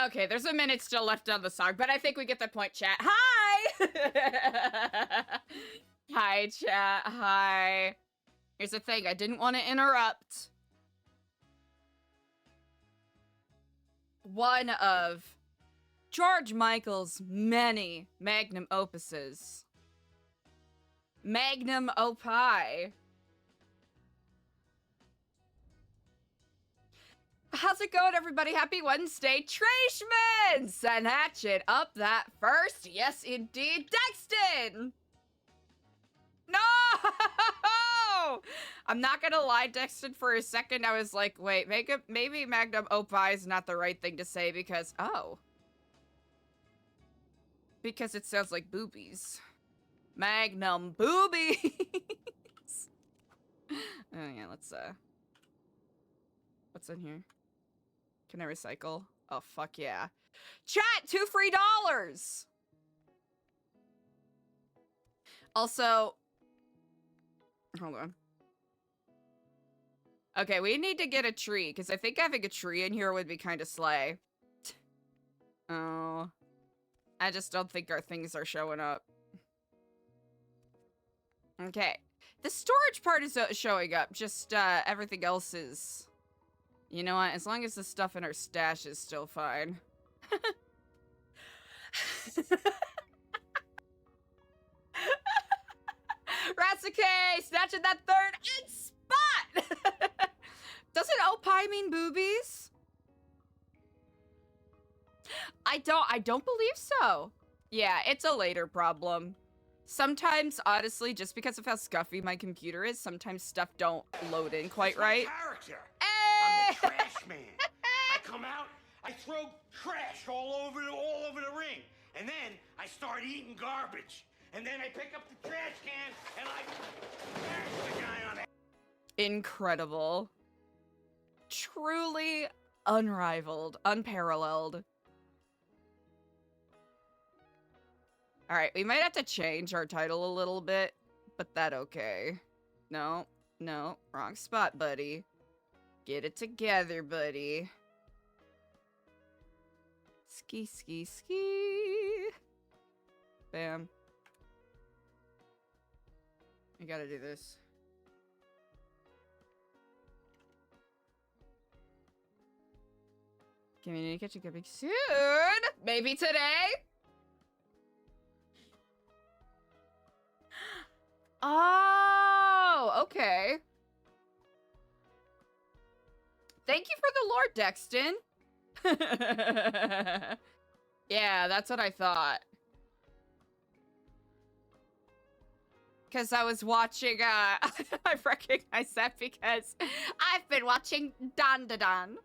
Okay, there's a minute still left on the song, but I think we get the point, chat. Hi! Hi, chat. Hi. Here's the thing, I didn't want to interrupt one of George Michael's many magnum opuses. Magnum opie. How's it going, everybody? Happy Wednesday. Trashman! Send hatchet up that first. Yes, indeed. Dexton! No! I'm not gonna lie, Dexton, for a second, I was like, wait, maybe Magnum opie is not the right thing to say because, oh. Because it sounds like boobies. Magnum boobies! Oh, yeah, let's, what's in here? Can I recycle? Oh, fuck yeah. Chat, 2 free dollars! Also, hold on. Okay, we need to get a tree, because I think having a tree in here would be kind of slay. Oh. I just don't think our things are showing up. Okay. The storage part is showing up, just everything else is... You know what? As long as the stuff in our stash is still fine. Ratsuke! Snatching that third and spot! Doesn't opie mean boobies? I don't believe so. Yeah, it's a later problem. Sometimes, honestly, just because of how scuffy my computer is, sometimes stuff don't load in quite right. Character. Hey! I'm the trash man. I come out, I throw trash all over the ring, and then I start eating garbage. And then I pick up the trash can and I smash the guy on it. Incredible. Truly unrivaled, unparalleled. Alright, we might have to change our title a little bit, but that okay. No, wrong spot, buddy. Get it together, buddy. Ski, ski, ski. Bam. I gotta do this. Community kitchen coming soon. Maybe today. Oh, okay. Thank you for the lore, Dexton. Yeah, that's what I thought. Because I was watching, I recognize that because I've been watching Don Da Don.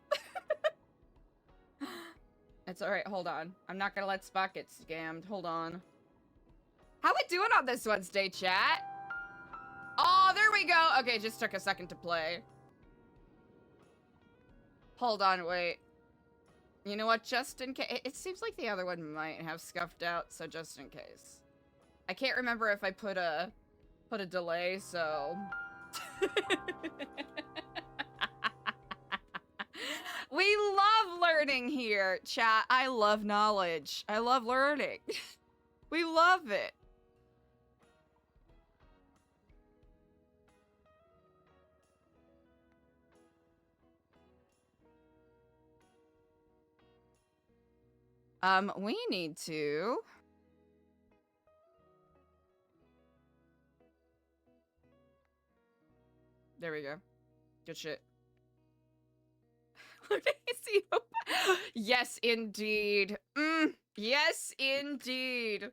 It's alright, hold on. I'm not gonna let Spock get scammed. Hold on. How we doing on this Wednesday, chat? Oh, there we go. Okay, just took a second to play. Hold on, wait. You know what, just in case. It seems like the other one might have scuffed out, so just in case. I can't remember if I put a delay, so... We love learning here, chat. I love knowledge. I love learning. We love it. We need to... There we go. Good shit. Yes, indeed. Yes, indeed.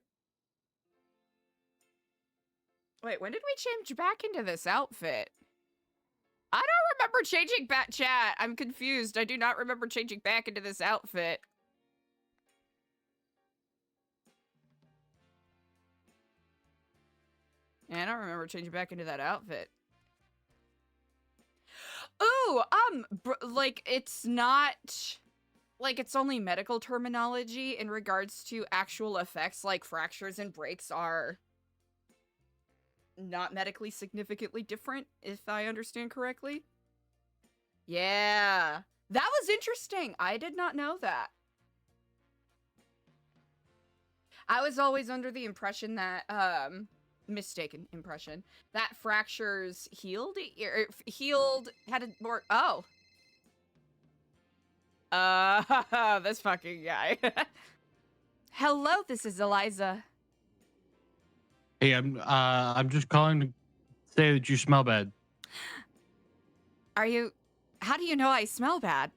Wait, when did we change back into this outfit? I don't remember changing back, chat. I'm confused. I do not remember changing back into this outfit. Yeah, I don't remember changing back into that outfit. Ooh, like, it's not... Like, it's only medical terminology in regards to actual effects, like fractures and breaks are not medically significantly different, if I understand correctly. Yeah. That was interesting. I did not know that. I was always under the impression that, mistaken impression, that fractures healed, had a more, oh. This fucking guy. Hello, this is Eliza. Hey, I'm just calling to say that you smell bad. Are you, how do you know I smell bad?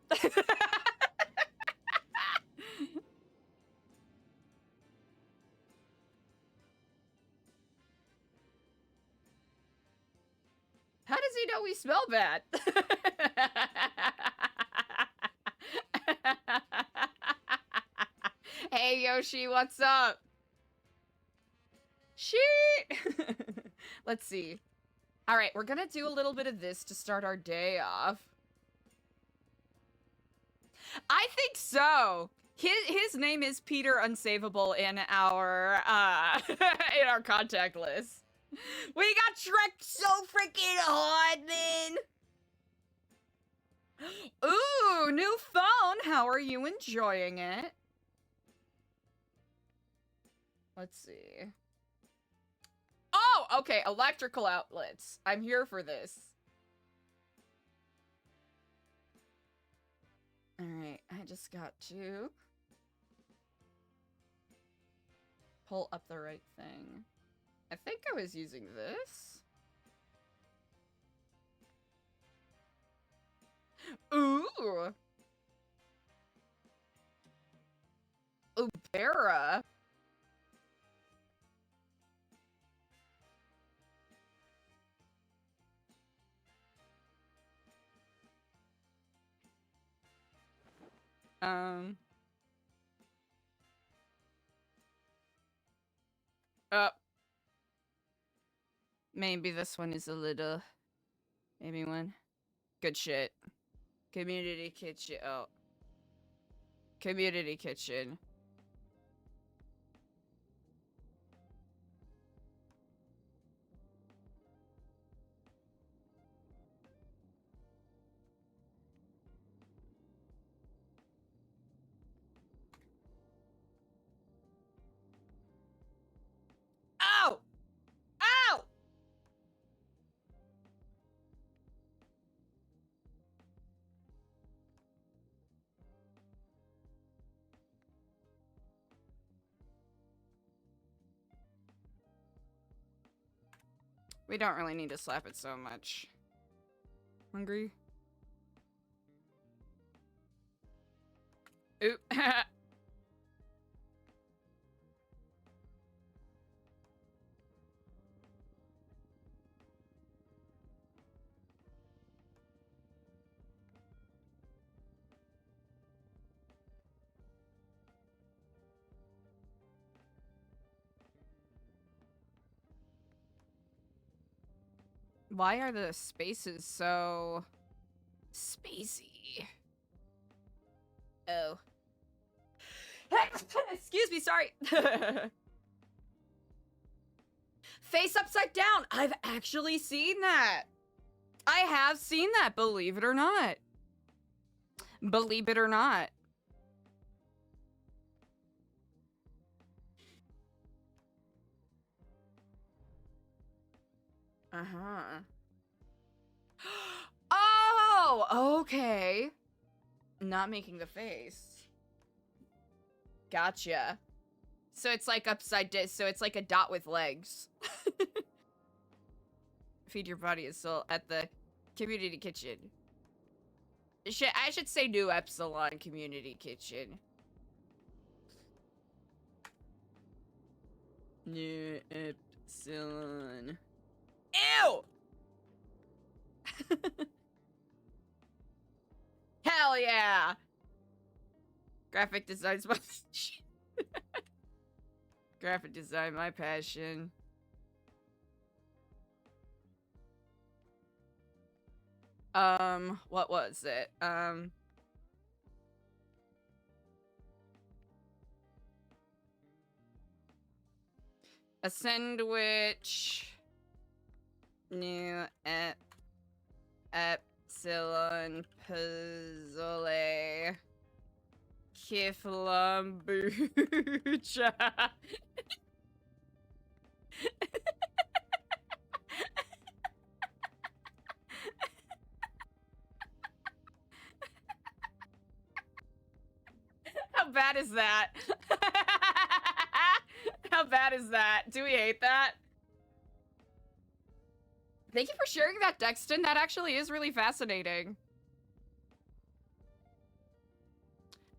How does he know we smell bad? Hey, Yoshi, what's up? Shit! Let's see. All right, we're gonna do a little bit of this to start our day off. I think so. His name is Peter Unsavable in our in our contact list. We got tricked so freaking hard, man. Ooh, new phone. How are you enjoying it? Let's see. Oh, okay, electrical outlets. I'm here for this. All right, I just got to pull up the right thing. I think I was using this. Ooh. Ubera. Oh. Maybe this one is a little... Maybe one. Good shit. Community kitchen. Oh. Community kitchen. Ow! Ow! We don't really need to slap it so much. Hungry? Oop. Why are the spaces so spacey? Oh. Excuse me, sorry. Face upside down. I've actually seen that. I have seen that, believe it or not. Believe it or not. Uh-huh. Oh, okay. Not making the face. Gotcha. So it's like upside down. So it's like a dot with legs. Feed your body is still at the community kitchen. I should say Nu Epsilon community kitchen. Nu Epsilon. Ew! Hell yeah! Graphic design's my passion. Graphic design, my passion. What was it? A sandwich. Nu Epsilon puzzle Kifflom. How bad is that? How bad is that? Do we hate that? Thank you for sharing that, Dexton. That actually is really fascinating.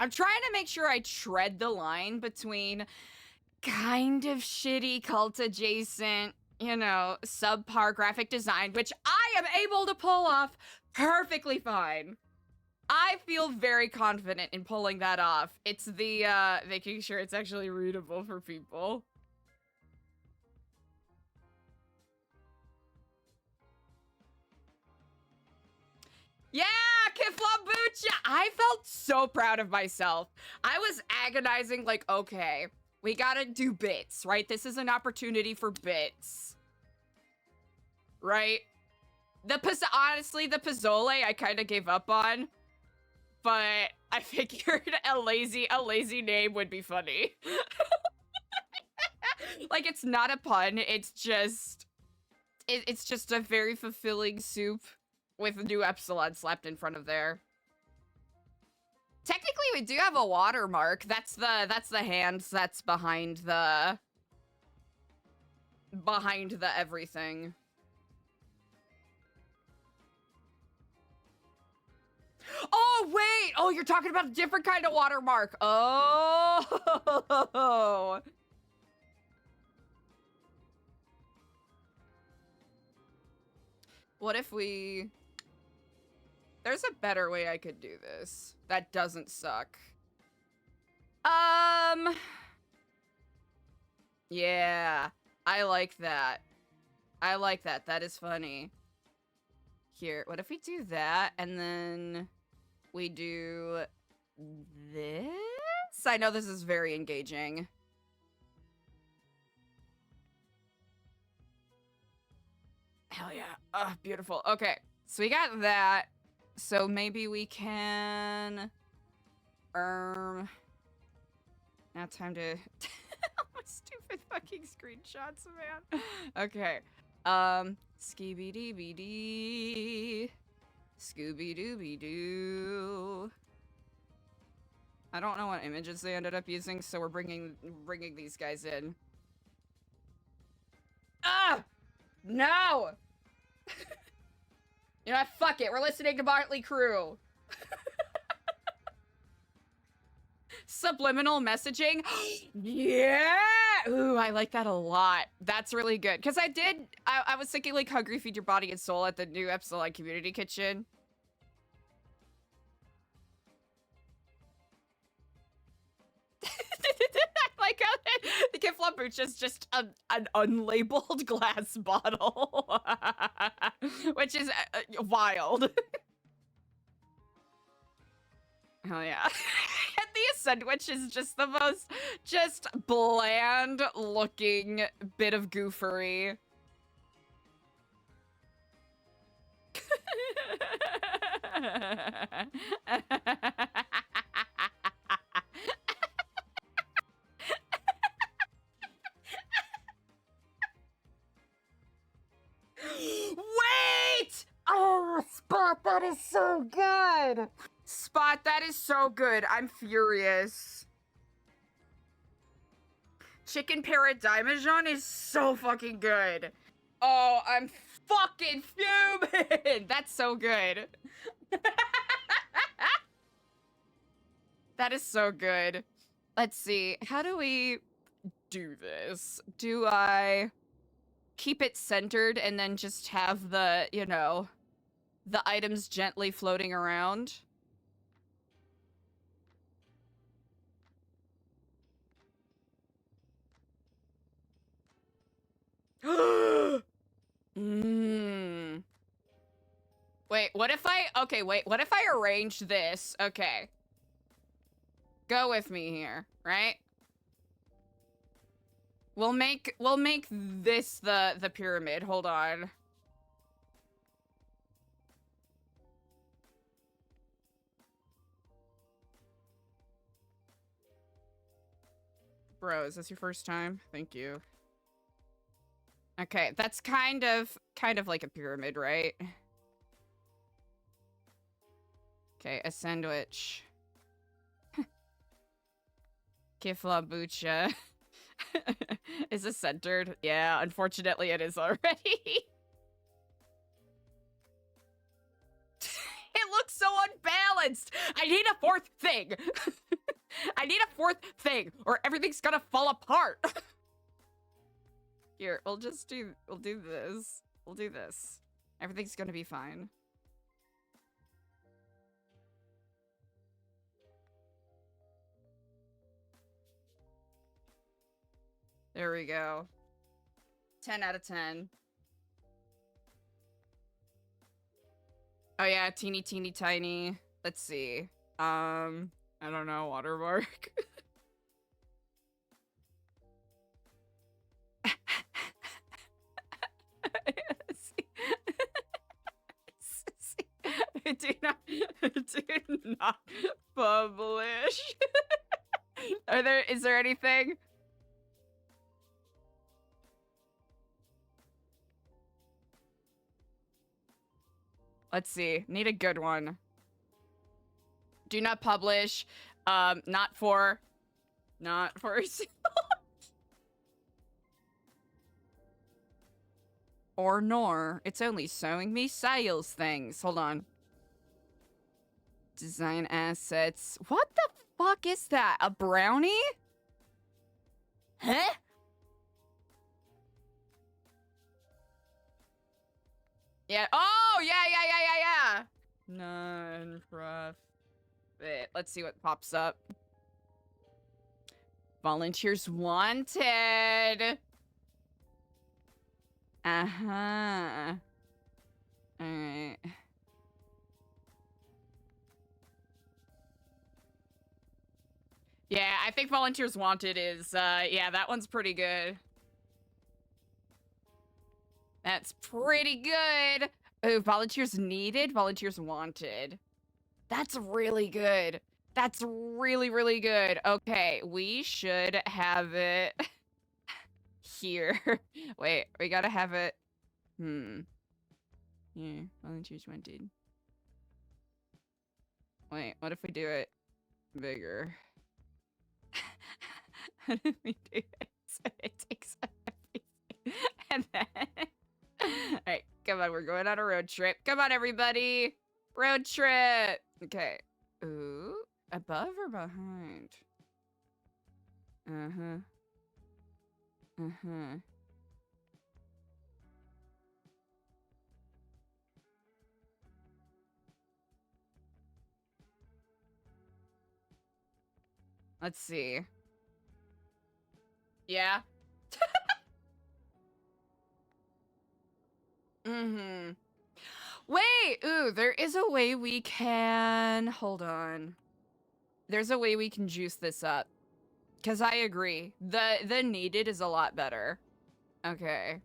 I'm trying to make sure I tread the line between kind of shitty cult adjacent, you know, subpar graphic design, which I am able to pull off perfectly fine. I feel very confident in pulling that off. It's the, making sure it's actually readable for people. Yeah, Kifflom Boocha! I felt so proud of myself. I was agonizing like, okay, we gotta do bits, right? This is an opportunity for bits. Right? Honestly, the Pozzole I kind of gave up on. But I figured a lazy name would be funny. Like, it's not a pun, it's just... It's just a very fulfilling soup with Nu Epsilon slapped in front of there. Technically, we do have a watermark. That's the hand that's behind the everything. Oh, wait! Oh, you're talking about a different kind of watermark. Oh! What if we... There's a better way I could do this. That doesn't suck. Yeah. I like that. I like that. That is funny. Here, what if we do that, and then we do this? I know this is very engaging. Hell yeah. Oh, beautiful. Okay, so we got that. So maybe we can... Now time to... My stupid fucking screenshots, man. Okay. Scooby-Dooby-Dee. Scooby-Dooby-Doo. I don't know what images they ended up using, so we're bringing these guys in. Ah! No! You know what? Fuck it. We're listening to Motley Crue. Subliminal messaging. Yeah! Ooh, I like that a lot. That's really good. Because I was thinking like Hungry Feed Your Body and Soul at the Nu Epsilon Community Kitchen. I like how the Kifflom Booch is just an unlabeled glass bottle. Which is wild. Hell yeah. And the sandwich is just the most bland looking bit of goofery. Wait! Oh, Spot, that is so good! Spot, that is so good. I'm furious. Chicken Paradimajon is so fucking good. Oh, I'm fucking fuming! That's so good. That is so good. Let's see. How do we do this? Do I keep it centered and then just have the, you know, the items gently floating around? Wait, what if what if I arrange this? Okay. Go with me here, right? We'll make this the pyramid. Hold on. Bro, is this your first time? Thank you. Okay, that's kind of like a pyramid, right? Okay, a sandwich. Kifflom bucha. Is this centered? Yeah, unfortunately it is already. It looks so unbalanced. I need a fourth thing. I need a fourth thing, or everything's gonna fall apart. Here, we'll do this. We'll do this. Everything's gonna be fine. There we go. 10 out of 10. Oh yeah, teeny tiny. Let's see. I don't know, watermark. Do not publish. Is there anything? Let's see. Need a good one. Do not publish. Not for or nor. It's only showing me sales things. Hold on. Design assets. What the fuck is that? A brownie? Huh? Yeah. Oh, yeah. Non-profit. Let's see what pops up. Volunteers wanted. Uh-huh. Alright. Yeah, I think volunteers wanted is, yeah, that one's pretty good. That's pretty good. Oh, volunteers needed, volunteers wanted. That's really good. That's really, really good. Okay, we should have it here. Wait, we gotta have it. Yeah, volunteers wanted. Wait, what if we do it bigger? How do we do it so it takes everything? And then... Alright, come on, we're going on a road trip. Come on, everybody! Road trip! Okay. Ooh, above or behind? Uh-huh. Uh-huh. Let's see. Yeah. Mm-hmm. Wait, ooh, there is a way we can... Hold on. There's a way we can juice this up. Because I agree. The needed is a lot better. Okay.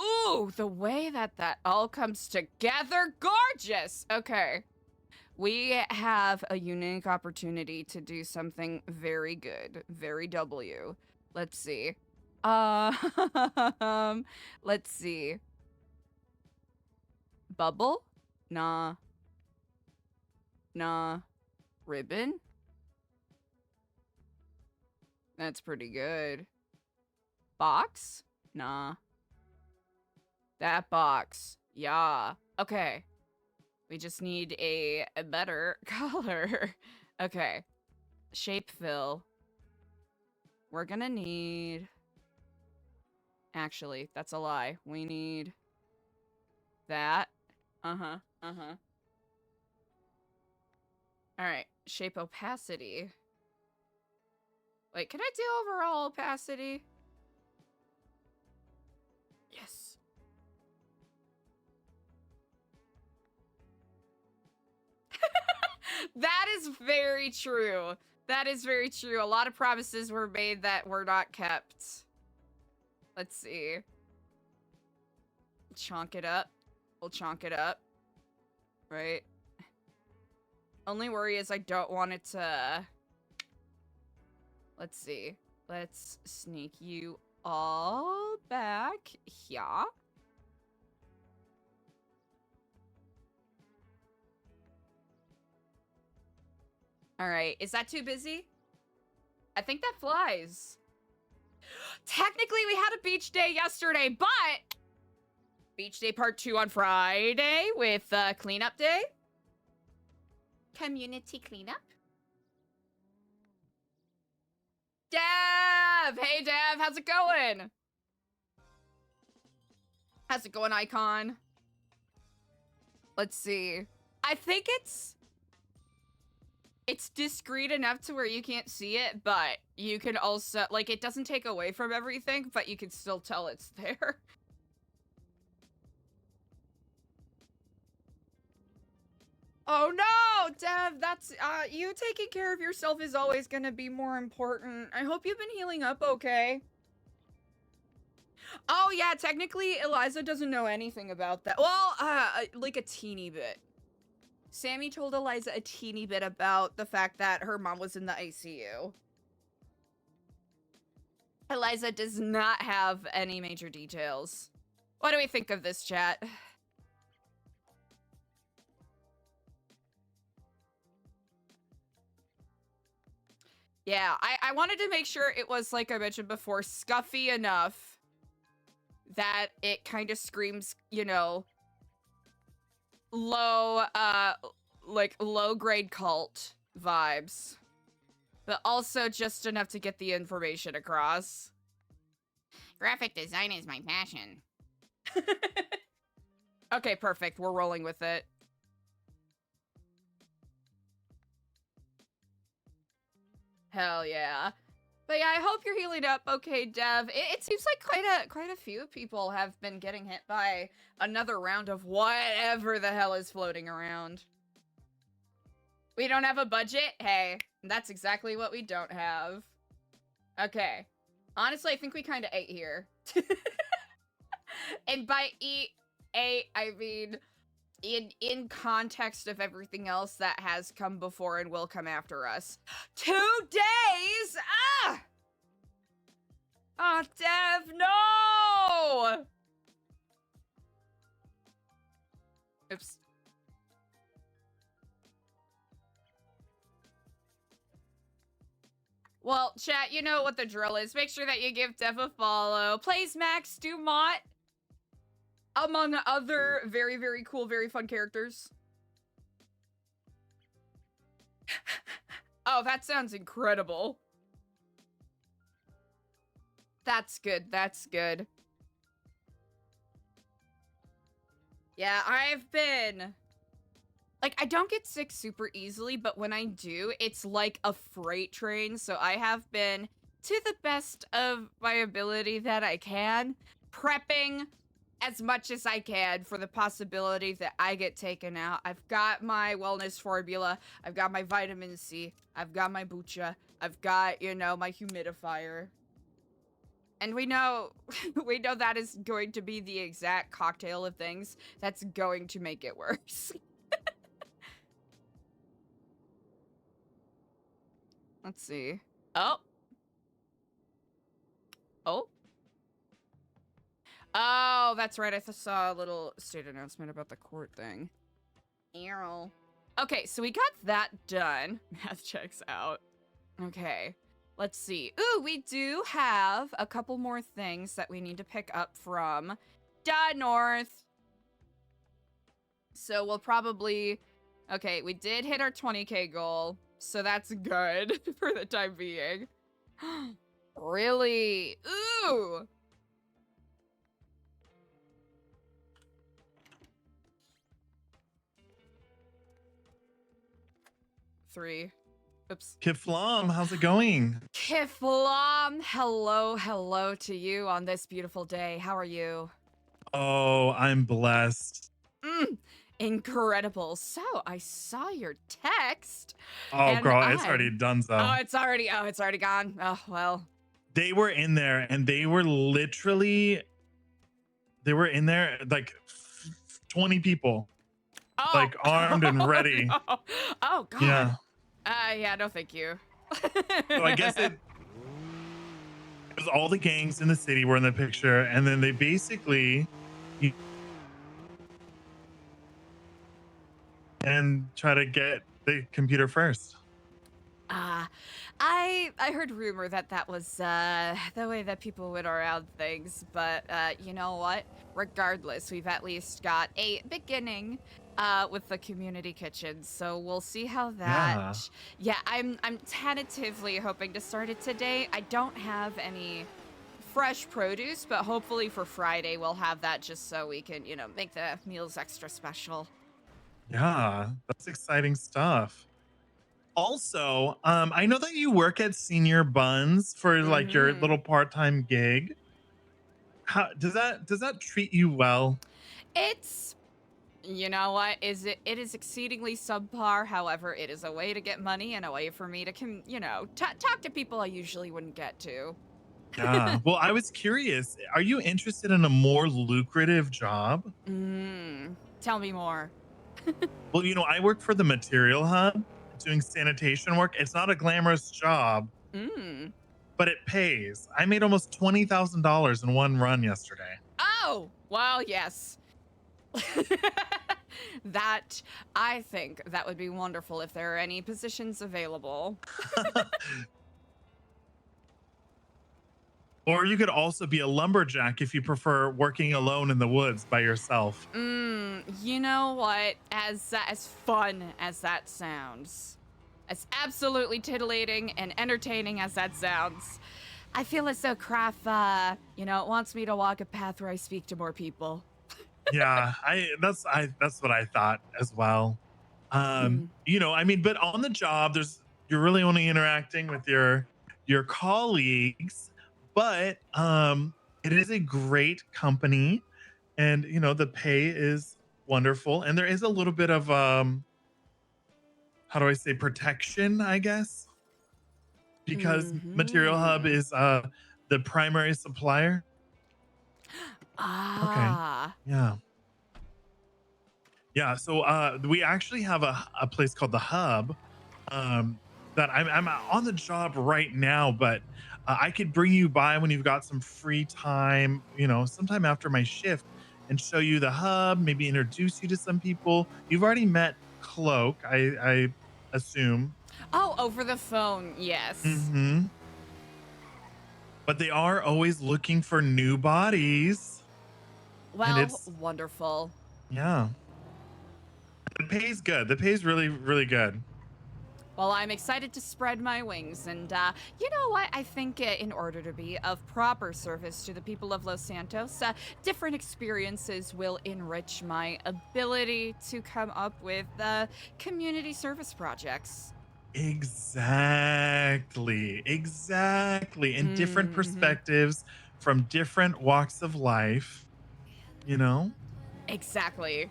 Ooh, the way that all comes together, gorgeous. Okay. We have a unique opportunity to do something very good, very W. Let's see. Let's see. Bubble? Nah. Nah. Ribbon? That's pretty good. Box? Nah. That box. Yeah. Okay. We just need a better color. Okay. Shape fill. We're gonna need... Actually, that's a lie. We need... that. Uh-huh. Uh-huh. Alright. Shape opacity. Wait, can I do overall opacity? Yes. That is very true. That is very true. A lot of promises were made that were not kept. Let's see. Chonk it up. We'll chonk it up. Right? Only worry is I don't want it to... Let's see. Let's sneak you all back here. All right. Is that too busy? I think that flies. Technically, we had a beach day yesterday, but beach day part 2 on Friday with cleanup day. Community cleanup. Dev! Hey, Dev, how's it going? How's it going, Icon? Let's see. I think it's discreet enough to where you can't see it, but you can also, like, it doesn't take away from everything, but you can still tell it's there. Oh no, Dev, that's, you taking care of yourself is always gonna be more important. I hope you've been healing up okay. Oh yeah, technically, ELIZA doesn't know anything about that. Well, like a teeny bit. Sammy told ELIZA a teeny bit about the fact that her mom was in the ICU. ELIZA does not have any major details. What do we think of this, chat? Yeah, I wanted to make sure it was, like I mentioned before, scuffy enough that it kind of screams, you know, low, like low-grade cult vibes, but also just enough to get the information across. Graphic design is my passion. Okay, perfect. We're rolling with it. Hell yeah. But yeah, I hope you're healing up okay, Dev. It seems like quite a few people have been getting hit by another round of whatever the hell is floating around. We don't have a budget? Hey, that's exactly what we don't have. Okay. Honestly, I think we kind of ate here. And by ate, I mean in context of everything else that has come before and will come after us. 2 days? Ah! Oh, Dev, no! Oops. Well, chat, you know what the drill is. Make sure that you give Dev a follow. Plays Max Dumont, among other very, very cool, very fun characters. Oh, that sounds incredible. That's good. That's good. Yeah, I've been... Like, I don't get sick super easily, but when I do, it's like a freight train. So I have been, to the best of my ability that I can, prepping as much as I can for the possibility that I get taken out. I've got my wellness formula. I've got my vitamin C. I've got my bucha. I've got, you know, my humidifier. And we know that is going to be the exact cocktail of things that's going to make it worse. Let's see. Oh. Oh. Oh, that's right. I saw a little state announcement about the court thing. Errol. Okay, so we got that done. Math checks out. Okay. Let's see. Ooh, we do have a couple more things that we need to pick up from North. So we'll probably... Okay, we did hit our 20k goal, so that's good for the time being. Really? Ooh! Three. Oops. Kifflom, how's it going? Kifflom, hello to you on this beautiful day. How are you? Oh, I'm blessed. Incredible. So, I saw your text. Oh, girl, it's already done so. Oh, it's already gone. Oh, well. They were in there and they were literally, they were in there like 20 people, Oh. like armed and ready. No. Oh God. Yeah. Yeah, no thank you. So I guess it was all the gangs in the city were in the picture, and then they basically and try to get the computer first. I heard rumor that that was the way that people went around things, but you know what? Regardless, we've at least got a beginning with the community kitchen, so we'll see how that. Yeah, I'm tentatively hoping to start it today. I don't have any fresh produce, but hopefully for Friday we'll have that just so we can, you know, make the meals extra special. Yeah, that's exciting stuff. Also, I know that you work at Senior Buns for like your Mm-hmm. little part-time gig. How does that treat you well? It's You know what? It is exceedingly subpar. However, it is a way to get money and a way for me to talk to people I usually wouldn't get to. Yeah. Well, I was curious. Are you interested in a more lucrative job? Tell me more. Well, I work for the Material Hub doing sanitation work. It's not a glamorous job, Mm. but it pays. I made almost $20,000 in one run yesterday. Oh, well, yes. That I think that would be wonderful if there are any positions available. Or you could also be a lumberjack if you prefer working alone in the woods by yourself. You know what? As fun as that sounds, as absolutely titillating and entertaining as that sounds, I feel as though Craft, wants me to walk a path where I speak to more people. Yeah, that's what I thought as well. But on the job, you're really only interacting with your colleagues, but it is a great company, and the pay is wonderful, and there is a little bit of how do I say, protection, I guess, because Material Hub Mhm. is the primary supplier. Okay. Ah. Yeah. Yeah, so we actually have a place called the Hub, that I'm on the job right now, but I could bring you by when you've got some free time, sometime after my shift, and show you the Hub, maybe introduce you to some people. You've already met Cloak, I assume. Oh, over the phone, yes. Hmm. But they are always looking for new bodies, and Well, wonderful. yeah, the pay's good. The pay's really, really good. Well, I'm excited to spread my wings, and you know what? I think in order to be of proper service to the people of Los Santos, different experiences will enrich my ability to come up with community service projects. Exactly. Exactly. And different Mm-hmm. perspectives from different walks of life, you know? Exactly.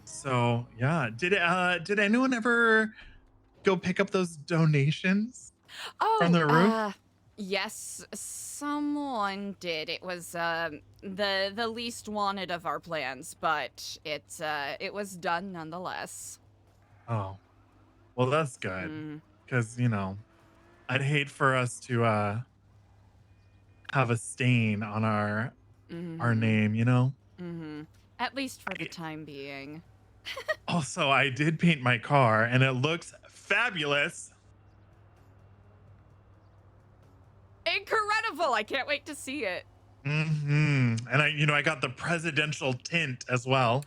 So yeah. Did anyone ever go pick up those donations from Oh, the roof? yes, someone did. It was the least wanted of our plans, but it was done nonetheless. Oh, well, that's good. Mm, Because, I'd hate for us to have a stain on our mm-hmm. name, Mm-hmm. At least for the I, time being. also, I did paint my car and it looks fabulous. Incredible! I can't wait to see it. And I got the presidential tint as well.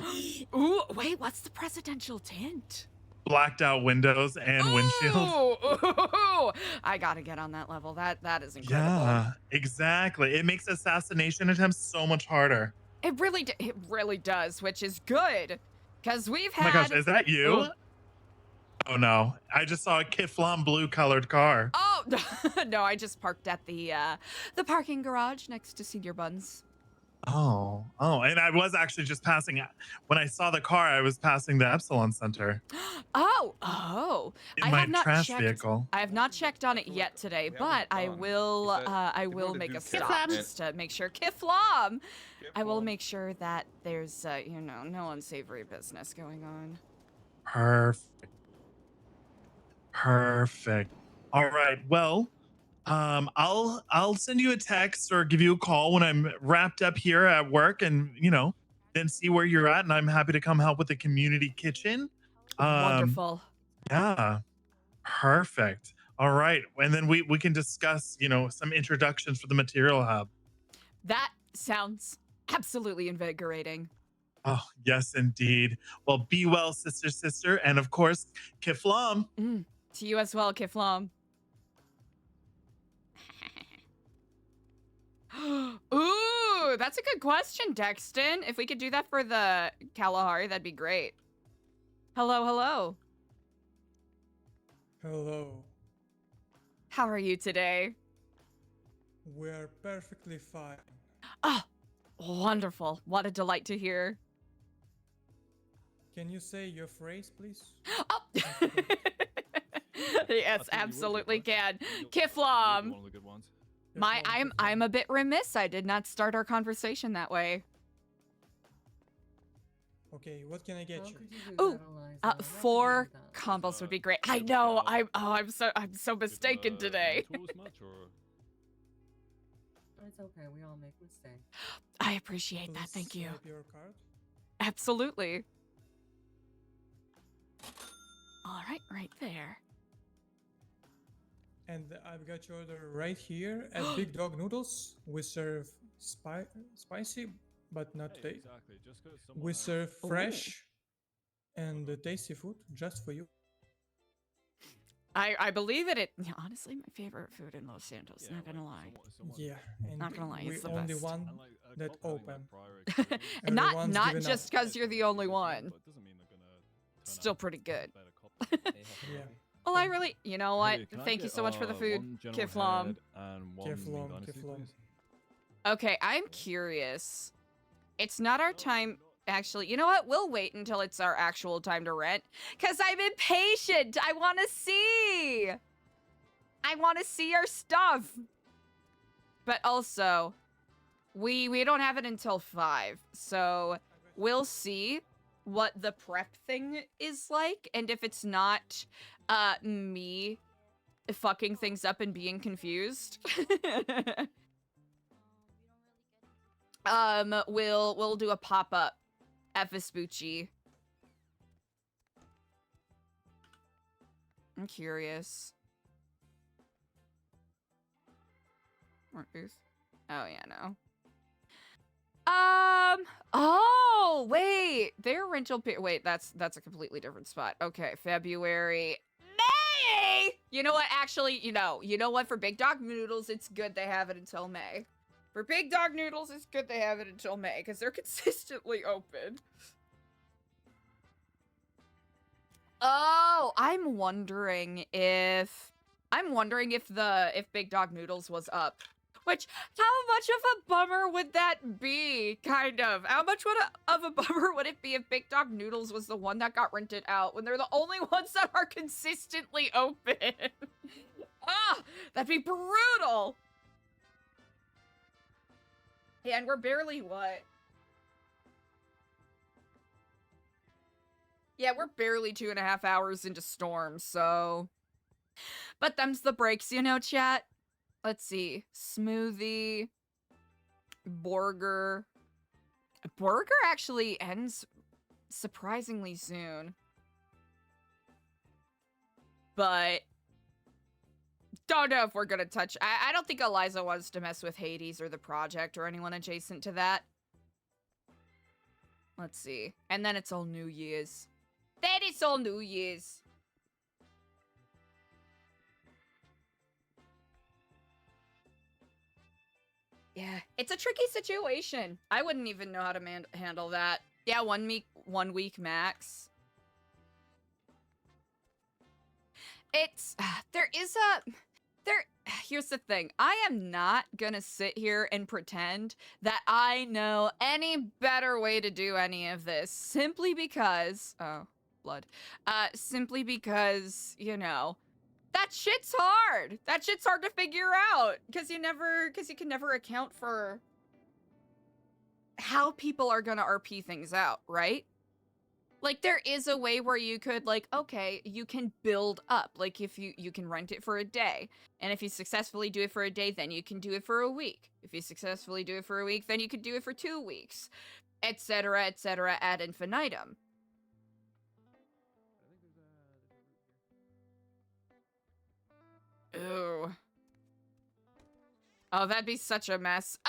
Ooh, wait, what's the presidential tint? Blacked out windows and windshield. Ooh, I gotta get on that level. That is incredible. Yeah, exactly. It makes assassination attempts so much harder. It really does, which is good, because we've Oh my gosh, had. is that you? Oh no, I just saw a Kifflom blue colored car. Oh no, I just parked at the parking garage next to Senior Buns. Oh, and I was actually just passing. When I saw the car, I was passing the Epsilon Center Oh. in I my have not trash checked. vehicle. I have not checked on it yet today, but I will. I in will order make to a do stop Kifflom. just to make sure. Kifflom. I will Kifflom. make sure that there's, no unsavory business going on. Perfect. Perfect. All right. Well, I'll send you a text or give you a call when I'm wrapped up here at work, and then see where you're at. And I'm happy to come help with the community kitchen. Wonderful. Yeah. Perfect. All right. And then we can discuss, some introductions for the material hub. That sounds absolutely invigorating. Oh, yes, indeed. Well, be well, sister. And of course, Kifflom. To you as well, Kifflom. Ooh, that's a good question, Dexton. If we could do that for the Kalahari, that'd be great. Hello. Hello. How are you today? We're perfectly fine. Ah, wonderful. What a delight to hear. Can you say your phrase, please? Oh. Yes, absolutely can. Kifflom. I'm a bit remiss. I did not start our conversation that way. Okay, what can I get you? Ooh, 4 combos would be great. I know. I'm so mistaken today. It's okay. We all make mistakes. I appreciate that. Please Thank you. swipe your card. Absolutely. All right there. And I've got your order right here at Big Dog Noodles. We serve spicy, but not today. We serve fresh and tasty food just for you. I believe it. Yeah, honestly, my favorite food in Los Santos. Not gonna lie. Yeah, and Not gonna lie, we it's the only best. one that open. And not Everyone's given just up. because you're the only one. Still pretty good. Yeah. Well, I really, you know what? Thank you so much for the food, Kifflom. Kifflom. Okay, I'm curious. It's not our time. Actually, you know what? We'll wait until it's our actual time to rent. Because I'm impatient. I want to see. I want to see our stuff. But also, we don't have it until 5. So we'll see what the prep thing is like. And if it's not me fucking things up and being confused. We'll do a pop-up at Vespucci. I'm curious. Work booth? Oh yeah, no. Oh wait, their rental period. Wait, that's a completely different spot. Okay, February. May. You know what? Actually, you know what? For Big Dog Noodles, it's good they have it until May. For Big Dog Noodles, it's good they have it until May because they're consistently open. Oh, I'm wondering if Big Dog Noodles was up. Which, how much of a bummer would that be? Kind of. How much of a bummer would it be if Big Dog Noodles was the one that got rented out when they're the only ones that are consistently open? Ah, that'd be brutal. Yeah, and we're barely what? Yeah, we're barely 2.5 hours into Storm, so... But them's the breaks, chat? Let's see. Smoothie. Burger. Burger actually ends surprisingly soon. But... don't know if we're gonna touch... I don't think Eliza wants to mess with Hades or the Project or anyone adjacent to that. Let's see. And then it's all New Year's. Then it's all New Year's. Yeah, it's a tricky situation. I wouldn't even know how to handle that. Yeah, 1 week max. It's... there is a... Here's the thing. I am not gonna sit here and pretend that I know any better way to do any of this simply because, oh, blood. Simply because, you know, that shit's hard. That shit's hard to figure out because you can never account for how people are gonna RP things out, right? Like, there is a way where you could, like, okay, you can build up. Like, if you can rent it for a day. And if you successfully do it for a day, then you can do it for a week. If you successfully do it for a week, then you could do it for 2 weeks. Etc., ad infinitum. Ooh. Oh, that'd be such a mess.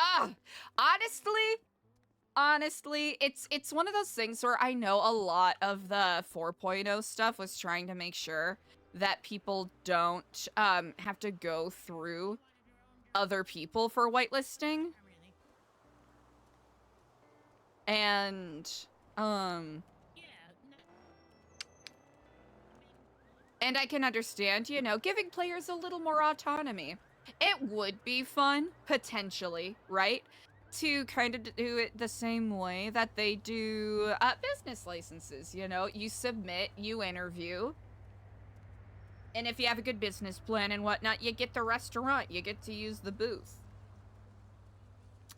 Honestly, it's one of those things where I know a lot of the 4.0 stuff was trying to make sure that people don't have to go through other people for whitelisting. And I can understand, you know, giving players a little more autonomy. It would be fun, potentially, right? To kind of do it the same way that they do business licenses, you know? You submit, you interview, and if you have a good business plan and whatnot, you get the restaurant, you get to use the booth.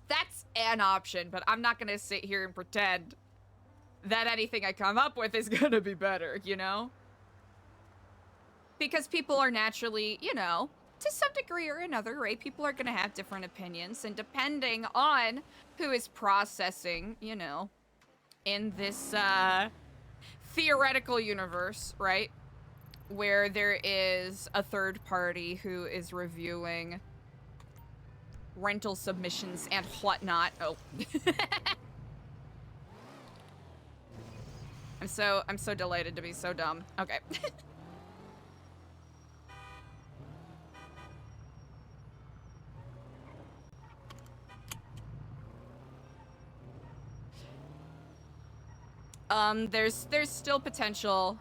That's an option, but I'm not gonna sit here and pretend that anything I come up with is gonna be better, you know? Because people are naturally, you know, to some degree or another, right? People are going to have different opinions, and depending on who is processing, you know, in this theoretical universe, right? Where there is a third party who is reviewing rental submissions and whatnot. Oh. I'm so delighted to be so dumb. Okay. There's still potential.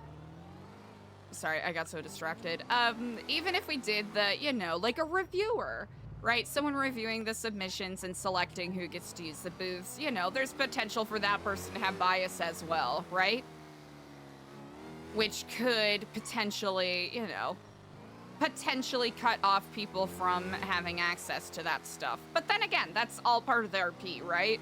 Sorry, I got so distracted. Even if we did the, you know, like a reviewer, right? Someone reviewing the submissions and selecting who gets to use the booths, you know, there's potential for that person to have bias as well, right? Which could potentially, you know, potentially cut off people from having access to that stuff. But then again, that's all part of the RP, right?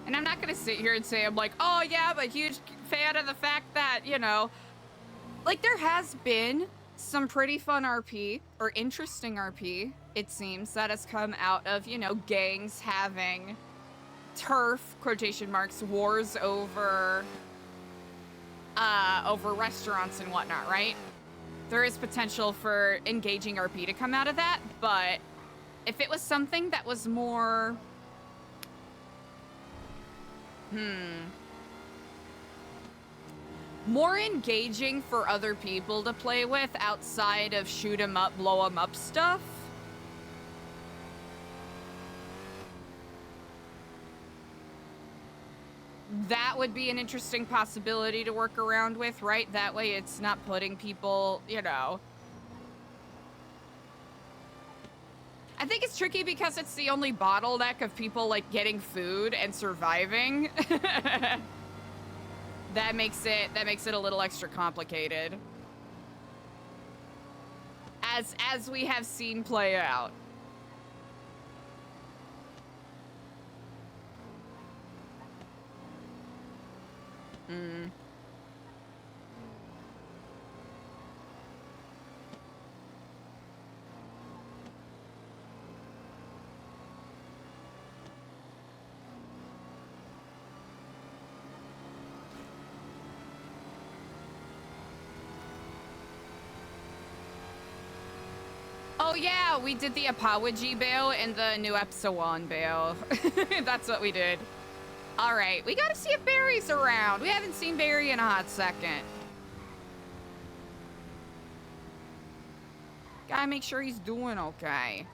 And I'm not gonna sit here and say I'm like, oh yeah, I'm a huge fan of the fact that, you know, like there has been some pretty fun RP, or interesting RP, it seems, that has come out of, you know, gangs having turf, quotation marks, wars over, over restaurants and whatnot, right? There is potential for engaging RP to come out of that, but if it was something that was more... more engaging for other people to play with outside of shoot 'em up, blow 'em up stuff. That would be an interesting possibility to work around with, right? That way it's not putting people, you know... I think it's tricky because it's the only bottleneck of people, like, getting food and surviving. That makes it a little extra complicated. As we have seen play out. Oh yeah, we did the apology bail and the Nu Epsilon bail. That's what we did. All right, we gotta see if Barry's around. We haven't seen Barry in a hot second. Gotta make sure he's doing okay.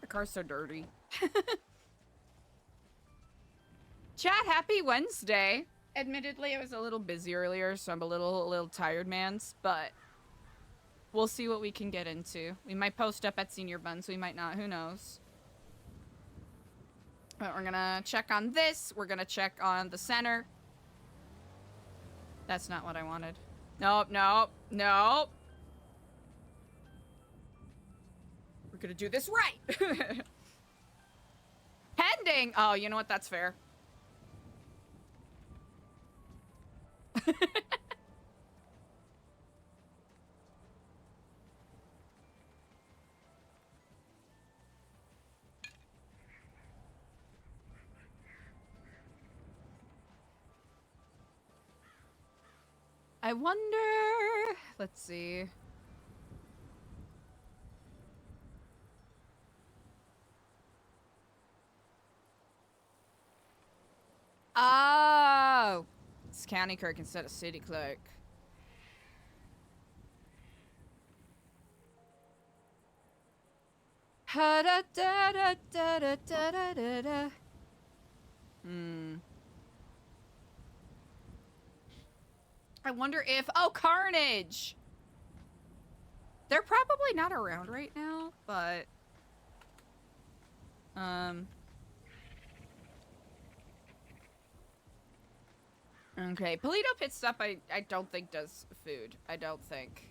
The car's so dirty. Chat, happy Wednesday. Admittedly, I was a little busy earlier, so I'm a little tired, mans, but we'll see what we can get into. We might post up at Senior Buns, we might not, who knows. But we're gonna check on this. We're gonna check on the center. That's not what I wanted. Nope, nope, nope. We're gonna do this right. Pending. Oh, you know what? That's fair. I wonder. Let's see. Oh, it's county clerk instead of city clerk. Ha da da da da da da da da. I wonder if Carnage. They're probably not around right now, but okay, Polito Pit Stop I don't think does food. I don't think.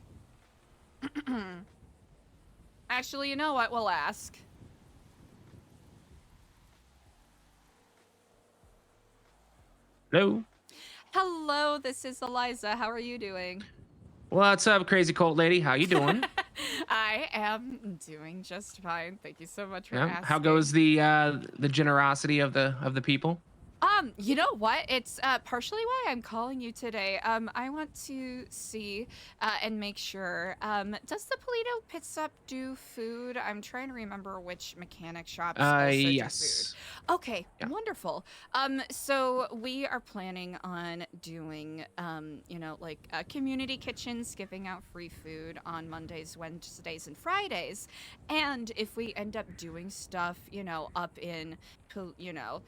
Actually, you know what? We'll ask. Hello. Hello, this is Eliza. How are you doing? What's up, crazy cult lady? How you doing? I am doing just fine. Thank you so much for asking. How goes the generosity of the people? You know what? It's partially why I'm calling you today. I want to see and make sure. Does the Polito Pit Stop do food? I'm trying to remember which mechanic shops also yes. do food. Okay, yeah. Wonderful. So we are planning on doing, you know, like community kitchens, giving out free food on Mondays, Wednesdays, and Fridays. And if we end up doing stuff, you know, up in, you know,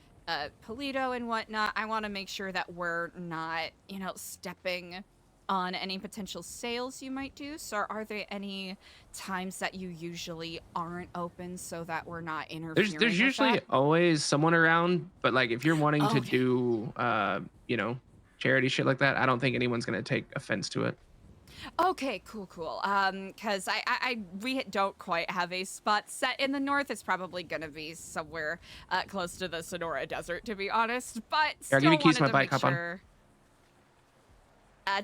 Polito and whatnot, I want to make sure that we're not, you know, stepping on any potential sales you might do. So are there any times that you usually aren't open so that we're not interfering? There's usually always someone around, but like if you're wanting to do you know, charity shit like that, I don't think anyone's gonna take offense to it. Okay, cool. Because we don't quite have a spot set in the north. It's probably gonna be somewhere close to the Sonora Desert, to be honest. But still give me keys to my wanted to bike, make hop on. sure.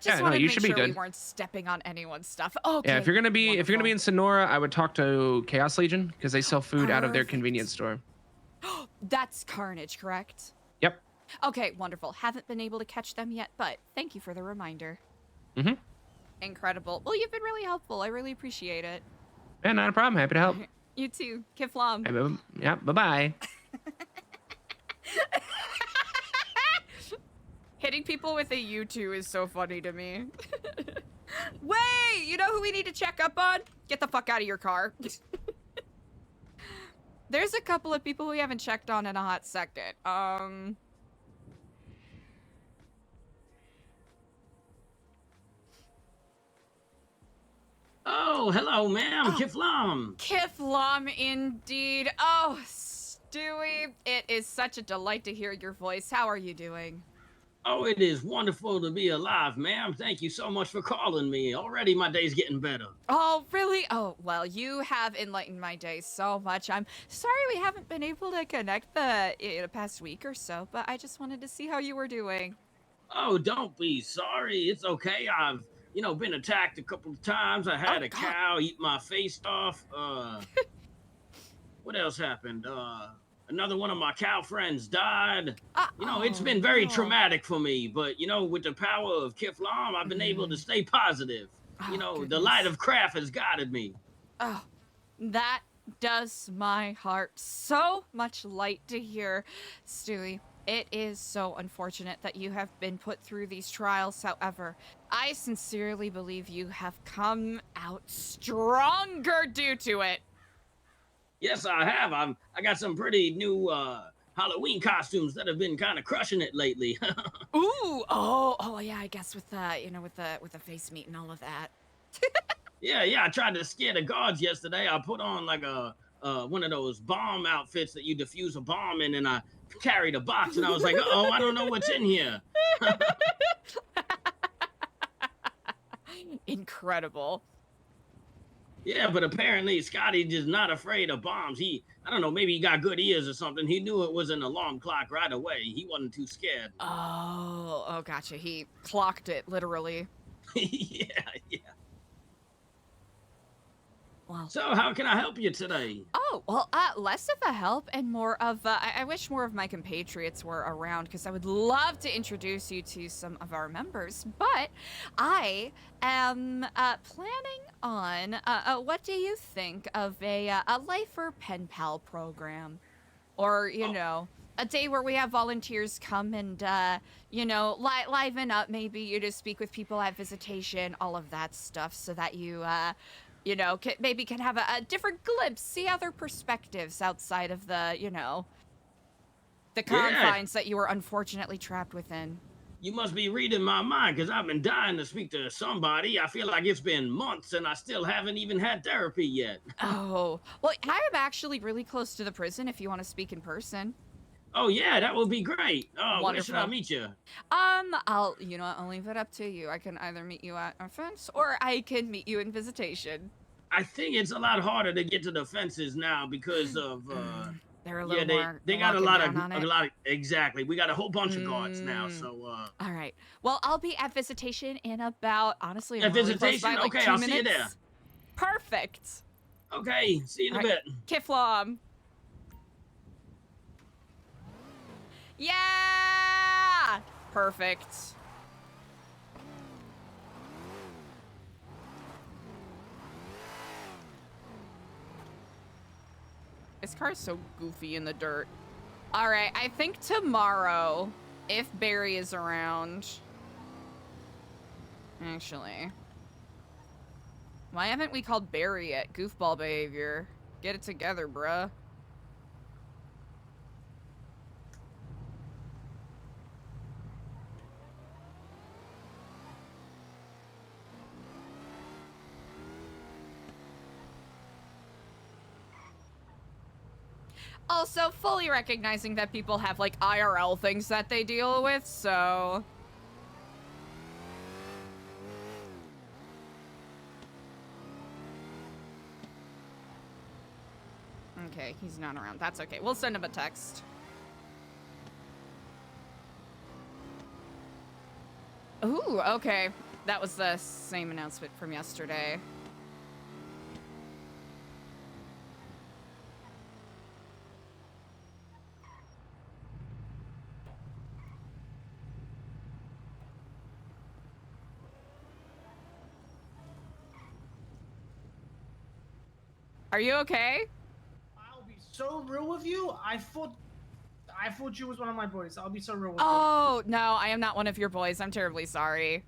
Just wanted to you make should be sure we good. weren't stepping on anyone's stuff. Okay. Yeah, if you're gonna be wonderful. in Sonora, I would talk to Chaos Legion because they sell food out of their convenience store. That's Carnage, correct? Yep. Okay, wonderful. Haven't been able to catch them yet, but thank you for the reminder. Mm-hmm. Incredible. Well, you've been really helpful. I really appreciate it. Yeah, not a problem. Happy to help. You too. Kifflom. Hey, yeah, bye-bye. Hitting people with a U2 is so funny to me. Wait! You know who we need to check up on? Get the fuck out of your car. There's a couple of people we haven't checked on in a hot second. Oh, hello, ma'am. Kifflom. Kifflom, indeed. Oh, Stewie, it is such a delight to hear your voice. How are you doing? Oh, it is wonderful to be alive, ma'am. Thank you so much for calling me. Already my day's getting better. Oh, really? Oh, well, you have enlightened my day so much. I'm sorry we haven't been able to connect the past week or so, but I just wanted to see how you were doing. Oh, don't be sorry. It's okay. I've, been attacked a couple of times. I had a cow eat my face off. What else happened? Another one of my cow friends died. It's been very traumatic for me, but with the power of Kifflom, I've been able to stay positive. The light of craft has guided me. Oh, that does my heart so much light to hear, Stewie. It is so unfortunate that you have been put through these trials. However, I sincerely believe you have come out stronger due to it. Yes, I have. I got some pretty new Halloween costumes that have been kind of crushing it lately. Ooh, oh yeah. I guess with with the face meat and all of that. Yeah. I tried to scare the guards yesterday. I put on like a one of those bomb outfits that you defuse a bomb in, and I carried a box, and I was like, oh, I don't know what's in here. Incredible. Yeah, but apparently Scotty is not afraid of bombs. I don't know, maybe he got good ears or something. He knew it was an alarm clock right away. He wasn't too scared. Oh, gotcha. He clocked it, literally. Yeah. Wow. So how can I help you today? Oh, well, less of a help and more of, I wish more of my compatriots were around because I would love to introduce you to some of our members, but I am planning on, what do you think of a Lifer Pen Pal program? Or, a day where we have volunteers come and, liven up, maybe you just speak with people at visitation, all of that stuff, so that you, maybe can have a different glimpse, see other perspectives outside of the, the confines that you were unfortunately trapped within. You must be reading my mind, because I've been dying to speak to somebody. I feel like it's been months and I still haven't even had therapy yet. Oh, well, I am actually really close to the prison if you want to speak in person. Oh yeah, that would be great. Oh, Wonderful. where should I meet you? I'll leave it up to you. I can either meet you at our fence or I can meet you in visitation. I think it's a lot harder to get to the fences now because of they're a little more. They got a lot of exactly. We got a whole bunch of guards now, so all right. Well, I'll be at visitation in about honestly. At visitation, by, like, okay, 2 I'll minutes. see you there. Perfect. Okay, see you in a bit. Kifflom. Yeah! Perfect. This car's so goofy in the dirt. All right, I think tomorrow, if Barry is around. Actually. Why haven't we called Barry yet? Goofball behavior. Get it together, bruh. Also, fully recognizing that people have, like, IRL things that they deal with, so... Okay, he's not around. That's okay. We'll send him a text. Ooh, okay. That was the same announcement from yesterday. Are you okay? I'll be so real with you. I thought you was one of my boys. I'll be so real with you. Oh, no, I am not one of your boys. I'm terribly sorry.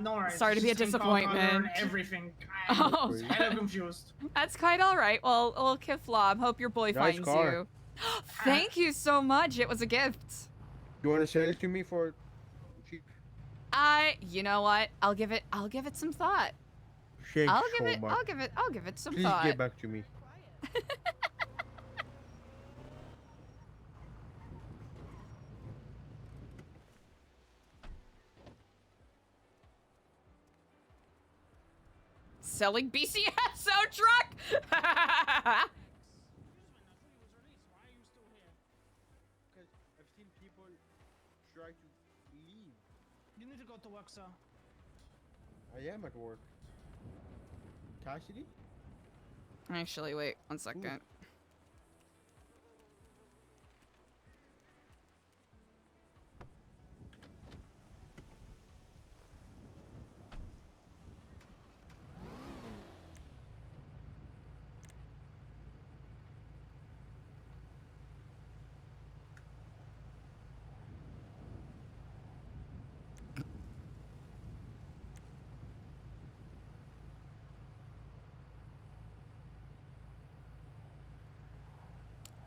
No worries. Sorry to be a disappointment. Everything. Oh, I'm kind of confused. That's quite all right. Well, Kifflom, hope your boy Nice finds car. you. Thank you so much. It was a gift. You want to sell it to me for cheap? You know what? I'll give it some thought. Thanks I'll so much. give it some Please thought. get back to me. selling BCSO truck? Because I've seen people try to leave. You need to go to work, sir. I am at work. Cassidy? Actually, wait 1 second.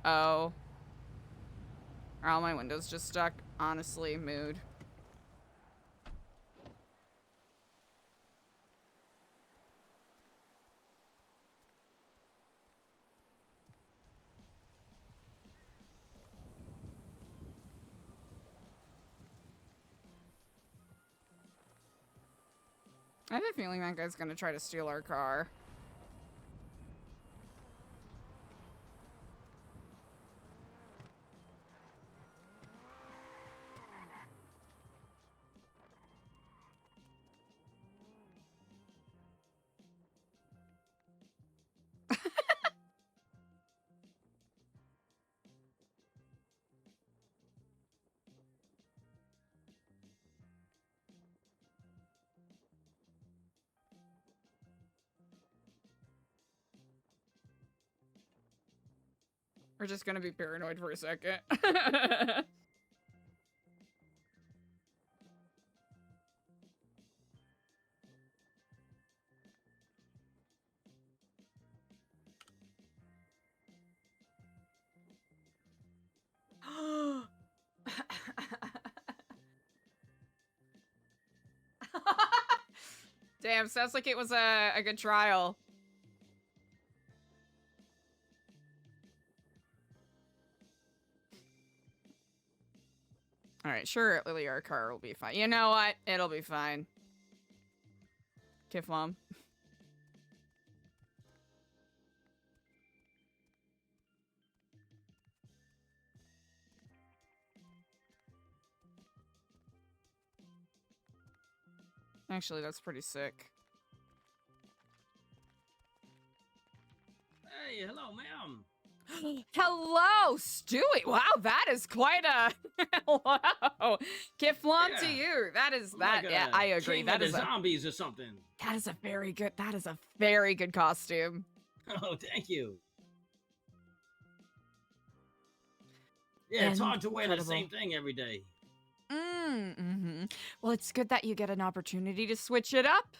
Oh. Are all my windows just stuck? Honestly, mood. I have a feeling that guy's gonna try to steal our car. We're just gonna be paranoid for a second. Damn, sounds like it was a good trial. Alright, sure, Lily, our car will be fine. You know what? It'll be fine. Kifflom. Actually, that's pretty sick. Hey, hello, ma'am. Hello, Stewie. Wow, that is quite a hello. Kifflom to Yeah. you. That is I'm that. like Yeah, a I agree. king That of is the a zombies or something. that is a very good. That is a very good costume. Oh, thank you. Yeah, it's hard to wear the Incredible. same thing every day. Mm-hmm. Well, it's good that you get an opportunity to switch it up.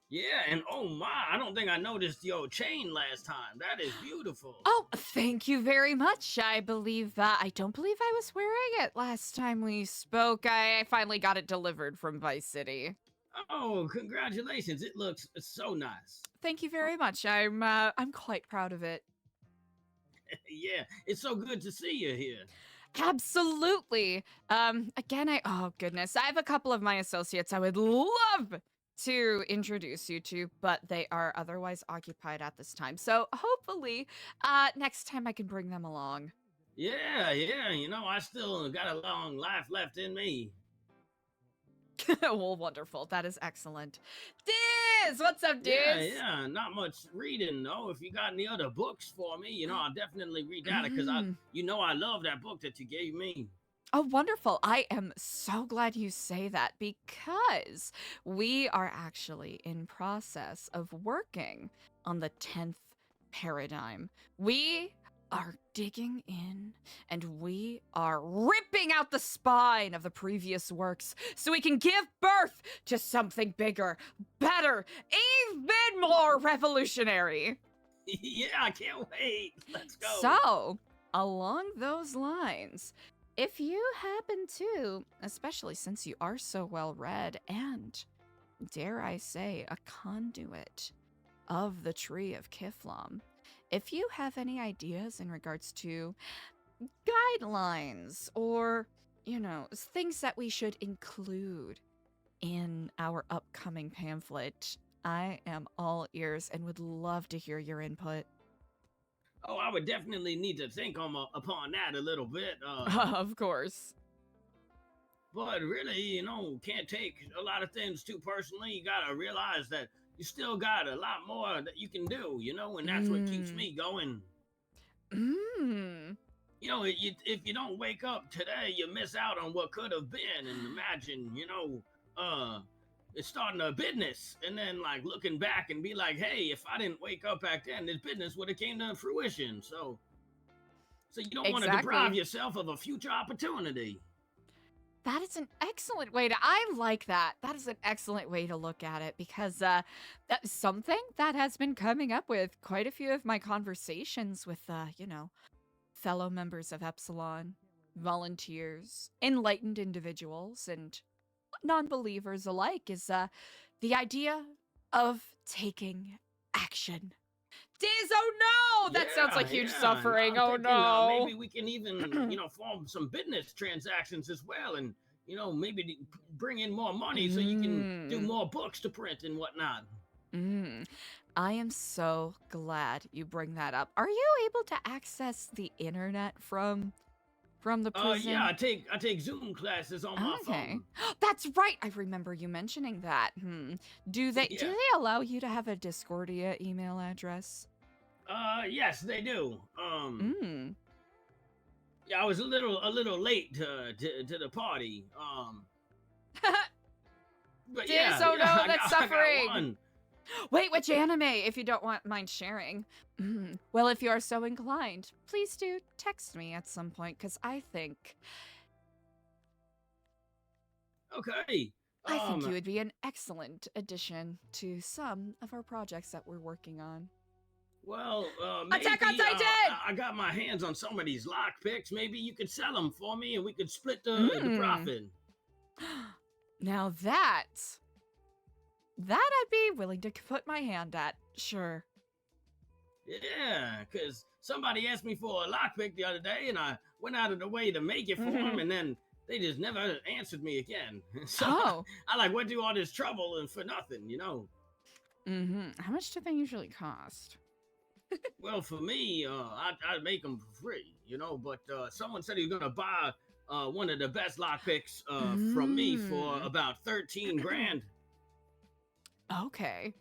Yeah, and oh my, I don't think I noticed your chain last time. That is beautiful. Oh, thank you very much. I believe I don't believe I was wearing it last time we spoke. I finally got it delivered from Vice City. Oh, congratulations. It looks so nice. Thank you very much. I'm quite proud of it. Yeah, it's so good to see you here. Absolutely. Again, oh goodness, I have a couple of my associates I would love to introduce you to, but they are otherwise occupied at this time. So hopefully, next time I can bring them along. Yeah, you know, I still got a long life left in me. Well, wonderful. That is excellent. Diz, what's up, Diz? Yeah, not much reading though. If you got any other books for me, you know, I'll definitely read that because I love that book that you gave me. Oh, wonderful. I am so glad you say that because we are actually in process of working on the 10th paradigm. We are digging in and we are ripping out the spine of the previous works so we can give birth to something bigger, better, even more revolutionary. Yeah, I can't wait. Let's go. So, along those lines, if you happen to, especially since you are so well read and, dare I say, a conduit of the Tree of Kifflom, if you have any ideas in regards to guidelines or, you know, things that we should include in our upcoming pamphlet, I am all ears and would love to hear your input. Oh, I would definitely need to think upon that a little bit. Of course. But really, you know, can't take a lot of things too personally. You gotta realize that you still got a lot more that you can do, you know, and that's what keeps me going. You know, if you don't wake up today, you miss out on what could have been. And imagine, you know, it's starting a business and then like looking back and be like, hey, if I didn't wake up back then, this business would have came to fruition. So you don't want to deprive yourself of a future opportunity. That is an excellent way to, I like that. That is an excellent way to look at it because that's something that has been coming up with quite a few of my conversations with, you know, fellow members of Epsilon, volunteers, enlightened individuals, and non-believers alike is the idea of taking action. Diz, oh no! That sounds like huge suffering. Oh no! Maybe we can even, you know, form some business transactions as well, and you know, maybe bring in more money so you can do more books to print and whatnot. I am so glad you bring that up. Are you able to access the internet from the prison? Yeah, I take Zoom classes on my phone. That's right. I remember you mentioning that. Do they allow you to have a Discordia email address? Yes, they do. Yeah, I was a little late to the party. But yeah, oh no, I that's got suffering. one. Wait, which anime, if you don't mind sharing? Well, if you are so inclined, please do text me at some point, because I think... Okay. I think you would be an excellent addition to some of our projects that we're working on. Well, maybe, Attack on Titan! I got my hands on some of these lockpicks. Maybe you could sell them for me and we could split the profit. Now that I'd be willing to put my hand at, sure. Yeah, because somebody asked me for a lockpick the other day, and I went out of the way to make it for them, and then they just never answered me again. So I like went through all this trouble and for nothing, you know. How much do they usually cost? Well, for me, I'd make them for free, you know, but someone said he was going to buy one of the best lockpicks from me for about 13 grand. Okay.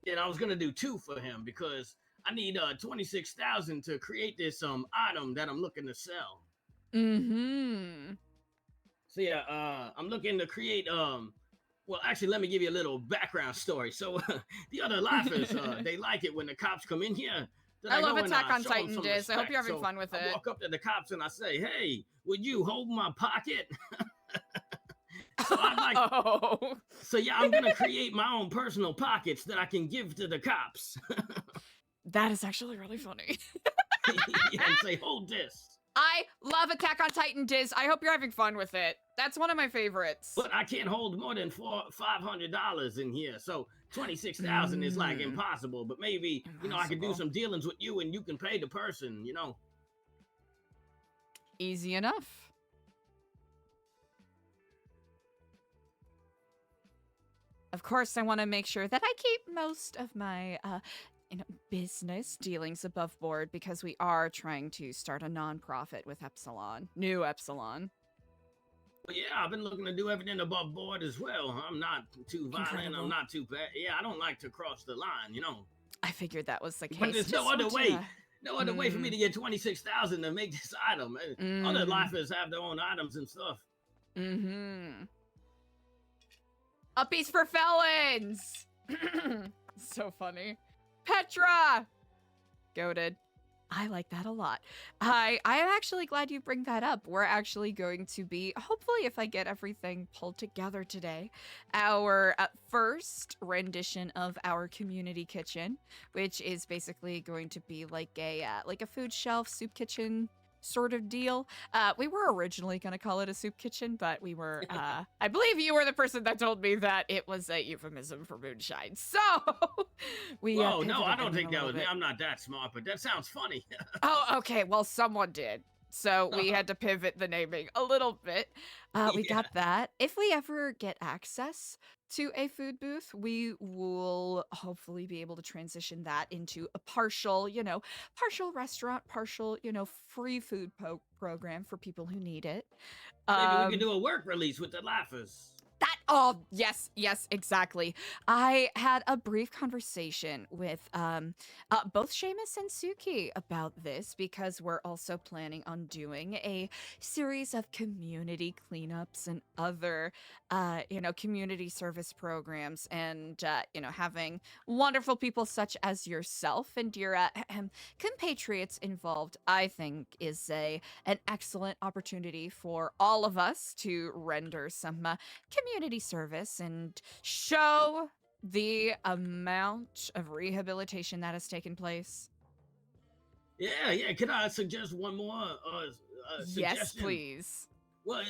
And I was gonna do 2 for him because I need 26,000 to create this item that I'm looking to sell. So yeah, I'm looking to create well, actually, let me give you a little background story. So the other lifers, they like it when the cops come in here. I love Attack on Titan, Diz. I hope you're having fun with it. I walk up to the cops and I say, "Hey, would you hold my pocket?" So I'm like, so yeah, I'm gonna create my own personal pockets that I can give to the cops. That is actually really funny. Yeah, and say, hold this. I love Attack on Titan, Diz. I hope you're having fun with it. That's one of my favorites. But I can't hold more than $500 in here, so 26,000 is like impossible. But maybe you know I can do some dealings with you, and you can pay the person. You know, easy enough. Of course, I want to make sure that I keep most of my, business dealings above board because we are trying to start a non-profit with Epsilon, Nu Epsilon. Well, yeah, I've been looking to do everything above board as well. I'm not too violent. Incredible. I'm not too bad. Yeah, I don't like to cross the line, you know. I figured that was the case. But there's no other way. No other way for me to get 26,000 to make this item. Other lifers have their own items and stuff. A piece for felons! So funny. Petra! Goated. I like that a lot. I am actually glad you bring that up. We're actually going to be, hopefully if I get everything pulled together today, our first rendition of our community kitchen, which is basically going to be like a food shelf soup kitchen sort of deal. We were originally going to call it a soup kitchen, but we were, I believe you were the person that told me that it was a euphemism for moonshine. So we. Whoa, no, I don't think that was me. I'm not that smart, but that sounds funny. Oh, okay. Well, someone did. So we had to pivot the naming a little bit. We got that. If we ever get access to a food booth, we will hopefully be able to transition that into a partial, partial restaurant, partial, free food program for people who need it. Maybe we could do a work release with the laughers. Yes, exactly. I had a brief conversation with both Seamus and Suki about this because we're also planning on doing a series of community cleanups and other, community service programs, and having wonderful people such as yourself and your compatriots involved. I think is an excellent opportunity for all of us to render some community service and show the amount of rehabilitation that has taken place. Yeah. Can I suggest one more suggestion? Yes, please. Well,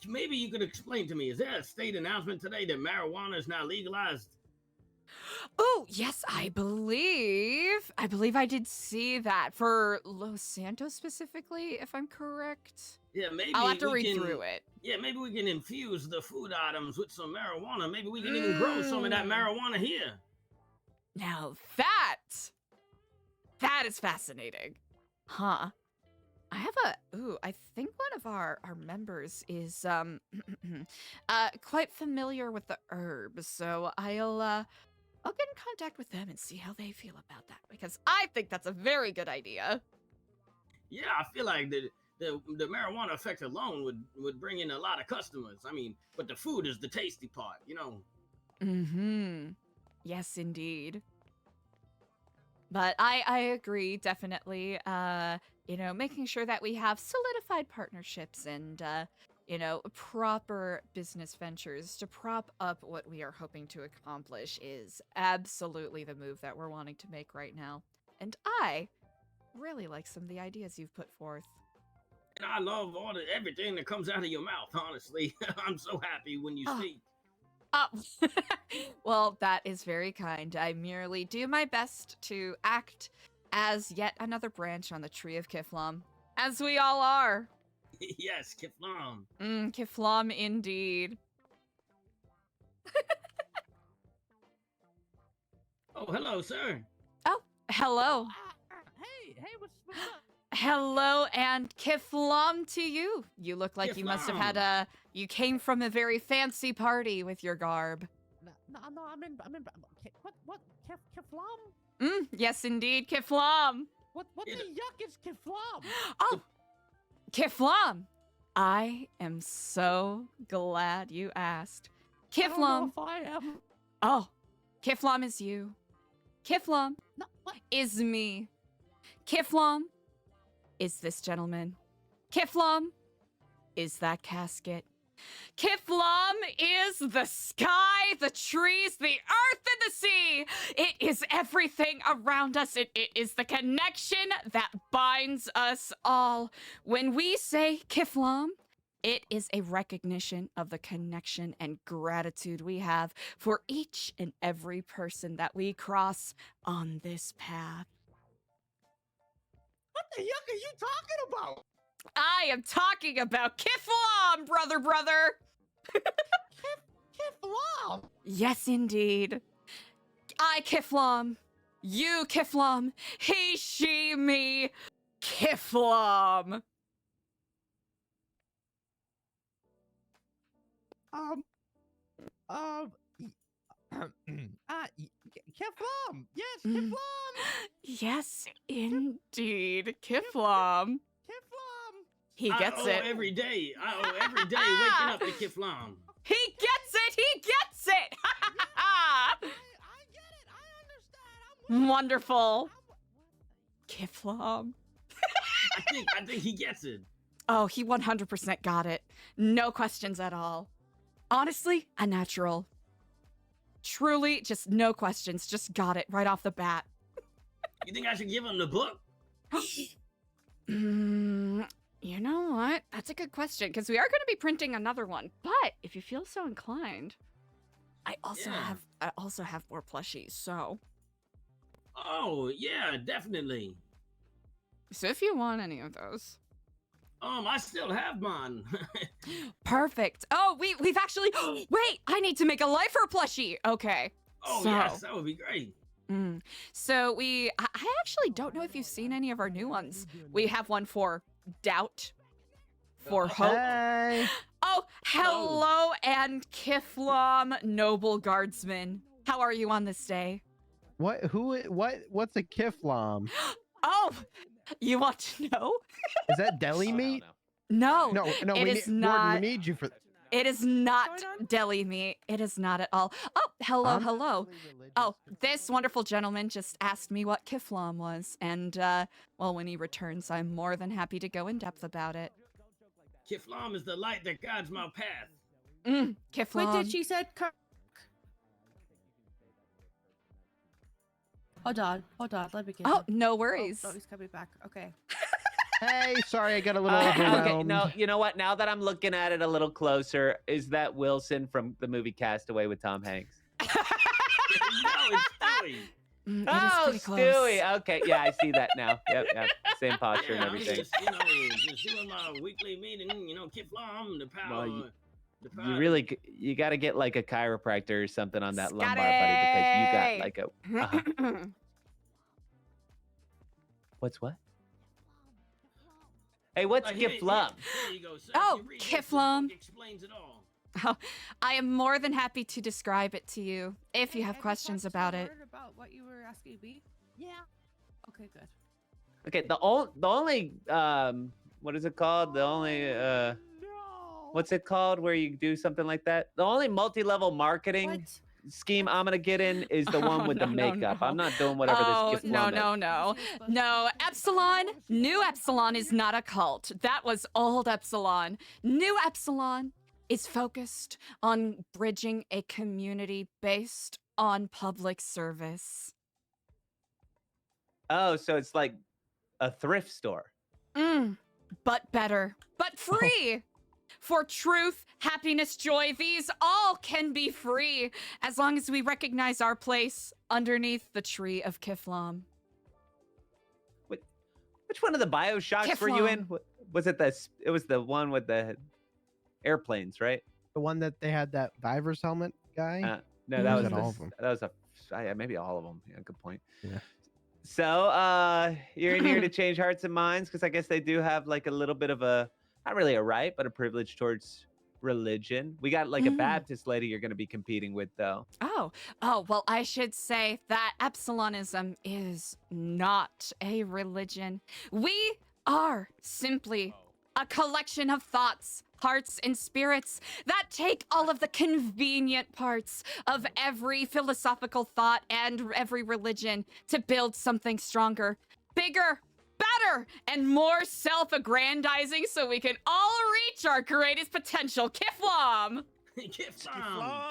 maybe you could explain to me, is there a state announcement today that marijuana is now legalized? Oh, yes, I believe I did see that for Los Santos specifically, if I'm correct. Yeah, maybe I'll have to read through it. Yeah, maybe we can infuse the food items with some marijuana. Maybe we can even grow some of that marijuana here. Now that is fascinating. Huh. I have I think one of our members is quite familiar with the herbs, so I'll get in contact with them and see how they feel about that, because I think that's a very good idea. Yeah, I feel like the marijuana effect alone would bring in a lot of customers. I mean, but the food is the tasty part, Yes, indeed. But I agree, definitely. Making sure that we have solidified partnerships and proper business ventures to prop up what we are hoping to accomplish is absolutely the move that we're wanting to make right now. And I really like some of the ideas you've put forth. And I love everything that comes out of your mouth, honestly. I'm so happy when you speak. Well, that is very kind. I merely do my best to act as yet another branch on the tree of Kifflom, as we all are. Yes, Kifflom. Kifflom indeed. Oh, hello, sir. Oh, hello. Hey, what's up? Hello and Kifflom to you. You look like you must have had you came from a very fancy party with your garb. No, I'm in. What? Kifflom? Yes, indeed, Kifflom. What the yuck is Kifflom? Oh, Kifflom. I am so glad you asked. Kifflom. I don't know if I am. Oh, Kifflom is you. Kifflom is me. Kifflom is this gentleman. Kifflom is that casket. Kifflom is the sky, the trees, the earth, and the sea. It is everything around us. It is the connection that binds us all. When we say Kifflom, it is a recognition of the connection and gratitude we have for each and every person that we cross on this path. What the yuck are you talking about? I am talking about Kifflom, brother. Kifflom? Yes, indeed. I Kifflom. You Kifflom. He, she, me. Kifflom. Kifflom. Yes, Kifflom. Yes, indeed. Kifflom. He gets it. Every day. I owe every day waking up to Kifflom. He gets it. He gets it. I get it. I understand. Wonderful. Kifflom. I think he gets it. Oh, he 100% got it. No questions at all. Honestly, a natural. Truly, just no questions. Just got it right off the bat. You think I should give him the book? You know what? That's a good question, because we are going to be printing another one. But if you feel so inclined, I also have more plushies. So. Oh yeah, definitely. So if you want any of those, I still have mine. Perfect. Oh, we've actually. Wait, I need to make a lifer plushie. Okay. Oh so, yes, that would be great. So I actually don't know if you've seen any of our new ones. We have one for doubt, for hope. Hey. Oh, hello, and Kifflom, noble guardsman. How are you on this day? What's a Kifflom? Oh, you want to know? Is that deli meat? No, no, it is not. Gordon, we need you for. It is not deli meat. It is not at all. Oh, hello, hello. Oh, this wonderful gentleman just asked me what Kifflom was, and well, when he returns, I'm more than happy to go in depth about it. Kifflom is the light that guides my path. Kifflom. What did she said? Hold on, let me get. Oh, no worries. Oh, he's coming back. Okay. Hey, sorry, I got a little overwhelmed. Okay, no, you know what? Now that I'm looking at it a little closer, is that Wilson from the movie Castaway with Tom Hanks? No, it's Stewie. Oh, Stewie. Okay, yeah, I see that now. Yep. Same posture and everything. Just doing my weekly meeting. Kifflom, the power. You got to get like a chiropractor or something on that lumbar, buddy, because you got like a. What's what? Hey, what's Kifflom? Oh, Kifflom. Explains it all. Oh, I am more than happy to describe it to you if you have questions about it. About what you were asking me? Yeah. Okay, good. Okay, the only what is it called? The only what's it called where you do something like that? The only multi-level marketing scheme I'm gonna get in is the one with the makeup. I'm not doing whatever this Kifflom is. No. Epsilon, Nu Epsilon is not a cult. That was old Epsilon. Nu Epsilon is focused on bridging a community based on public service. Oh, so it's like a thrift store. But better, but free. For truth, happiness, joy, these all can be free as long as we recognize our place underneath the tree of Kifflom. Which one of the Bioshocks were you in? Was it it was the one with the airplanes, right? The one that they had that diver's helmet guy? No, that was all of them. That was maybe all of them. Yeah, good point. Yeah. So, you're in here to change hearts and minds because I guess they do have like a little bit of a, not really a right, but a privilege towards religion. We got like a Baptist lady you're going to be competing with, though. Oh, well, I should say that Epsilonism is not a religion. We are simply a collection of thoughts, hearts, and spirits that take all of the convenient parts of every philosophical thought and every religion to build something stronger, bigger, better, and more self-aggrandizing so we can all reach our greatest potential. Kifflom!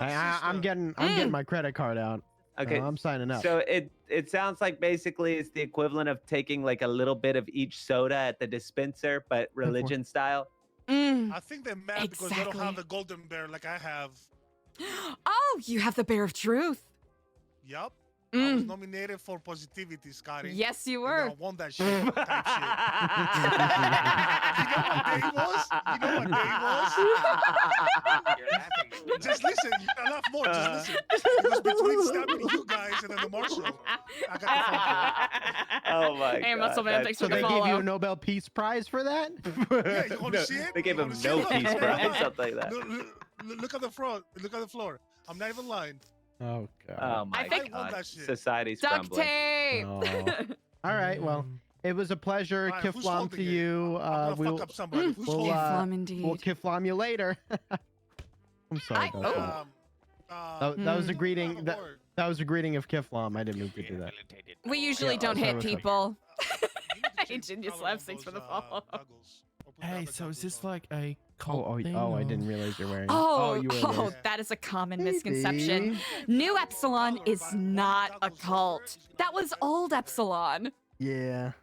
I'm getting my credit card out. Okay, I'm signing up. So it sounds like basically it's the equivalent of taking like a little bit of each soda at the dispenser, but religion style. I think they're mad because they don't have the golden bear like I have. Oh, you have the bear of truth. Yup. I was nominated for positivity, Scotty. Yes, you were. I won that shit. You know what day was? Just listen. You can laugh more. Just listen. It was between stabbing you guys and then the marshal. I got the phone call. Oh my Hey, god. Muscle Man, thanks for the they follow. gave you a Nobel Peace Prize for that? Yeah, you want to see it? They gave him no peace prize, something like that. Look at the front. Look at the floor. I'm not even lying. Oh god. Oh my god. Society's Duct crumbling. tape! Oh. All right, well, it was a pleasure, All right, who's Kifflom, holding to it? you. I'm gonna fuck up somebody. Who's holding it? Kifflom indeed. We'll Kifflom you later. I'm sorry about that. That was a greeting. That was a greeting of Kifflom. I didn't mean to do that. We usually don't I'll hit try to- people. Hey, Genius Labs, thanks for the follow. Hey, so is this like a cult thing? I didn't realize you were wearing. Oh, you were there. that is a common misconception. Nu Epsilon is not a cult. That was old Epsilon. Yeah.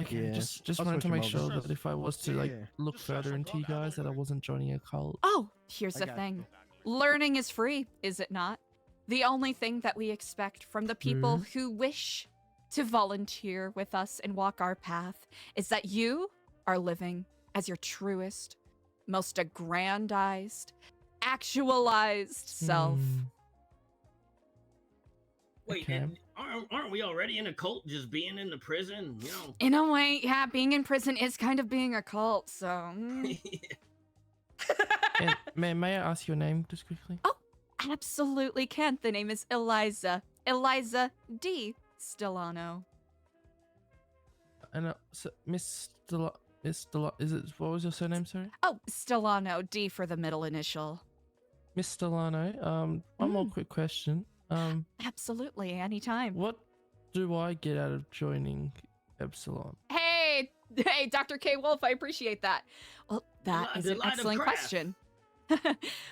Okay, Yeah. just I'll wanted to switch make him sure over. that if I was to like look further into you guys, that I wasn't joining a cult. Oh, here's I the got thing. Learning is free, is it not? The only thing that we expect from the people who wish to volunteer with us and walk our path is that you are living as your truest, most aggrandized, actualized self. Wait, Okay. aren't we already in a cult just being in the prison? You know. In a way, yeah, being in prison is kind of being a cult, so. And may I ask your name just quickly? Oh, absolutely can. The name is ELIZA. ELIZA D. Stellano. And so, Miss Stellano, is it, what was your surname, sorry? Oh, Stellano. D for the middle initial. Miss Stellano, one more quick question. Absolutely, anytime. What do I get out of joining Epsilon? Hey, Dr. K. Wolf, I appreciate that. Well, that is an excellent question.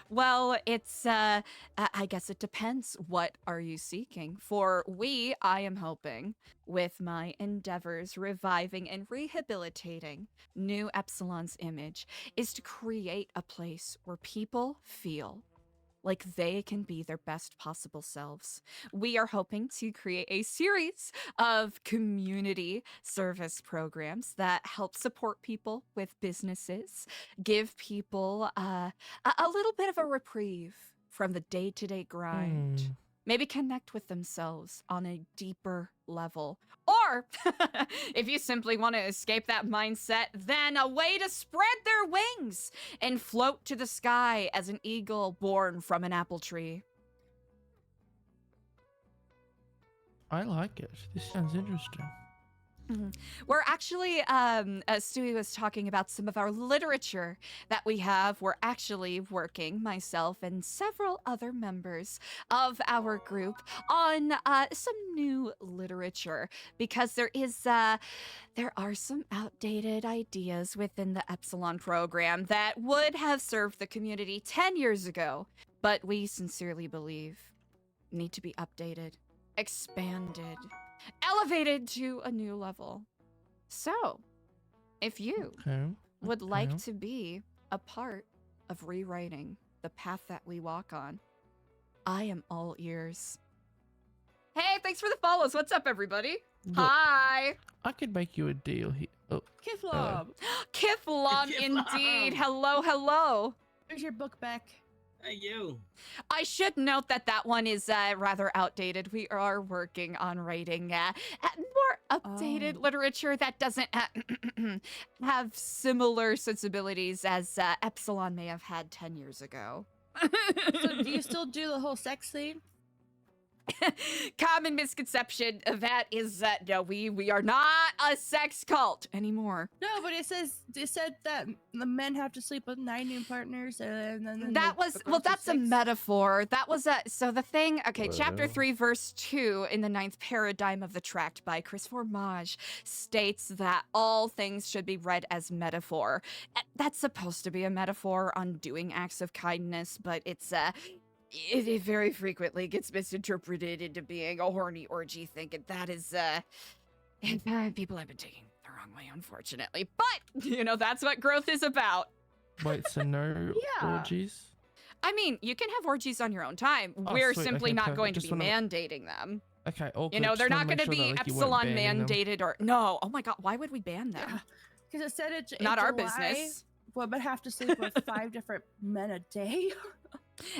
Well, it's, I guess it depends. What are you seeking? For I am hoping, with my endeavors reviving and rehabilitating Nu Epsilon's image, is to create a place where people feel like they can be their best possible selves. We are hoping to create a series of community service programs that help support people with businesses, give people a little bit of a reprieve from the day-to-day grind. Maybe connect with themselves on a deeper level. Or, if you simply want to escape that mindset, then a way to spread their wings and float to the sky as an eagle born from an apple tree. I like it. This sounds interesting. We're actually, as Stewie was talking about some of our literature that we have, we're actually working, myself and several other members of our group, on some new literature, because there are some outdated ideas within the Epsilon program that would have served the community 10 years ago, but we sincerely believe need to be updated, expanded, elevated to a new level. So, if you would like to be a part of rewriting the path that we walk on, I am all ears. Hey, thanks for the follows. What's up, everybody? Look, Hi. I could make you a deal here. Oh, Kifflom. Kifflom, indeed. Hello, hello. Here's your book back. Hey, you. I should note that that one is rather outdated. We are working on writing more updated literature that doesn't have similar sensibilities as Epsilon may have had 10 years ago. So do you still do the whole sex thing? Common misconception of that is that no, we are not a sex cult anymore. No, but it said that the men have to sleep with 9 new partners, and then that was that's a metaphor. That was so the thing. Okay, chapter 3, verse 2 in the 9th paradigm of the tract by Chris Formage states that all things should be read as metaphor. That's supposed to be a metaphor on doing acts of kindness, but it's it very frequently gets misinterpreted into being a horny orgy thing, and that is, people have been taking it the wrong way, unfortunately. But, you know, that's what growth is about. wait, so no orgies? I mean, you can have orgies on your own time. Oh, We're sweet. simply Okay, not perfect. going to Just be wanna- mandating them. Okay, all You know, good. they're Just not wanna going to make sure be that, like, you weren't Epsilon banning them. mandated or... No, oh my god, why would we ban them? Because it said it. Not our July, business. Women have to sleep with 5 different men a day.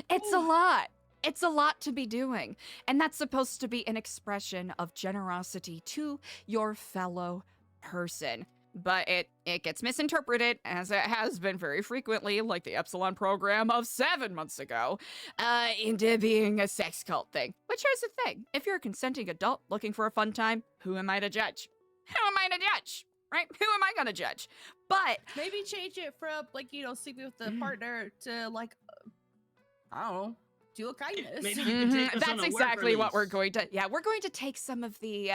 It's a lot. It's a lot to be doing. And that's supposed to be an expression of generosity to your fellow person. But it gets misinterpreted, as it has been very frequently, like the Epsilon program of 7 months ago, into being a sex cult thing. Which here's the thing. If you're a consenting adult looking for a fun time, who am I to judge? Who am I to judge? Right? Who am I gonna judge? But maybe change it from, like, you know, sleeping with the partner to, like, I don't know, do a kindness. Maybe you can take us on that's a exactly work what we're going to. Yeah, we're going to take some of the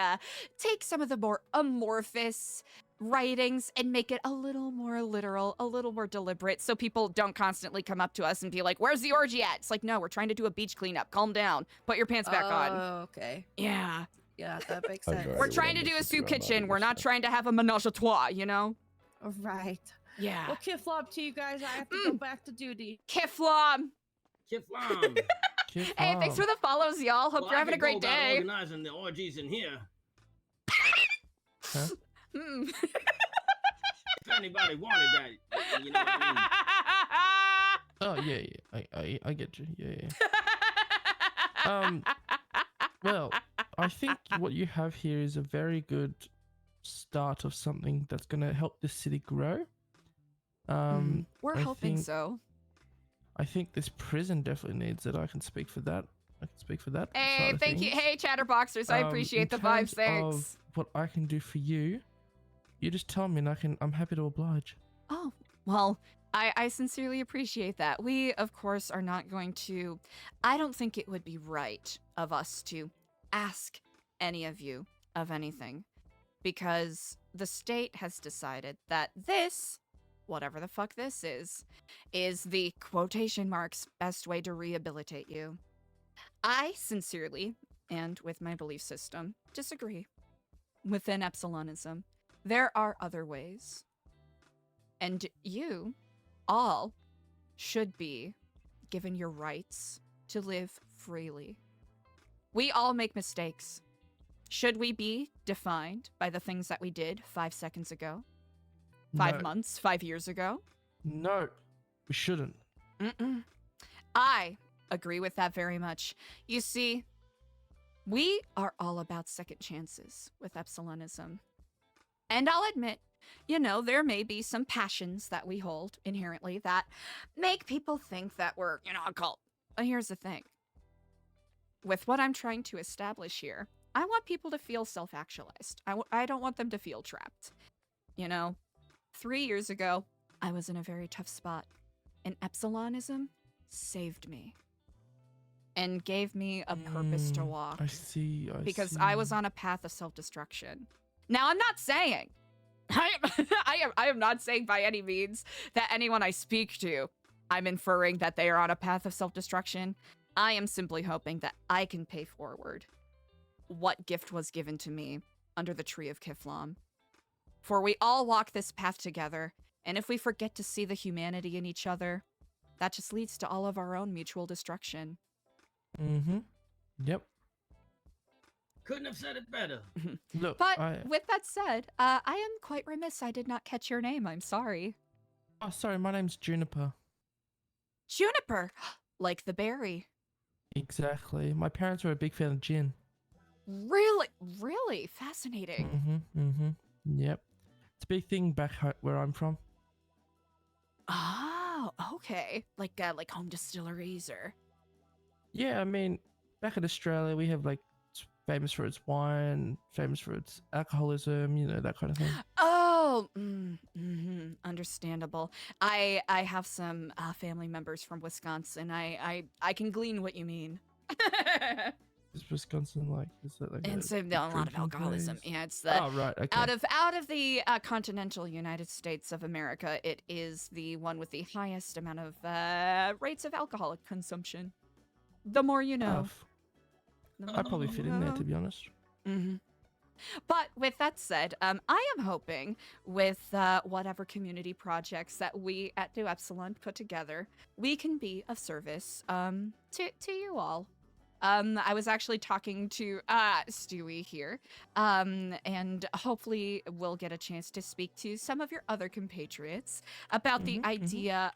more amorphous writings and make it a little more literal, a little more deliberate, so people don't constantly come up to us and be like, "Where's the orgy at?" It's like, no, we're trying to do a beach cleanup. Calm down. Put your pants back on. Oh, okay. Yeah. Yeah, that makes sense. We're trying to do a soup kitchen. We're not trying to have a menage a trois, you know? Right. Yeah. Well, Kifflom to you guys. I have to go back to duty. Kifflom. Kifflom. Hey, thanks for the follows, y'all. Hope you're having a great day. Organizing the orgies in here. Huh? if anybody wanted that, you know what I mean? Oh yeah. I get you. Yeah. Well, I think what you have here is a very good start of something that's gonna help this city grow. We're I hoping think- so. I think this prison definitely needs it. I can speak for that. Hey, side of thank you. things. Hey, Chatterboxers, I appreciate the in vibes. terms Thanks. of what I can do for you, you just tell me, and I'm happy to oblige. Oh, well, I sincerely appreciate that. We, of course, are not going to. I don't think it would be right of us to ask any of you of anything, because the state has decided that this, whatever the fuck this is the quotation marks best way to rehabilitate you. I sincerely, and with my belief system, disagree. Within Epsilonism, there are other ways. And you all should be given your rights to live freely. We all make mistakes. Should we be defined by the things that we did 5 seconds ago? 5 No. months? 5 years ago? No, we shouldn't. I agree with that very much. You see, we are all about second chances with Epsilonism. And I'll admit, there may be some passions that we hold inherently that make people think that we're, a cult. But here's the thing. With what I'm trying to establish here, I want people to feel self-actualized. I don't want them to feel trapped. 3 years ago, I was in a very tough spot. And Epsilonism saved me. And gave me a purpose to walk. I see. Because I was on a path of self-destruction. Now, I'm not saying, I am not saying by any means that anyone I speak to, I'm inferring that they are on a path of self-destruction. I am simply hoping that I can pay forward what gift was given to me under the tree of Kifflom. For we all walk this path together, and if we forget to see the humanity in each other, that just leads to all of our own mutual destruction. Yep. Couldn't have said it better. Look, But with that said, I am quite remiss I did not catch your name. I'm sorry. Oh, sorry. My name's Juniper. Juniper, like the berry. Exactly. My parents were a big fan of gin. Really fascinating. Yep. It's a big thing back where I'm from. Oh, okay. Like home distilleries or. Yeah, I mean, back in Australia, we have it's famous for its wine, famous for its alcoholism, that kind of thing. Oh, understandable. I have some family members from Wisconsin. I can glean what you mean. Is Wisconsin is that like and so a lot of drinking alcoholism. place? Yeah, it's the Oh, right, okay. out of the continental United States of America, it is the one with the highest amount of rates of alcoholic consumption. The more you know. I probably fit in there, to be honest. But with that said, I am hoping with whatever community projects that we at Nu Epsilon put together, we can be of service to you all. I was actually talking to Stewie here, and hopefully we'll get a chance to speak to some of your other compatriots about the idea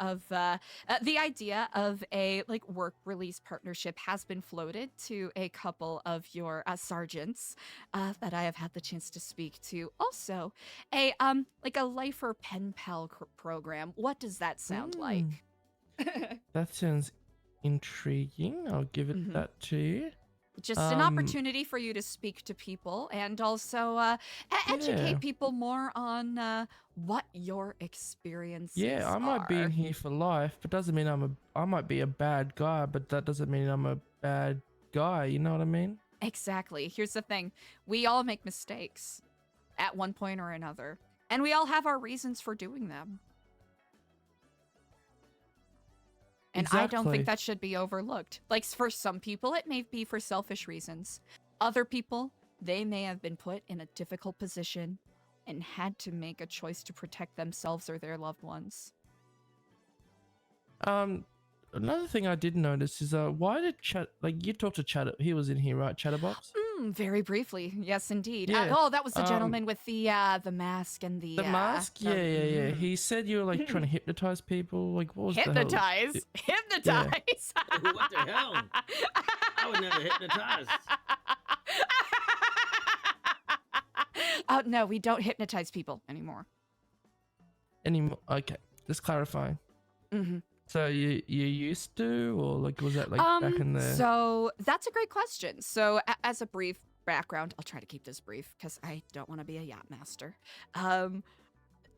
of a work release partnership has been floated to a couple of your sergeants that I have had the chance to speak to. Also, a lifer pen pal program. What does that sound like? That sounds intriguing. I'll give it that to you. Just an opportunity for you to speak to people and also educate people more on what your experiences Yeah, I might be in here for life, but doesn't mean I might be a bad guy, but that doesn't mean I'm a bad guy. You know what I mean? Exactly. Here's the thing. We all make mistakes at one point or another, and we all have our reasons for doing them. And I don't think that should be overlooked. For some people, it may be for selfish reasons. Other people, they may have been put in a difficult position and had to make a choice to protect themselves or their loved ones. Another thing I did notice is why did you talk to Chatter? He was in here, right? Chatterbox. Very briefly, yes, indeed. Yeah, Oh, that was the gentleman with the mask and the mask. the- Yeah. He said you were like trying to hypnotize people. Like what was the hell? Hypnotize. Hypnotize. What the hell? I would never hypnotize. Oh no, we don't hypnotize people anymore. Anymore? Okay, just clarifying. So you used to, or like was that like back in the? So that's a great question. So as a brief background, I'll try to keep this brief because I don't want to be a yacht master.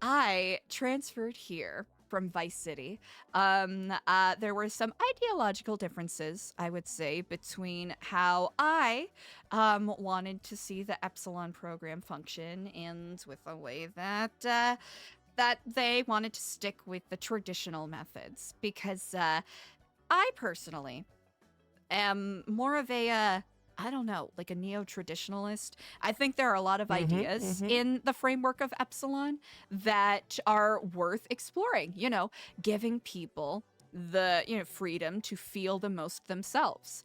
I transferred here from Vice City. There were some ideological differences, I would say, between how I wanted to see the Epsilon program function and with the way that that they wanted to stick with the traditional methods, because I personally am more of a I don't know, like a neo-traditionalist. I think there are a lot of ideas in the framework of Epsilon that are worth exploring, you know, giving people the, you know, freedom to feel the most themselves,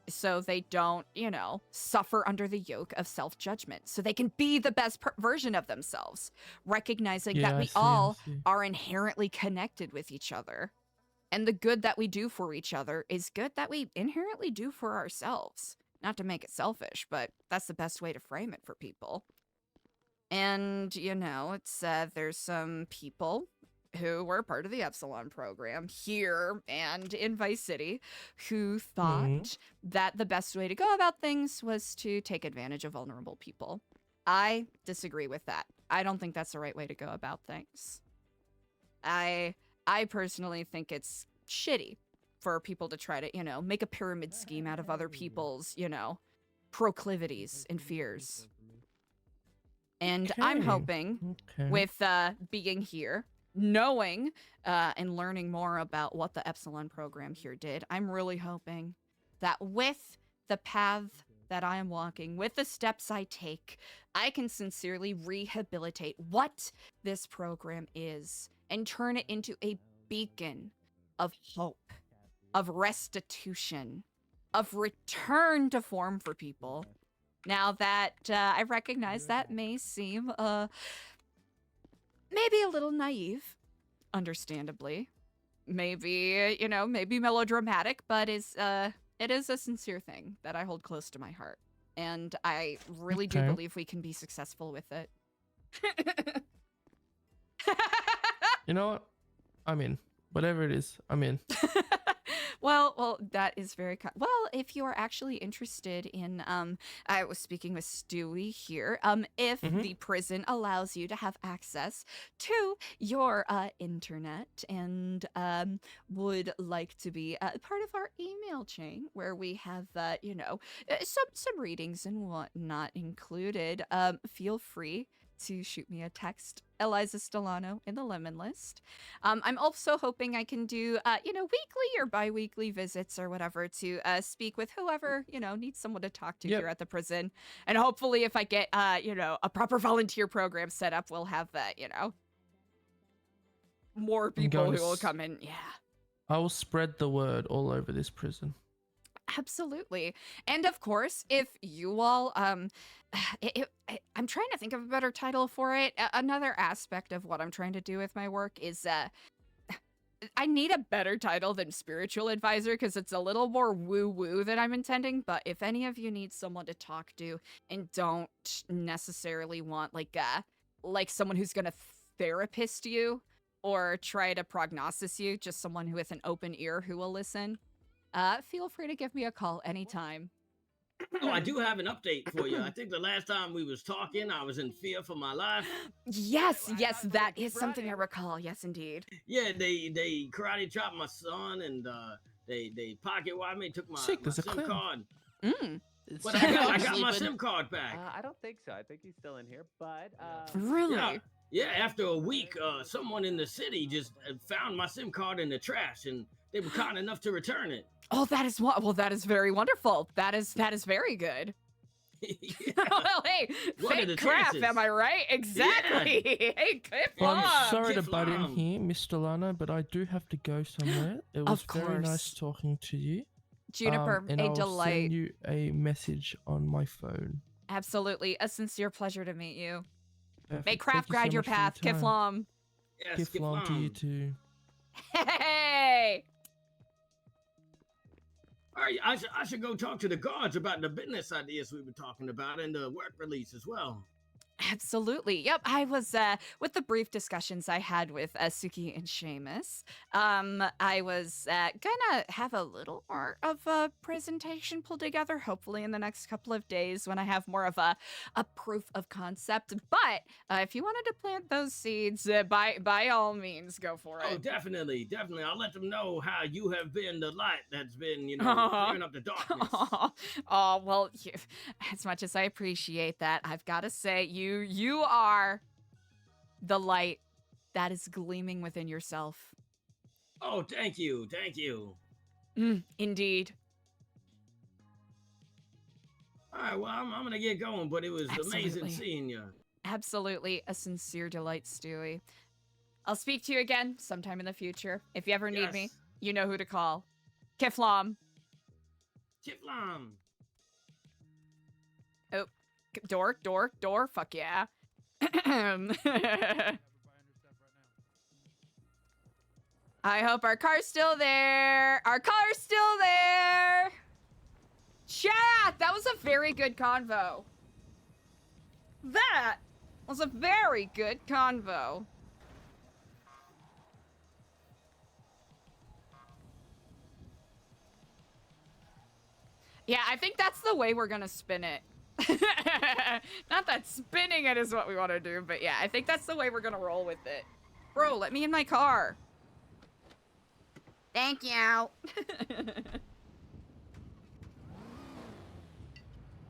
so they don't, you know, suffer under the yoke of self-judgment, so they can be the best version of themselves, recognizing that we all are inherently connected with each other. And the good that we do for each other is good that we inherently do for ourselves. Not to make it selfish, but that's the best way to frame it for people. And, you know, it's there's some people who were part of the Epsilon program here and in Vice City who thought that the best way to go about things was to take advantage of vulnerable people. I disagree with that. I don't think that's the right way to go about things. I personally think it's shitty for people to try to, you know, make a pyramid scheme out of other people's, you know, proclivities and fears. And I'm hoping with being here, knowing and learning more about what the Epsilon program here did, I'm really hoping that with the path that I am walking, with the steps I take, I can sincerely rehabilitate what this program is and turn it into a beacon of hope, of restitution, of return to form for people. Now that I recognize that may seem maybe a little naive, understandably. Maybe, you know, maybe melodramatic, but it is a sincere thing that I hold close to my heart. And I really do believe we can be successful with it. You know what? I'm in. Whatever it is, I'm in. Well, that is very kind. Well, if you are actually interested in, I was speaking with Stewie here, if the prison allows you to have access to your internet and would like to be part of our email chain where we have, you know, some readings and whatnot included, feel free to shoot me a text, ELIZA Stellano in the lemon list. I'm also hoping I can do, you know, weekly or bi-weekly visits or whatever to speak with whoever, you know, needs someone to talk to here at the prison. And hopefully if I get, you know, a proper volunteer program set up, we'll have that, you know, more people who will come in. Yeah. I will spread the word all over this prison. Absolutely. And of course, if you all, I'm trying to think of a better title for it. Another aspect of what I'm trying to do with my work is, I need a better title than spiritual advisor because it's a little more woo-woo than I'm intending. But if any of you need someone to talk to and don't necessarily want like someone who's gonna therapist you or try to prognosis you, just someone with an open ear who will listen, feel free to give me a call anytime. Oh, I do have an update for you. I think the last time we was talking, I was in fear for my life. Yes, that is something I recall. Yes, indeed. Yeah, they karate chopped my son, and they pocket watched me, took my SIM card. But I got my SIM card back. I don't think so. I think he's still in here, but really? Yeah, after a week, someone in the city just found my SIM card in the trash, and they were kind enough to return it. Oh, that is very wonderful. That is very good. Well, hey, fake crap, am I right? Exactly. Yeah. Hey, Kifflom. I'm sorry to butt in here, Miss Stellano, but I do have to go somewhere. It was very nice talking to you. Juniper, and a I'll delight. send you a message on my phone. Absolutely. A sincere pleasure to meet you. Perfect. May craft Thank you guide so your much for your path, time. Kifflom. Yes, Kifflom to you too. Hey! All right, I should go talk to the guards about the business ideas we were talking about and the work release as well. Absolutely. Yep. I was with the brief discussions I had with Suki and Seamus. I was gonna have a little more of a presentation pulled together, hopefully in the next couple of days when I have more of a proof of concept. But if you wanted to plant those seeds, by all means, go for it. Oh, definitely. I'll let them know how you have been the light that's been, clearing up the darkness. Oh, well, as much as I appreciate that, I've got to say, you are the light that is gleaming within yourself. Oh, thank you. Indeed. All right, well, I'm going to get going, but it was amazing seeing you. Absolutely. A sincere delight, Stewie. I'll speak to you again sometime in the future. If you ever need me, you know who to call. Kifflom. Oh, door. Fuck yeah. I hope our car's still there. Chat, that was a very good convo. That was a very good convo. Yeah, I think that's the way we're gonna spin it. Not that spinning it is what we want to do, but yeah, I think that's the way we're gonna roll with it. Bro, let me in my car. Thank you.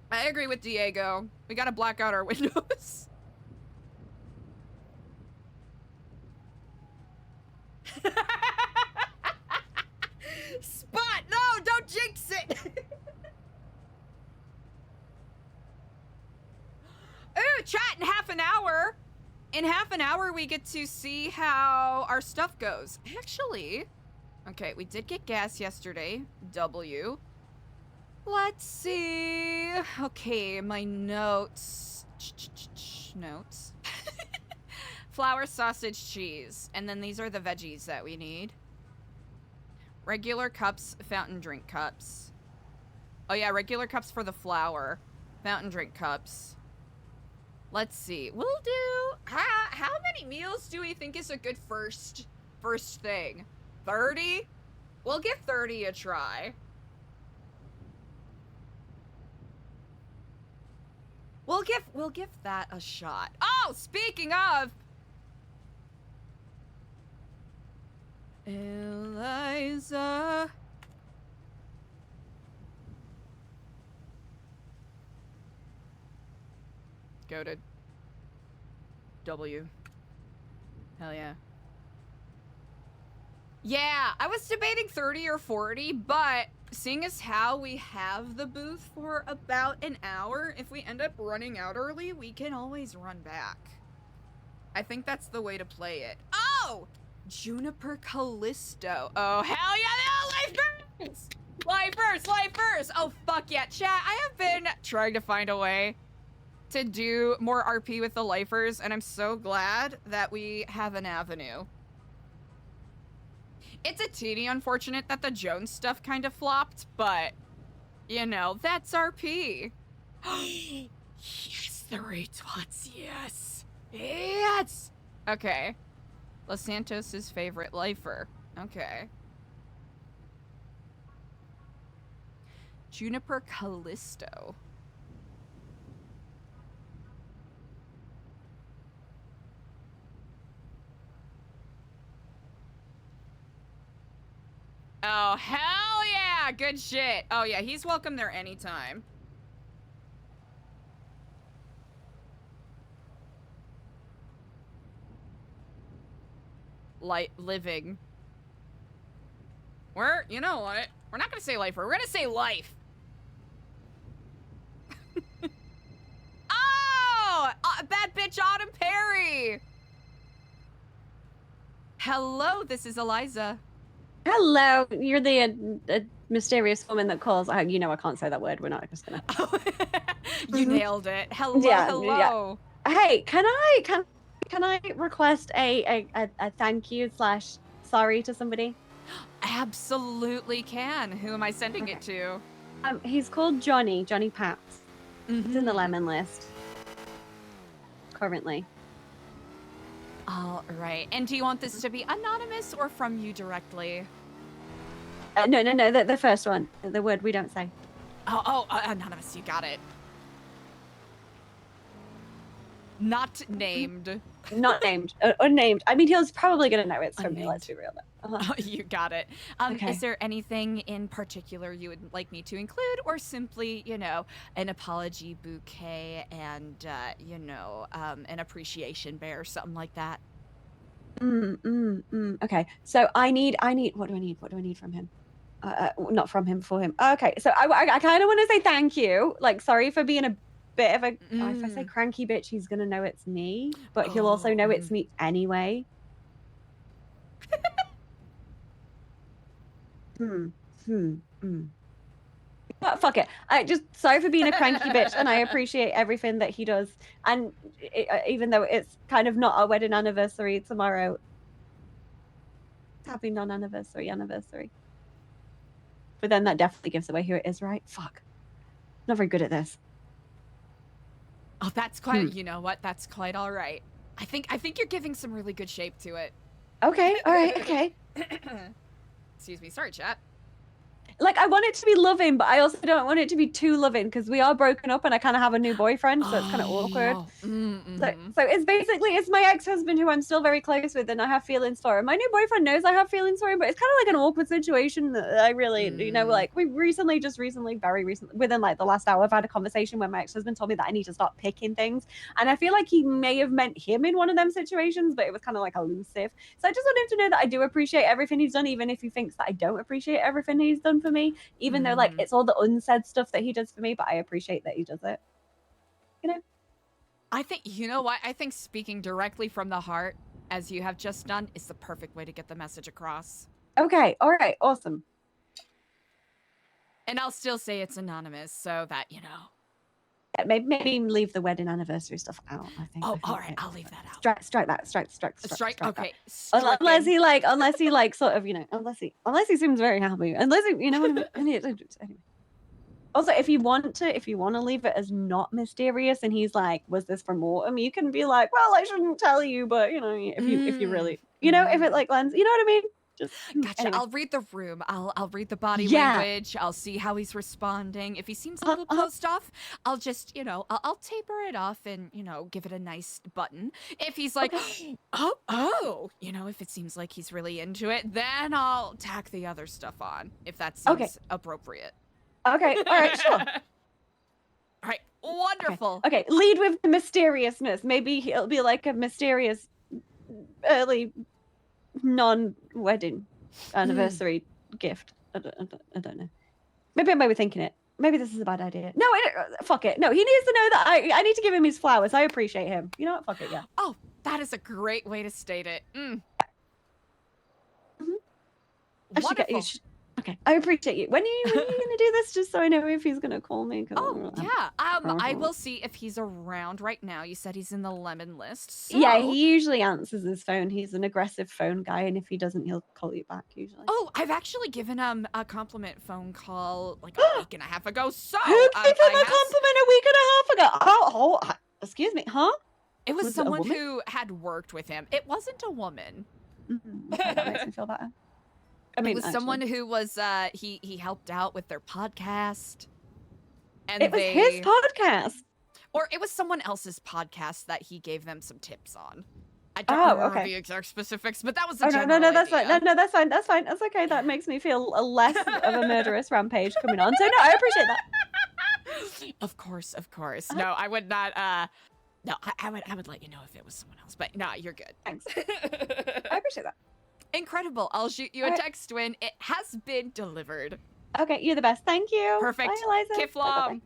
I agree with Diego. We gotta black out our windows. Spot! No, don't jinx it! Ooh, chat in half an hour. In half an hour, we get to see how our stuff goes. Actually, okay, we did get gas yesterday. W. Let's see. Okay, my notes. Notes. Flour, sausage, cheese. And then these are the veggies that we need. Regular cups, fountain drink cups. Oh yeah, regular cups for the flour. Fountain drink cups. Let's see. We'll do... How many meals do we think is a good first thing? 30? We'll give 30 a try. We'll give that a shot. Oh, speaking of... ELIZA... Go to W. Hell yeah. Yeah, I was debating 30 or 40, but seeing as how we have the booth for about an hour, if we end up running out early, we can always run back. I think that's the way to play it. Oh! Juniper Callisto. Oh, hell yeah, no, lifers! Lifers! Oh, fuck yeah. Chat, I have been trying to find a way to do more RP with the lifers, and I'm so glad that we have an avenue. It's a teeny unfortunate that the Jones stuff kind of flopped, but, you know, that's RP. Yes, the retweets, yes. Yes! Okay. Los Santos' favorite lifer. Okay. Juniper Callisto. Oh, hell yeah! Good shit. Oh, yeah, he's welcome there anytime. Living. You know what? We're not gonna say lifer. We're gonna say life. Oh! Bad bitch Autumn Perry! Hello, this is ELIZA. Hello, you're the mysterious woman that calls. You know I can't say that word. We're not just gonna. You nailed it. Hello, Yeah, hello. Hey, can I request a thank you / sorry to somebody? Absolutely can. Who am I sending it to? He's called Johnny Paps. He's in the lemon list currently. All right. And do you want this to be anonymous or from you directly? No, the first one, the word we don't say. Anonymous. You got it. Not named. Not named. Unnamed. I mean, he's probably gonna know it's from me. Let's be real. You got it. Okay. Is there anything in particular you would like me to include, or simply, an apology bouquet and, an appreciation bear, something like that? Okay. So I need. What do I need? What do I need from him? Not from him, for him. Okay. So I kind of want to say thank you. Like, sorry for being a bit of a. If I say cranky bitch, he's gonna know it's me, but he'll also know it's me anyway. But fuck it. Sorry for being a cranky bitch, and I appreciate everything that he does. And even though it's kind of not our wedding anniversary tomorrow, happy anniversary. But then that definitely gives away who it is, right? Fuck. Not very good at this. Oh, that's quite. You know what? That's quite all right. I think you're giving some really good shape to it. Okay. All right. Okay. Excuse me. Sorry, chat. Like, I want it to be loving, but I also don't want it to be too loving because we are broken up and I kind of have a new boyfriend, so it's kind of awkward. So it's my ex-husband who I'm still very close with, and I have feelings for him. My new boyfriend knows I have feelings for him, but it's kind of like an awkward situation that I really, like we recently, very recently, within like the last hour, I've had a conversation where my ex-husband told me that I need to stop picking things, and I feel like he may have meant him in one of them situations, but it was kind of like elusive. So I just want him to know that I do appreciate everything he's done, even if he thinks that I don't appreciate everything he's done for me, even though like it's all the unsaid stuff that he does for me, but I appreciate that he does it. I think, you know what? I think speaking directly from the heart, as you have just done, is the perfect way to get the message across. Okay. All right. Awesome. And I'll still say it's anonymous, so that, Maybe leave the wedding anniversary stuff out. I think. Oh, all right. I'll leave that out. Strike that. Strike. Okay. Unless he sort of, unless he seems very happy. Unless he, what I mean. Anyway. Also, if you want to leave it as not mysterious, and he's like, "Was this from Autumn?" You can be like, "Well, I shouldn't tell you," but if you really, if it like lands, you know what I mean. Just gotcha. Anyway. I'll read the room. I'll read the body language. I'll see how he's responding. If he seems a little closed off, I'll just, I'll taper it off and, give it a nice button. If he's like, if it seems like he's really into it, then I'll tack the other stuff on, if that seems appropriate. Okay. All right. Sure. All right. Wonderful. Okay. Lead with the mysteriousness. Maybe he'll be like a mysterious early non-wedding anniversary gift. I don't know. Maybe I'm overthinking it. Maybe this is a bad idea. No, fuck it. No, he needs to know that I need to give him his flowers. I appreciate him. You know what? Fuck it, yeah. Oh, that is a great way to state it. Wonderful. Okay, I appreciate you. When are you gonna do this? Just so I know if he's gonna call me. Yeah. I will see if he's around right now. You said he's in the lemon list. So... Yeah, he usually answers his phone. He's an aggressive phone guy, and if he doesn't, he'll call you back usually. Oh, I've actually given him a compliment phone call like a week and a half ago. So who gave him a compliment a week and a half ago? Oh, excuse me, huh? It was someone who had worked with him. It wasn't a woman. Okay, that makes me feel better. I mean, it was someone who was he helped out with their podcast, and it was his podcast, or it was someone else's podcast that he gave them some tips on. I don't remember the exact specifics, but that was the general no, that's idea. fine. No, that's fine. That's okay. That makes me feel less of a murderous rampage coming on. So no, I appreciate that. Of course. No, I would not. No, I would let you know if it was someone else, but no, you're good. Thanks. I appreciate that. Incredible. I'll shoot you a text when it has been delivered. Okay, you're the best. Thank you. Perfect. Bye, Eliza. Kifflom.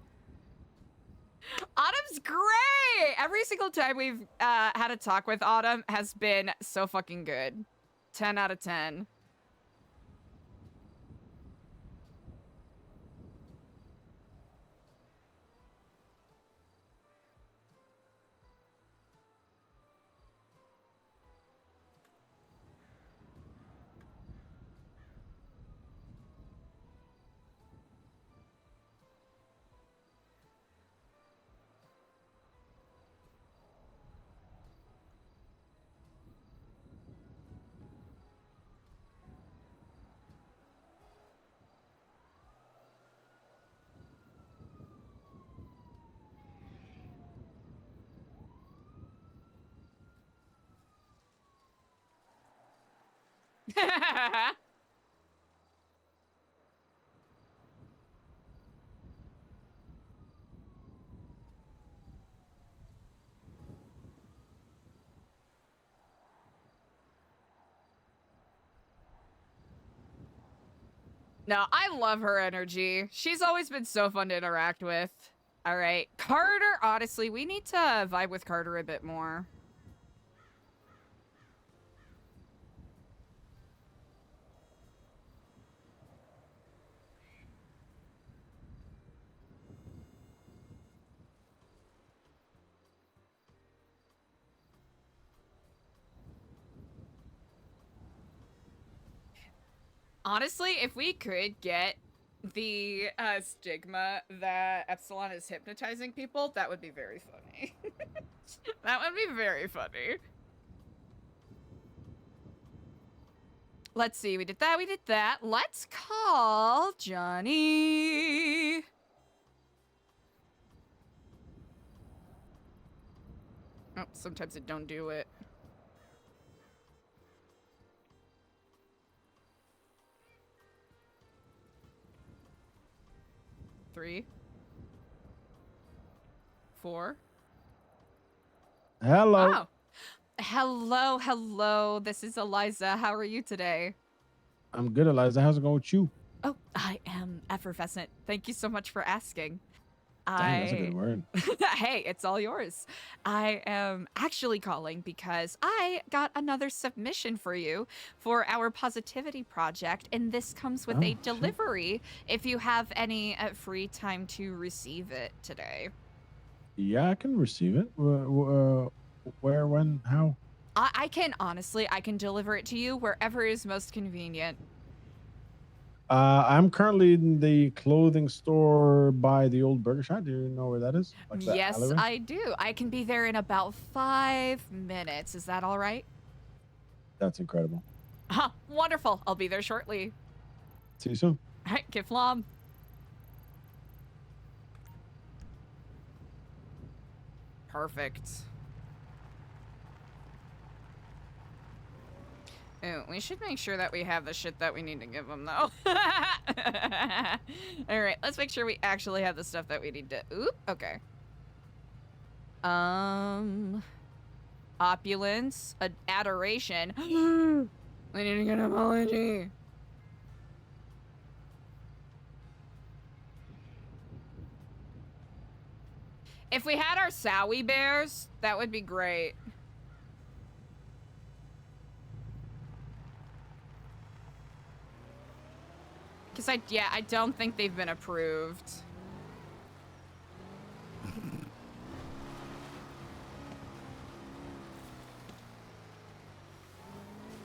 Autumn's great. Every single time we've had a talk with Autumn has been so fucking good. 10 out of 10. No, I love her energy. She's always been so fun to interact with. All right, Carter, honestly, we need to vibe with Carter a bit more. Honestly, if we could get the stigma that Epsilon is hypnotizing people, that would be very funny. That would be very funny. Let's see, we did that. Let's call Johnny. Oh, sometimes it don't do it. Three. 4. Hello. Oh. Hello. This is Eliza. How are you today? I'm good, Eliza. How's it going with you? Oh, I am effervescent. Thank you so much for asking. Dang, that's a good word. Hey, it's all yours. I am actually calling because I got another submission for you for our positivity project, and this comes with a delivery if you have any free time to receive it today. Yeah, I can receive it. Where, when, how? I can deliver it to you wherever is most convenient. I'm currently in the clothing store by the old burger shop. Do you know where that is? Like the Yes, alleyway? I do. I can be there in about 5 minutes. Is that all right? That's incredible. Wonderful. I'll be there shortly. See you soon. All right, Kifflom. Perfect. Ooh, we should make sure that we have the shit that we need to give them, though. All right, let's make sure we actually have the stuff that we need to... Oop, okay. Opulence, adoration. We need to get an apology. If we had our Sowie bears, that would be great. Because I don't think they've been approved.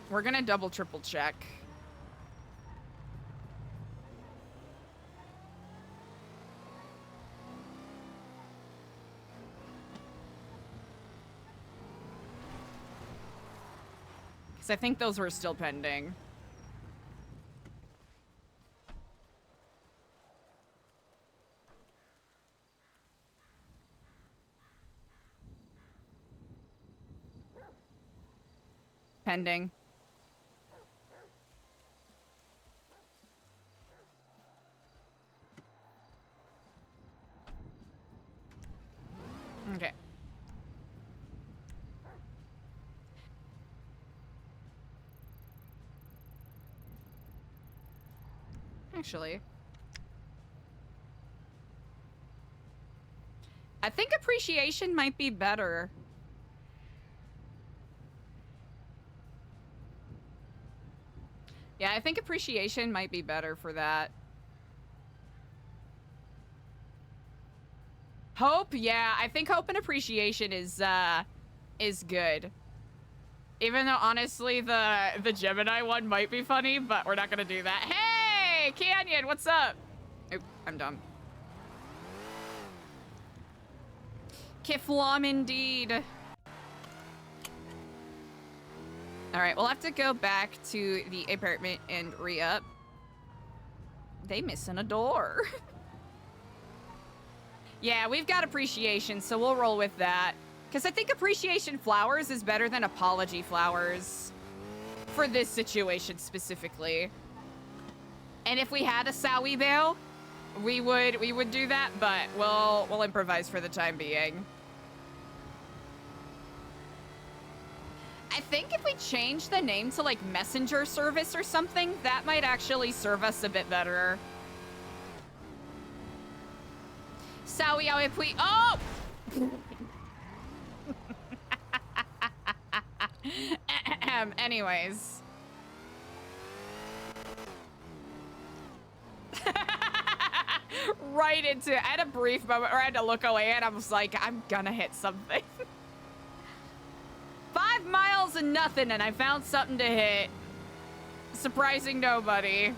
We're gonna double, triple check. Because I think those were still pending. Pending. Okay. Actually, I think appreciation might be better. Yeah, I think appreciation might be better for that. Hope, yeah, I think hope and appreciation is good. Even though honestly the Gemini one might be funny, but we're not gonna do that. Hey, Canyon, what's up? Oop, I'm dumb. Kifflom indeed. All right, we'll have to go back to the apartment and re-up. They missing a door. Yeah, we've got appreciation, so we'll roll with that. Because I think appreciation flowers is better than apology flowers. for this situation specifically. And if we had a Sowie bail, we would do that, but we'll improvise for the time being. I think if we change the name to like messenger service or something, that might actually serve us a bit better. Sowie, if we oh. Anyways. Right into it. I had a brief moment where I had to look away and I was like, I'm gonna hit something. 5 miles and nothing, and I found something to hit. Surprising nobody.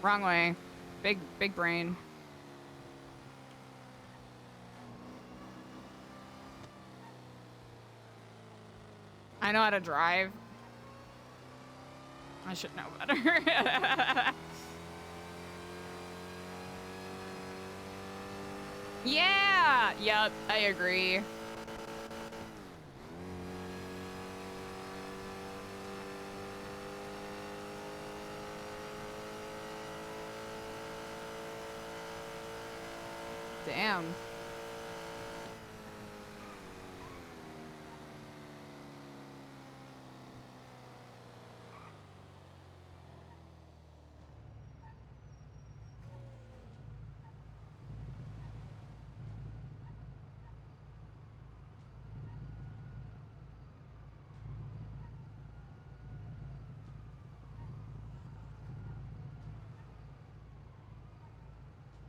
Wrong way. Big brain. I know how to drive. I should know better. Yeah! Yep, I agree. Damn.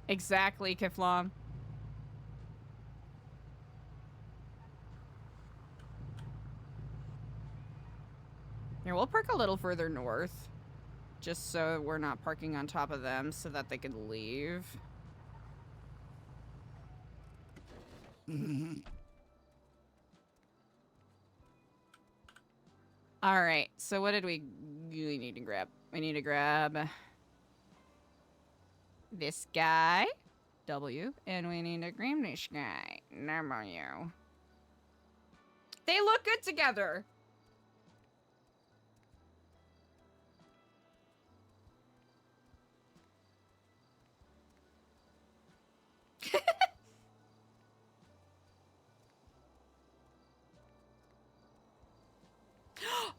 Exactly, Kifflom. Here, we'll park a little further north. Just so we're not parking on top of them so that they can leave. All right, so what did we need to grab? We need to grab this guy, W, and we need to grab this guy, W. They look good together.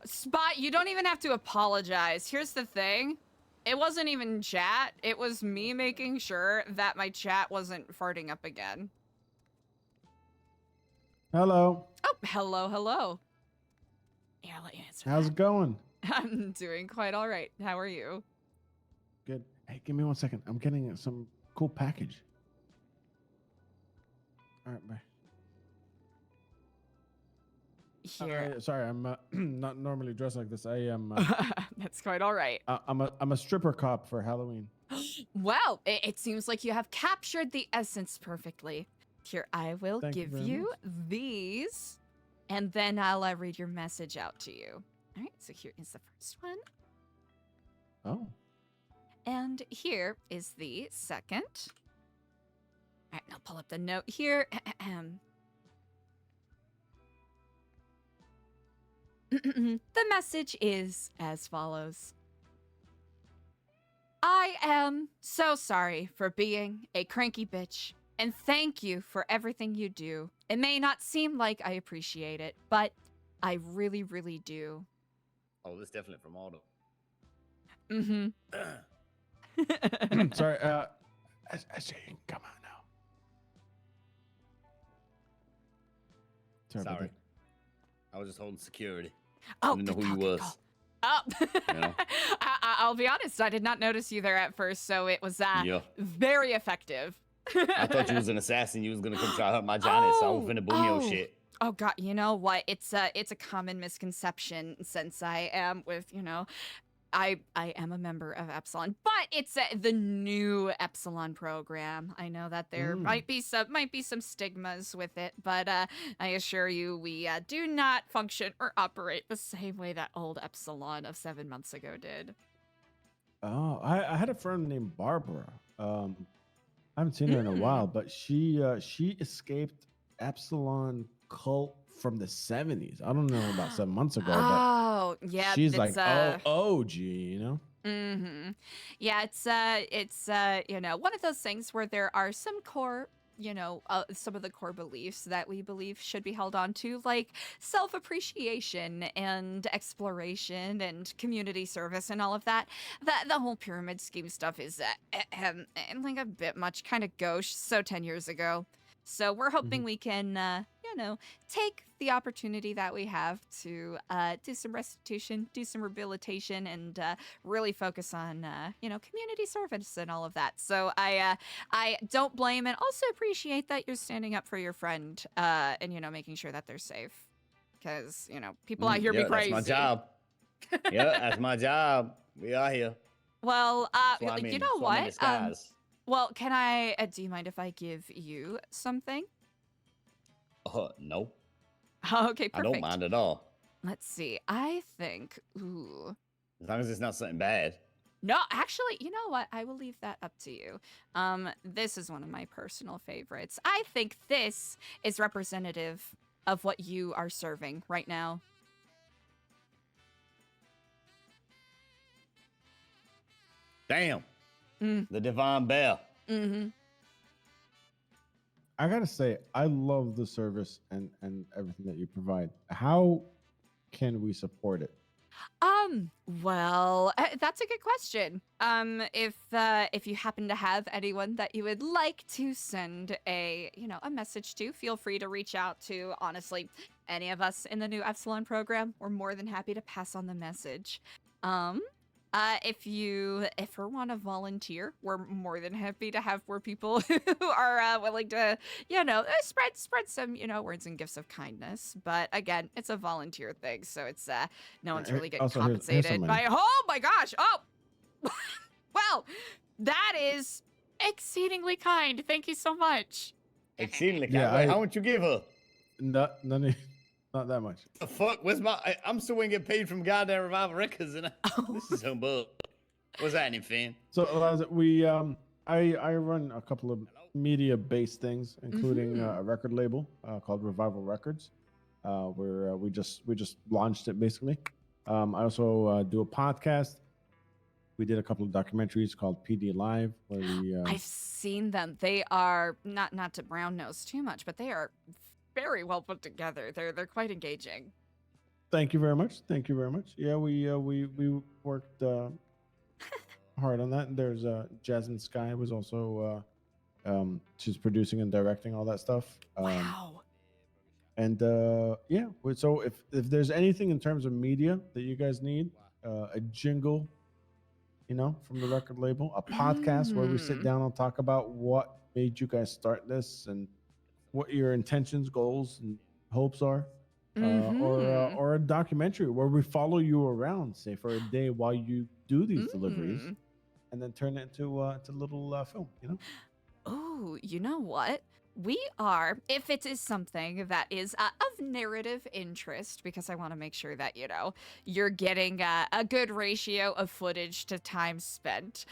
Spot, you don't even have to apologize. Here's the thing. It wasn't even chat. It was me making sure that my chat wasn't farting up again. Hello. Oh, hello, hello. Here, I'll let you answer. How's it going? I'm doing quite all right. How are you? Good. Hey, give me 1 second. I'm getting some cool package. All right, bye. Here. Sorry, I'm not normally dressed like this. I am. That's quite all right. I'm a stripper cop for Halloween. Well, it seems like you have captured the essence perfectly. Here, I will Thank you give very you much. these, and then I'll read your message out to you. All right, so here is the first one. Oh. And here is the second. All right, now pull up the note here. The message is as follows. I am so sorry for being a cranky bitch, and thank you for everything you do. It may not seem like I appreciate it, but I really, really do. Oh, this definitely from Autumn. Mm-hmm. Sorry, I say you can come out now. Sorry. About Sorry. that. I was just holding security. Oh, I didn't know good who you call, good was. call. Oh, You know? I'll be honest. I did not notice you there at first, so it was Yeah. very effective. I thought you was an assassin. You was gonna come try to hurt my Johnny, so I was finna boom your shit. Oh God, you know what? It's a common misconception since I am with, I am a member of Epsilon, but it's the Nu Epsilon program. I know that there might be some stigmas with it, but I assure you, we do not function or operate the same way that old Epsilon of 7 months ago did. Oh, I had a friend named Barbara. I haven't seen her in a while, but she escaped Epsilon cult from the 70s. I don't know about 7 months ago, but Oh, yeah, she's it's, like OG, you know? Yeah, it's one of those things where there are some core, some of the core beliefs that we believe should be held on to, like self-appreciation and exploration and community service and all of that. The whole pyramid scheme stuff is like a bit much, kind of gauche, so 10 years ago. So we're hoping we can, take the opportunity that we have to do some restitution, do some rehabilitation, and really focus on, community service and all of that. So I don't blame and also appreciate that you're standing up for your friend and, making sure that they're safe. Because, people out here be crazy. That's my job. Yeah, that's my job. We are here. Well, That's what I mean. you know That's what I'm in what? disguise. Well, can I, do you mind if I give you something? No. Okay, perfect. I don't mind at all. Let's see. I think, ooh. As long as it's not something bad. No, actually, you know what? I will leave that up to you. This is one of my personal favorites. I think this is representative of what you are serving right now. Damn. The Divine Bell. I gotta say, I love the service and everything that you provide. How can we support it? Well, that's a good question. If you happen to have anyone that you would like to send a message to, feel free to reach out to, honestly, any of us in the Nu Epsilon program. We're more than happy to pass on the message. If you want to volunteer, we're more than happy to have more people who are willing to, spread some, words and gifts of kindness. But again, it's a volunteer thing, so it's no one's really getting Also, here's compensated some by. Oh my gosh! Oh, well, that is exceedingly kind. Thank you so much. Exceedingly kind. Yeah, Wait, how much you give her? Not that much. The fuck? Where's my? I'm still gonna get paid from goddamn Revival Records, and this is humbug. What's happening, Finn? So Eliza, we I run a couple of media-based things, including a record label called Revival Records, where we just launched it basically. I also do a podcast. We did a couple of documentaries called PD Live, where we. I've seen them. They are not to brown nose too much, but they are very well put together. They're quite engaging. Thank you very much. Thank you very much. Yeah, we worked hard on that. There's Jasmine Sky was also she's producing and directing all that stuff. Wow. And yeah, so if there's anything in terms of media that you guys need, a jingle, from the record label, a podcast where we sit down and talk about what made you guys start this and what your intentions, goals, and hopes are, or a documentary where we follow you around, say for a day while you do these deliveries, and then turn it into to little film. Oh, you know what? We are, if it is something that is of narrative interest, because I want to make sure that, you're getting a good ratio of footage to time spent.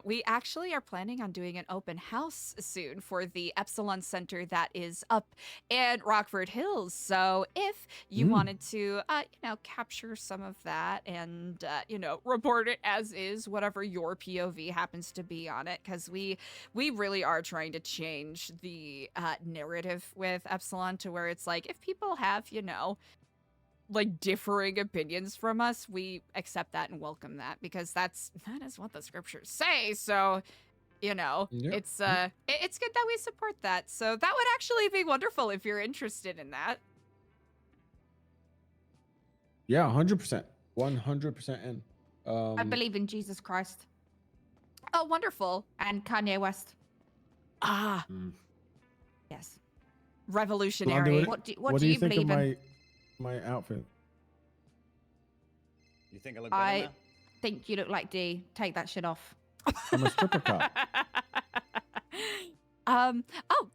We actually are planning on doing an open house soon for the Epsilon Center that is up in Rockford Hills. So if you wanted to, capture some of that and, report it as is, whatever your POV happens to be on it, because we really are trying to change the narrative with Epsilon to where it's like, if people have, like differing opinions from us, we accept that and welcome that, because that is what the scriptures say. So, it's good that we support that. So that would actually be wonderful if you're interested in that. Yeah, 100%. 100% in. I believe in Jesus Christ Oh, wonderful. and Kanye West. Ah, Yes. revolutionary. Blondie, What do do you you think of believe in? my outfit? You think I look better I now? think you look like D. Take that shit off. I'm a stripper cop. Oh,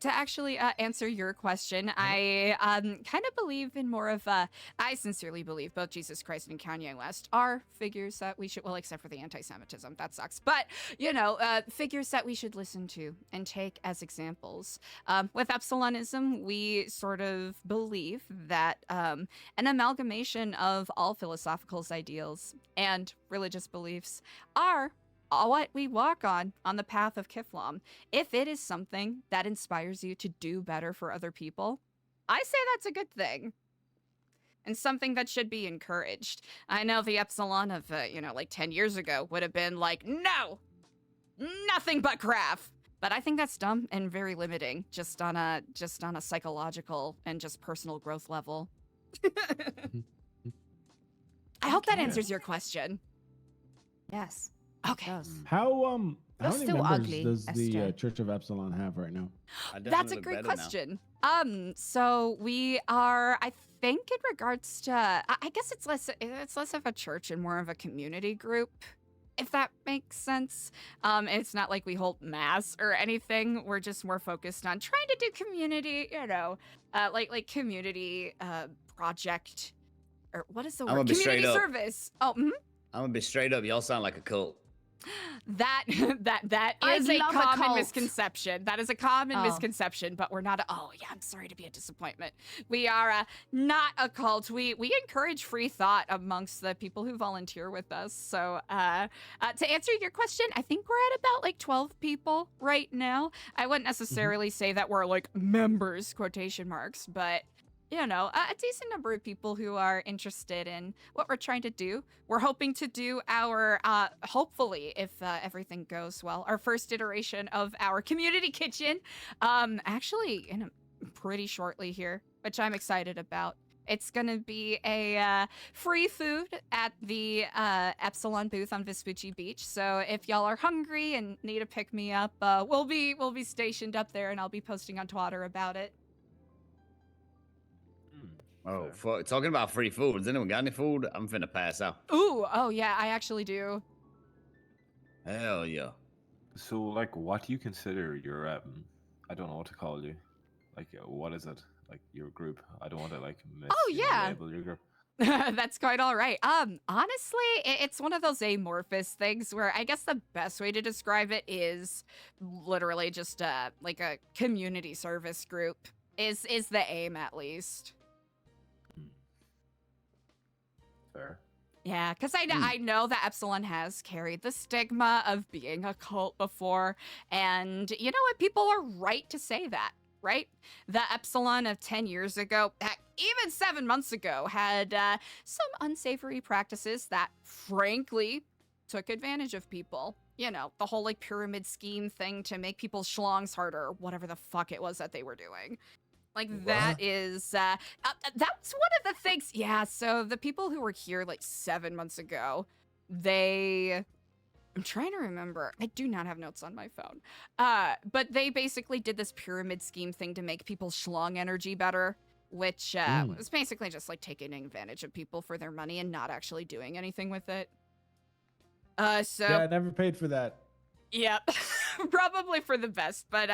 to actually answer your question, I kind of believe in more of I sincerely believe both Jesus Christ and Kanye West are figures that we should, well, except for the anti-Semitism, that sucks. But, you know, figures that we should listen to and take as examples. With Epsilonism, we sort of believe that an amalgamation of all philosophical ideals and religious beliefs are what we walk on the path of Kifflom. If it is something that inspires you to do better for other people, I say that's a good thing. And something that should be encouraged. I know the Epsilon of, you know, like 10 years ago would have been like, no, nothing but craft. But I think that's dumb and very limiting, just on a psychological and just personal growth level. I hope that answers your question. Yes. Okay. How many still members ugly, does the SJ. Church of Epsilon have right now? That's a great question. So we are, I think, in regards to, I guess it's less of a church and more of a community group, if that makes sense. It's not like we hold mass or anything. We're just more focused on trying to do community, you know, like community project, or what is the I'm gonna word? be straight Community up. service. Oh, I'm gonna be straight up. Y'all sound like a cult. that I is a love a common cult. misconception. That is a common Oh. misconception, but we're not. Oh yeah, I'm sorry to be a disappointment. We are not a cult. We encourage free thought amongst the people who volunteer with us. So to answer your question, I think we're at about like 12 people right now. I wouldn't necessarily say that we're like members, quotation marks, but you know, a decent number of people who are interested in what we're trying to do. We're hoping to do our, hopefully, if everything goes well, our first iteration of our community kitchen, actually in pretty shortly here, which I'm excited about. It's going to be a free food at the Epsilon booth on Vespucci Beach. So if y'all are hungry and need a pick-me-up, we'll be stationed up there, and I'll be posting on Twitter about it. Oh, fuck. Talking about free food. Has anyone got any food? I'm finna pass out. Ooh, oh yeah, I actually do. Hell yeah. So, like, what do you consider your I don't know what to call you. Like, what is it? Like your group? I don't want to like label your group. That's quite all right. Honestly, it's one of those amorphous things where I guess the best way to describe it is literally just like a community service group is the aim, at least. Fair. Yeah, because I know that Epsilon has carried the stigma of being a cult before, and you know what? People are right to say that, right? The Epsilon of 10 years ago, heck, even 7 months ago, had some unsavory practices that, frankly, took advantage of people. You know, the whole like pyramid scheme thing to make people's schlongs harder, whatever the fuck it was that they were doing. Like that is, that's one of the things. Yeah, so the people who were here like 7 months ago, I'm trying to remember. I do not have notes on my phone. But they basically did this pyramid scheme thing to make people's schlong energy better, which was basically just like taking advantage of people for their money and not actually doing anything with it. So Yeah, I never paid for that. Yep, probably for the best. But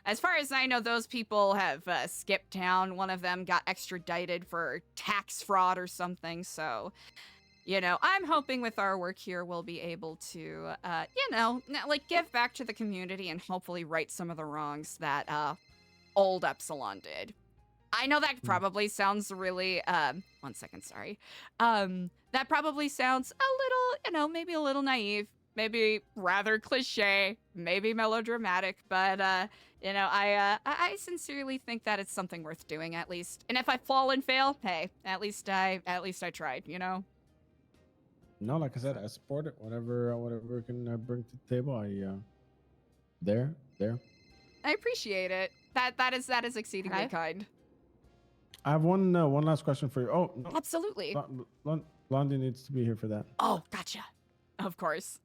as far as I know, those people have skipped town. One of them got extradited for tax fraud or something. So, you know, I'm hoping with our work here, we'll be able to, you know, like give back to the community and hopefully right some of the wrongs that old Epsilon did. I know that probably sounds really, 1 second, sorry. That probably sounds a little, you know, maybe a little naive. Maybe rather cliche, maybe melodramatic, but you know, I sincerely think that it's something worth doing at least. And if I fall and fail, hey, at least I tried, you know. No, like I said, I support it. Whatever I can bring to the table, there. I appreciate it. That is exceedingly kind. I have one last question for you. Oh, no. Absolutely. Blondie needs to be here for that. Oh, gotcha. Of course.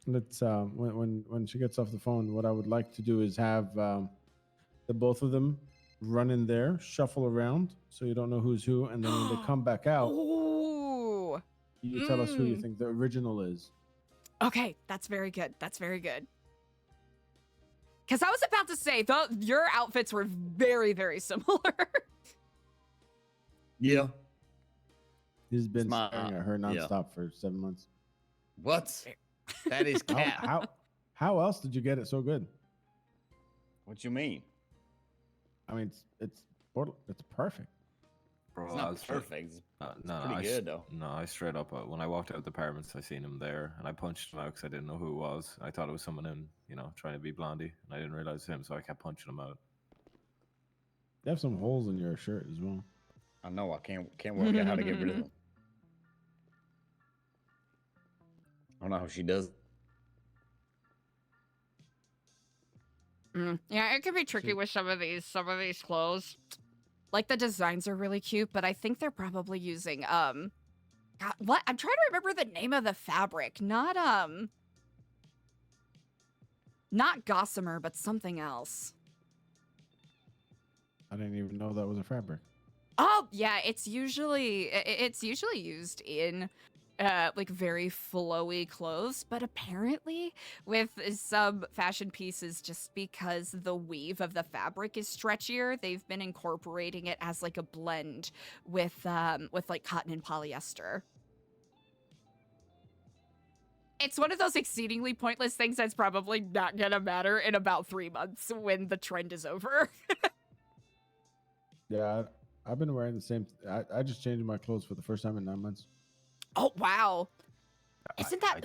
Let's when she gets off the phone, what I would like to do is have the both of them run in there, shuffle around, so you don't know who's who, and then when they come back out, Ooh. you tell us who you think the original is. Okay, that's very good. That's very good. Because I was about to say, your outfits were very, very similar. Yeah. He's been staring at her nonstop for 7 months. What? That is cat. How else did you get it so good? What you mean? I mean, it's perfect. Bro, It's not perfect. It's pretty good though. No, I straight up when I walked out of the apartments, I seen him there, and I punched him out because I didn't know who it was. I thought it was someone in, trying to be Blondie, and I didn't realize him, so I kept punching him out. You have some holes in your shirt as well. I know. I can't work out how to get rid of them. I don't know how she does. Yeah, it can be tricky with some of these clothes. Like the designs are really cute, but I think they're probably using God, what? I'm trying to remember the name of the fabric. Not gossamer, but something else. I didn't even know that was a fabric. Oh, yeah, it's usually used in like very flowy clothes, but apparently with some fashion pieces, just because the weave of the fabric is stretchier, they've been incorporating it as like a blend with like cotton and polyester. It's one of those exceedingly pointless things that's probably not gonna matter in about 3 months when the trend is over. Yeah, I've been wearing the same. I just changed my clothes for the first time in 9 months. Oh, wow. Isn't that,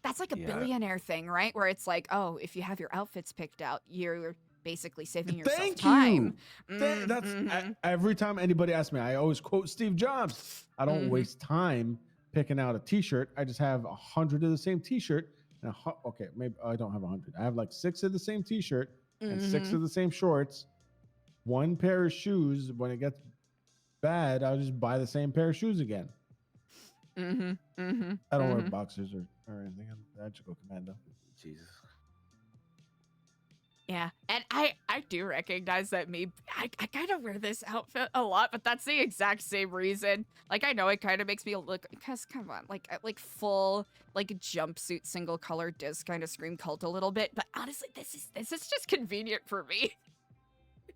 that's like a billionaire thing, right? Where it's like, oh, if you have your outfits picked out, you're basically saving yourself time. That's every time anybody asks me, I always quote Steve Jobs. I don't waste time picking out a t-shirt. I just have 100 of the same t-shirt. And okay, maybe I don't have 100. I have like 6 of the same t-shirt and 6 of the same shorts. 1 pair of shoes. When it gets bad, I'll just buy the same pair of shoes again. I don't wear boxers or anything. I just go commando. Jesus. Yeah, and I do recognize that I kind of wear this outfit a lot, but that's the exact same reason. Like, I know it kind of makes me look, because come on, like full like jumpsuit single color does kind of scream cult a little bit, but honestly, this is just convenient for me.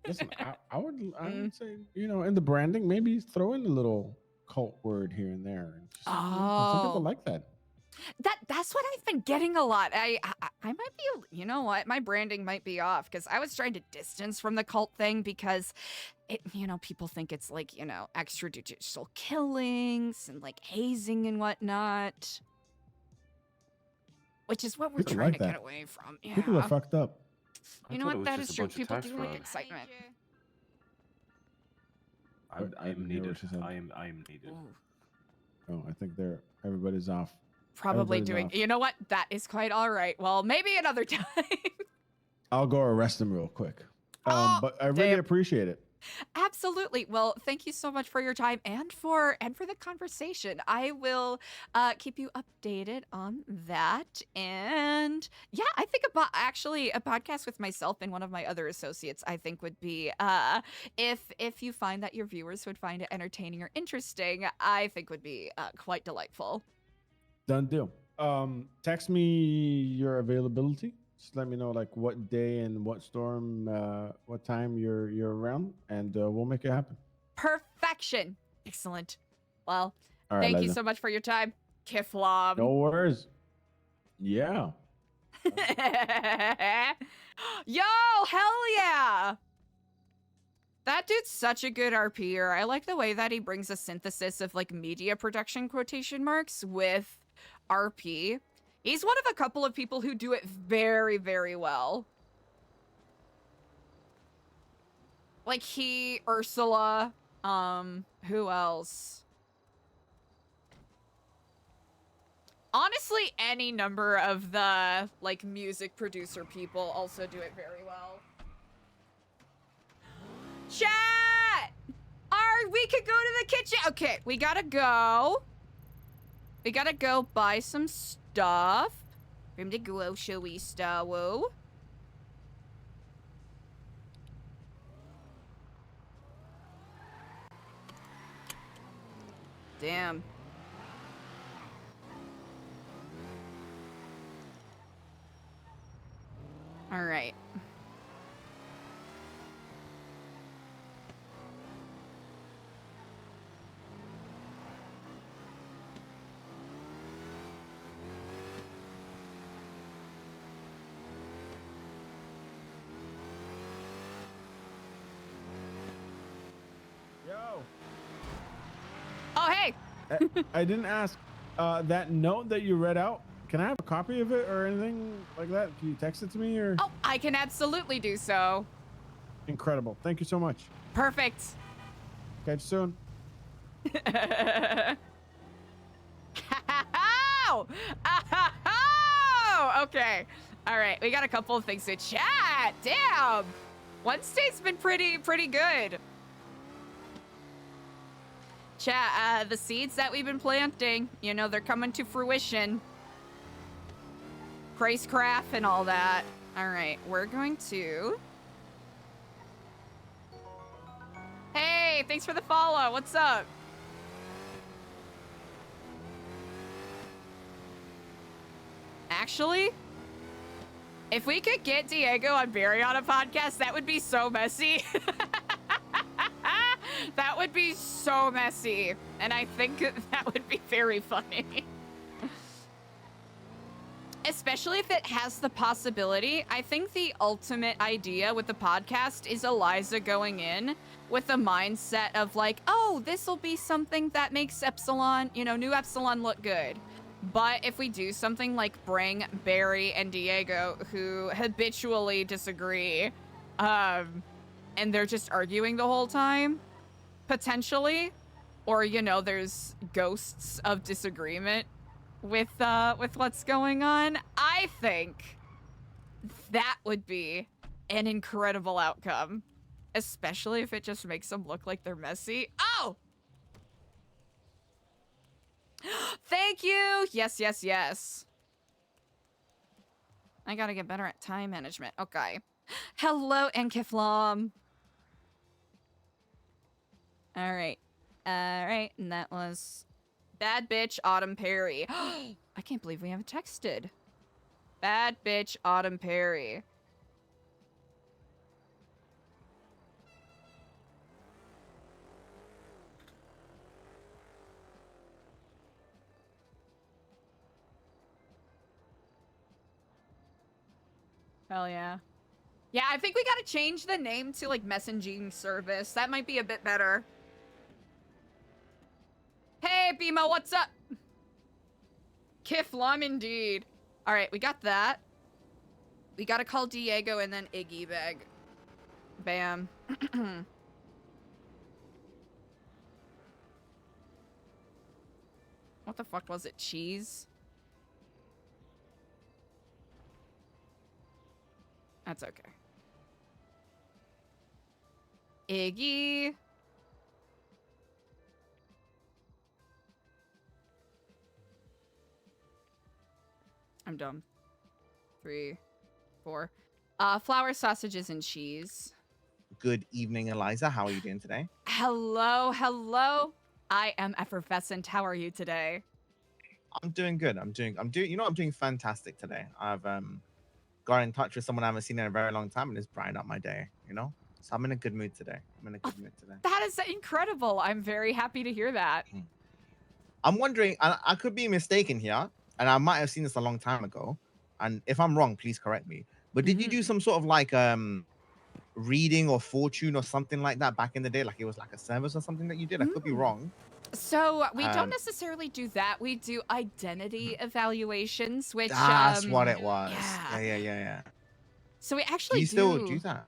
Listen, I would say, in the branding, maybe throw in a little cult word here and there. Some people like that. That's what I've been getting a lot. I might be, you know what, my branding might be off, because I was trying to distance from the cult thing because people think it's like, extrajudicial killings and like hazing and whatnot, which is what we're trying to get away from. Yeah. People are fucked up. You know what? That is true. People do like excitement. I am needed. I am needed. Oh, I think everybody's off. Probably doing. You know what? That is quite all right. Well, maybe another time. I'll go arrest them real quick. But I really appreciate it. Absolutely. Well, thank you so much for your time and for the conversation. I will keep you updated on that. And yeah, I think actually a podcast with myself and one of my other associates, I think would be if you find that your viewers would find it entertaining or interesting, I think would be quite delightful. Done deal. Text me your availability. Just let me know like what day and what storm, what time you're around, and we'll make it happen. Perfection. Excellent. Well, all right, thank you Liza. so much for your time, Kifflom. No worries. Yeah. Yo, hell yeah. That dude's such a good RPer. I like the way that he brings a synthesis of like media production quotation marks with RP. He's one of a couple of people who do it very, very well. Like he, Ursula, who else? Honestly, any number of the like music producer people also do it very well. Chat! We could go to the kitchen. Okay, we gotta go. We gotta go buy some stuff from the grocery store. Damn. All right. Yo. Oh, hey. I didn't ask. That note that you read out, can I have a copy of it or anything like that? Can you text it to me or? Oh, I can absolutely do so. Incredible. Thank you so much. Perfect. Catch you soon. Ow! Ow! Okay. All right. We got a couple of things to chat. Damn. Wednesday's been pretty good. Chat, the seeds that we've been planting, you know, they're coming to fruition. Craft and all that. All right, we're going to... Hey, thanks for the follow. What's up? Actually, if we could get Diego and Barry on a podcast, that would be so messy. That would be so messy. And I think that would be very funny. Especially if it has the possibility. I think the ultimate idea with the podcast is Eliza going in with a mindset of like, oh, this will be something that makes Epsilon, you know, Nu Epsilon look good. But if we do something like bring Barry and Diego, who habitually disagree, and they're just arguing the whole time, potentially, or, you know, there's ghosts of disagreement with what's going on, I think that would be an incredible outcome, especially if it just makes them look like they're messy. Oh! Thank you! Yes, yes, yes. I gotta get better at time management. Okay. Hello, Kifflom. All right. All right, and that was Bad Bitch Autumn Perry. I can't believe we haven't texted. Bad Bitch Autumn Perry. Hell yeah. Yeah, I think we gotta change the name to like messaging service. That might be a bit better. Hey, Bimo, what's up? Kifflom indeed. All right, we got that. We gotta call Diego and then Iggy Bag. Bam. What the fuck was it? Cheese? That's okay. Iggy. I'm dumb. 3, 4. Flour, sausages, and cheese. Good evening, Eliza. How are you doing today? Hello, hello. I am effervescent. How are you today? I'm doing good. I'm doing fantastic today. I've got in touch with someone I haven't seen in a very long time and it's brightened up my day, you know? So I'm in a good mood today. That is incredible. I'm very happy to hear that. I'm wondering, I could be mistaken here, and I might have seen this a long time ago. And if I'm wrong, please correct me. But did you do some sort of like reading or fortune or something like that back in the day? Like it was like a service or something that you did? I could be wrong. So we don't necessarily do that. We do identity evaluations, which that's what it was. Yeah. So we actually do you still do that?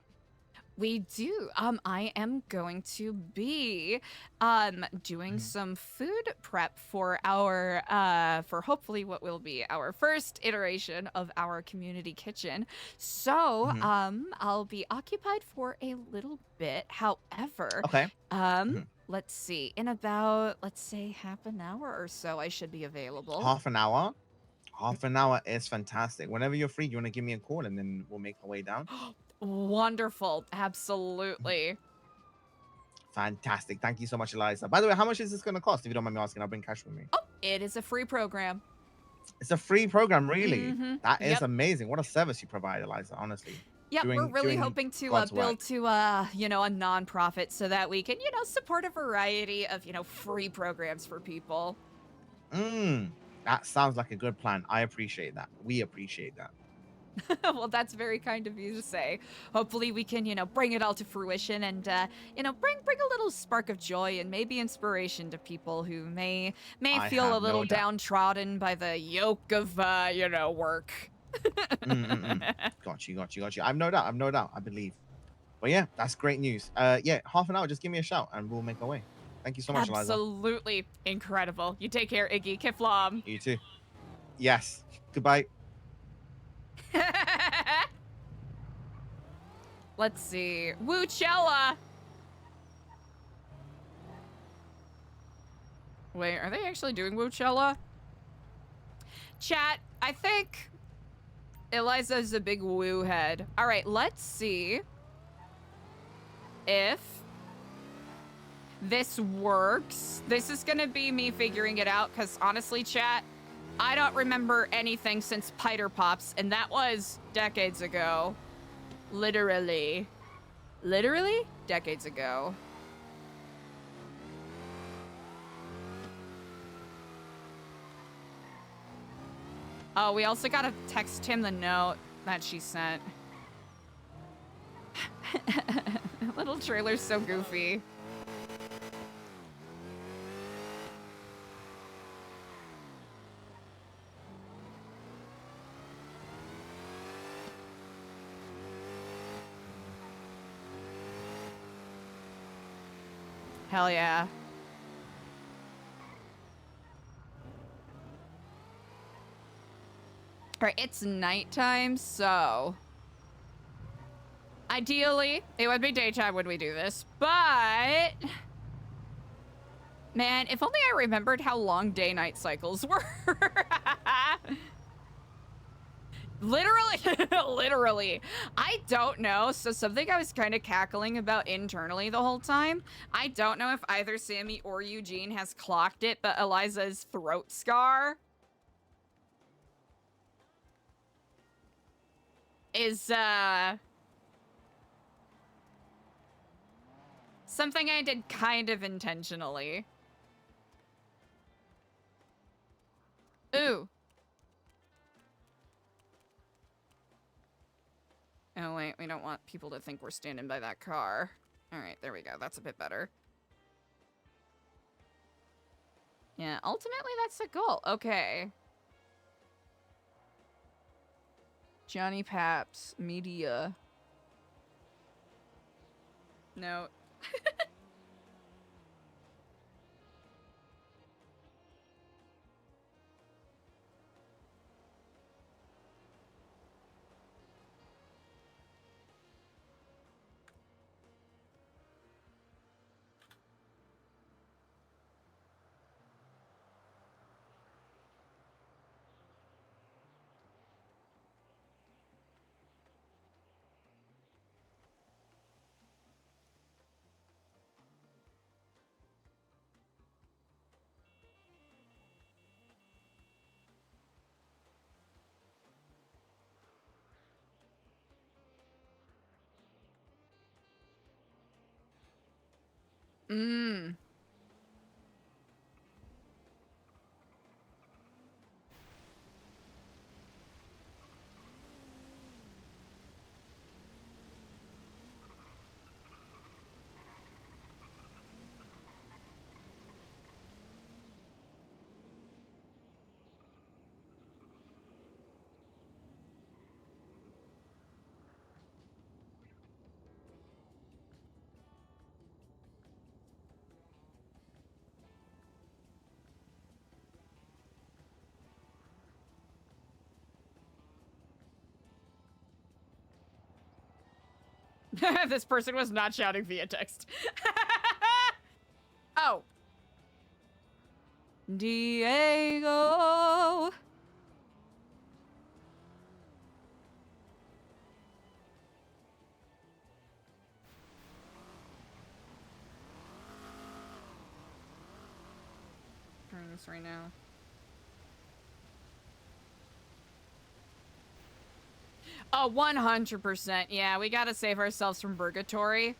We do. I am going to be doing some food prep for our for hopefully what will be our first iteration of our community kitchen. So I'll be occupied for a little bit. However, let's see. In about, let's say, half an hour or so, I should be available. Half an hour? Half an hour is fantastic. Whenever you're free, you want to give me a call and then we'll make our way down? Wonderful. Absolutely. Fantastic. Thank you so much, Eliza. By the way, how much is this going to cost? If you don't mind me asking, I'll bring cash with me. Oh, it is a free program. It's a free program, really? Mhm. That is Yep. amazing. What a service you provide, Eliza, honestly. Yep, we're really doing hoping to God's build work. to, you know, a nonprofit so that we can, you know, support a variety of, you know, free programs for people. That sounds like a good plan. I appreciate that. We appreciate that. Well, that's very kind of you to say. Hopefully we can, you know, bring it all to fruition and, you know, bring a little spark of joy and maybe inspiration to people who may I feel a have no little doubt. downtrodden by the yoke of, you know, work. Got you. I've no doubt. I believe. But yeah, that's great news. Yeah, half an hour. Just give me a shout and we'll make our way. Thank you so much, Eliza. Absolutely incredible. You take care, Iggy. Kifflom. You too. Yes. Goodbye. Let's see. Woochella. Wait, are they actually doing Woochella? Chat, I think Eliza's a big woo head. All right, let's see if this works. This is gonna be me figuring it out because honestly, chat, I don't remember anything since Piter Pops, and that was decades ago. Literally decades ago. Oh, we also gotta text him the note that she sent. Little trailer's so goofy. Hell yeah. All right, it's nighttime, so ideally it would be daytime when we do this, but man, if only I remembered how long day-night cycles were. Literally. I don't know. So something I was kind of cackling about internally the whole time. I don't know if either Sammy or Eugene has clocked it, but Eliza's throat scar is, something I did kind of intentionally. Ooh. Oh, wait, we don't want people to think we're standing by that car. All right, there we go. That's a bit better. Yeah, ultimately, that's the goal. Okay. Johnny Paps, media. No. Mmm. This person was not shouting via text. Diego! Diego! Trying this right now. Oh, 100%. Yeah, we gotta save ourselves from purgatory.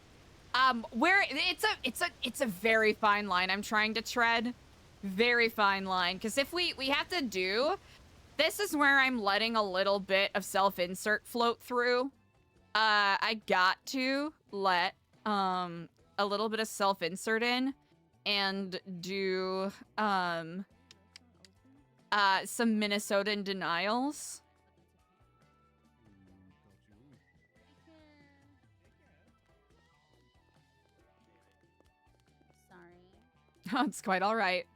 It's a very fine line I'm trying to tread. Very fine line. Because if we have to do, this is where I'm letting a little bit of self-insert float through. I got to let a little bit of self-insert in and do some Minnesotan denials. Oh, it's quite all right.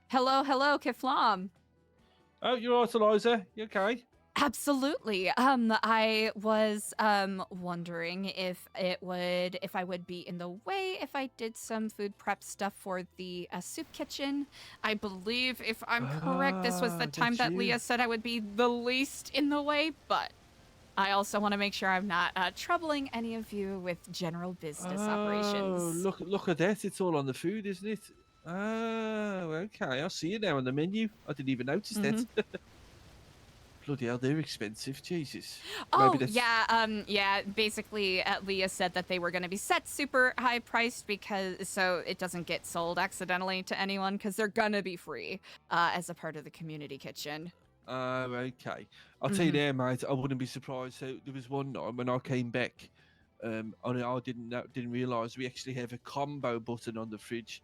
Hello, Kifflom. Oh, you're all right, Eliza. You okay? Absolutely. I was wondering if I would be in the way if I did some food prep stuff for the soup kitchen. I believe, if I'm correct, this was the time that Leah said I would be the least in the way, but I also want to make sure I'm not troubling any of you with general business operations. Look at that. It's all on the food, isn't it? Oh, okay. I see it now on the menu. I didn't even notice that. Bloody hell, they're expensive. Jesus. Oh, Maybe that's... yeah. Basically, Leah said that they were going to be set super high priced so it doesn't get sold accidentally to anyone, because they're going to be free as a part of the community kitchen. Oh, okay. I'll tell you there, mate. I wouldn't be surprised. So there was one night when I came back, and I didn't realise we actually have a combo button on the fridge,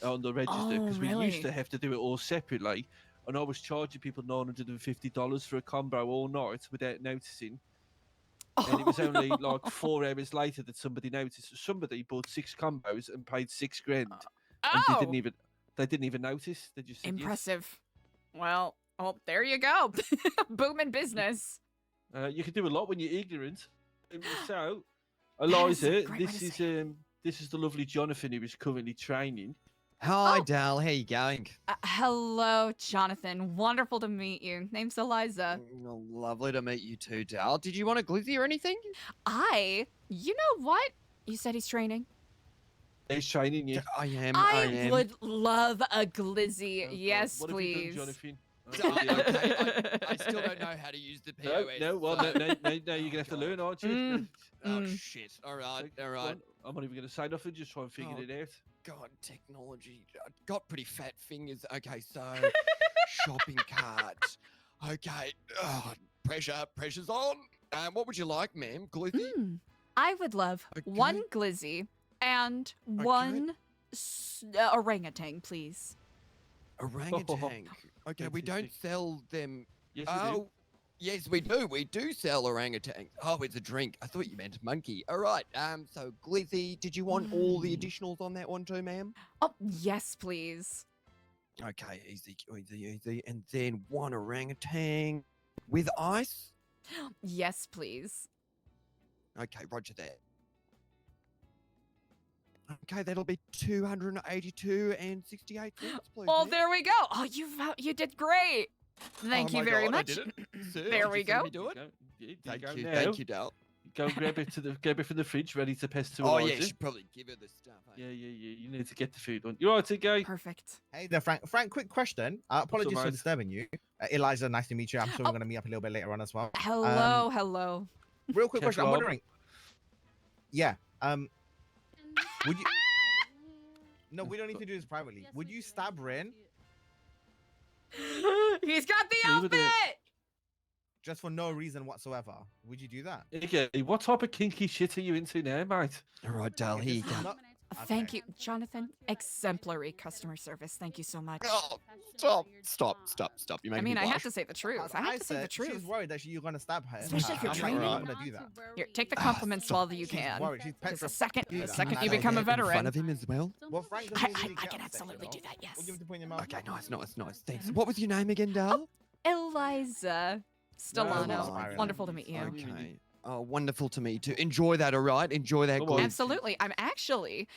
on the register, because we used to have to do it all separately. And I was charging people $950 for a combo all night without noticing. And it was only like 4 hours later that somebody noticed. Somebody bought 6 combos and paid $6 grand. And they didn't even notice. They just said impressive. Yes. Well, there you go. Booming business. You can do a lot when you're ignorant. So, Eliza, this is the lovely Jonathan who is currently training. Hi, Dal. How you going? Hello, Jonathan. Wonderful to meet you. Name's Eliza. Oh, lovely to meet you too, Dal. Did you want a glizzy or anything? You know what? You said he's training. He's training you. I am. I would love a glizzy. Yes, what please. Have you done, Jonathan? Okay, I still don't know how to use the POS. No, you're gonna have to learn, aren't you? Oh shit! All right. I'm not even gonna say nothing. Just try and figure it out. God, technology. Got pretty fat fingers. Okay, so shopping cart. Okay, pressure's on. What would you like, ma'am? Glizzy? I would love one glizzy and one orangutan, please. Orangutan. Okay, we don't sell them. Yes, we do. Yes, we do. We do sell orangutans. Oh, it's a drink. I thought you meant monkey. All right. So glizzy. Did you want all the additionals on that one too, ma'am? Oh, yes, please. Okay, easy. And then one orangutan with ice. Yes, please. Okay, roger that. Okay, that'll be 282 and 68 cents, please. Well, there we go. Oh, you did great. Thank you very much. There we go. Thank you, Dal. Go and grab it from the fridge, ready to pass to Oh Eliza. yeah, you should probably give her the stuff. Yeah. You need to get the food on. You're all right, guy. Perfect. Hey there, Frank. Frank, quick question. Apologies for disturbing you. Eliza, nice to meet you. I'm sure we're going to meet up a little bit later on as well. Hello. Real quick question. I'm wondering. Yeah. Would you? No, we don't need to do this privately. Would you stab Rin? He's got the outfit. Just for no reason whatsoever. Would you do that? Okay. What type of kinky shit are you into now, mate? All right, Dal. Here you go. Thank you, Jonathan. Exemplary customer service. Thank you so much. Oh, stop. You make me I blush. have to say the truth. I have to say the truth. She's worried that you're going to stab her. Especially if you're training. I'm not going to do that. Here, take the compliments while you can. Worried. She's Because the petrified. second you become a veteran. In front of him as well. Well, Frank I can absolutely do that, yes. Okay, nice. Thanks. What was your name again, Dal? Eliza Stellano. Nice. Wonderful to meet you. Okay. Oh, wonderful to me too. Enjoy that, all right? Enjoy that. Glue. Absolutely. I'm actually,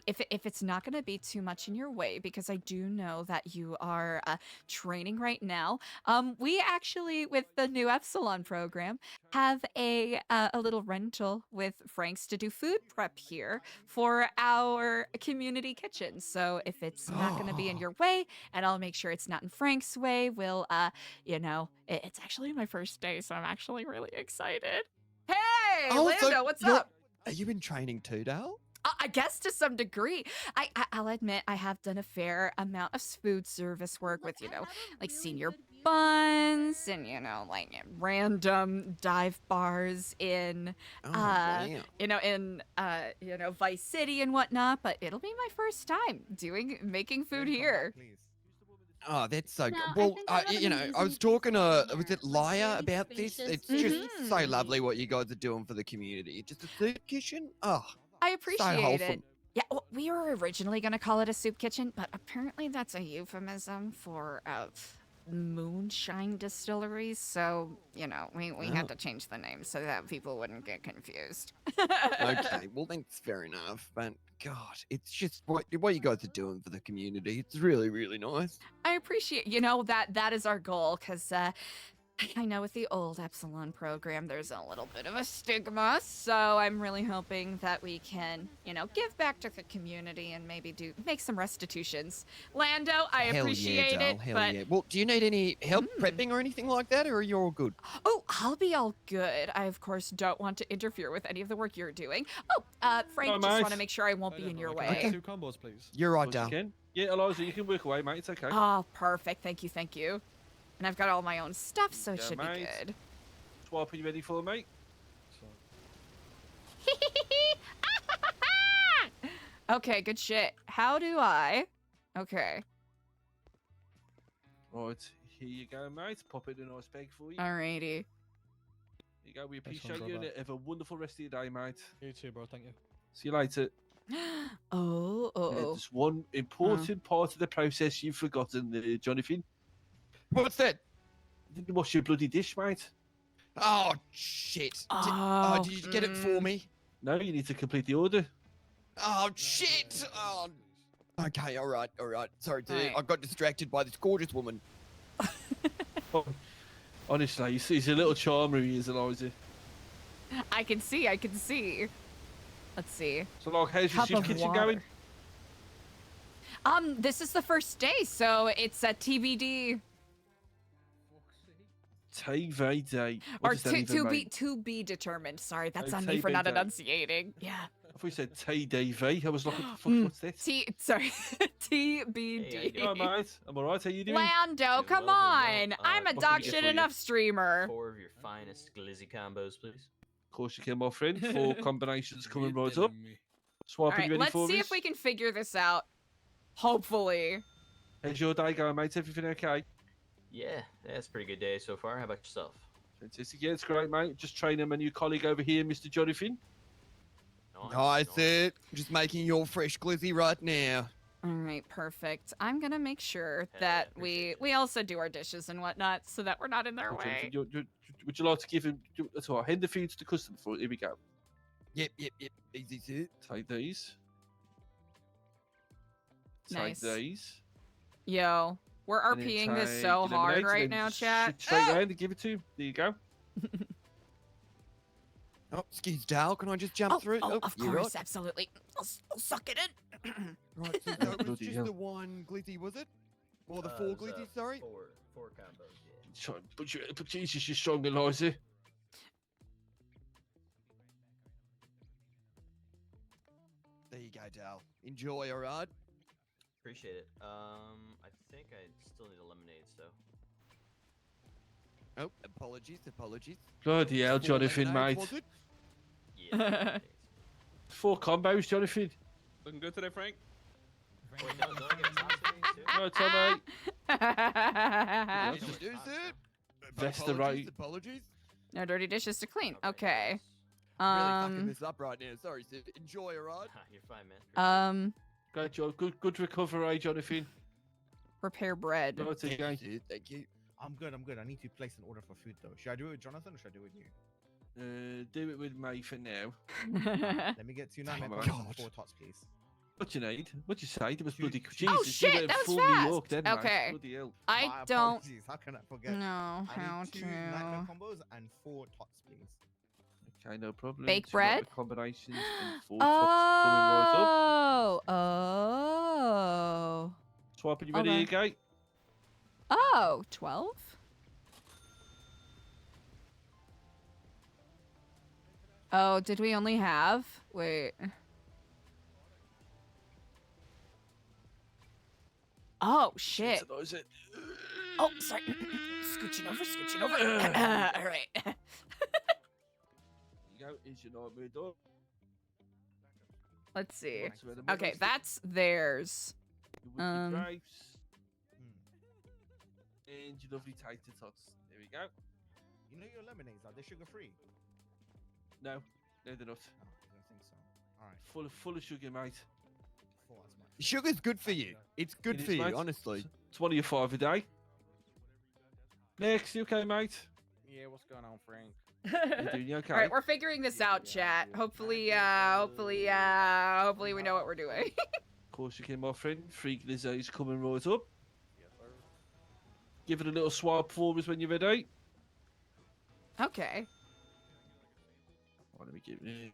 if it's not going to be too much in your way, because I do know that you are training right now. We actually, with the Nu Epsilon program, have a little rental with Frank's to do food prep here for our community kitchen. So if it's not going to be in your way, and I'll make sure it's not in Frank's way, we'll, you know, it's actually my first day, so I'm actually really excited. Hey, Oh, so Lando, what's you're- up? Are you in training too, Dale? I guess to some degree. I'll admit I have done a fair amount of food service work with, you know, like senior buns and, you know, like random dive bars in, wow. you know, in, you know, Vice City and whatnot. But it'll be my first time making food here. Oh, that's so good. No, I Well, think I you know, I was talking to, was it Laya about this? It's just so lovely what you guys are doing for the community. Just a food kitchen? Oh, I appreciate wholesome. it. Yeah, well, we were originally going to call it a soup kitchen, but apparently that's a euphemism for moonshine distilleries. So, you know, we had to change the name so that people wouldn't get confused. Okay, well, that's fair enough. But, God, it's just what you guys are doing for the community. It's really, really nice. I appreciate, you know, that is our goal, because I know with the old Epsilon program, there's a little bit of a stigma, so I'm really hoping that we can, you know, give back to the community and maybe make some restitutions. Lando, I Hell appreciate yeah, Dale, it, hell but yeah. Well, do you need any help prepping or anything like that, or are you all good? oh, I'll be all good. I, of course, don't want to interfere with any of the work you're doing. Oh, Frank, Oh, just mate. want to make sure I won't be in your way. Okay. Two combos, please. You're right, Of course Dale. you can. Yeah, Eliza, you can work away, mate. It's okay. Oh, perfect. Thank you, thank you. And I've got all my own stuff, so it Yeah, should mate. be good. Swap, are you ready for, mate? Okay, good shit. How do I? Okay. Right, here you go, mate. Pop it in a nice bag for you. Alrighty. Here you go. We Nice one, appreciate you, and brother. have a wonderful rest of your day, mate. You too, bro. Thank you. See you later. Oh. There's one important part of the process you've forgotten, Jonathan. What's that? You didn't wash your bloody dish, mate. Oh, shit. Did you get it for me? No, you need to complete the order. Oh, shit. Oh. Okay, all right. Sorry, Right. I got distracted by this gorgeous woman. Honestly, he's a little charmer, he is, Eliza. I can see. Let's see. So, like, how's your Cup soup of kitchen water. going? This is the first day, so it's a TBD. TVD. Or What does that even mean? to be determined. Sorry, that's Oh, on me for not TBD. enunciating. Yeah. I thought you said TDV. I was like, what the fuck, what's that? Sorry. TBD. Yeah, mate. I'm alright. How you doing? Lando, come on. I'm a what can dog we get shit for you? enough streamer. 4 of your finest glizzy combos, please. Of course you can, my friend. 4 combinations coming right up. All Swap, right, you ready let's for see this? if we can figure this out. Hopefully. How's your day going, mate? Everything okay? Yeah, that's a pretty good day so far. How about yourself? Fantastic. Yeah, it's great, mate. Just training my new colleague over here, Mr. Jonathan. Nice, it. Just making your fresh glizzy right now. All right, perfect. I'm gonna make sure that we also do our dishes and whatnot, so that we're not in their way. Would you like to give him? That's all right. Hand the food to the customer for it. Here we go. Yep. Easy, sir. Take these. Nice. Take these. Yo, we're And then RPing this take so lemonade, hard and right then now, just chat. shoot straight round and give it to him. There you go. Oh, excuse Dale, can I just jump through? Of you're course, right. absolutely. I'll suck it in. Right, so that was Bloody just hell. the one glizzy, was it? Or the 4 glizzies, sorry? 4 combos, yeah. Sorry, but Jesus, you're strong, Eliza. There you go, Dale. Enjoy, all right? Appreciate it. I think I still need a lemonade, so. Oh, apologies. Bloody hell, 4 Jonathan, lemonades, mate. was it? Yeah. 4 combos, Jonathan. Looking good today, Frank. Wait, no, don't I get a sauce for these too? No, Tommy. Introduce it. Vesta right. Apologies. No dirty dishes to clean. Okay. Really fucking this up right now. Sorry, sir. Enjoy, all right? You're fine, man. Great job. Good recovery, Jonathan. Prepare bread. No, it's okay. Thank you. I'm good. I need to place an order for food though. Should I do it with Jonathan or should I do it with you? Do it with me for now. Let me get 2 nightmare Oh, points God. and 4 tots, please. What you need? What you say? There was bloody Jesus. Oh you shit, went that was full fast. New York, then, mate. Okay. Bloody hell. I My don't apologies. How can I forget? know I how need 2 to. nightmare combos and 4 tots, please. Okay, no problem. Bake 2 bread? nightmare combinations and 4 tops coming right up. Oh. Swap it, you ready, Okay. okay? Oh, 12? Oh, did we only have? Wait. Oh, shit. Oh, sorry. Scooching over. All right. You go, is your nightmare done? Let's see. That's where the Okay, money's- that's theirs. Your wicked grapes. And your lovely tater tots. There we go. You know your lemonades, are they sugar free? No, they're not. Oh, I don't think so. Alright. Full of sugar, mate. 4 as much. Sugar's good for you. It's good It is, for you, mate. honestly. It's one of your 5 a day. Next, you okay, mate? Yeah, what's going on, Frank? You doing you okay? All right, we're figuring this out, chat. Hopefully we know what we're doing. Of course you can, my friend. Freak Lizzo's coming right up. Give it a little swap for us when you're ready. Okay. Let me give it.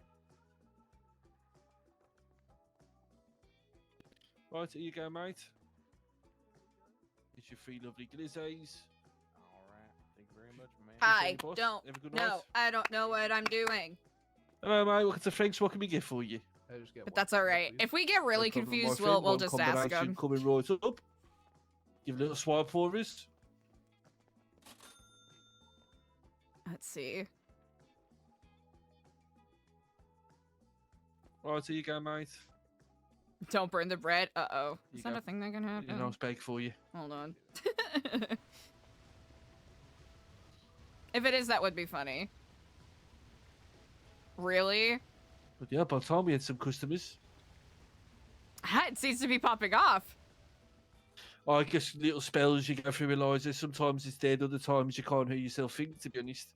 Right, here you go, mate. It's your 3 lovely glizzes. Alright, thank you very much, man. I boss. don't Have a good know. night. I don't know what I'm doing. Hello, mate. Welcome to Frank's. What can we get for you? But that's all right. If we get really No problem, my confused, friend. we'll One just ask combination them. Coming right up. Give a little swipe for us. Let's see. Right, here you go, mate. Don't burn the bread. Uh-oh. You Is that go. a thing that can happen? A nice bag for you. Hold on. If it is, that would be funny. Really? But yeah, by the time we had some customers. It seems to be popping off. I guess little spells you go through, Eliza. Sometimes it's dead, other times you can't hear yourself think, to be honest.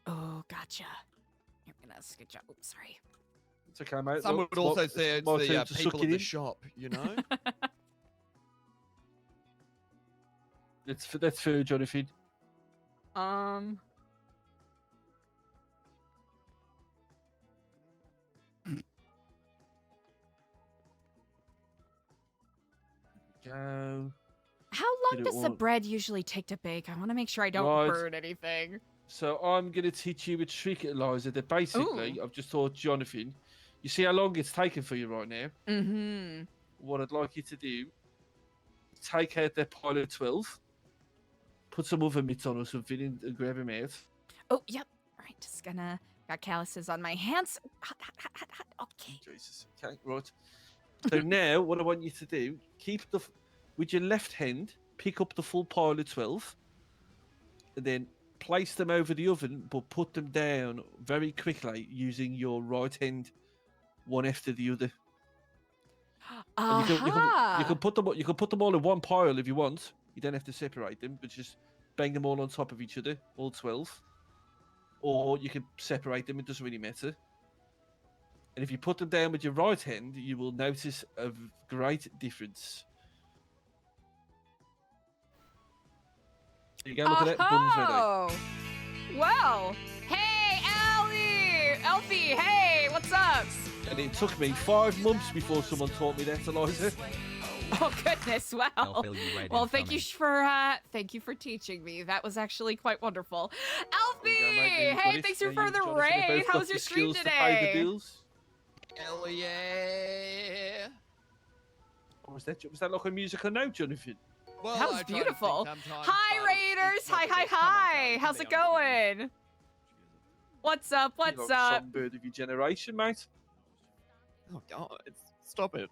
Oh, gotcha. You're gonna sketch out. Oops, sorry. It's okay, mate. Some Look, would also it's say it's my the turn to people suck at it the in. shop, you know? That's fair, Jonathan. Go. How long Get it does the all- bread usually take to bake? I want to make sure I don't Right. burn anything. So I'm going to teach you a trick, Eliza, that basically, I've just taught Jonathan. You see how long it's taken for you right now? Mm-hmm. What I'd like you to do, take out that pile of 12, put some other mitts on or something and grab them out. Oh, yep. All right, just gonna... Got calluses on my hands. Hot. Okay. Jesus. Okay, right. So now, what I want you to do, keep the... With your left hand, pick up the full pile of 12, and then place them over the oven, but put them down very quickly using your right hand, one after the other. And you can put them. You can put them all in one pile if you want. You don't have to separate them, but just bang them all on top of each other, all 12. Or you can separate them. It doesn't really matter. And if you put them down with your right hand, you will notice a great difference. There you go. Look at that. Buns ready. Oh. Well. Hey, Elfie. Hey, what's up? And it took me 5 months before someone taught me that, Eliza. Oh goodness! I'll Well, fill you right well, in thank you for teaching me. That was actually quite wonderful. Elfie, hey, thanks for the raid. How was your stream today? Hell yeah! Was that like a musical note, Jonathan? Well, That I was try to beautiful. think sometimes, Hi, but Raiders. it's not the best. Hi. How's it going? What's up? You're What's like up? Songbird of your generation, mate. Oh God! Stop it.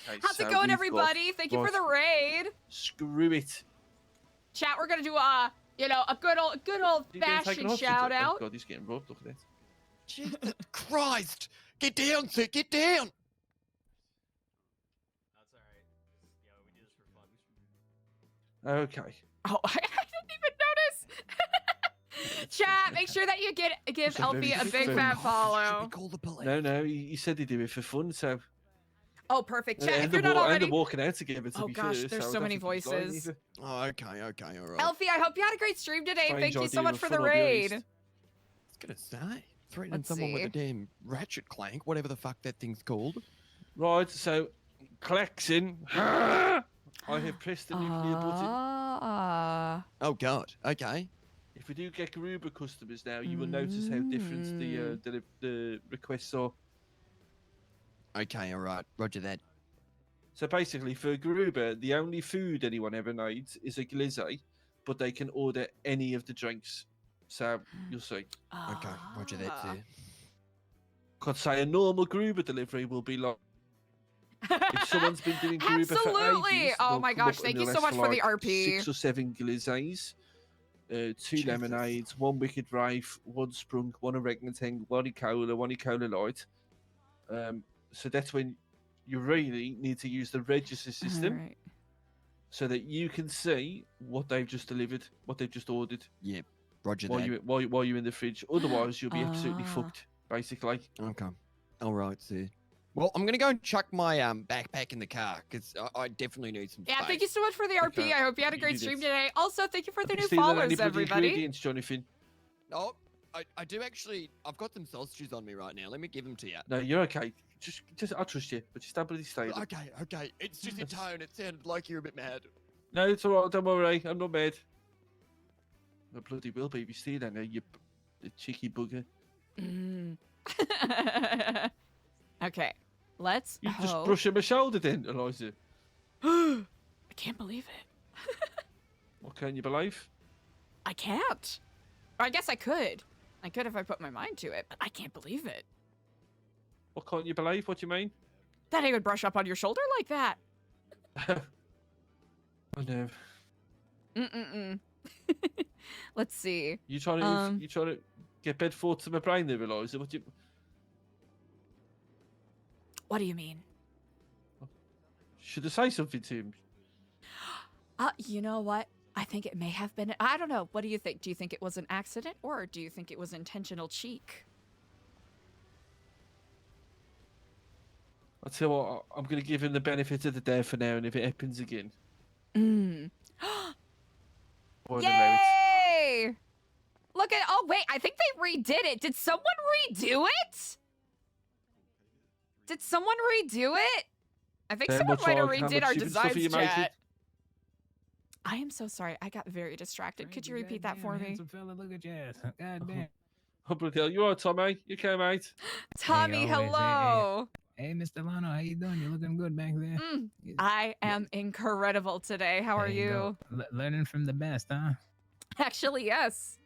Okay, How's so it going, we've everybody? got- Thank you for right, the raid. Screw it. Chat, we're gonna do a good old You gonna take an fashioned hostage? shout Oh out. God, he's getting robbed. Look at that. Jesus Christ! Get down, sir. Get down. Okay. Oh, I didn't even notice. Chat, make sure that you give That's a very Elfie a big very- fat follow. No, he said he'd do it for fun, so. Oh, perfect. Chat, And if you're not already. they're walking out together, to Oh be gosh, fair. there's I so don't many think he's lying voices. either. Oh, okay, all right. Elfie, I hope you had a great stream today. Strange Thank you so idea much of for fun, the I'll be raid. honest. I was gonna say, threatening Let's someone with see. a damn ratchet clank, whatever the fuck that thing's called. Right, so Klaxon. I have pressed the nuclear button. Oh god. Okay. If we do get Garuba customers now, you will notice how different the requests are. Okay, all right. Roger that. So basically, for Garuba, the only food anyone ever needs is a glizzy, but they can order any of the drinks. So you'll see. Okay, roger that, sir. Could say a normal Garuba delivery will be like. If someone's been doing Garuba for Absolutely. ages, Oh they'll my come gosh, up thank and you so they'll much ask for the like RP. 6 or 7 glizzies, 2 lemonades, 1 Wicked Rife, 1 Sprunk, 1 orangutan, 1 Cola Light. So that's when you really need to use the register system, Alright. so that you can see what they've just delivered, what they've just ordered. Yeah, roger while that. While you're in the fridge. Otherwise, you'll be absolutely fucked, basically. Okay. All right, sir. Well, I'm gonna go and chuck my backpack in the car because I definitely need some Yeah, space. thank you so much for the RP. Okay, I hope you had a you great did stream it. today. Also, thank you for the new Stealing follows, anybody everybody. ingredients, Jonathan? Oh, I do actually. I've got them sausages on me right now. Let me give them to you. No, you're okay. Just I trust you, but just stay bloody stay. Okay. It's just your tone. It sounded like you're a bit mad. No, it's alright. Don't worry. I'm not mad. I bloody will be if you steal that now, you cheeky bugger. Okay, let's You just hope. brush on my shoulder then, Eliza. I can't believe it. What can you believe? I can't. Or I guess I could. I could if I put my mind to it, but I can't believe it. What can't you believe? What do you mean? That he would brush up on your shoulder like that. I know. Let's see. You trying to get bed thoughts to my brain there, Eliza? What What do you mean? should I say something to him? You know what? I think it may have been. I don't know. What do you think? Do you think it was an accident, or do you think it was intentional cheek? I'll tell you what, I'm going to give him the benefit of the doubt for now, and if it happens again, why the merits? Yay! Look at. Oh wait, I think they redid it. Did someone redo it? Did someone redo it? I think How someone much might have like- how redid much our stupid stuff designs are you making? chat. I am so sorry. I got very distracted. Could you repeat that for me? Fella, look at your ass. God damn. Oh, bloody hell. You all right, Tommy? You okay, mate? Tommy, Hey, always. hello. Hey, Mr. Lano, how you doing? You looking good back there? I am incredible today. How are There you? go. Learning from the best, huh? Actually, yes.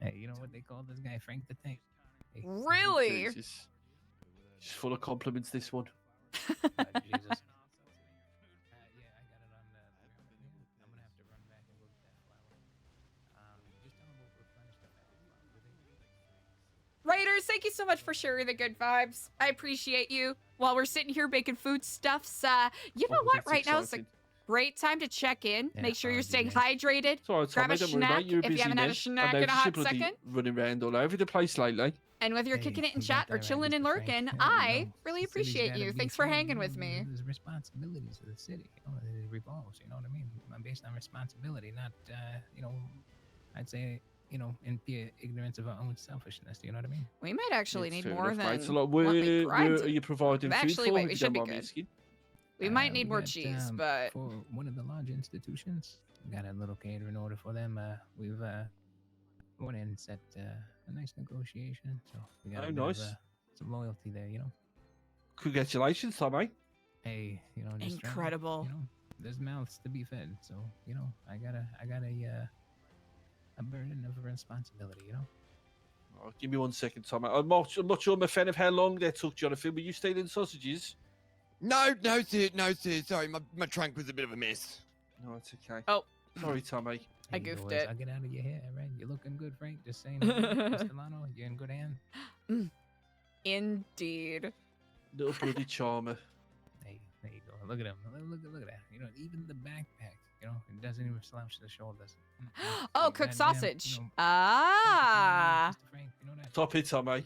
Hey, you know what they call this guy, Frank the Tank? Hey, Really? Jesus. She's full of compliments, this one. Jesus. Raiders, thank you so much for sharing the good vibes. I appreciate you. While we're sitting here making foodstuffs, you know what? that's Right now it's a exciting. great time to check in. Yeah, Make sure you're oh, staying yes. hydrated. It's all right, Grab Tommy. a Don't worry, snack mate. You're a if you busy haven't had a man. snack I in a noticed hot you bloody second. running around all over the place lately. And whether you're kicking it in you chat got or that right, chilling and Mr. Frank. lurking, Yeah, you I know, really the city's appreciate gotta you. be Thanks for fed, hanging you with know, me. There's responsibilities of the city. You know, it revolves. You know what I mean? Based on responsibility, not you know, I'd say, you know, in pure ignorance of our own selfishness. You know what I mean? We might actually need Fair more enough, than mate. So, like, what we where grind. are you providing Actually, food for? wait, if we you should don't be mind me good. asking? We might need we more got, cheese, but for one of the large institutions, we got a little catering order for them. We've went in and set a nice negotiation, so we got Oh, a bit nice. of, some loyalty there. You know, Congratulations, Tommy. hey, you know, just trying to, incredible. you know, there's mouths to be fed, so you know, I got a burden of responsibility. You know. Oh, give me 1 second, Tommy. I'm not sure I'm a fan of how long that took, Jonathan. Were you stealing sausages? No, sir. Sorry, my trunk was a bit of a mess. No, it's okay. Oh. Sorry, Tommy. I Hey, goofed boys, it. I'll get out of your hair, right? You're looking good, Frank. Just saying, Mr. Lano, you're in good hands. Indeed. Little bloody charmer. Hey, there you go. Look at him. Look at that. You know, even the backpack, you know, it doesn't even slouch the shoulders. Oh, Hey, cooked goddamn, sausage. you know, Top it, Tommy.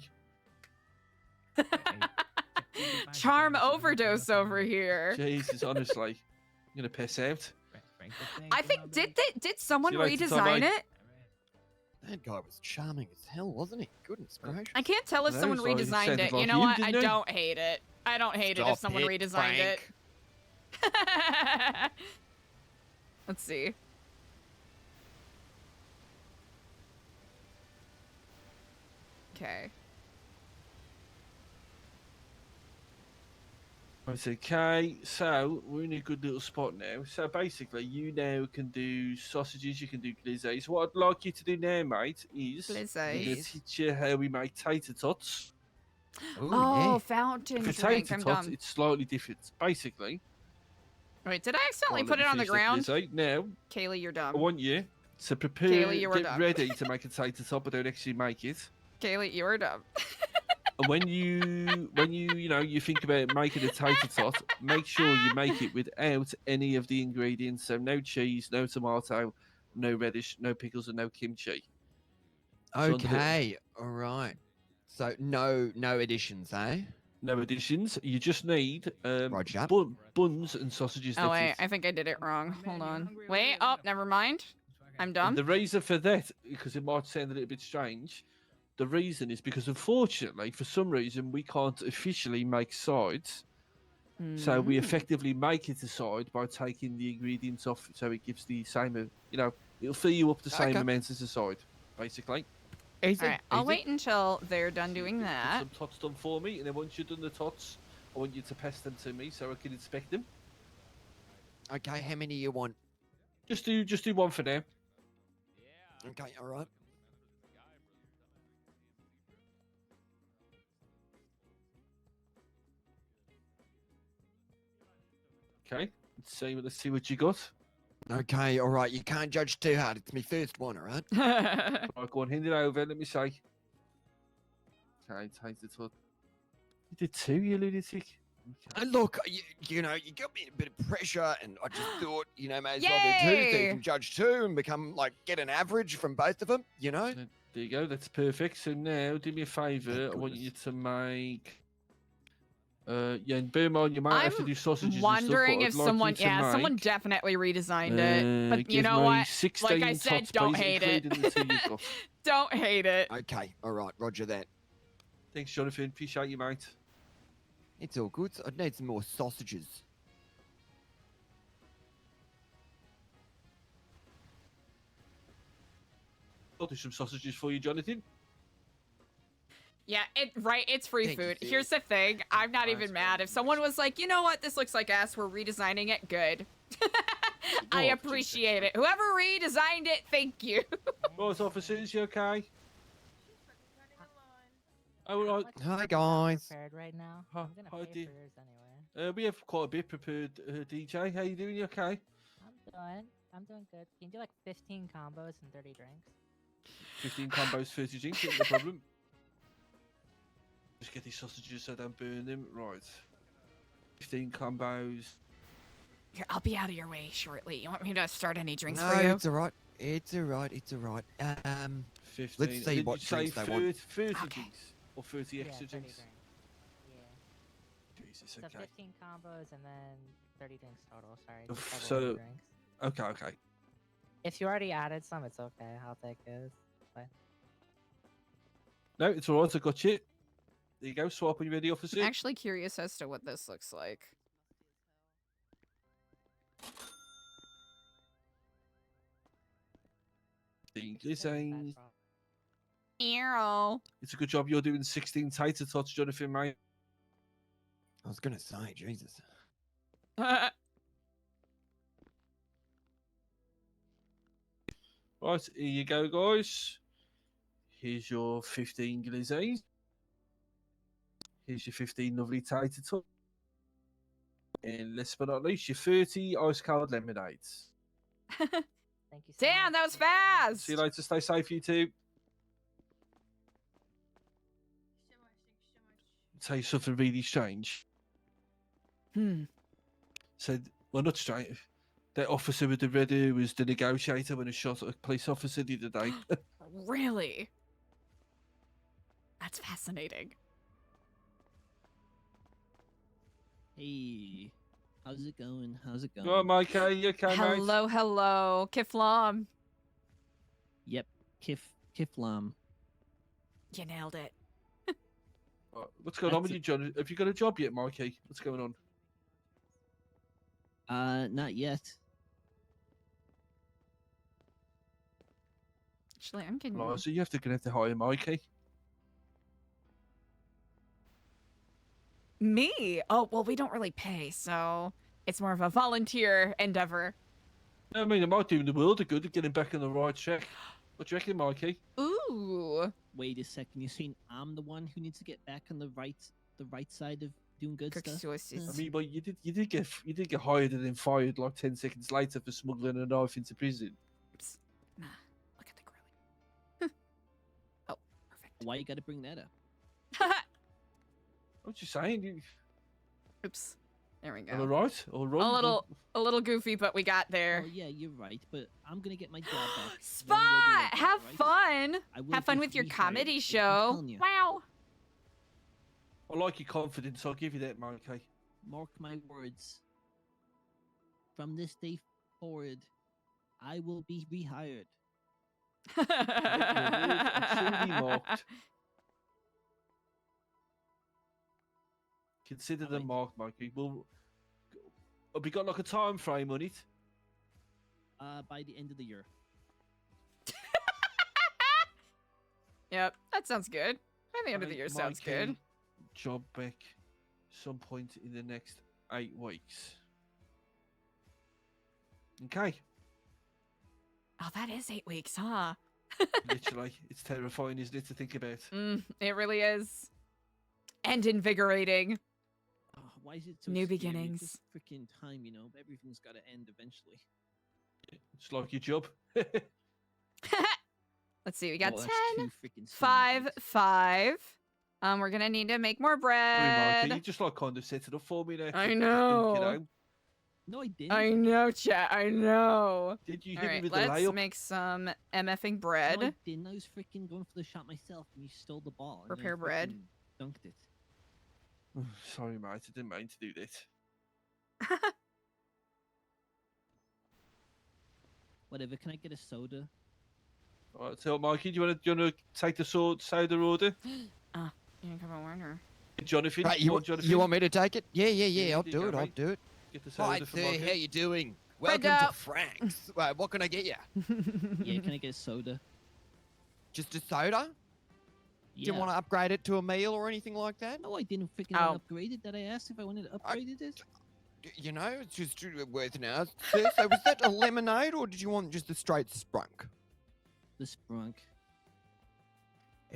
Charm overdose over here. Jesus, honestly, I'm gonna piss out. I think did someone See you later, redesign Tommy. it? That guy was charming as hell, wasn't he? Goodness gracious. I can't tell if No, someone sorry, he redesigned sounded it. You like know you, what? I didn't he? don't hate it. I don't hate it if Stop someone it, redesigned it. Frank. Let's see. Okay. Right, okay, so we're in a good little spot now. So basically, you now can do sausages, you can do glizzies. What I'd like you to do now, mate, is I'm going to Glizzies. teach you how we make tater tots. Oh, fountain For drink. tater I'm tots, dumb. it's slightly different. Basically, Wait, did I accidentally Right, put let it me on the finish that ground? glizzy. Now, Kaylee, you're I dumb. want you to prepare, Kaylee, you were get dumb. ready to make a tater tot, but don't actually make it. Kaylee, you were dumb. And when you think about making a tater tot, make sure you make it without any of the ingredients. So no cheese, no tomato, no radish, no pickles, and no kimchi. So Okay, all right. So no additions, eh? No additions. You just need Roger. buns and sausages. Oh that's wait, it. I think I did it wrong. Hold on. Wait. Oh, never mind. I'm dumb. And the reason for that, because it might sound a little bit strange, the reason is because unfortunately, for some reason, we can't officially make sides. So we effectively make it a side by taking the ingredients off, so it gives the same, it'll fill you up the same Okay. amount as a side, basically. All right, I'll wait until they're done doing Get that. some tots done for me, and then once you've done the tots, I want you to pass them to me so I can inspect them. Okay, how many you want? Just do one for now. Okay, all right. Okay, let's see what you got. Okay, all right. You can't judge too hard. It's my first one, all right? Right, go on, hand it over. Let me say. Okay, take the tot. You did two, you lunatic. And look, you got me in a bit of pressure, and I just thought, may as well do two, so you Yay! can judge two and become get an average from both of them, There you go. That's perfect. So now, do me a favour. I want you to make. Yeah, and bear in mind, you might have to do sausages. Wondering if and stuff, but I'd like you to someone make, definitely redesigned it. But you give know me what? 16 Like I said, tots, don't please, hate it. including the two you've got. Don't hate it. Okay, all right. Roger that. Thanks, Jonathan. Appreciate you, mate. It's all good. I'd need some more sausages. I'll do some sausages for you, Jonathan. Yeah, it's free Thank you, food. Steve. Here's the thing, I'm not even mad. If someone was like, you know what, this looks like ass, we're redesigning it, good. I appreciate it. Whoever redesigned it, thank you. Right, officers, you okay? Oh, right. Hi, guys. Prepared right now. Hi, I'm gonna hi, pay dear. for yours anyway. We have quite a bit prepared, DJ. How you doing? You okay? I'm doing good. Can you do like 15 combos and 30 drinks? 15 combos, 30 drinks, no problem. Just get these sausages so I don't burn them. Right. 15 combos. Here, I'll be out of your way shortly. You want me to start any drinks No, for you? it's all right. It's all right. It's all right. 15. Let's see Did what you say drinks they want. 30 drinks? Or 30 extra 30 drinks? drinks. Yeah. Jesus, So okay. 15 combos and then 30 drinks total. Sorry. Oof, just double the so, drinks. okay. If you already added some, it's okay. I'll take it. Fine. No, it's all right. I got you. There you go. Swap when you're ready, officer. I'm actually curious as to what this looks like. Listen, Ew. it's a good job you're doing 16 tater tots, Jonathan, mate. I was gonna say, Jesus. Right, here you go, guys. Here's your 15 glizzies. Here's your 15 lovely tater tots. And last but not least, your 30 ice cold lemonades. Thank you so Damn, that was fast. See you later. Stay safe, you two. Tell you something really strange. Said, well, not strange. That officer with the red hair was the negotiator when he shot at a police officer the other day. Really? That's fascinating. Hey, how's it going? How's it going? You alright, Mikey? You okay, mate? Hello, hello, Kifflom. Yep, Kifflom. You nailed it. What's going on with you, John? Have you got a job yet, Mikey? What's going on? Not yet. Actually, I'm getting. Right, so you have to hire Mikey. Me? Oh, well, we don't really pay, so it's more of a volunteer endeavor. I mean, it might do him the world of good to get him back on the right track. What do you reckon, Mikey? Ooh. Wait a second. You're saying I'm the one who needs to get back on the right side of doing good stuff? I mean, but you did get hired and then fired like 10 seconds later for smuggling a knife into prison. Nah, look at the grilling. Oh, perfect. Why you gotta bring that up? What you saying? Oops. There we go. All right, all right. A little goofy, but we got there. Oh yeah, you're right. But I'm gonna get my job back. Spot! Have fun! Have fun with your comedy show. telling you. Wow. I like your confidence. I'll give you that, Mikey. Mark my words. From this day forward, I will be rehired. Truly marked. Consider them marked, Mikey. Have we got like a time frame on it? By the end of the year. Yep, that sounds good. By the end of the year sounds good. Job back some point in the next 8 weeks. Okay. Oh, that is 8 weeks, huh? Literally, it's terrifying, isn't it, to think about? It really is. And invigorating. Oh, why is it so New scary? beginnings. This freaking time, you know, everything's got to end eventually. It's like your job. Let's see, we got Oh, that's 10, too freaking 5, 5. We're gonna need to make more Sorry, bread. Mikey, you just like kind of set it up for me there. I know. Kiddo. No, I didn't. I know, chat. I know. Did you All hit me right, with the let's layup? make some MFing bread. No, I didn't. I was freaking going for the shot myself, and you stole the ball. and I Prepare bread. freaking Dunked it. Sorry, mate. I didn't mean to do that. Whatever. Can I get a soda? All right, so Mikey, do you want to take the soda order? You can come on, Warner. Jonathan, Right, Jonathan? you want me to take it? Yeah, I'll there do you it. go, I'll mate. do it. Get the soda Hi, for sir. Mikey. How you doing? Bread Welcome to out. Frank's. What can I get you? Yeah, can I get a soda? Just a soda? Yeah. Do you want to upgrade it to a meal or anything like that? No, I didn't freaking upgrade it. That I asked if I wanted to upgrade it. You know, it's just worth an hour. Sir, so was that a lemonade or did you want just a straight sprunk? The sprunk.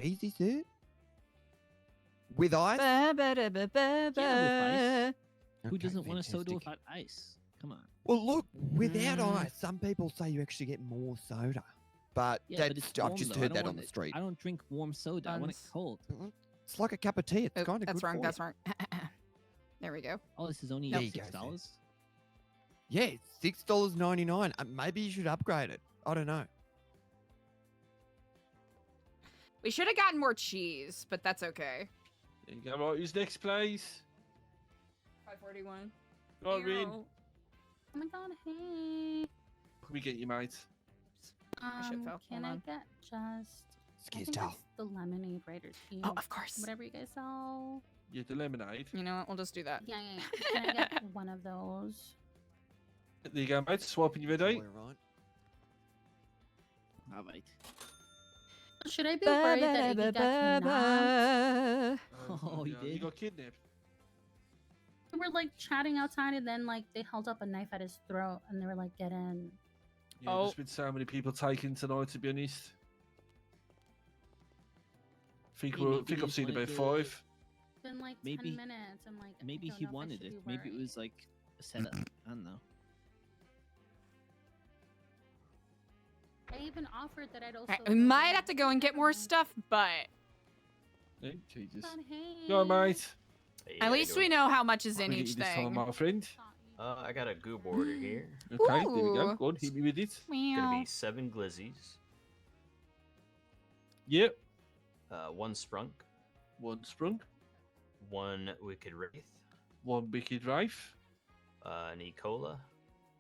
Easy, sir. With ice? Yeah, with ice. Who Okay, doesn't want a soda fantastic. without ice? Come on. Well, look, without ice, some people say you actually get more soda. But Yeah, but that's, it's I've warm, just though. I heard don't that on want the it- street. I don't drink warm soda. I want it Buns. cold. It's like a cup of tea. It's Oh, kind of that's good wrong. for That's you. wrong. There we go. Oh, this is only There you go, $6. Yeah, $6.99. Maybe you should upgrade it. I don't know. We should have gotten more cheese, but that's okay. There you go. Right, who's next, please? 541. Right, Rin. Oh my god, hey. Can we get you, mate? shit fell. Can Hold I on. get just I Excuse think towel. it's the lemonade, right? Or tea. Oh, of course. Whatever you guys sell. Yeah, the lemonade. You know what? We'll just do that. Yeah. Can I get one of those? There you go, mate. Swapping you ready? All right. Should I be worried that Iggy got kidnapped? Oh, you yeah, You did? got kidnapped. We were like chatting outside, and then like they held up a knife at his throat, and they were like, "Get in." Yeah, there's been so many people taken tonight, to be honest. Maybe Think he I've just seen about wanted to- 5. It's been like Maybe- 10 minutes. I'm like, Maybe I don't he know if I wanted should it. be Maybe it worried. was like a setup. I don't know. I even offered that I'd also. Alright, we might have to go and get more stuff, but Hey, Jesus. But hey. Go on, mate. at least we know how much is in Can we get each you this time, thing. my friend? I got a goob order here. Okay, there we go. Ooh. Go on, hit me with it. Gonna Meow. be 7 glizzies, Yep. 1 sprunk, 1 sprung. 1 wicked wraith. 1 wicked wraith. An E-Cola.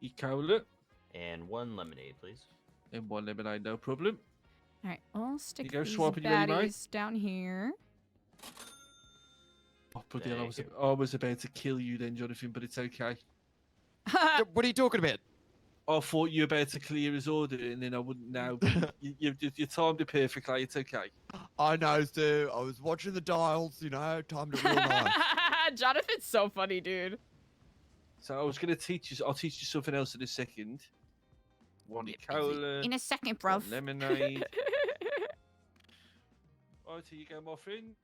E-Cola. And 1 lemonade, please. And 1 lemonade, no problem. All right, I'll stick You go, these swap it, you ready, mate? baddies down here. Oh, bloody hell, I was about to kill you then, Jonathan, but it's okay. What are you talking about? I thought you were about to clear his order, and then I wouldn't now. you timed it perfectly. It's okay. I know, Stu. I was watching the dials, you know, timed it real nice. Jonathan's so funny, dude. So I was going to teach you. I'll teach you something else in a second. 1 E-Cola. In a second, bruv. 1 lemonade. Right, here you go, my friend.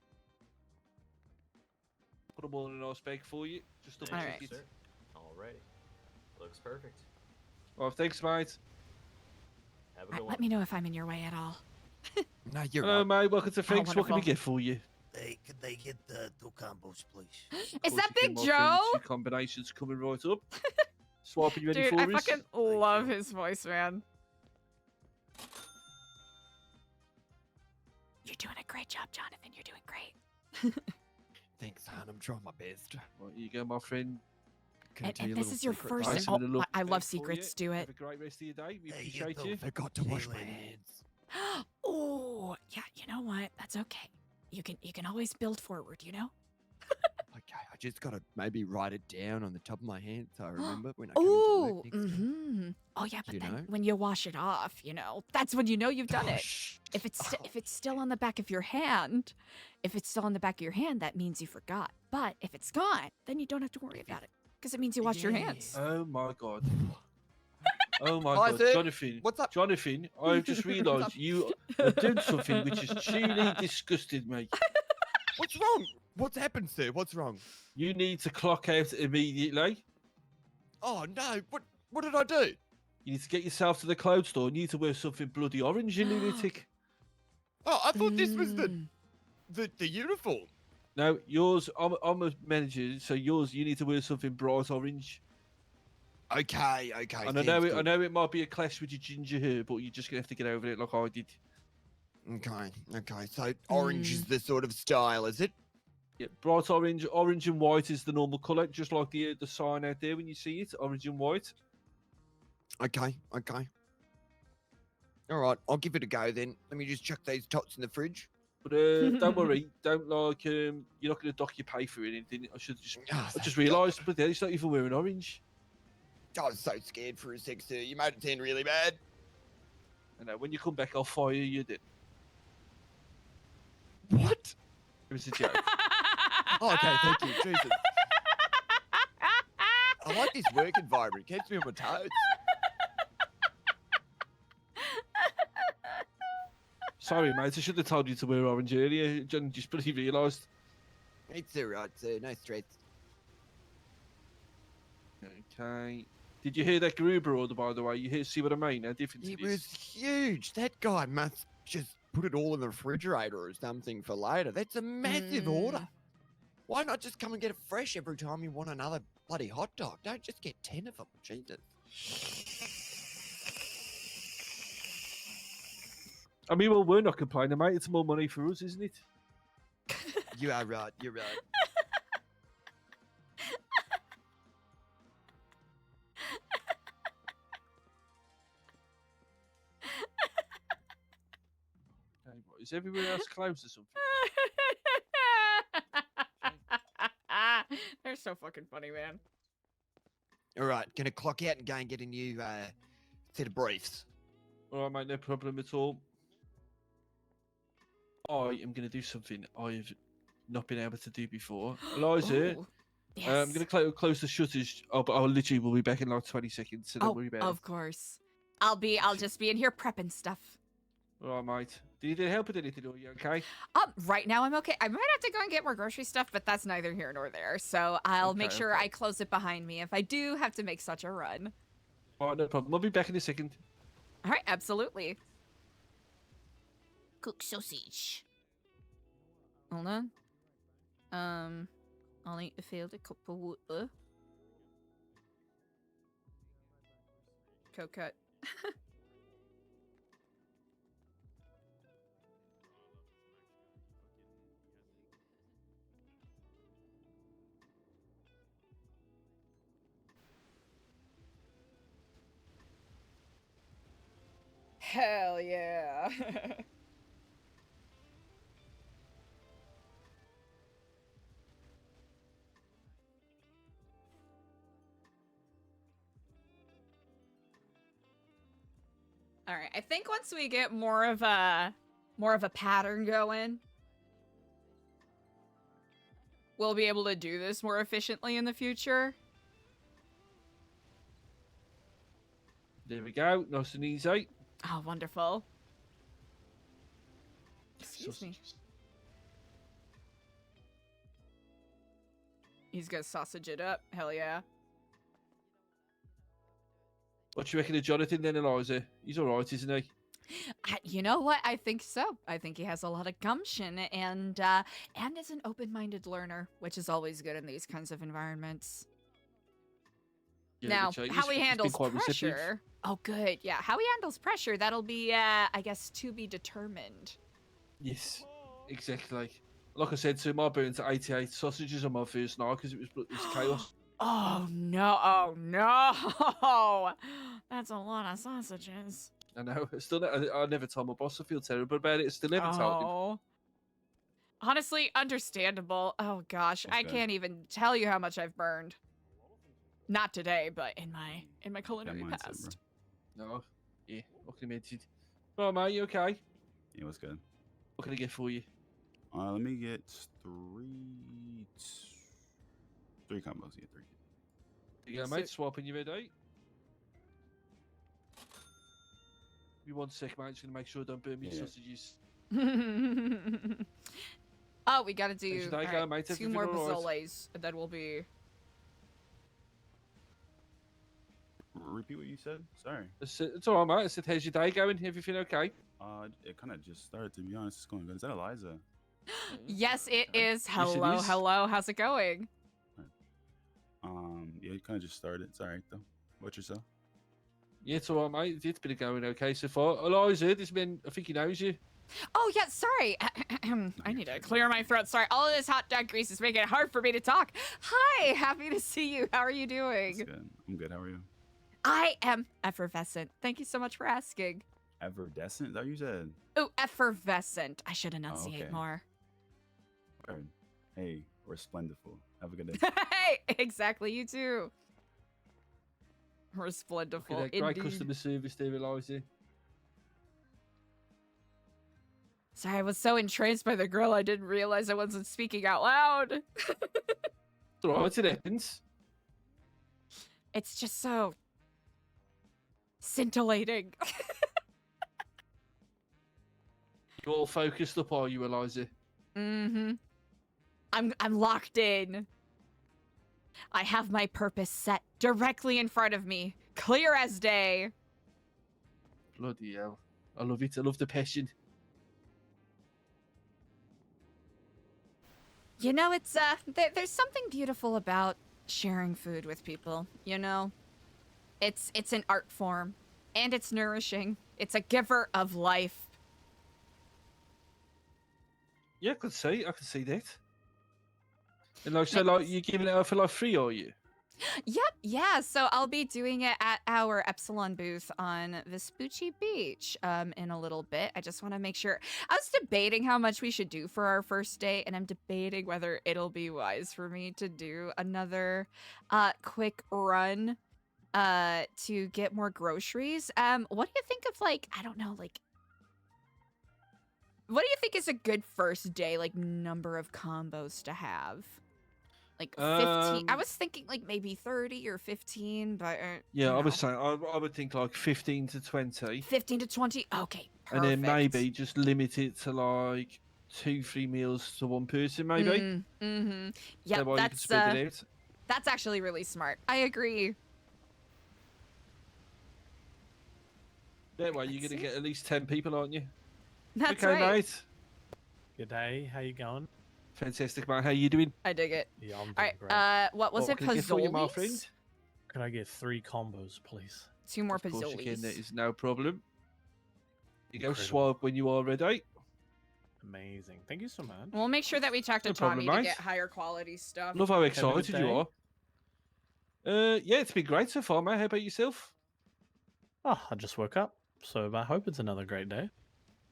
Put them all in a nice bag for you. Just double check it. Alrighty. Looks perfect. Oh, thanks, mate. Have a good one. Let me know if I'm in your way at all. No, you're Hello, right. mate. Welcome to Frank's. What can we wonderful. get for you? Hey, could they get 2 combos, please? Is that Course you Big can, my friend. Joe? 2 combinations coming right up. Swap, you ready Dude, for I us? fucking love his voice, man. You're doing a great job, Jonathan. You're doing great. Thanks, hon. I'm trying my best. Right, here you go, my friend. Can I tell And you a this little is your secret, first. though? Nice Oh, and a little I love bag for secrets. you. Do it. Have a great rest of your day. We Hey, appreciate you. Forgot to wash my hands. Oh, yeah. You know what? That's okay. You can always build forward. You know. Okay, I just gotta maybe write it down on the top of my hand so I remember when I come into Oh, work next time. Oh yeah, but You then know? when you wash it off, you know, that's when you know you've done it. Gosh. If it's still on the back of your hand, that means you forgot. But if it's gone, then you don't have to worry about it because it means you washed your hands. Oh my god. Oh my Hi, god, Sid. Jonathan. What's up? Jonathan, I've just realised you have done something which has truly disgusted me. What's wrong? What's happened, sir? What's wrong? You need to clock out immediately. Oh no! What did I do? You need to get yourself to the cloud store. You need to wear something bloody orange, you lunatic. Oh, I thought this was the uniform. No, yours. I'm a manager, so yours. You need to wear something bright orange. Okay. And I know it might be a clash with your ginger hair, but you're just gonna have to get over it like I did. Okay. So orange is the sort of style, is it? Yeah, bright orange. Orange and white is the normal colour, just like the sign out there when you see it. Orange and white. Okay. All right, I'll give it a go then. Let me just chuck these tots in the fridge. But don't worry, don't you're not going to dock your pay for anything. I just realised, but it's not even wearing orange. I was so scared for a sec, sir. You made it sound really bad. I know. When you come back, I'll fire you. Then. What? It was a joke. Oh, okay, thank you. Jesus. I like this work environment. It keeps me on my toes. Sorry, mate. I should have told you to wear orange earlier. John just bloody realised. It's alright, sir. No stress. Okay. Did you hear that Gruber order, by the way? See what I mean? How different It was huge. That guy must just put it all in the refrigerator or something for later. That's a massive order. Why not just come and get it fresh every time you want another bloody hot dog? Don't just get 10 of them. Jesus. I mean, well, we're not complaining, mate. It's more money for us, isn't it? You are right. You're right. Okay, what, is everywhere else closed or something? They're so fucking funny, man. All right, gonna clock out and go and get a new set of briefs. All right, mate, no problem at all. I am going to do something I've not been able to do before. Eliza, Ooh, I'm going to close the shutters. But I'll literally will be back in like 20 seconds, so don't worry about of course. I'll just be in here prepping stuff. it. All right, mate. Do you need help with anything, or are you okay? Right now I'm okay. I might have to go and get more grocery stuff, but that's neither here nor there. So I'll make sure I close it behind me if I do have to make such a run. All right, no problem. I'll be back in a second. All right, absolutely. Cook sausage. Hold on. I'll need to fill the cup of water. Coconut. Hell yeah. All right, I think once we get more of a pattern going, we'll be able to do this more efficiently in the future. There we go. Nice and easy. Oh, wonderful. Excuse me. He's gonna sausage it up. Hell yeah. What do you reckon of Jonathan then, Eliza? He's all right, isn't he? You know what? I think so. I think he has a lot of gumption and is an open-minded learner, which is always good in these kinds of environments. Yeah, Now, which, how he he's been handles quite receptive. pressure. Oh, good. Yeah, how he handles pressure, that'll be, I guess, to be determined. Yes, exactly. Like I said to him, I burnt 88 sausages on my first night because it was chaos. Oh, no. Oh, no. That's a lot of sausages. I know. I never told my boss. I feel terrible about it. I still never told him. Oh. Honestly, understandable. Oh, gosh. I can't even tell you how much I've burned. Not today, but in my culinary past. No. Yeah, what can I mention? Right, mate, you okay? Yeah, what's good? What can I get for you? Let me get three combos. Yeah, 3. There you go, mate. Swapping you ready. Give me 1 sec, mate. Just gonna make sure I don't burn me sausages. Oh, we gotta do There you go, mate. 2 more pozzoles, and then we'll be... Repeat what you said. Sorry. It's all right, mate. I said, how's your day going? Everything okay? It kind of just started, to be honest. It's going good. Is that Eliza? Yes, it is. Yes, Hello, it is. hello. How's it going? Yeah, it kind of just started. It's all right, though. What yourself? Yeah, it's all right, mate. It's been going okay so far. Eliza, this man, I think he knows you. Oh, yeah, sorry. I need to clear my throat. Sorry, all of this hot dog grease is making it hard for me to talk. Hi, happy to see you. How are you doing? That's good. I'm good. How are you? I am effervescent. Thank you so much for asking. Effervescent? Is that what you said? Oh, effervescent. I should enunciate okay. more. Word. Hey, we're splendiful. Have a good day. Hey, exactly. You too. We're splendiful. Okay, great Indeed. customer service there, Eliza. Sorry, I was so entranced by the grill, I didn't realize I wasn't speaking out loud. It's all right, it happens. It's just so scintillating. You all focused up, are you, Eliza? Mm-hmm. I'm locked in. I have my purpose set directly in front of me, clear as day. Bloody hell. I love it. I love the passion. You know, it's there's something beautiful about sharing food with people, you know? It's an art form, and it's nourishing. It's a giver of life. Yeah, I can see that. And like, so like, you're giving it out for like free, are you? Yep, yeah, so I'll be doing it at our Epsilon booth on Vespucci Beach in a little bit. I just want to make sure. I was debating how much we should do for our first day, and I'm debating whether it'll be wise for me to do another quick run to get more groceries. What do you think of, like, I don't know, like, what do you think is a good first day, like, number of combos to have? Like 15. I was thinking like maybe 30 or 15, but Yeah, I was saying I would think like 15 to 20. 15 to 20. Okay, perfect. And then maybe just limit it to like 2-3 meals to one person, maybe. Mm-hmm. Yeah, That way you can spread it out. That's actually really smart. I agree. That way you're gonna get at least 10 people, aren't you? That's okay, right. mate. Good day. How you going? Fantastic, man. How you doing? I dig it. Yeah, I'm doing All right. great. What was it? Can I get for you, my Pozzoles? friend? Can I get 3 combos, please? 2 more Of course you can. That pozzoles. is no problem. You go Incredible. swab when you are ready. Amazing. Thank you so much. We'll make sure that we talk to No problem, Tommy to mate. get higher quality stuff. Love how Have a excited good you day. are. Yeah, it's been great so far, mate. How about yourself? Oh, I just woke up. So I hope it's another great day.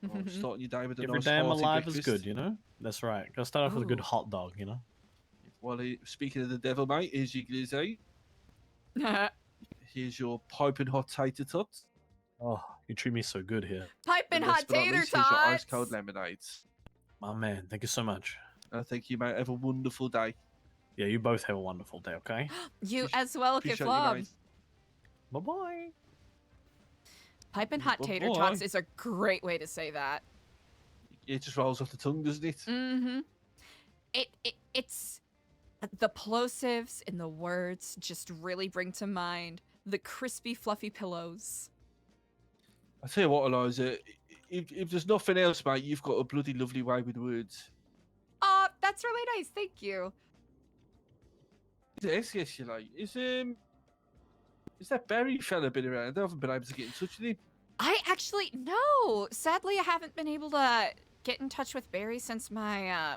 Oh, starting your day with a Every nice day I'm hearty alive is breakfast. good, you know? That's right. Gotta start off with a good Ooh. hot dog, you know? Well, speaking of the devil, mate, here's your glizzy. Here's your piping hot tater tots. Oh, you treat me so good here. Piping And hot last but not tater least, here's your ice tots. cold lemonades. My man, thank you so much. Thank you, mate. Have a wonderful day. Yeah, you both have a wonderful day, okay? You as well, Appreciate you, Kifflom. mate. Bye-bye. Piping hot tater Bye-bye. tots is a great way to say that. It just rolls off the tongue, doesn't it? Mm-hmm. It's the plosives in the words just really bring to mind the crispy, fluffy pillows. I tell you what, Eliza, if there's nothing else, mate, you've got a bloody lovely way with words. Oh, that's really nice. Thank you. Yes, you like. Is that Barry fella been around? I haven't been able to get in touch with him. I actually no. Sadly, I haven't been able to get in touch with Barry since my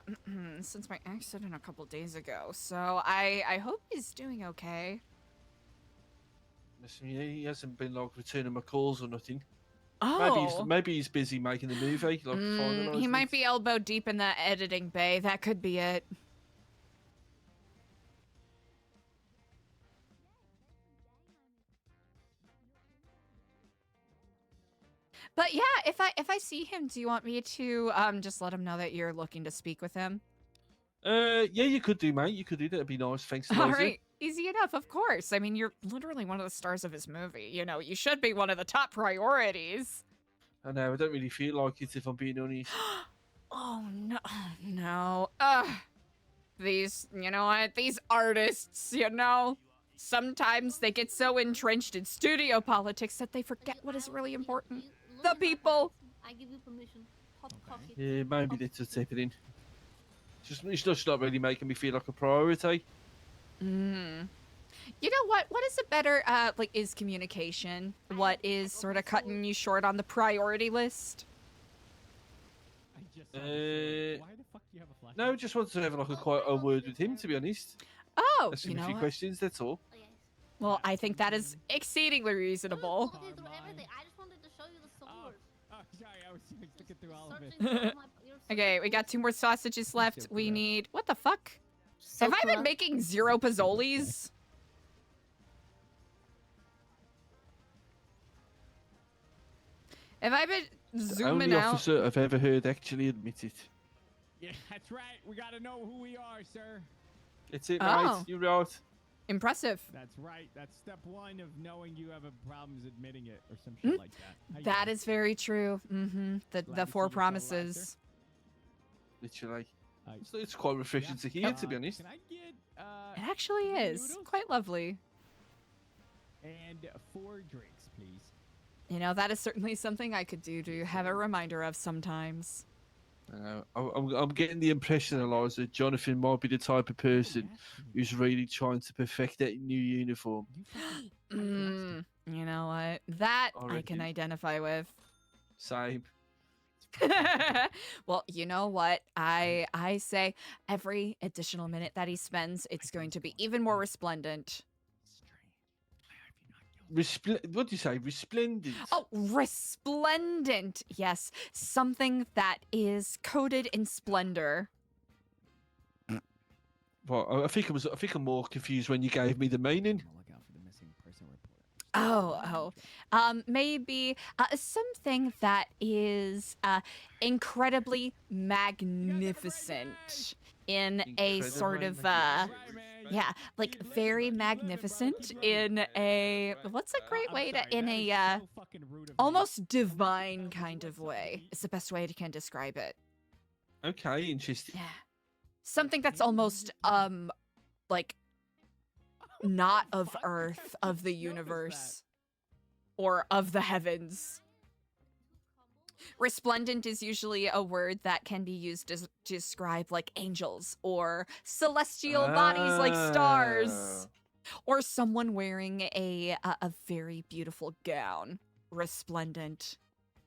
accident a couple days ago. So I hope he's doing okay. Listen, he hasn't been like returning my calls or nothing. Oh, Maybe he's busy making the movie. Like, finalising he might it. be elbow deep in the editing bay. That could be it. But yeah, if I see him, do you want me to just let him know that you're looking to speak with him? Yeah, you could do, mate. You could do. That'd be nice. Thanks, Eliza. All right, easy enough, of course. I mean, you're literally one of the stars of his movie. You know, you should be one of the top priorities. I know. I don't really feel like it, if I'm being honest. Oh no, no. These, you know what? These artists, you know, sometimes they get so entrenched in studio politics that they forget what is really important. The people. I give you permission. Hot coffee. Yeah, maybe that's what's happening. It's just not really making me feel like a priority. You know what? What is a better, is communication? What is sort of cutting you short on the priority list? No, just wanted to have like a word with him, to be honest. Oh, Ask you him a know few what? questions, that's all. Well, I think that is exceedingly reasonable. I just wanted to show you the sword. Oh, sorry, I was looking through all of it. Okay, we got 2 more sausages left. We need... What the fuck? So Have I been cool. making 0 pozzolis? Have I been The zooming only out? officer I've ever heard actually admit it. Yeah, that's right. We gotta know who we are, sir. It's it, Oh. mate. You're right. Impressive. That's right. That's step 1 of knowing you have a problem is admitting it, or some shit like that. How you That doing? is very true. Mm-hmm. Glad The to 4 see you so alive, promises. Literally. It's quite refreshing to hear, to be honest. Can I get It actually is. Quite lovely. and 4 drinks, please? You know, that is certainly something I could do to have a reminder of sometimes. I'm getting the impression, Eliza, Jonathan might be the type of person who's really trying to perfect that new uniform. You know what? That I Already. can identify with. Same. Well, you know what? I say every additional minute that he spends, it's going to be even more resplendent. What do you say? Resplendent? Oh, resplendent. Yes, something that is coated in splendor. Well, I think I'm more confused when you gave me the meaning. Maybe something that is incredibly magnificent in a sort of like very magnificent in a what's a great way to in a almost divine kind of way. It's the best way I can describe it. Okay, interesting. Yeah. Something that's almost like not of Earth, of the universe, or of the heavens. Resplendent is usually a word that can be used to describe like angels or celestial bodies like stars, or someone wearing a very beautiful gown. Resplendent.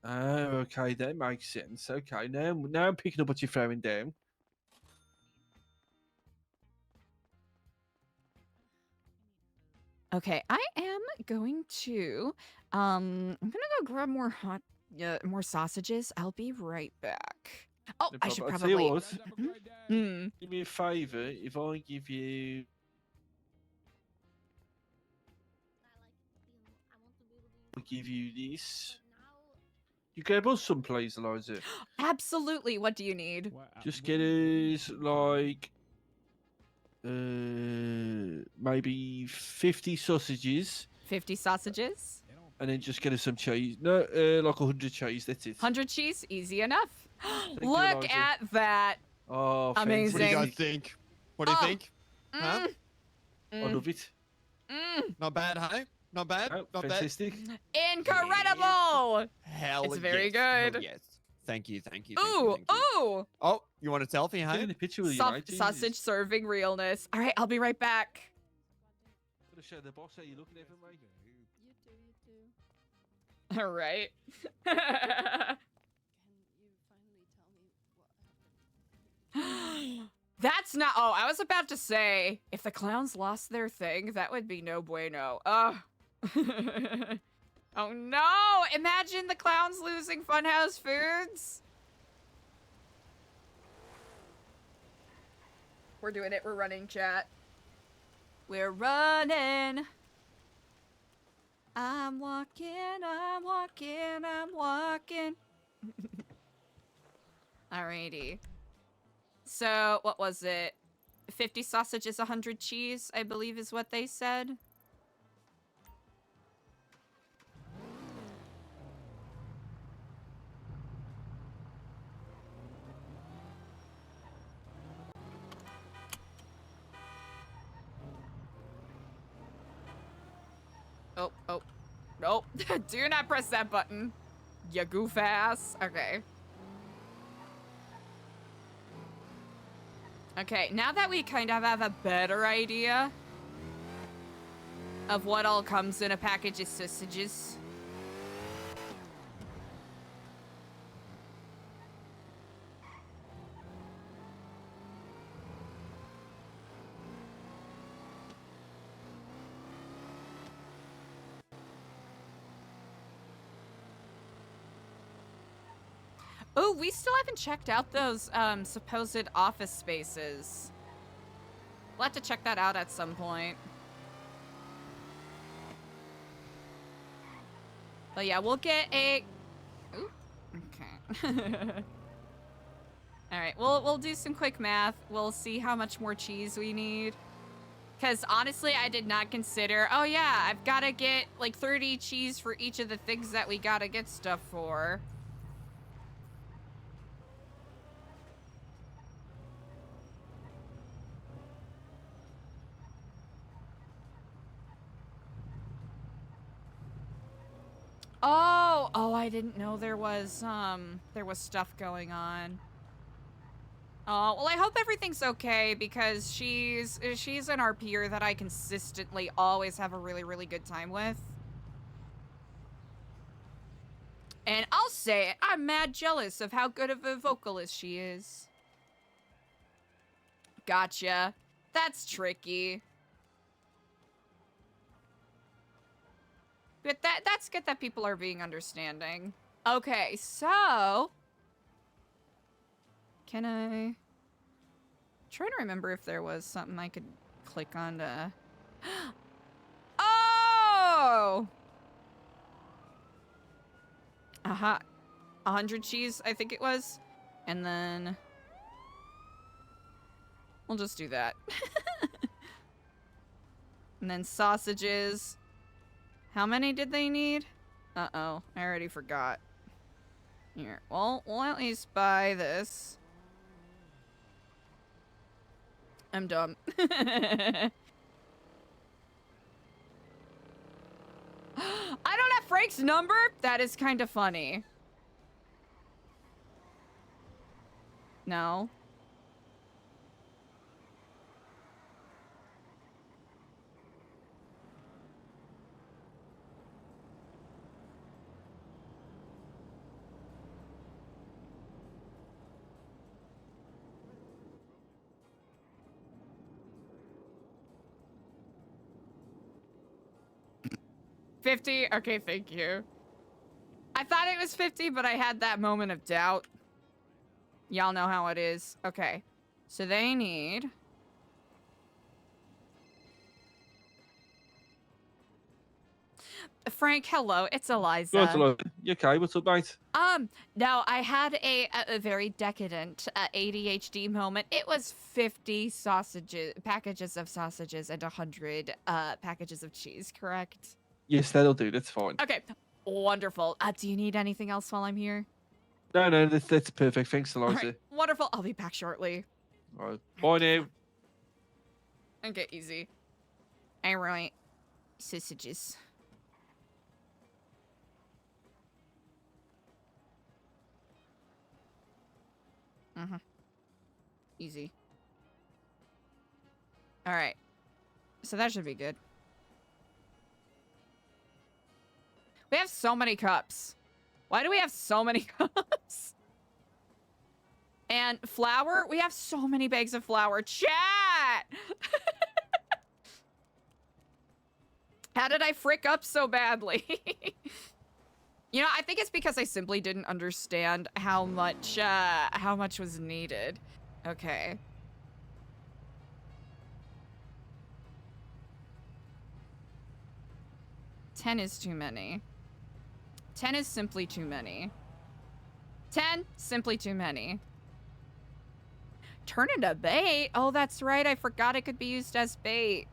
Oh, okay, that makes sense. Okay, now I'm picking up what you're throwing down. Okay, I am going to I'm gonna go grab more more sausages. I'll be right back. Oh, No I should problem. I'll tell you probably. what. Mm. Do me a favour. If I give you, I'll give you this. You grab us some, please, Eliza. Absolutely. What do you need? Just get us like maybe 50 sausages. 50 sausages. And then just get us some cheese. No, like 100 cheese. That's it. 100 cheese, easy enough. you, Look Eliza. at that. Oh, amazing. What do you guys think? What do you think? Huh? I love it. Not bad, hey? Not bad. Oh, Not fantastic. Incredible. Hell It's very yes. Hell good. yes. Thank you. Thank you. Ooh, ooh. Oh, you want a selfie, hey? Get in a picture with you, mate. Jesus. Sausage serving realness. All right, I'll be right back. Gotta show the boss how you looking at him, mate. All right. That's not. Oh, I was about to say, if the clowns lost their thing, that would be no bueno. Oh no! Imagine the clowns losing Funhouse Foods. We're doing it. We're running, chat. We're running. I'm walking, I'm walking, I'm walking. Alrighty. So, what was it? 50 sausages, 100 cheese, I believe is what they said. Oh, oh. Nope. Do not press that button. You goof ass. Okay. Okay, now that we kind of have a better idea of what all comes in a package of sausages. Oh, we still haven't checked out those supposed office spaces. We'll have to check that out at some point. But yeah, we'll get a... Ooh, okay. Alright, we'll do some quick math. We'll see how much more cheese we need. Because honestly, I did not consider... Oh yeah, I've got to get like 30 cheese for each of the things that we got to get stuff for. Oh, I didn't know there was stuff going on. Oh, well, I hope everything's okay because she's an RPer that I consistently always have a really, really good time with. And I'll say it, I'm mad jealous of how good of a vocalist she is. Gotcha. That's tricky. But that's good that people are being understanding. Okay, so... Can I... trying to remember if there was something I could click on to... Oh! Aha. 100 cheese, I think it was. And then... we'll just do that. And then sausages... How many did they need? Uh-oh, I already forgot. Here, well, we'll at least buy this. I'm dumb. I don't have Frank's number? That is kind of funny. No. 50? Okay, thank you. I thought it was 50, but I had that moment of doubt. Y'all know how it is. Okay. So they need... Frank, hello. It's Eliza. Right, hello. You okay? What's up, mate? No, I had a very decadent ADHD moment. It was 50 packages of sausages and 100 packages of cheese, correct? Yes, that'll do. That's fine. Okay, wonderful. Do you need anything else while I'm here? No, that's perfect. Thanks, All Eliza. right, wonderful. I'll be back shortly. All right. Bye now. Okay, easy. All right, sausages. Easy. All right. So that should be good. We have so many cups. Why do we have so many cups? And flour? We have so many bags of flour. Chat! How did I frick up so badly? You know, I think it's because I simply didn't understand how much was needed. Okay. $10 is too many. 10 is simply too many. 10, simply too many. Turn into bait? Oh, that's right. I forgot it could be used as bait.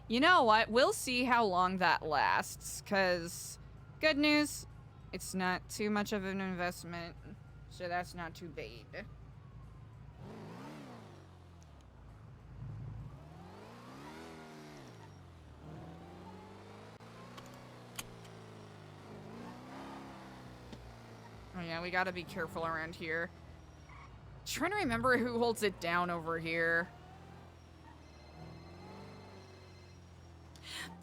You know what? We'll see how long that lasts, because good news, it's not too much of an investment, so that's not too bad. Oh yeah, we gotta be careful around here. Trying to remember who holds it down over here.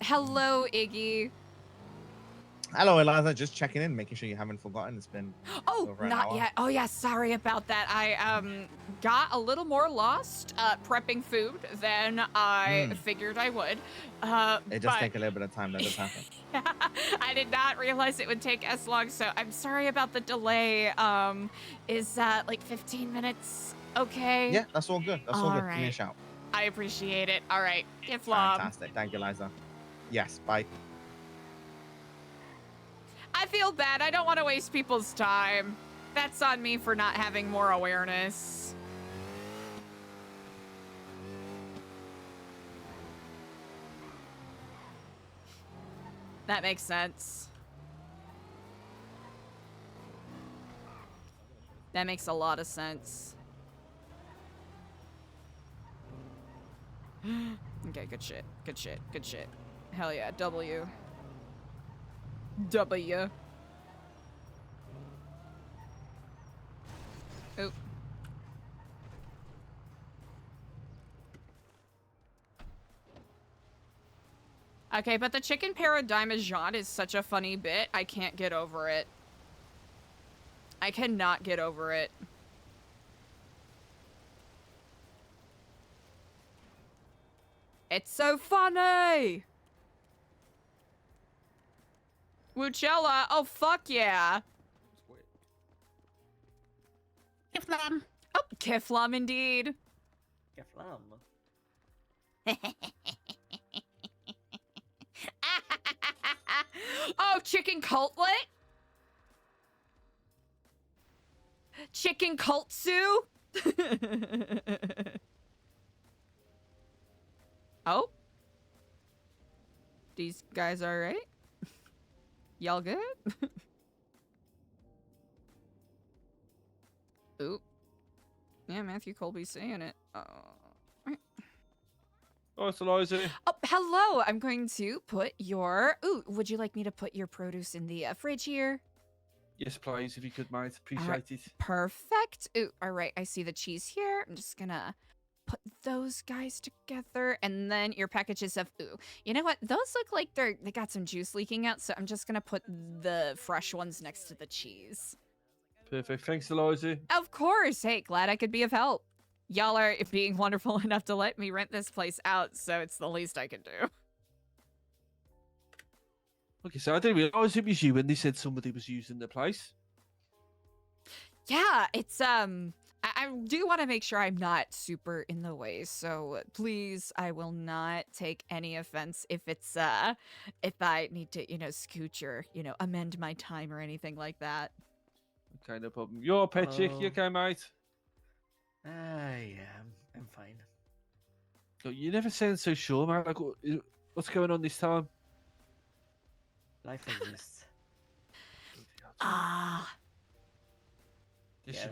Hello, Iggy. Hello, Eliza. Just checking in, making sure you haven't forgotten. It's been over an Not hour. yet. Oh yeah, sorry about that. I got a little more lost prepping food than I figured I would. It just take a little bit of time. That does happen. I did not realize it would take as long, so I'm sorry about the delay. Is like 15 minutes okay? Yeah, that's all good. That's all good. Give me a right. shout. I appreciate it. All right, Kifflom. Fantastic. Thank you, Eliza. Yes, bye. I feel bad. I don't want to waste people's time. That's on me for not having more awareness. That makes sense. That makes a lot of sense. Okay, good shit. Good shit. Good shit. Hell yeah. W. W. Oop. Okay, but the chicken paradimejean is such a funny bit. I can't get over it. I cannot get over it. It's so funny! Wuchella, oh fuck yeah! Kifflom. Oh, Kifflom indeed. Kifflom. Oh, chicken cutlet? Chicken kultsu? Oh? These guys alright? Y'all good? Oop. Yeah, Matthew Colby's saying it. Oh, it's Eliza. Oh, hello! I'm going to put your... Ooh, would you like me to put your produce in the fridge here? Yes, please, if you could, mate. Appreciate Alright, it. Perfect. Ooh, alright, I see the cheese here. I'm just gonna put those guys together, and then your packages of... Ooh, you know what? Those look like they got some juice leaking out, so I'm just gonna put the fresh ones next to the cheese. Perfect. Thanks, Eliza. Of course! Hey, glad I could be of help. y'all are being wonderful enough to let me rent this place out, so it's the least I can do. Okay, so I didn't realise it was you when they said somebody was using the place. Yeah, it's I do want to make sure I'm not super in the way, so please, I will not take any offense if it's if I need to, scooch or, amend my time or anything like that. Okay, no problem. You're Patrick, you Oh. okay, mate? Yeah, I'm fine. Look, you never sound so sure, mate. Like, what's going on this time? Life exists. Ah. This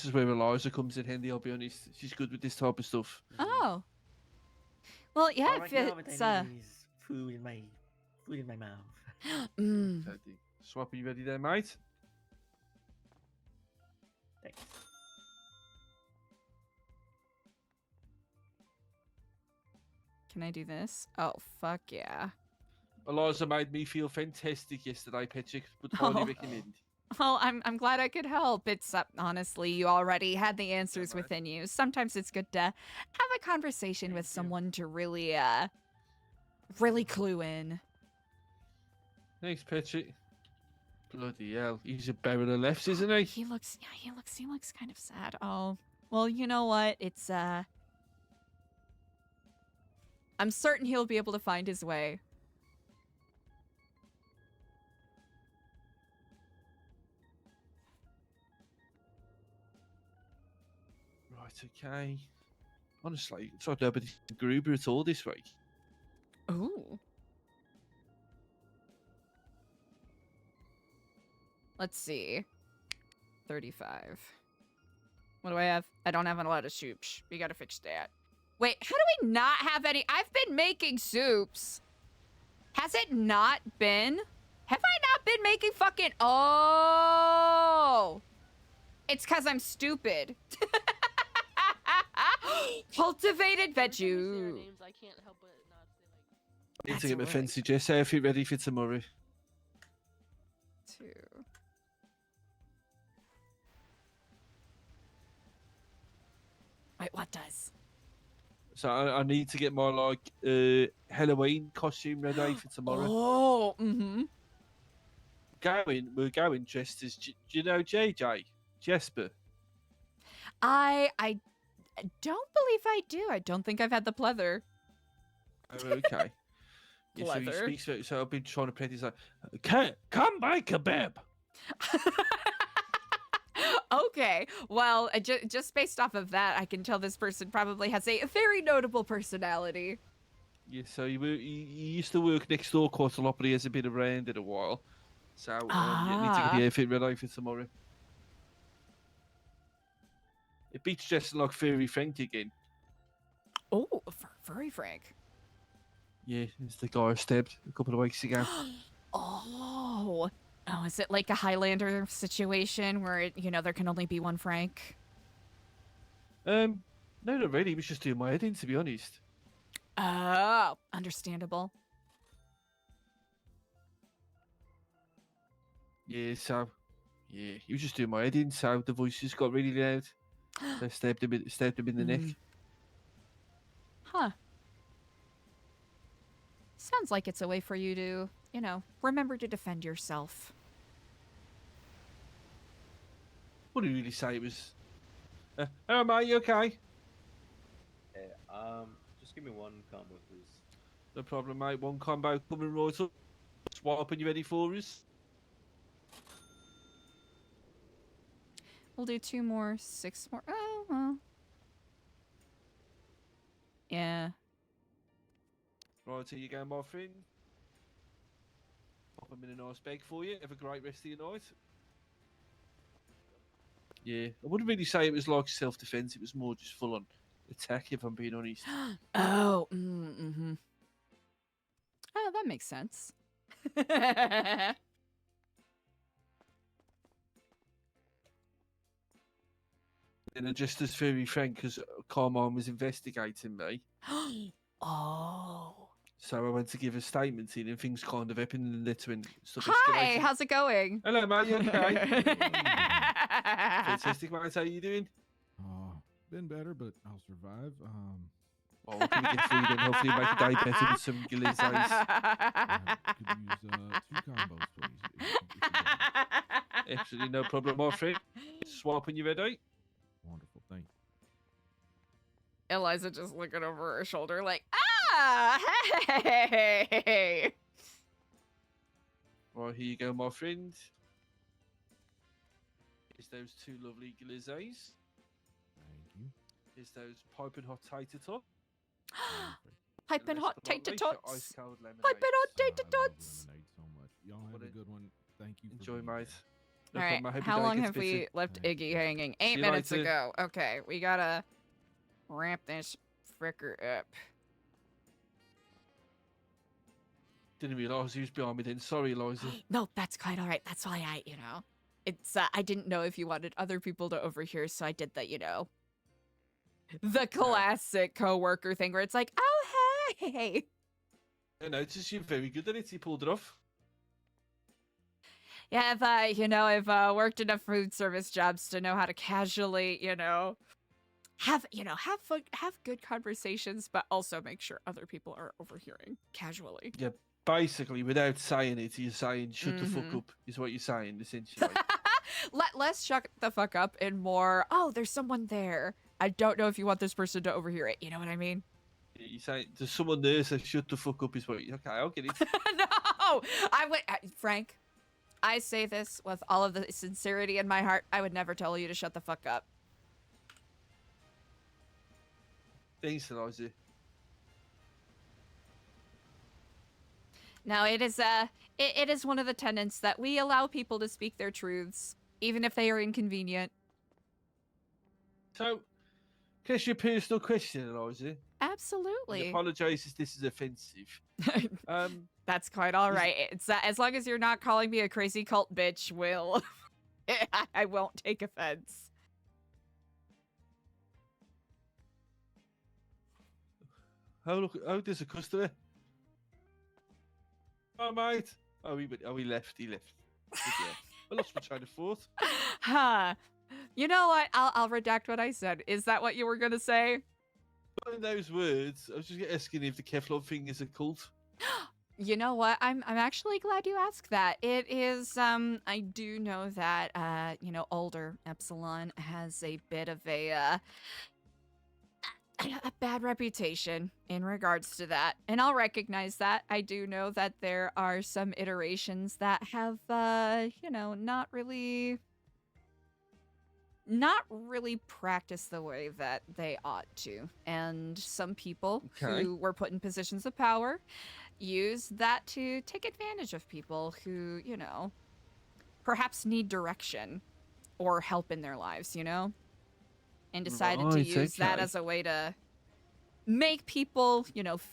is where Eliza comes in handy. I'll be honest. She's good with this type of stuff. Oh. Well, yeah, All if right now, what it's I need is food in my mouth. Okay, Swap, are you ready there, mate? Thanks. Can I do this? Oh, fuck yeah. Eliza made me feel fantastic yesterday, Patrick, but highly Oh. recommend. Well, I'm glad I could help. It's honestly, you already had the answers within you. Sometimes it's good to have a conversation with someone to really really clue in. Thanks, Patrick. Bloody hell, he's a barrel of lefts, isn't he? He looks kind of sad. Oh, well, you know what? It's I'm certain he'll be able to find his way. Right, okay. Honestly, it's not nobody Gruber at all this week. Ooh. Let's see. 35. What do I have? I don't have a lot of soups. We gotta fix that. Wait, how do we not have any? I've been making soups. Has it not been? Have I not been making fucking... Oh! It's because I'm stupid. Cultivated veggie. I can't help but not say I need to get my fancy dress outfit ready for tomorrow. 2. Wait, what does? So I need to get my Halloween costume ready for tomorrow. Oh, mm-hmm. We're going dressed as, do you know JJ? Jesper? I don't believe I do. I don't think I've had the pleather. Oh, okay. Yeah, so he Pleather. speaks very, so I've been trying to practice like, come by kebab. Okay, well, just based off of that, I can tell this person probably has a very notable personality. Yeah, so he used to work next door quite a lot, but he hasn't been around in a while. So yeah, need to get the outfit ready for tomorrow. It beats dressing like Furry Frank again. Oh, Furry Frank. Yeah, it's the guy I stabbed a couple of weeks ago. Oh, is it like a Highlander situation where, there can only be one Frank? No, not really. He was just doing my head in, to be honest. Oh, understandable. Yeah, he was just doing my head in, so the voices got really loud. So I stabbed him in the neck. Huh. Sounds like it's a way for you to, remember to defend yourself. Wouldn't really say it was. Oh, mate, you okay? Hey, just give me one combo, please. No problem, mate. One combo coming right up. Swap, and you ready for us? We'll do 2 more, 6 more. Oh, well. Yeah. Right, here you go, my friend. Pop them in a nice bag for you. Have a great rest of your night. Yeah, I wouldn't really say it was like self-defense. It was more just full-on attack, if I'm being honest. Oh, mm-hmm. Oh, that makes sense. And just as very frank, because Carmine was investigating me. Oh. So I went to give a statement in, and things kind of happened, and letter and stuff. Hi, escalated. how's it going? Hello, mate. You okay? Fantastic, mate. How you doing? been better, but I'll survive. Well, what can we get for you then? Hopefully make a day better with some glizzies. Could use 2 combos, please. Absolutely no problem, my friend. Swap when you're ready. Wonderful, thank you. Eliza just looking over her shoulder like, ah, hey. Right, here you go, my friend. Here's those 2 lovely glizzies. Thank you. Here's those piping hot tater tot. Piping hot tater tots. Ice cold lemonade. Piping hot tater tots. Lemonade so much. Y'all have a good one. Thank you. Enjoy, mate. No All right, problem, I hope how your day long gets have we better. left Iggy hanging? 8 See you minutes later. ago. Okay, we gotta ramp this fricker up. Didn't realise he was behind me then. Sorry, Eliza. No, that's quite all right. That's why it's, I didn't know if you wanted other people to overhear, so I did the, the classic coworker thing where it's like, oh, hey. I noticed you're very good at it. You pulled it off. Yeah, I've worked enough food service jobs to know how to casually, have good conversations, but also make sure other people are overhearing casually. Yeah, basically, without saying it, you're saying shut the fuck Mhm. up, is what you're saying, essentially. Less shut the fuck up and more, oh, there's someone there. I don't know if you want this person to overhear it. You know what I mean? You say there's someone there, so shut the fuck up is what you... Okay, I'll get it. No, Frank, I say this with all of the sincerity in my heart. I would never tell you to shut the fuck up. Thanks, Eliza. Now, it is one of the tenets that we allow people to speak their truths, even if they are inconvenient. So, can I ask you a personal question, Eliza? Absolutely. I apologise if this is offensive. That's quite all right. It's as long as you're not calling me a crazy cult bitch, Will. I won't take offense. Oh, there's a customer. Oh, mate. Oh, he left. He left. Yeah. I lost my train of thought. Huh. You know what? I'll redact what I said. Is that what you were gonna say? In those words, I was just asking if the Kifflom thing is a cult. You know what? I'm actually glad you asked that. It is I do know that older Epsilon has a bit of a bad reputation in regards to that. And I'll recognize that. I do know that there are some iterations that have not really practiced the way that they ought to. And some people who were put in positions of power use that to take advantage of people who, perhaps need direction or help in their lives, and decided to use that as a way to make people,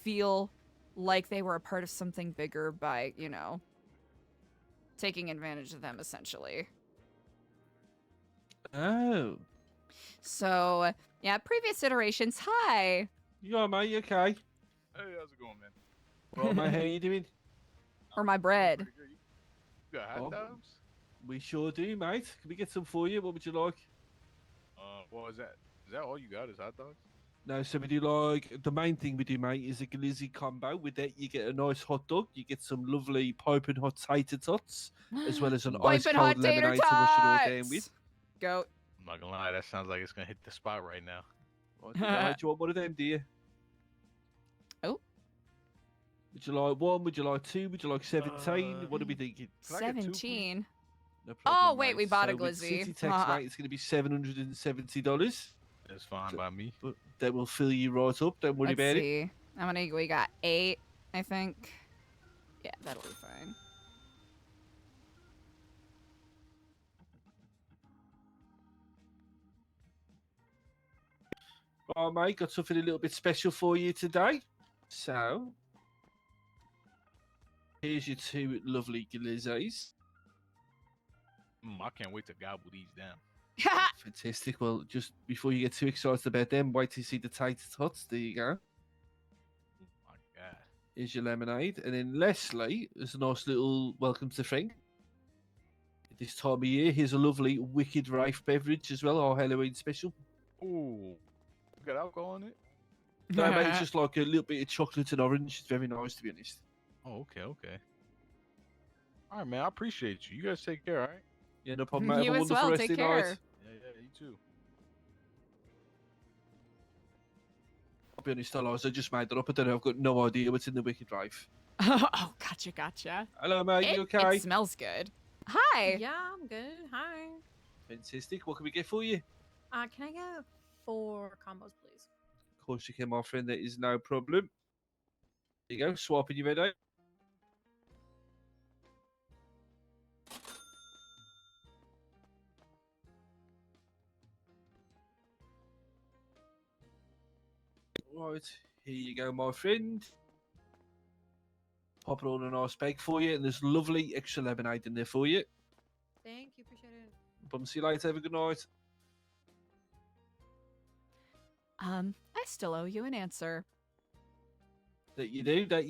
feel like they were a part of something bigger by, taking advantage of them, essentially. Oh. So, yeah, previous iterations. Hi. You all right, mate? You okay? Hey, how's it going, man? Well, mate, how you doing? Or my bread. You got hot dogs? We sure do, mate. Can we get some for you? What would you like? What is that? Is that all you got is hot dogs? No, so we do the main thing we do, mate, is a glizzy combo. With that, you get a nice hot dog, you get some lovely piping hot tater tots, as well as an ice Piping cold hot tater lemonade to wash it all down tots! with. Goat. I'm not gonna lie, that sounds like it's gonna hit the spot right now. Right, do you want one of them, dear? Oh. Would you like one? Would you like two? Would you like 17? What are we thinking? 17. No Oh, problem, wait, mate. we bought a So with glizzy. City Tax, mate, it's going to be $770. That's fine by me. But that will fill you right up. Don't worry Let's about it. see. How many? We got 8, I think. Yeah, that'll be fine. Oh, mate, got something a little bit special for you today. So, here's your 2 lovely glizzies. I can't wait to gobble these down. Fantastic. Well, just before you get too excited about them, wait till you see the tater tots. There you go. My God. Here's your lemonade. And then Leslie, there's a nice little welcome to Frank. This time of year, here's a lovely Wicked Rife beverage as well, our Halloween special. Ooh, Got alcohol in it? No, mate, it's just like a little bit of chocolate and orange. It's very nice, to be honest. Oh, okay, okay. All right, man. I appreciate you. You guys take care, all right? Yeah, no problem, mate. You Have a as wonderful well. rest Take of the night. care. Yeah, you too. I'll be honest, Eliza, I just made that up. I don't know. I've got no idea what's in the Wicked Drive. Oh, gotcha. Hello, mate. You okay? It smells good. Hi. Yeah, I'm good. Hi. Fantastic. What can we get for you? Can I get 4 combos, please? Of course you can, my friend. That is no problem. There you go. Swapping you ready. Right, here you go, my friend. Pop it all in a nice bag for you, and there's lovely extra lemonade in there for you. Thank you, appreciate it. No problem. See you later. Have a good night. I still owe you an answer. That you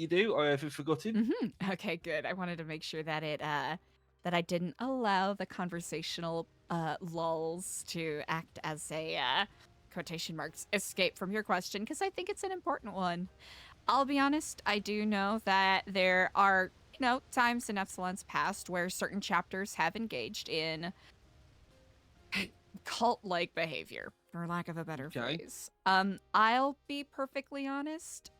do. I haven't forgotten. Okay, good. I wanted to make sure that that I didn't allow the conversational lulls to act as a quotation marks escape from your question, because I think it's an important one. I'll be honest, I do know that there are, times in Epsilon's past where certain chapters have engaged in cult-like behavior, for lack of a better phrase. I'll be perfectly honest,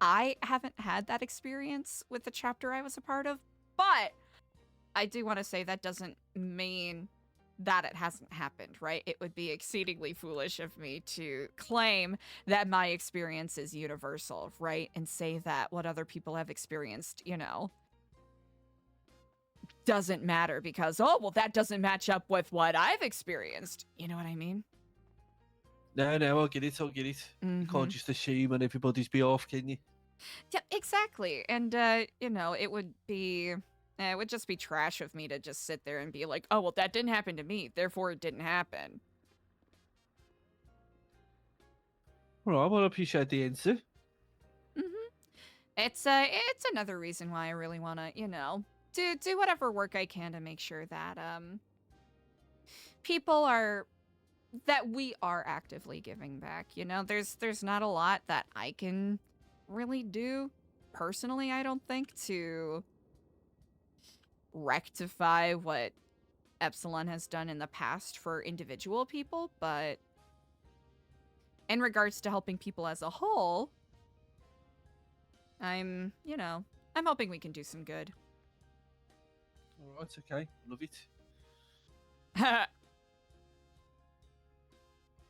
I haven't had that experience with the chapter I was a part of, but I do want to say that doesn't mean that it hasn't happened, right? It would be exceedingly foolish of me to claim that my experience is universal, right? And say that what other people have experienced, doesn't matter because, that doesn't match up with what I've experienced. You know what I mean? No, I'll get it. You can't just assume on everybody's behalf, can you? Yeah, exactly. And, it would just be trash of me to just sit there and be like, that didn't happen to me, therefore it didn't happen. All right, well, I appreciate the answer. It's another reason why I really want to, do whatever work I can to make sure that, we are actively giving back. There's not a lot that I can really do personally, I don't think, to rectify what Epsilon has done in the past for individual people, but in regards to helping people as a whole, I'm hoping we can do some good. All right, okay. Love it.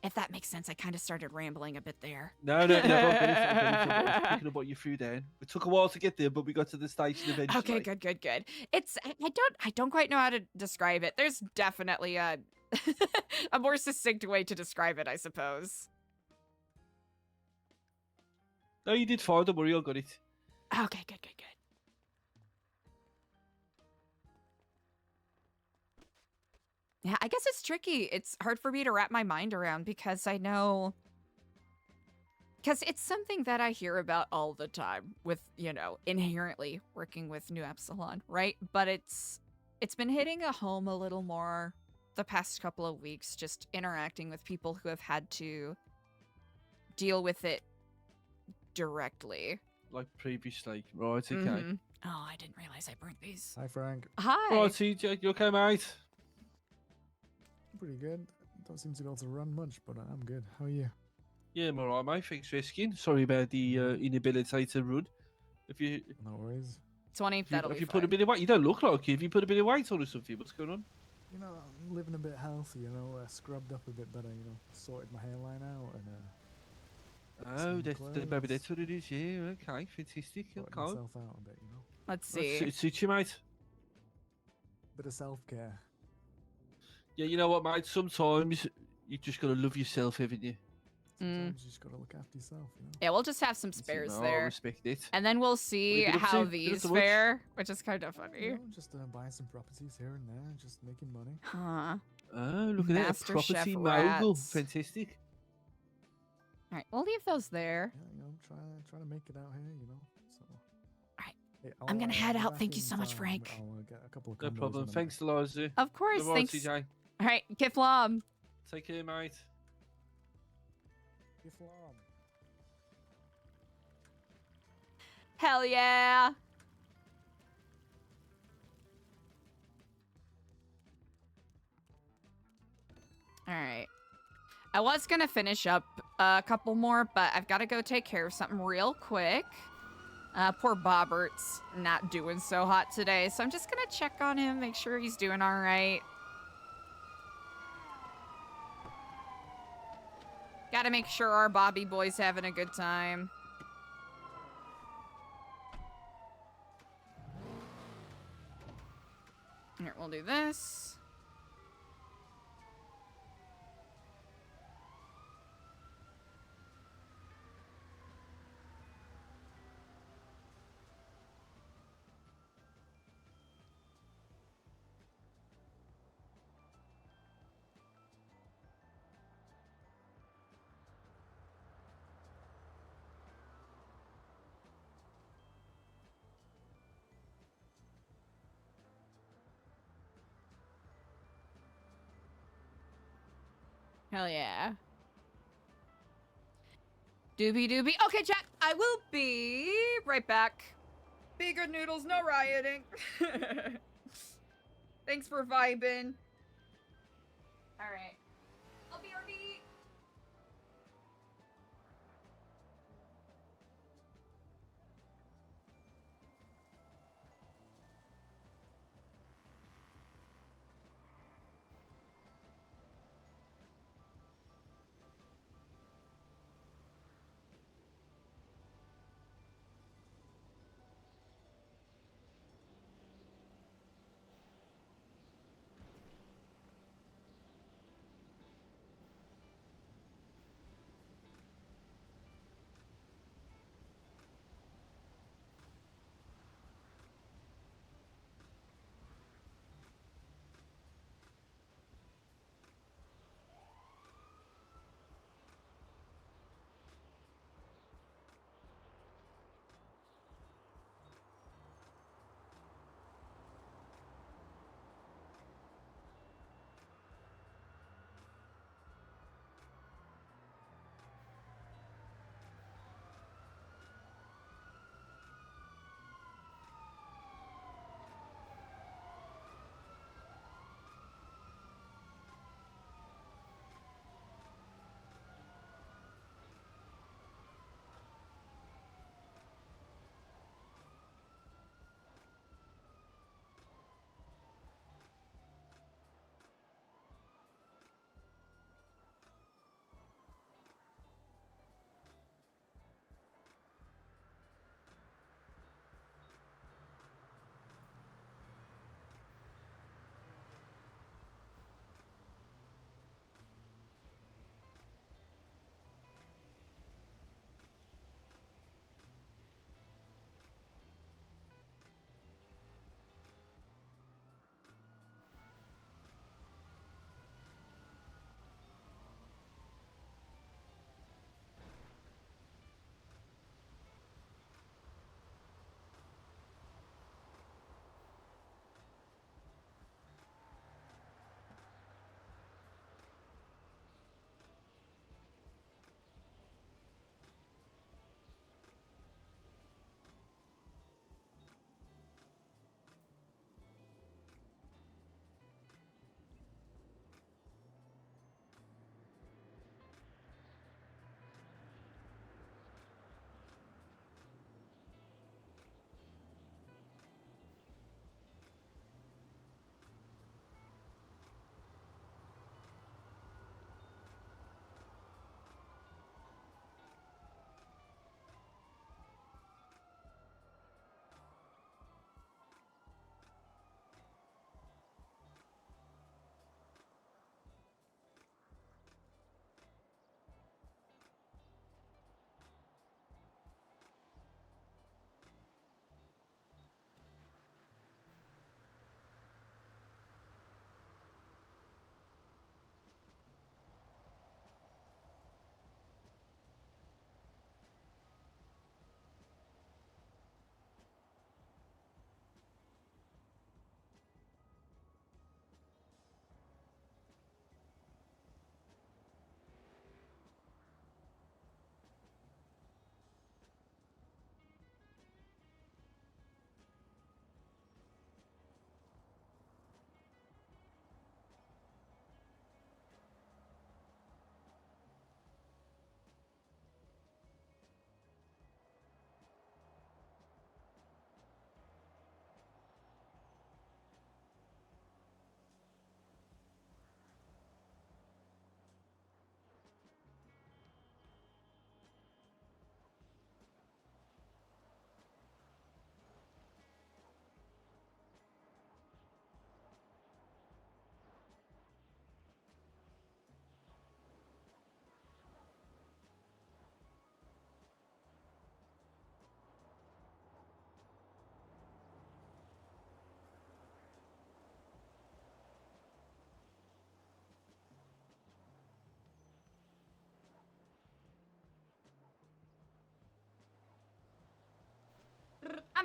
If that makes sense, I kind of started rambling a bit there. No, I got it. I was picking up what you threw down. It took a while to get there, but we got to the station eventually. Okay, good. I don't quite know how to describe it. There's definitely a more succinct way to describe it, I suppose. No, you did fine. Don't worry, I got it. Okay, good. Yeah, I guess it's tricky. It's hard for me to wrap my mind around because it's something that I hear about all the time with, inherently working with Nu Epsilon, right? But it's been hitting a home a little more the past couple of weeks, just interacting with people who have had to deal with it directly. Like previously, right? Okay. Oh, I didn't realize I burnt these. Hi, Frank. Hi. Right, CJ, you okay, mate? Pretty good. Don't seem to be able to run much, but I'm good. How are you? Yeah, I'm alright, mate. Thanks for asking. Sorry about the inability to run. No worries. 20, that'll be If you put a bit of weight, you don't look like it. If you put a bit of weight on or something, what's going on? I'm living a bit healthy, scrubbed up a bit better, sorted my hairline out and Maybe that's what it is. Yeah, okay, fantastic. sorted Okay. myself out a bit, Let's see. Suits you, mate. Bit of self-care. Yeah, you know what, mate? Sometimes you just gotta love yourself, haven't you? Sometimes you just gotta look after yourself, Yeah, we'll just have some spares there. I respect it. And then we'll see What are you how up to? these Get up to fare, which is kind of funny. Just buying some properties here and there, just making money. Huh. Oh, look at that. Master Property Chef mogul. Rats. Fantastic. All right, we'll leave those there. Yeah, I'm trying to make it out here, So. Alright. Hey, I'm gonna head be out. back Thank you in so much, time. Frank. I'll get a couple of No combos problem. when I'm Thanks, back. Eliza. Of course, Bye-bye, thanks. CJ. All right, Kifflom. Take care, mate. Kifflom. Hell yeah. All right. I was gonna finish up a couple more, but I've got to go take care of something real quick. Poor Bobbert's not doing so hot today, so I'm just gonna check on him, make sure he's doing all right. Gotta make sure our Bobby boy's having a good time. Here, we'll do this. Hell yeah. Doobie doobie. Okay, chat. I will be right back. Be good noodles, no rioting. Thanks for vibing. All right. I'll be RD.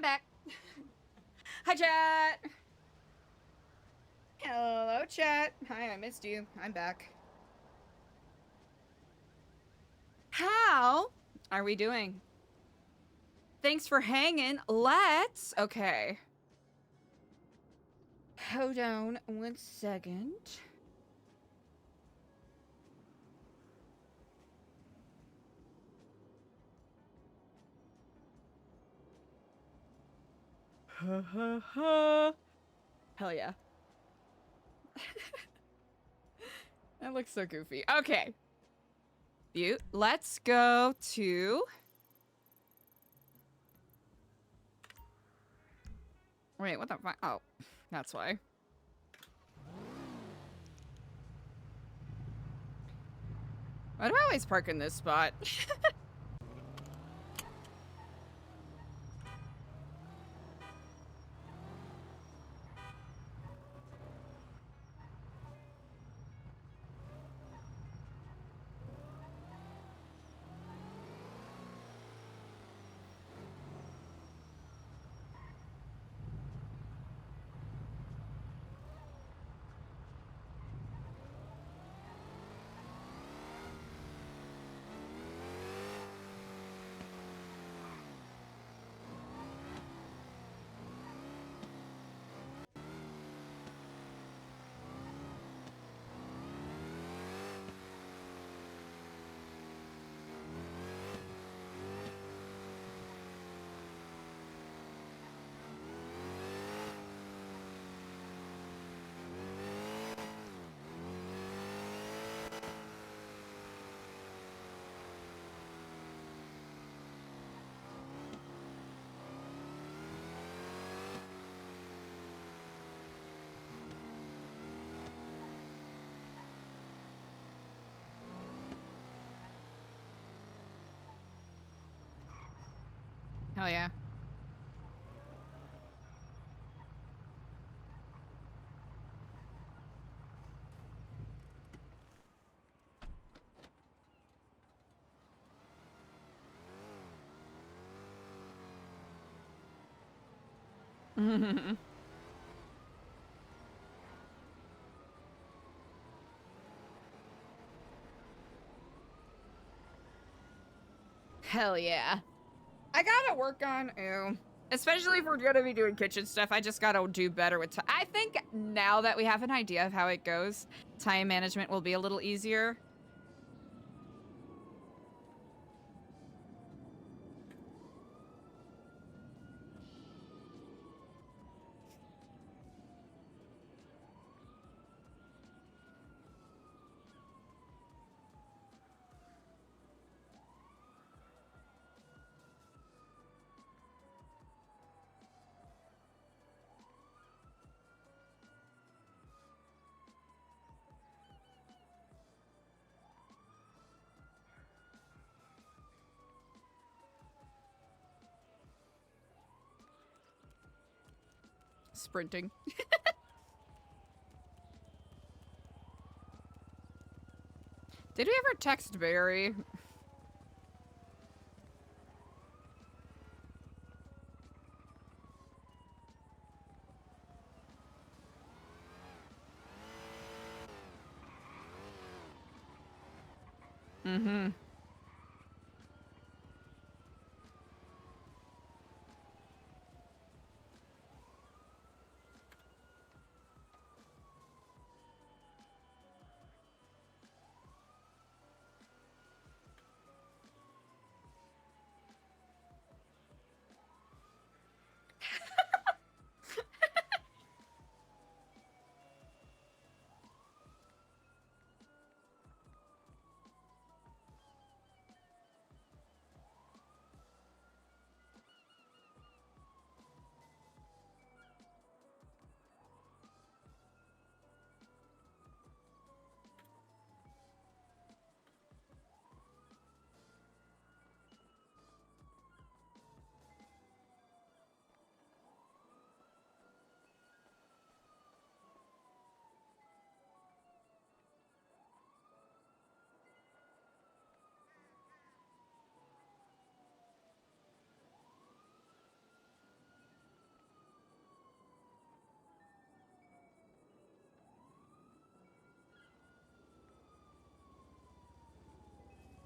back. Hi, chat. Hello, chat. Hi, I missed you. I'm back. How are we doing? Thanks for hanging. Let's... Okay. Hold on 1 second. Ha ha ha. Hell yeah. That looks so goofy. Okay. Butte. Let's go to... Wait, what the fuck? Oh, that's why. Why do I always park in this spot? Hell yeah. Hell yeah. I gotta work on, especially if we're gonna be doing kitchen stuff, I just gotta do better with time. I think now that we have an idea of how it goes, time management will be a little easier. Sprinting. Did we ever text Barry? Mm-hmm.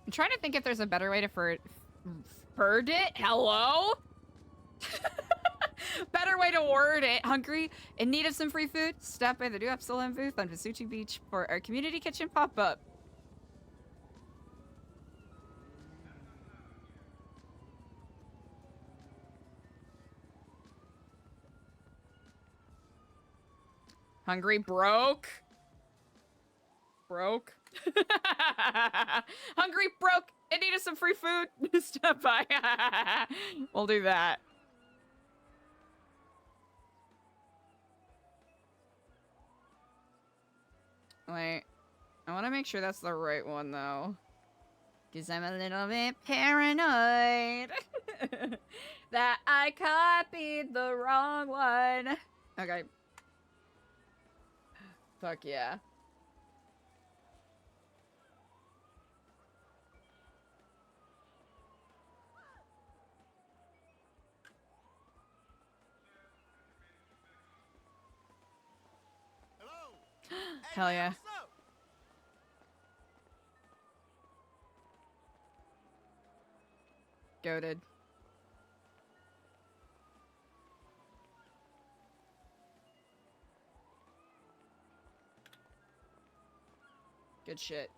I'm trying to think if there's a better way to word it. Hello? Better way to word it. Hungry? In need of some free food? Stop by the Nu Epsilon booth on Vespucci Beach for our community kitchen pop-up. Hungry? Broke? Broke? Hungry? Broke? In need of some free food? Stop by. We'll do that. Wait, I want to make sure that's the right one, though. Because I'm a little bit paranoid that I copied the wrong one. Okay. Fuck yeah. Hell yeah. Goated. Good shit.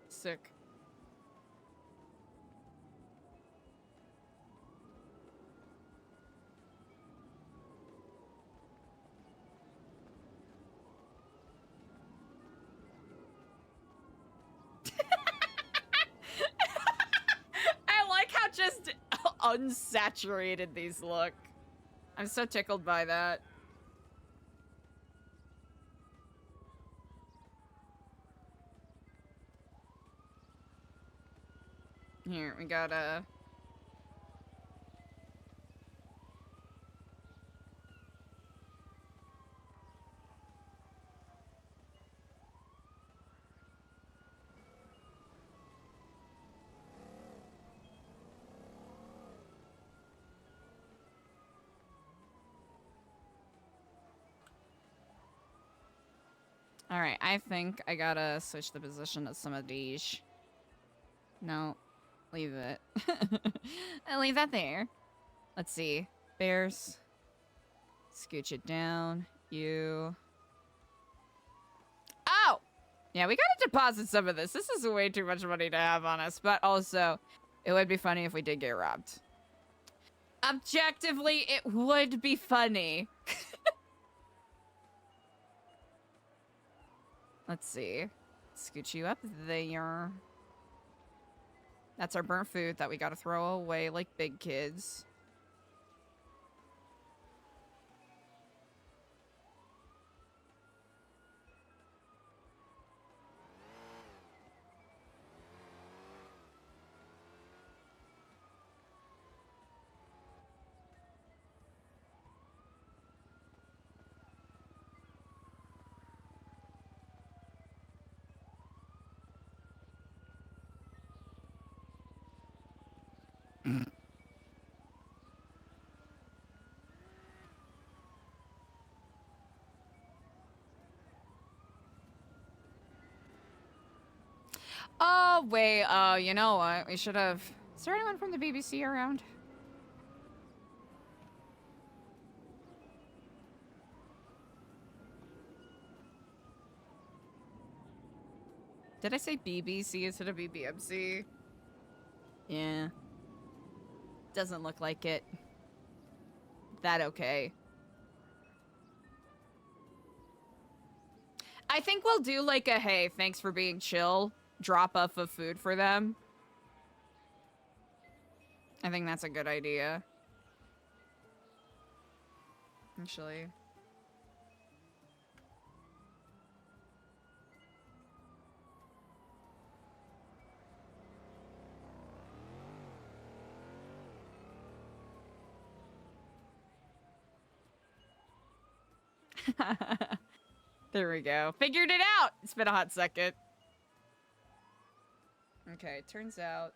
Sick. I like how just unsaturated these look. I'm so tickled by that. Here, we got a... Alright, I think I gotta switch the position of some of these. No, leave it. I'll leave that there. Let's see. Bears. Scooch it down. You. Oh! Yeah, we gotta deposit some of this. This is way too much money to have on us, but also, it would be funny if we did get robbed. Objectively, it would be funny. Let's see. Scooch you up there. That's our burnt food that we gotta throw away like big kids. Oh, wait, you know what? We should have... Is there anyone from the BBC around? Did I say BBC instead of BBMC? Yeah. Doesn't look like it. That okay. I think we'll do like a, hey, thanks for being chill, drop off of food for them. I think that's a good idea. Actually. There we go. Figured it out! It's been a hot second. Okay, turns out...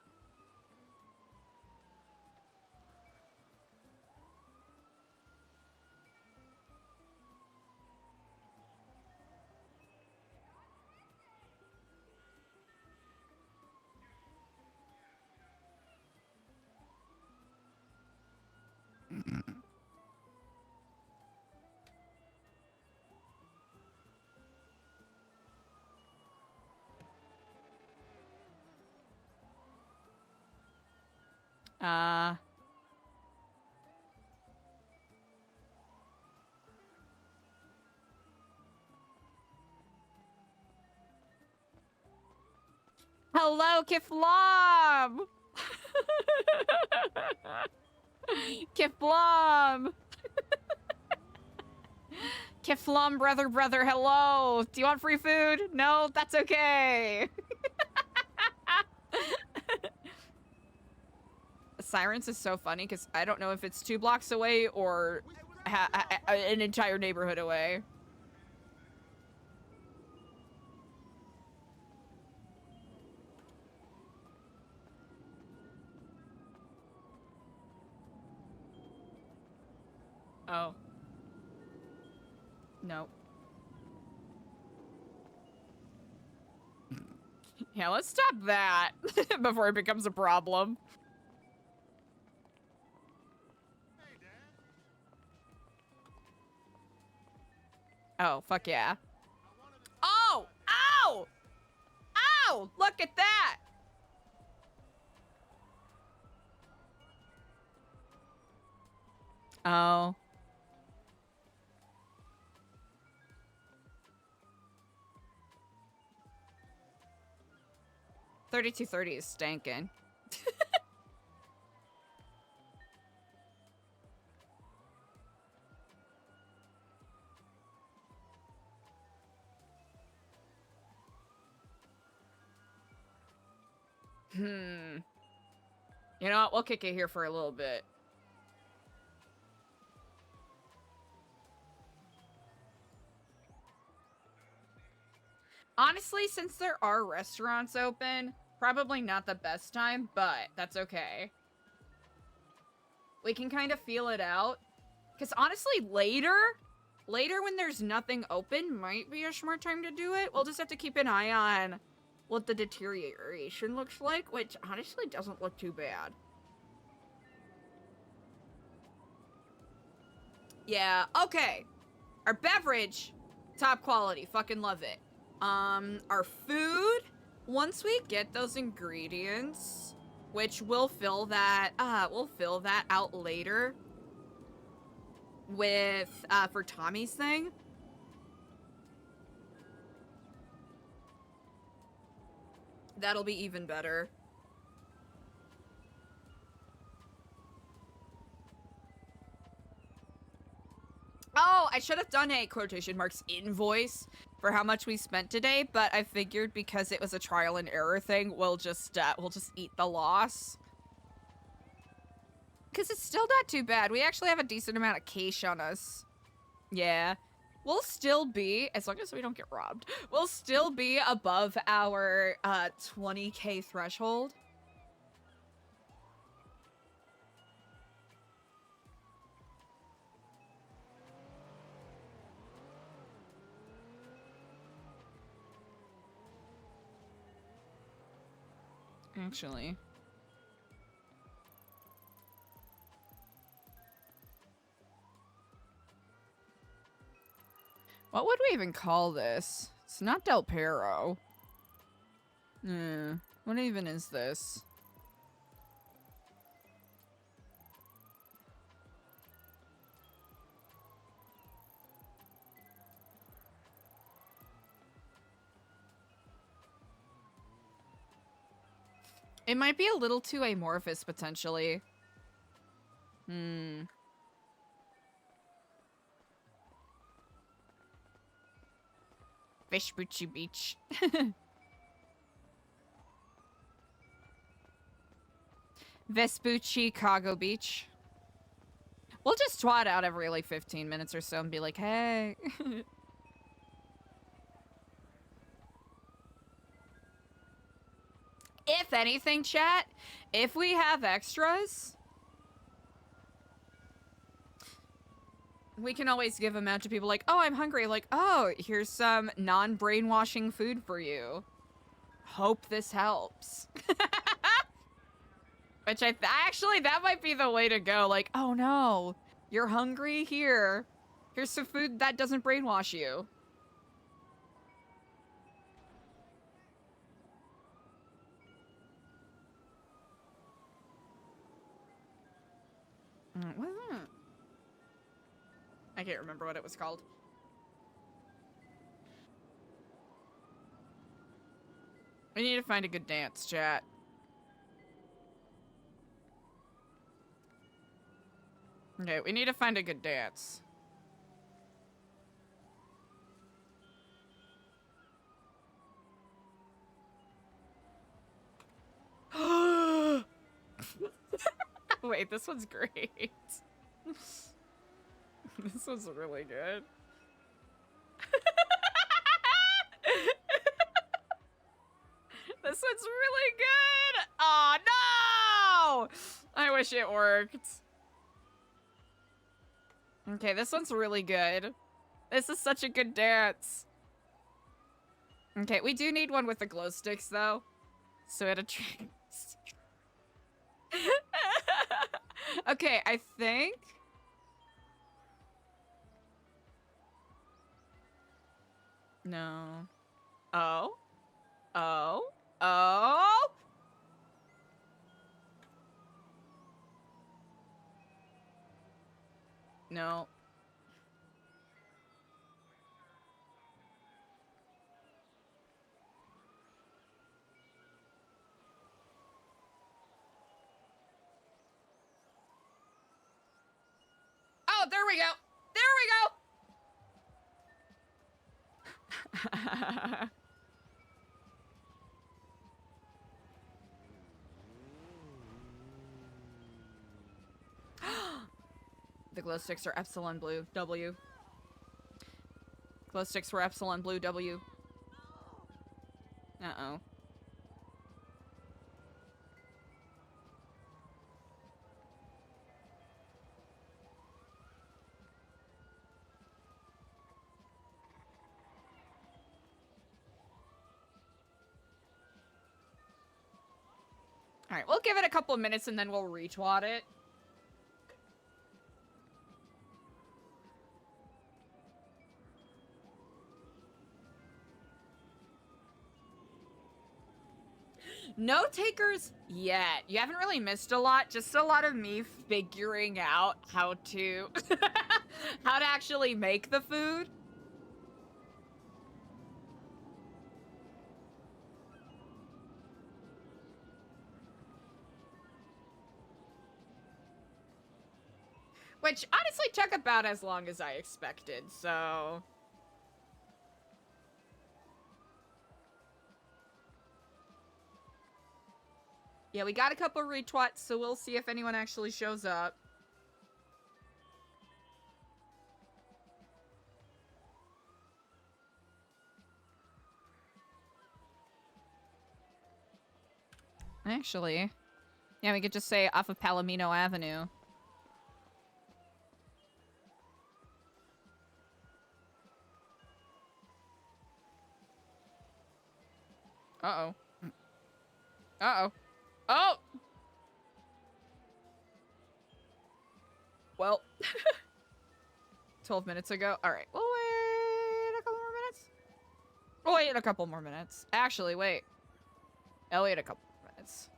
Hello, Kifflom! Kifflom! Kifflom, brother, hello! Do you want free food? No? That's okay! Sirens is so funny, because I don't know if it's 2 blocks away or an entire neighborhood away. Oh. No. Yeah, let's stop that before it becomes a problem. Oh, fuck yeah. Oh! Ow! Ow! Look at that! Oh. $32.30 is stankin'. You know what? We'll kick it here for a little bit. Honestly, since there are restaurants open, probably not the best time, but that's okay. We can kind of feel it out. Because honestly, later when there's nothing open might be a smart time to do it. We'll just have to keep an eye on what the deterioration looks like, which honestly doesn't look too bad. Yeah, okay. Our beverage, top quality, fucking love it. Our food, once we get those ingredients, which we'll fill that out later with, for Tommy's thing. That'll be even better. Oh, I should have done a quotation marks invoice for how much we spent today, but I figured because it was a trial and error thing, we'll just eat the loss. Because it's still not too bad. We actually have a decent amount of cash on us. Yeah. We'll still be, as long as we don't get robbed, we'll still be above our 20K threshold. Actually. What would we even call this? It's not Del Perro. What even is this? It might be a little too amorphous, potentially. Vespucci Beach. Vespucci Cargo Beach. We'll just twat out every like 15 minutes or so and be like, hey. If anything, chat, if we have extras, we can always give them out to people like, oh, I'm hungry. Like, oh, here's some non-brainwashing food for you. Hope this helps. Which actually, that might be the way to go. Like, oh no, you're hungry? Here. Here's some food that doesn't brainwash you. What is that? I can't remember what it was called. We need to find a good dance, chat. Okay, we need to find a good dance. Wait, this one's great. This one's really good. This one's really good! Oh no! I wish it worked. Okay, this one's really good. This is such a good dance. Okay, we do need one with the glow sticks though. So we had a trick. Okay, I think. No. Oh. Oh. Oh. No. Oh, there we go. There we go. The glow sticks are Epsilon blue W. Glow sticks were Epsilon blue W. Uh-oh. All right, we'll give it a couple of minutes and then we'll retwat it. No takers yet. You haven't really missed a lot. Just a lot of me figuring out how to how to actually make the food. Which honestly took about as long as I expected, so. Yeah, we got a couple retweets, so we'll see if anyone actually shows up. Actually, yeah, we could just say off of Palomino Avenue. Uh-oh. Uh-oh. Oh! Well. 12 minutes ago. Alright, we'll wait a couple more minutes. We'll wait a couple more minutes. Actually, wait. I'll wait a couple more minutes.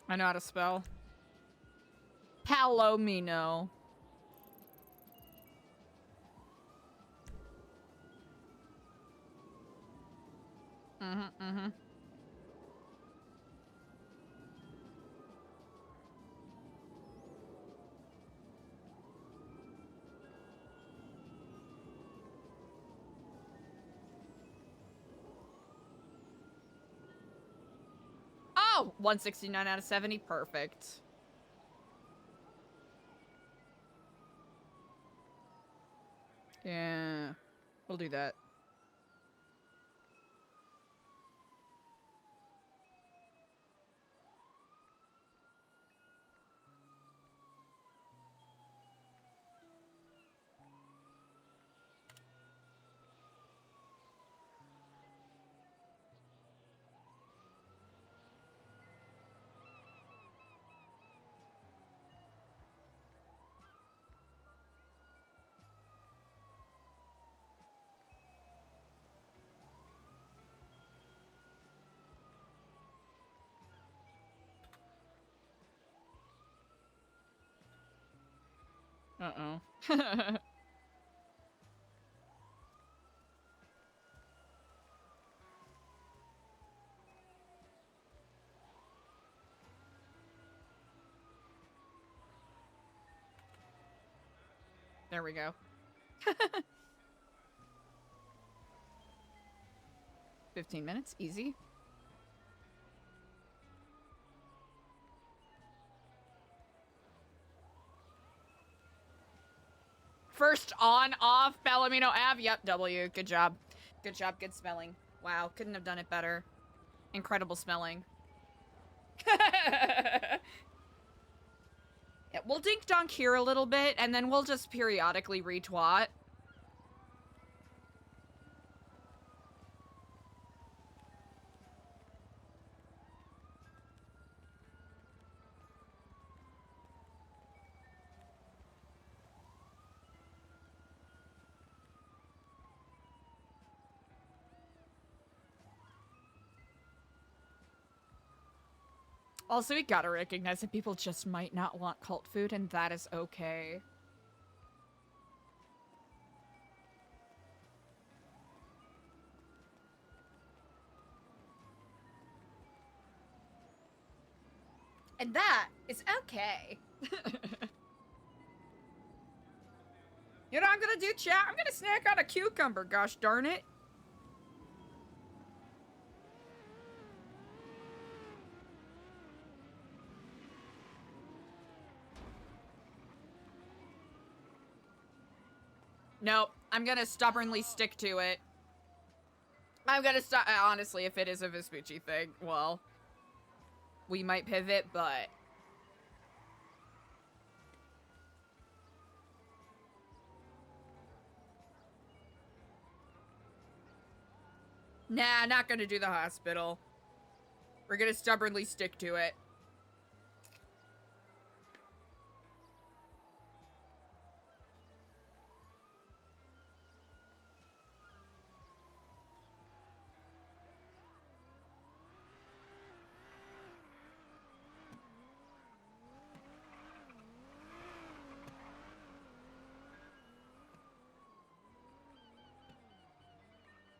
I know how to spell. Palomino. Mm-hmm. Oh! 169 out of 70. Perfect. Yeah. We'll do that. Uh-oh. There we go. 15 minutes, easy. First on, off, Palomino Ave. Yep, W. Good job. Good job, good spelling. Wow, couldn't have done it better. Incredible spelling. Yeah, we'll dink donk here a little bit, and then we'll just periodically retwat. Also, we gotta recognize that people just might not want cult food, and that is okay. And that is okay. You know what I'm gonna do, chat? I'm gonna snack on a cucumber, gosh darn it. Nope, I'm gonna stubbornly stick to it. I'm gonna stop. Honestly, if it is a Vespucci thing, well, we might pivot, but nah, not gonna do the hospital. We're gonna stubbornly stick to it.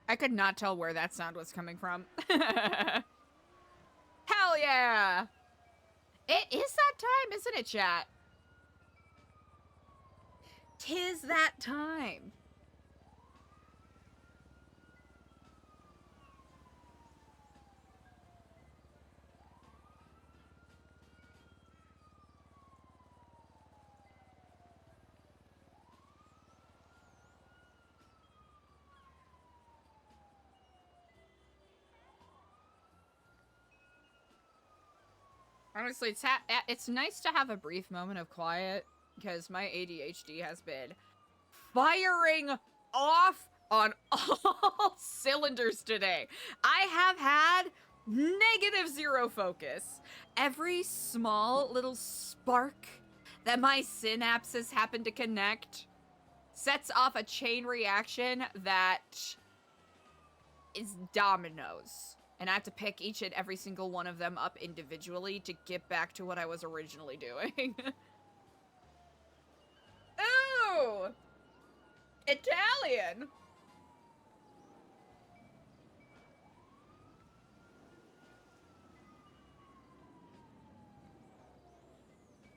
I could not tell where that sound was coming from. Hell yeah! It is that time, isn't it, chat? 'Tis that time. Honestly, it's nice to have a brief moment of quiet because my ADHD has been firing off on all cylinders today. I have had -0 focus. Every small little spark that my synapses happen to connect sets off a chain reaction that is dominoes. And I have to pick each and every single one of them up individually to get back to what I was originally doing. Ooh! Italian!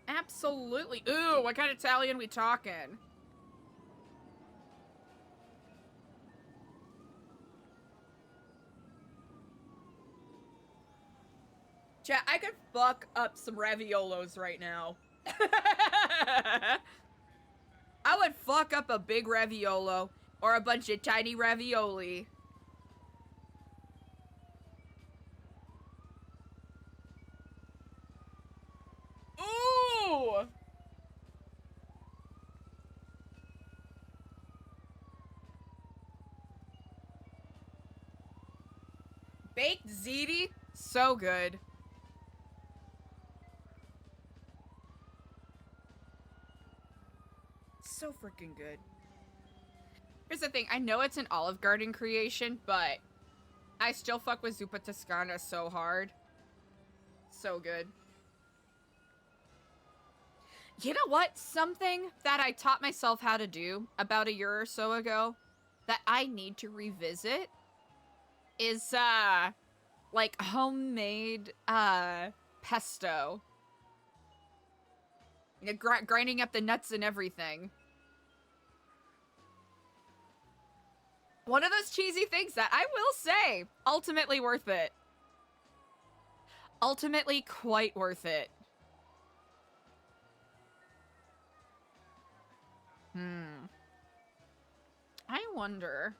Absolutely. Ooh, what kind of Italian we talking? Chat, I could fuck up some raviolos right now. I would fuck up a big raviolo or a bunch of tiny ravioli. Ooh! Baked ziti? So good. So freaking good. Here's the thing, I know it's an Olive Garden creation, but I still fuck with Zuppa Toscana so hard. So good. You know what? Something that I taught myself how to do about a year or so ago that I need to revisit is, like, homemade, pesto. You know, grinding up the nuts and everything. One of those cheesy things that I will say, ultimately worth it. Ultimately quite worth it. I wonder.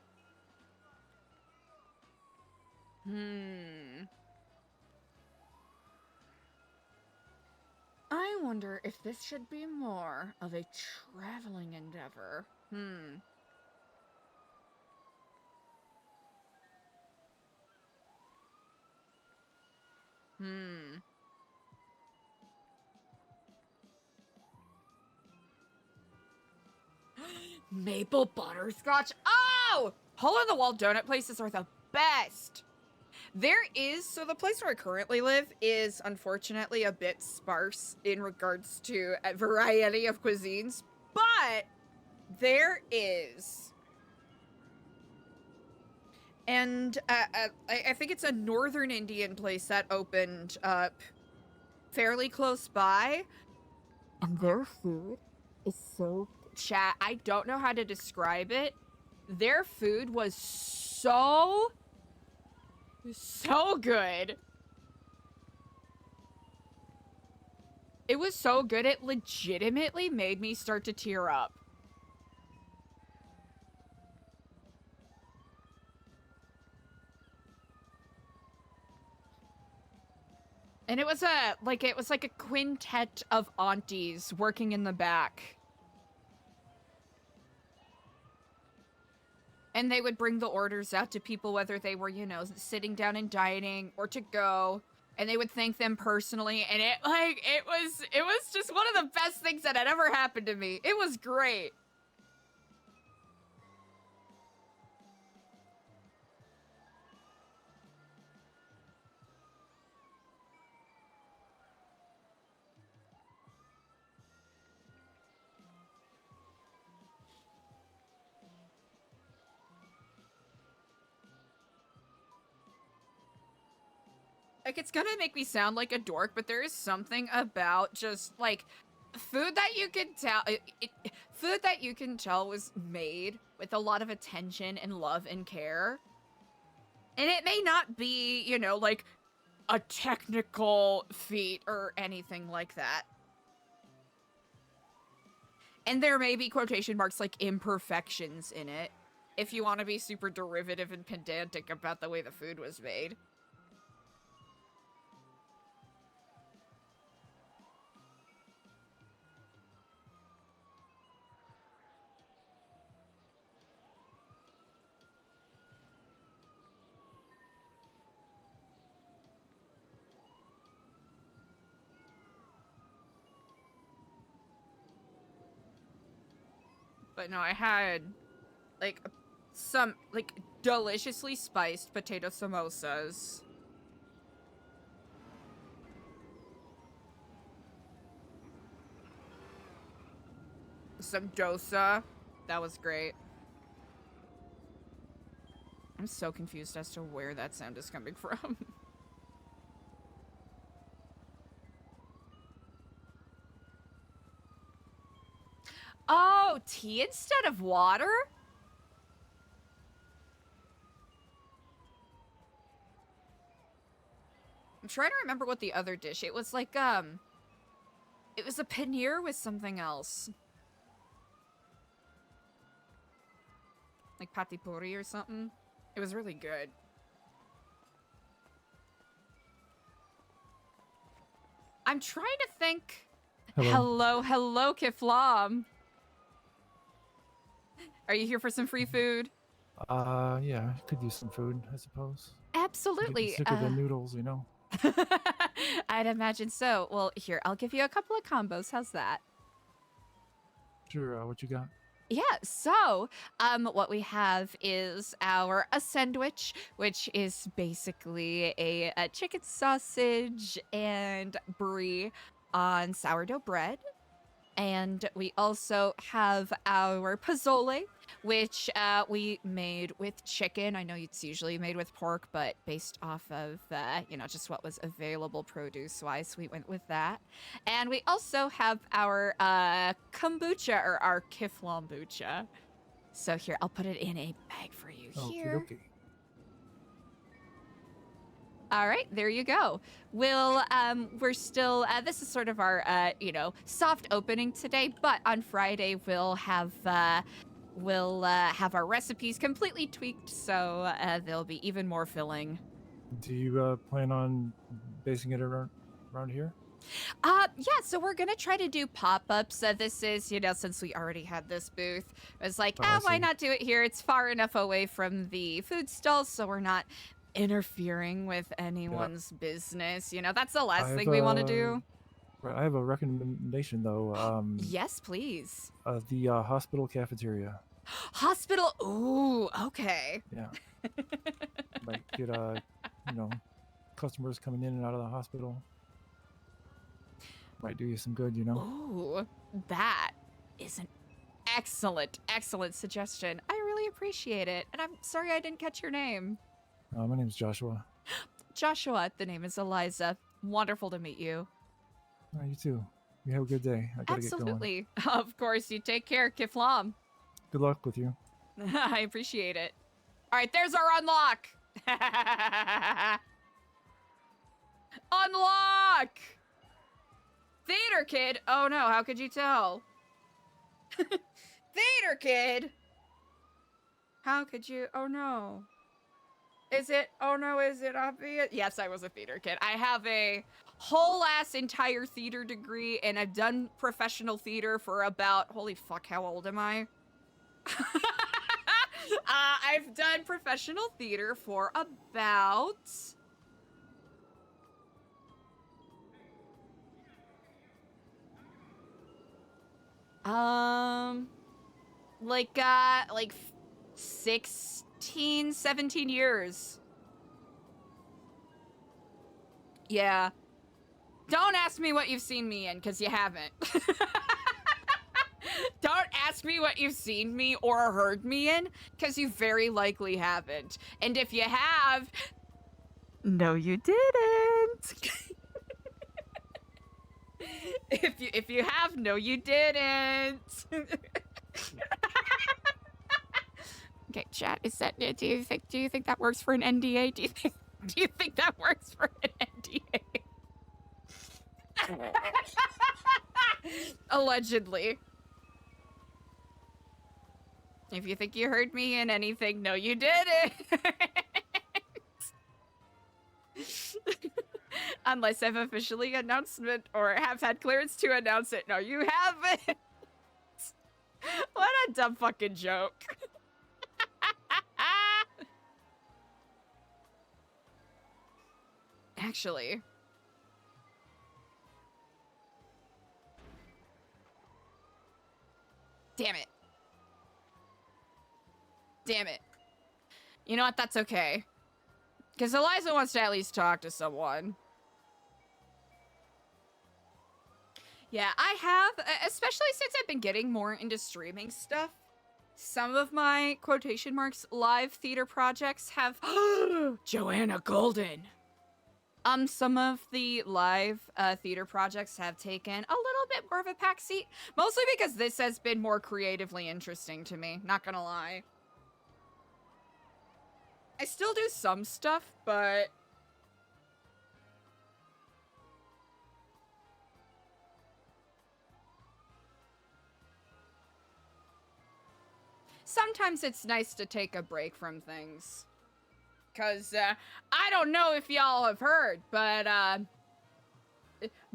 I wonder if this should be more of a traveling endeavor. Maple butterscotch. Oh! Hole-in-the-wall donut places are the best. So the place where I currently live is unfortunately a bit sparse in regards to a variety of cuisines, but there is. And I think it's a northern Indian place that opened up fairly close by. And their food is so... Chat, I don't know how to describe it. Their food was so good. It was so good, it legitimately made me start to tear up. And it was like a quintet of aunties working in the back. And they would bring the orders out to people, whether they were, you know, sitting down and dining or to go. And they would thank them personally. And it was just one of the best things that had ever happened to me. It was great. Like, it's gonna make me sound like a dork, but there is something about just, like, food that you can tell... food that you can tell was made with a lot of attention and love and care. And it may not be, you know, like, a technical feat or anything like that. And there may be quotation marks, like, imperfections in it, if you want to be super derivative and pedantic about the way the food was made. But no, I had, like, some, like, deliciously spiced potato samosas. Some dosa. That was great. I'm so confused as to where that sound is coming from. Oh, tea instead of water? I'm trying to remember what the other dish. It was like, it was a paneer with something else. Like pati puri or something. It was really good. I'm trying to think. Hello, hello, Kifflom. Are you here for some free food? Yeah, could use some food, I suppose. Absolutely. Sick of the noodles, you know. I'd imagine so. Well, here, I'll give you a couple of combos. How's that? Sure, what you got? Yeah, so, what we have is a sandwich, which is basically a chicken sausage and brie on sourdough bread. And we also have our pozole, which we made with chicken. I know it's usually made with pork, but based off of, you know, just what was available produce-wise, we went with that. And we also have our kombucha, or our Kifflom kombucha. So here, I'll put it in a bag for you here. Okay. All right, there you go. We're still, this is sort of our, you know, soft opening today, but on Friday we'll have our recipes completely tweaked, so they'll be even more filling. Do you plan on basing it around here? Yeah, so we're gonna try to do pop-ups. This is, you know, since we already had this booth, it was like, why not do it here? It's far enough away from the food stalls, so we're not interfering with anyone's business. You know, that's the last thing we want to do. Right, I have a recommendation though. Yes, please. The hospital cafeteria. Hospital. Ooh, okay. Yeah. Might get you know, customers coming in and out of the hospital. Might do you some good, you know. Ooh, that is an excellent suggestion. I really appreciate it, and I'm sorry I didn't catch your name. My name's Joshua. Joshua, the name is Eliza. Wonderful to meet you. You too. You have a good day. I gotta get going. Absolutely. Of course, you take care, Kifflom. Good luck with you. I appreciate it. All right, there's our unlock. Unlock! Theater kid? Oh no, how could you tell? Theater kid? How could you? Oh no. Is it? Oh no, is it obvious? Yes, I was a theater kid. I have a whole ass entire theater degree, and I've done professional theater for about, holy fuck, how old am I? I've done professional theater for about... like 16, 17 years. Yeah. Don't ask me what you've seen me in, because you haven't. Don't ask me what you've seen me or heard me in, because you very likely haven't. And if you have... No, you didn't. If you have, no, you didn't. Okay, chat. Is that? Do you think that works for an NDA? Do you think that works for an NDA? Allegedly. If you think you heard me in anything, no, you didn't. Unless I've officially announced it or have had clearance to announce it. No, you haven't. What a dumb fucking joke. Actually. Damn it. Damn it. You know what? That's okay. Because Eliza wants to at least talk to someone. Yeah, I have, especially since I've been getting more into streaming stuff. Some of my, quotation marks, live theater projects have... Joanna Golden! Some of the live theater projects have taken a little bit more of a backseat. Mostly because this has been more creatively interesting to me, not gonna lie. I still do some stuff, but... Sometimes it's nice to take a break from things. Because, I don't know if y'all have heard, but,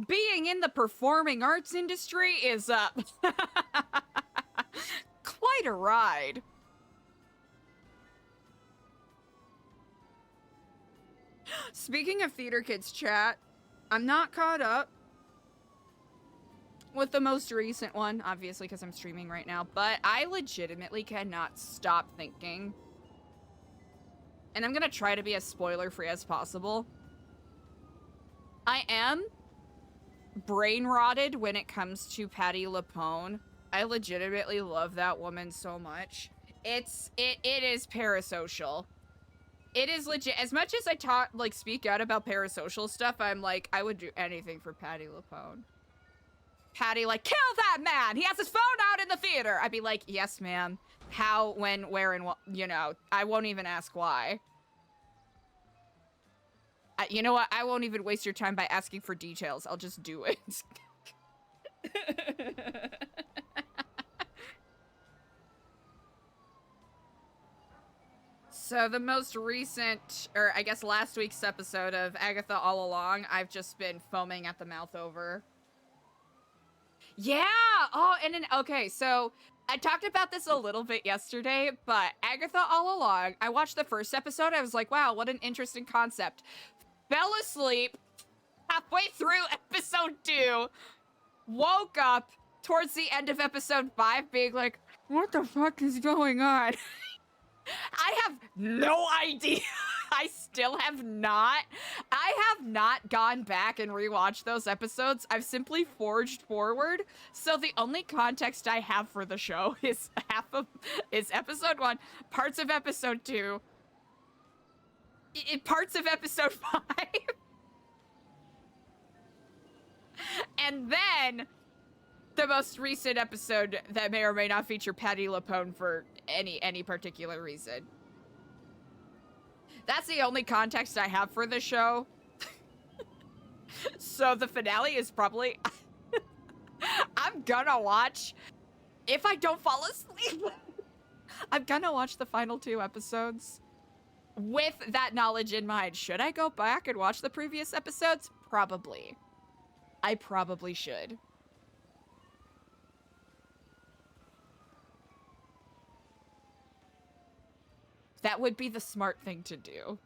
being in the performing arts industry is, quite a ride. Speaking of Theater Kids chat, I'm not caught up with the most recent one, obviously because I'm streaming right now, but I legitimately cannot stop thinking. And I'm gonna try to be as spoiler-free as possible. I am brain rotted when it comes to Patti LuPone. I legitimately love that woman so much. It is parasocial. It is legit. As much as I speak out about parasocial stuff, I'm like, I would do anything for Patti LuPone. Patti, like, kill that man! He has his phone out in the theater! I'd be like, yes, ma'am. How, when, where, and what, you know, I won't even ask why. You know what? I won't even waste your time by asking for details. I'll just do it. So the most recent, or I guess last week's episode of Agatha All Along, I've just been foaming at the mouth over. Yeah! Oh, and then, okay, so I talked about this a little bit yesterday, but Agatha All Along, I watched the first episode, I was like, wow, what an interesting concept. Fell asleep halfway through episode 2, woke up towards the end of episode 5 being like, what the fuck is going on? I have no idea. I still have not. I have not gone back and rewatched those episodes. I've simply forged forward. So the only context I have for the show is episode 1, parts of episode 2, parts of episode 5. And then the most recent episode that may or may not feature Patti LuPone for any particular reason. That's the only context I have for the show. So the finale is probably... I'm gonna watch... If I don't fall asleep, I'm gonna watch the final 2 episodes with that knowledge in mind. Should I go back and watch the previous episodes? Probably. I probably should. That would be the smart thing to do.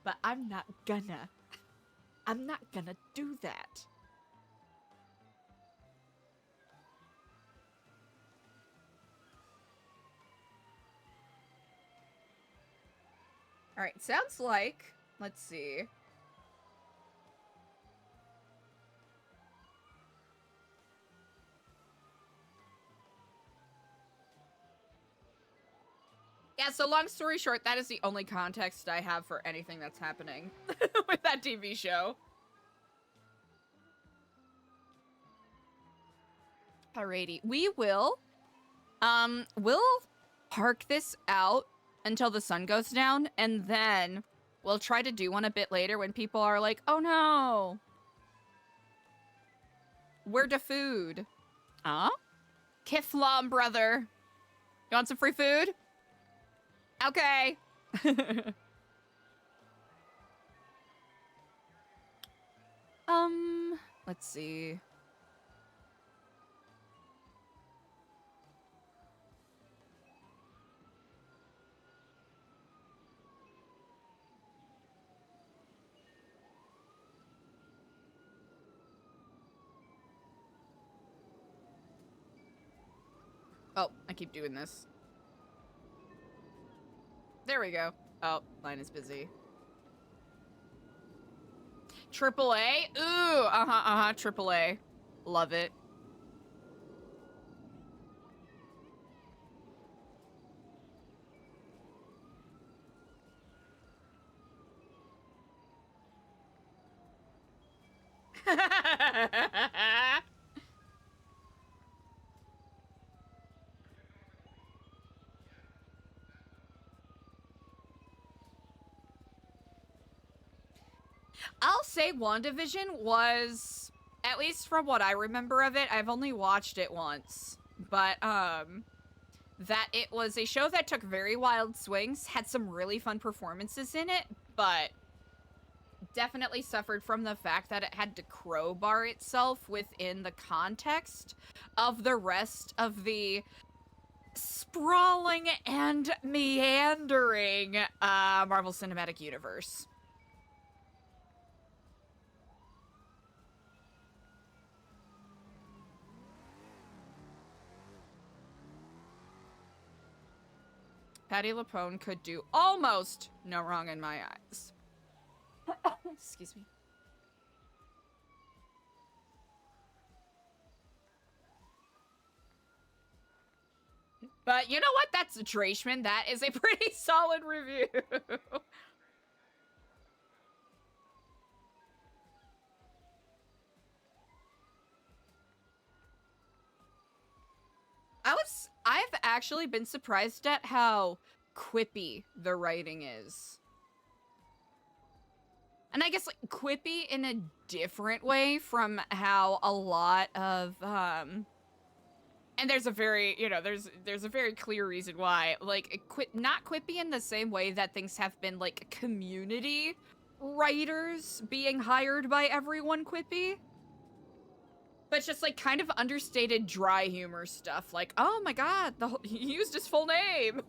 But I'm not gonna do that. All right, sounds like, let's see. Yeah, so long story short, that is the only context I have for anything that's happening with that TV show. Alrighty, we'll park this out until the sun goes down, and then we'll try to do one a bit later when people are like, oh no, where the food? Huh? Kifflom, brother. You want some free food? Okay. Let's see. Oh, I keep doing this. There we go. Oh, line is busy. AAA? Ooh, AAA. Love it. I'll say WandaVision was, at least from what I remember of it, I've only watched it once, but, that it was a show that took very wild swings, had some really fun performances in it, but definitely suffered from the fact that it had to crowbar itself within the context of the rest of the sprawling and meandering, Marvel Cinematic Universe. Patti LuPone could do almost no wrong in my eyes. Excuse me. But you know what? That's a Trashman. That is a pretty solid review. I've actually been surprised at how quippy the writing is. And I guess like quippy in a different way from how a lot of and there's a very, you know, there's a very clear reason why. Like not quippy in the same way that things have been like community writers being hired by everyone quippy. But just like kind of understated dry humor stuff, like, oh my god, he used his full name.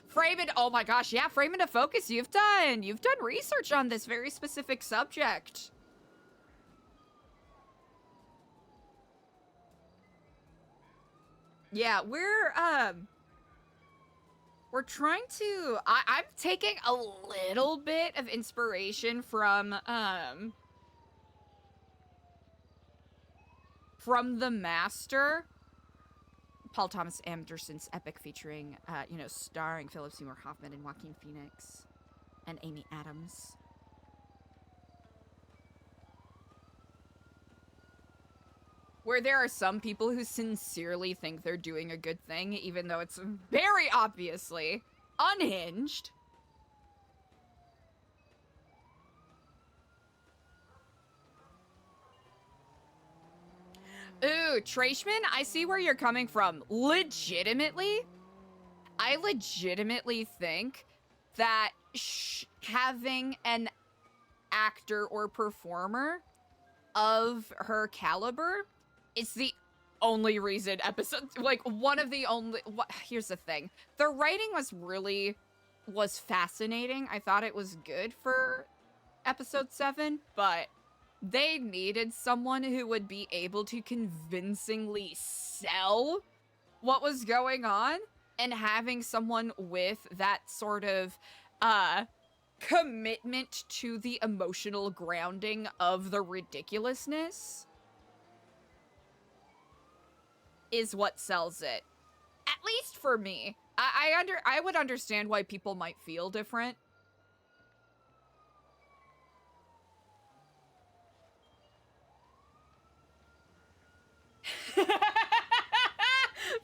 Frame it, oh my gosh, yeah, frame into focus. You've done research on this very specific subject. Yeah, we're trying to. I'm taking a little bit of inspiration from the Master, Paul Thomas Anderson's epic featuring, you know, starring Philip Seymour Hoffman and Joaquin Phoenix and Amy Adams. Where there are some people who sincerely think they're doing a good thing, even though it's very obviously unhinged. Ooh, Trashman, I see where you're coming from. Legitimately, I legitimately think that having an actor or performer of her caliber is the only reason like one of the only, here's the thing. The writing was fascinating. I thought it was good for episode 7, but they needed someone who would be able to convincingly sell what was going on, and having someone with that sort of commitment to the emotional grounding of the ridiculousness is what sells it. At least for me. I would understand why people might feel different.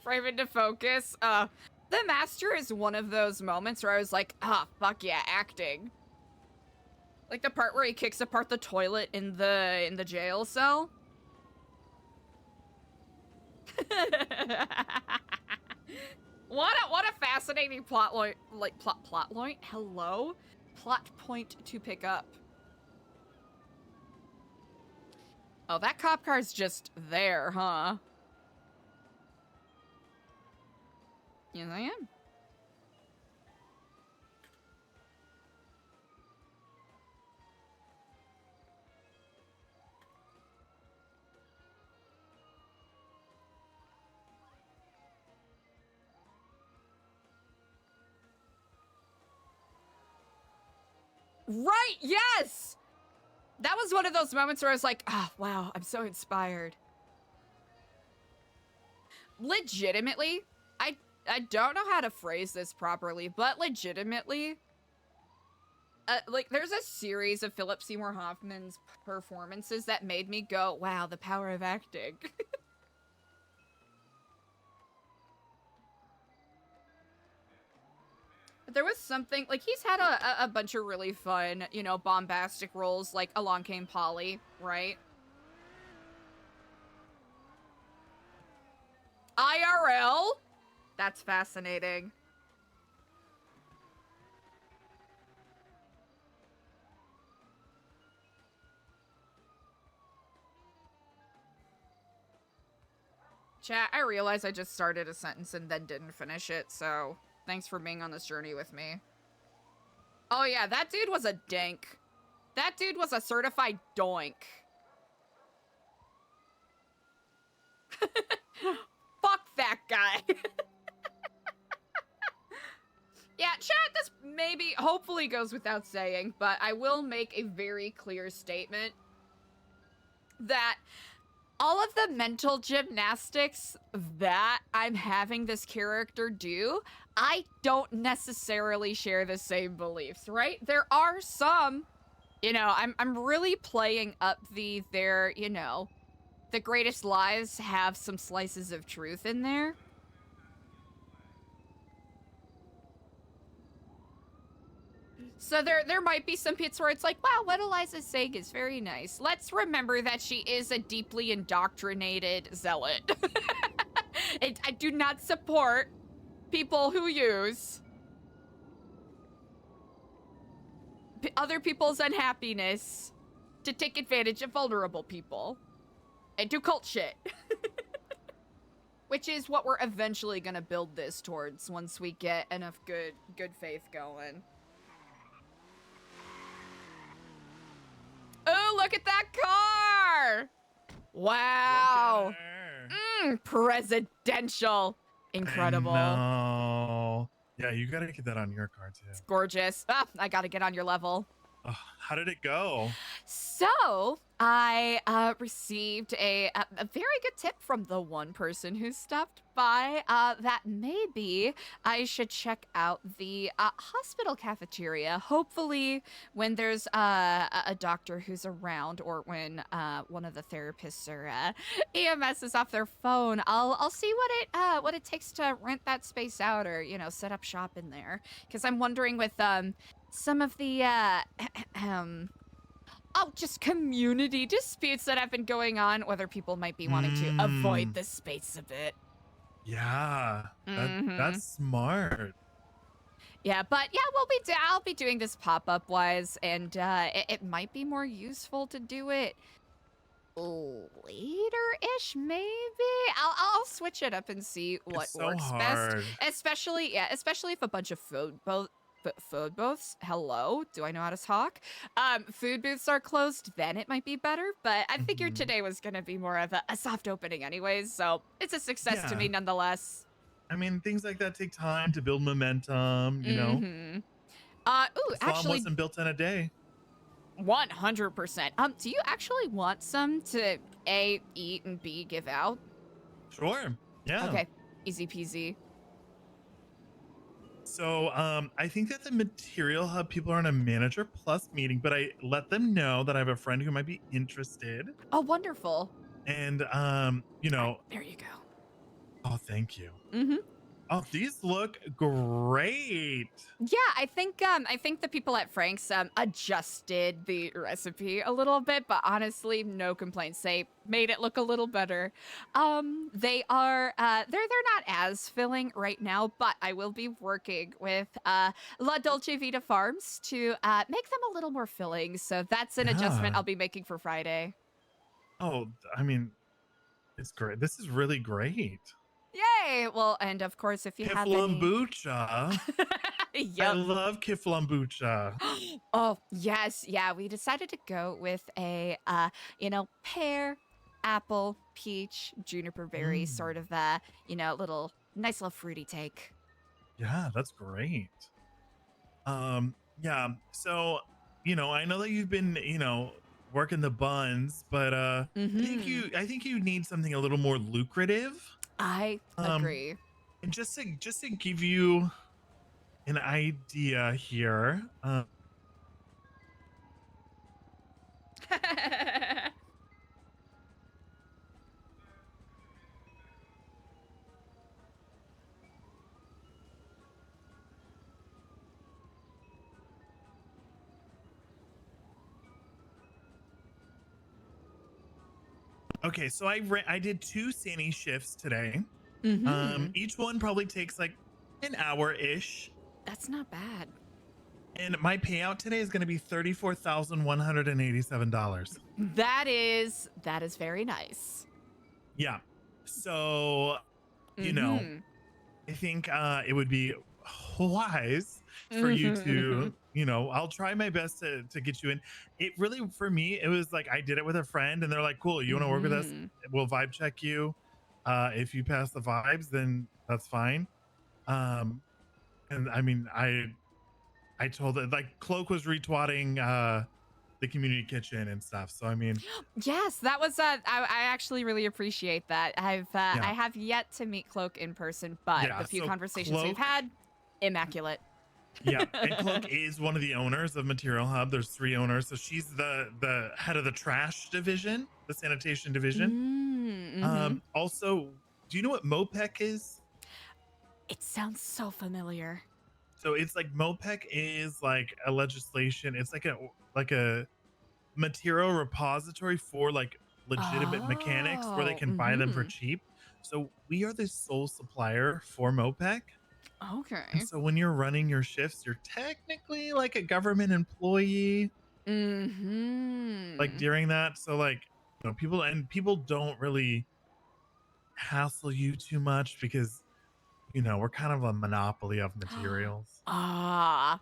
Frame into focus. The Master is one of those moments where I was like, ah, fuck yeah, acting. Like the part where he kicks apart the toilet in the jail cell. What a fascinating plot point to pick up. Oh, that cop car's just there, huh? Yes, I am. Right, yes! That was one of those moments where I was like, oh, wow, I'm so inspired. Legitimately, I don't know how to phrase this properly, but legitimately, like, there's a series of Philip Seymour Hoffman's performances that made me go, wow, the power of acting. But there was something, like, he's had a bunch of really fun, you know, bombastic roles, like Along Came Polly, right? IRL? That's fascinating. Chat, I realize I just started a sentence and then didn't finish it, so thanks for being on this journey with me. Oh yeah, that dude was a dink. That dude was a certified doink. Fuck that guy. Yeah, chat, this maybe, hopefully goes without saying, but I will make a very clear statement that all of the mental gymnastics that I'm having this character do, I don't necessarily share the same beliefs, right? There are some, you know, I'm really playing up the greatest lies have some slices of truth in there. So there might be some bits where it's like, wow, what Eliza's saying is very nice. Let's remember that she is a deeply indoctrinated zealot. I do not support people who use other people's unhappiness to take advantage of vulnerable people and do cult shit. Which is what we're eventually gonna build this towards once we get enough good faith going. Oh, look at that car! Wow. Presidential. Incredible. No. Yeah, you gotta get that on your car too. It's gorgeous. Ah, I gotta get on your level. How did it go? So, I received a very good tip from the one person who stopped by that maybe I should check out the hospital cafeteria. Hopefully, when there's a doctor who's around or when one of the therapists or EMS is off their phone, I'll see what it takes to rent that space out or, you know, set up shop in there. Because I'm wondering with some of the just community disputes that have been going on, whether people might be wanting to avoid the space a bit. Yeah, that's smart. Yeah, but yeah, I'll be doing this pop-up wise, and it might be more useful to do it later-ish, maybe. I'll switch it up and see what works best. Especially if a bunch of food booths. Hello, do I know how to talk? Food booths are closed, then it might be better, but I figured today was gonna be more of a soft opening anyways, so it's a success to me nonetheless. I mean, things like that take time to build momentum, you know? Actually, wasn't built in a day. 100%. Do you actually want some to A, eat, and B, give out? Sure, yeah. Okay, easy peasy. So I think that the Material Hub people are in a Manager Plus meeting, but I let them know that I have a friend who might be interested. Oh, wonderful. And, you know. There you go. Oh, thank you. Oh, these look great. Yeah, I think the people at Frank's adjusted the recipe a little bit, but honestly, no complaints. They made it look a little better. They are they're not as filling right now, but I will be working with La Dolce Vita Farms to make them a little more filling. So that's an adjustment I'll be making for Friday. Oh, I mean, it's great. This is really great. Yay! Well, and of course, if you have any... Kifflom Yep. I love Kifflom. Oh, yes. Yeah, we decided to go with a, pear, apple, peach, juniper berry sort of, nice little fruity take. Yeah, that's great. Yeah, so, I know that you've been, working the buns, but I think you need something a little more lucrative. I agree. And just to give you an idea here. Okay, so I did 2 Sani shifts today. Each one probably takes like an hour-ish. That's not bad. And my payout today is going to be $34,187. That is very nice. Yeah. So, I think it would be wise for you to, I'll try my best to get you in. It really, for me, it was like I did it with a friend and they're like, cool, you want to work with us? We'll vibe check you. If you pass the vibes, then that's fine. And I mean, I told it like Cloak was retweeting the community kitchen and stuff. So I mean, Yes, that was I actually really appreciate that. I have yet to meet Cloak in person, but Yeah, the few so conversations we've Cloak- had, immaculate. yeah, and Cloak is one of the owners of Material Hub. There's 3 owners, so she's the head of the trash division, the sanitation division. Also, do you know what MOPEC is? It sounds so familiar. So it's like MOPEC is like a legislation. It's like a material repository for like legitimate mechanics where they can buy them for cheap. So we are the sole supplier for MOPEC. Okay. And so when you're running your shifts, you're technically like a government employee. Like during that. So like, you know, people don't really hassle you too much because, you know, we're kind of a monopoly of materials. Like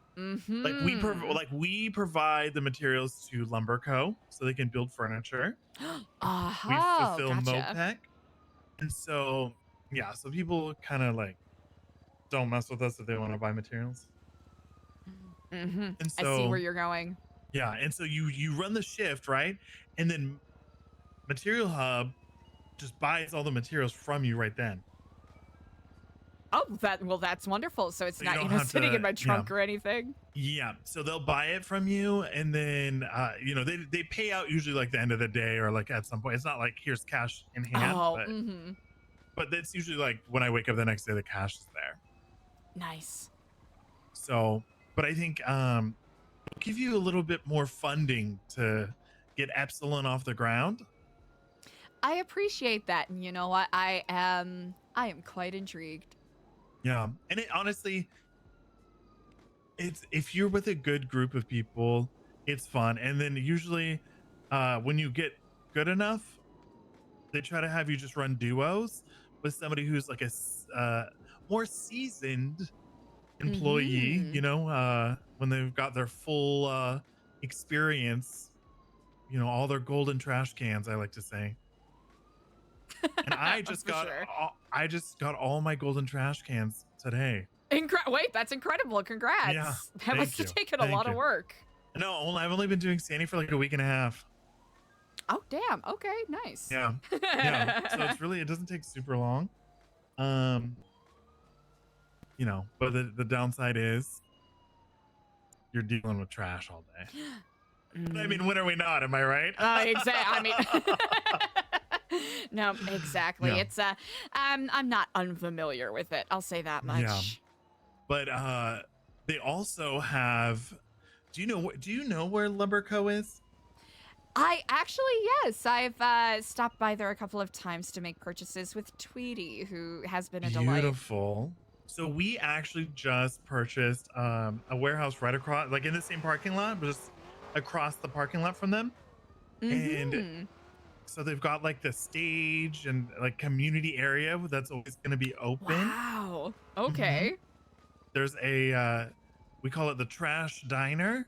we provide the materials to Lumber Co. so they can build furniture. We fulfill MOPEC. And so, yeah, so people kind of like don't mess with us if they want to buy materials. And I see where you're going. Yeah, and so you run the shift, right? And then Material Hub just buys all the materials from you right then. Oh, that's wonderful. So it's So you not, don't you know, have sitting to- in my trunk or anything. Yeah, so they'll buy it from you, and then you know, they pay out usually like the end of the day or like at some point. It's not like here's cash in hand, but that's usually like when I wake up the next day, the cash is there. Nice. So, but I think it'll give you a little bit more funding to get Epsilon off the ground. I appreciate that, and you know what? I am quite intrigued. Yeah, and it honestly, it's if you're with a good group of people, it's fun. And then usually, when you get good enough, they try to have you just run duos with somebody who's like a more seasoned employee. You know, when they've got their full experience, you know, all their golden trash cans, I like to say. And I just I just got all my golden trash cans today. Wait, that's incredible! Congrats. Yeah, that must have taken a lot of work. No, I've only been doing Sandy for like a week and a half. Oh damn! Okay, nice. Yeah, yeah. So it's really, it doesn't take super long. You know, but the downside is you're dealing with trash all day. I mean, when are we not? Am I right? Exactly. I mean, no, exactly. Yeah. It's I'm not unfamiliar with it. I'll say that much. Yeah. But they also have. Do you know where Lumber Co. is? Yes, I've stopped by there a couple of times to make purchases with Tweety, who has been a delight. Beautiful. So we actually just purchased a warehouse right across, like in the same parking lot, but just across the parking lot from them. And so they've got like the stage and like community area that's always going to be open. Wow. Okay. There's a we call it the trash diner.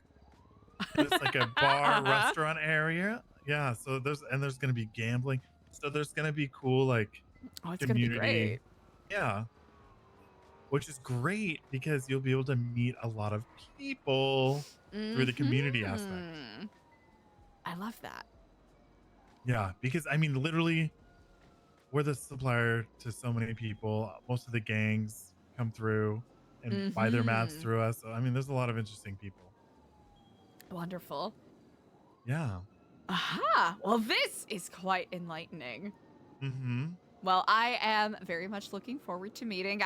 It's like a bar restaurant area. Yeah, so there's going to be gambling. So there's going to be cool like it's going to be great. Yeah. Which is great because you'll be able to meet a lot of people through the community aspect. I love that. Yeah, because I mean, literally, we're the supplier to so many people. Most of the gangs come through and buy their mats through us. So, I mean, there's a lot of interesting people. Wonderful. Yeah. Aha! Well, this is quite enlightening. Mm-hmm. Well, I am very much looking forward to meeting.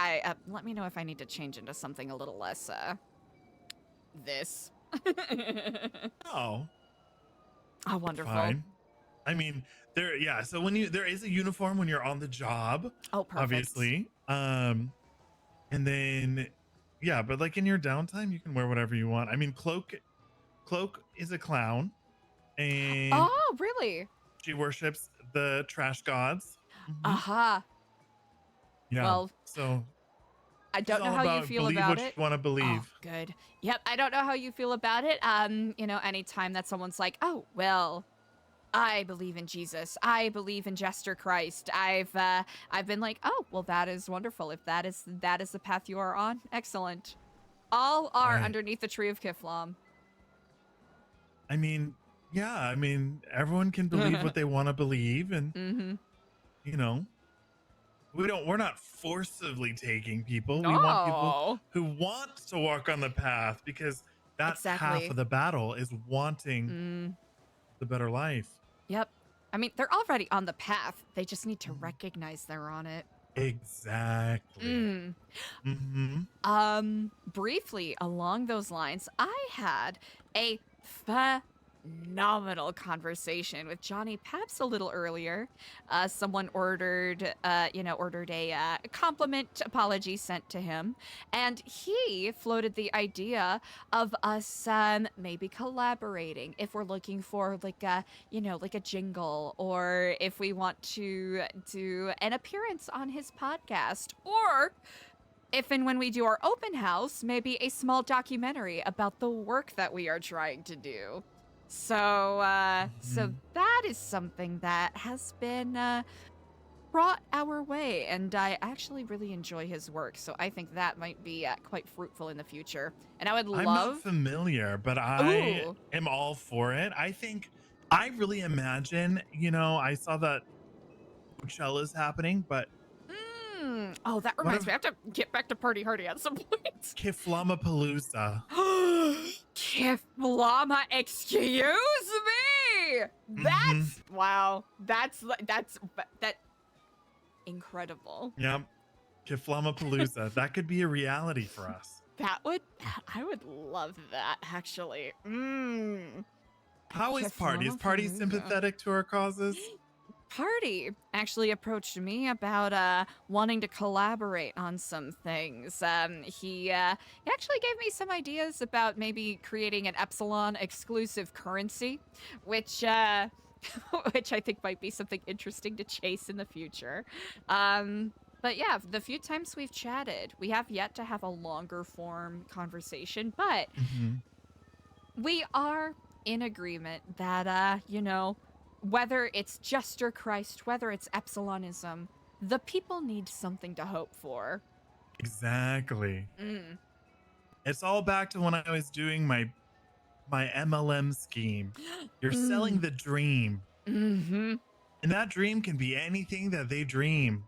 Let me know if I need to change into something a little less, this. Oh, wonderful. Fine. I mean, so there is a uniform when you're on the job. Oh, perfect. Obviously. And then, yeah, but like in your downtime, you can wear whatever you want. I mean, Cloak is a clown. And oh, really? She worships the trash gods. Aha. Yeah. Well, so I don't know how you feel about what it. You want to believe. Oh, good. Yep. I don't know how you feel about it. You know, anytime that someone's like, oh, well, I believe in Jesus. I believe in Jester Christ. I've been like, oh, well, that is wonderful. If that is the path you are on, excellent. All are Right. underneath the tree of Kifflom. I mean, yeah, I mean, everyone can believe what they want to believe, and Mm-hmm. you know, we're not forcibly taking people. We No. want people who want to walk on the path, because that's half Exactly. of the battle is wanting Mm. the better life. Yep. I mean, they're already on the path. They just need to recognize they're on it. Exactly. Mm. Mm-hmm. Briefly along those lines, I had a phenomenal conversation with Johnny Paps a little earlier. Someone ordered a compliment apology sent to him, and he floated the idea of us maybe collaborating if we're looking for like a jingle, or if we want to do an appearance on his podcast, or if and when we do our open house, maybe a small documentary about the work that we are trying to do. So that is something that has been brought our way, and I actually really enjoy his work. So I think that might be quite fruitful in the future. And I would I'm love. not familiar, but I Ooh. am all for it. I really imagine, I saw that Coachella's happening, but Oh, that reminds me. I have to get back to Party Hardy at some point. Kifflomapalooza. Kifflom, excuse me. That's wow. That's incredible. Yep. Kifflomapalooza. That could be a reality for us. I would love that, actually. How is Party? Is Party sympathetic to our causes? Party actually approached me about wanting to collaborate on some things. He actually gave me some ideas about maybe creating an Epsilon exclusive currency, which which I think might be something interesting to chase in the future. But yeah, the few times we've chatted, we have yet to have a longer form conversation, but we are in agreement that whether it's Jester Christ, whether it's Epsilonism, the people need something to hope for. Exactly. It's all back to when I was doing my MLM scheme. You're selling the dream. Mm-hmm. And that dream can be anything that they dream.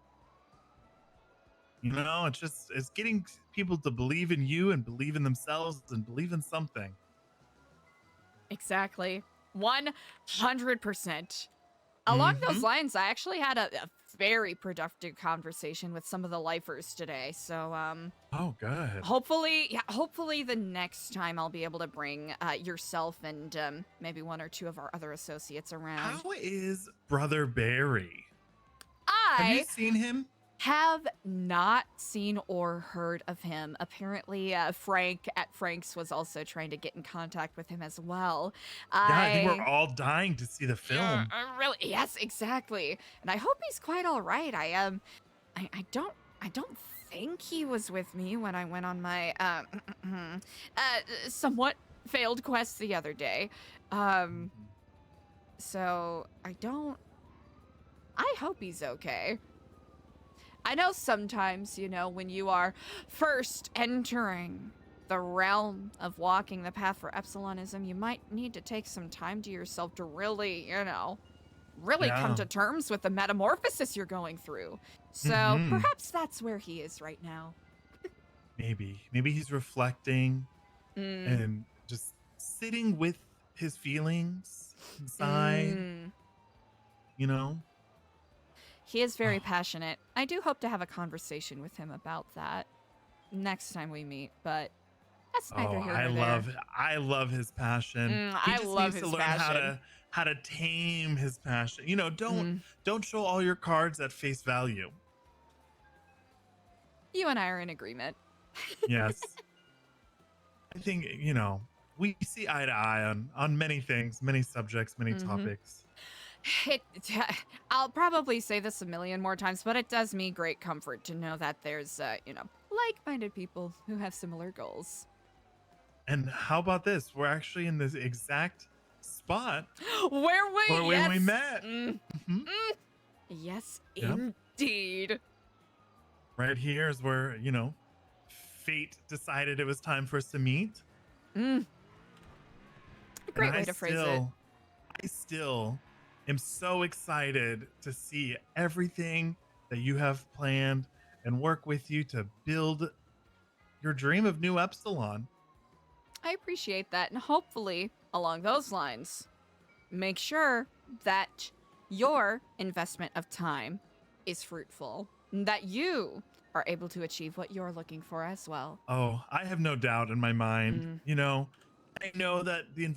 It's getting people to believe in you and believe in themselves and believe in something. Exactly. 100%. Along those lines, I actually had a very productive conversation with some of the lifers today. So, oh, good. Hopefully the next time I'll be able to bring yourself and maybe one or two of our other associates around. How is Brother Barry? Have you seen him? Have not seen or heard of him. Apparently, Frank at Frank's was also trying to get in contact with him as well. I think we're all dying to see the film. Yes, exactly. And I hope he's quite all right. I don't think he was with me when I went on my somewhat failed quest the other day. So I hope he's okay. I know sometimes, when you are first entering the realm of walking the path for Epsilonism, you might need to take some time to yourself to really, come to terms with the metamorphosis you're going through. So perhaps that's where he is right now. Maybe he's reflecting and just sitting with his feelings inside, He is very passionate. I do hope to have a conversation with him about that next time we meet, but that's neither here nor there. I love his passion. He just needs to learn how to tame his passion. Don't show all your cards at face value. You and I are in agreement. Yes. I think, we see eye to eye on many things, many subjects, many topics. I'll probably say this a million more times, but it does me great comfort to know that there's, like-minded people who have similar goals. And how about this? We're actually in this exact spot Where when we yes. met. Yes, Yep. indeed. Right here is where, fate decided it was time for us to meet. A great And way to phrase it. I still am so excited to see everything that you have planned and work with you to build your dream of Nu Epsilon. I appreciate that, and hopefully, along those lines, make sure that your investment of time is fruitful, and that you are able to achieve what you're looking for as well. Oh, I have no doubt in my mind. I know that the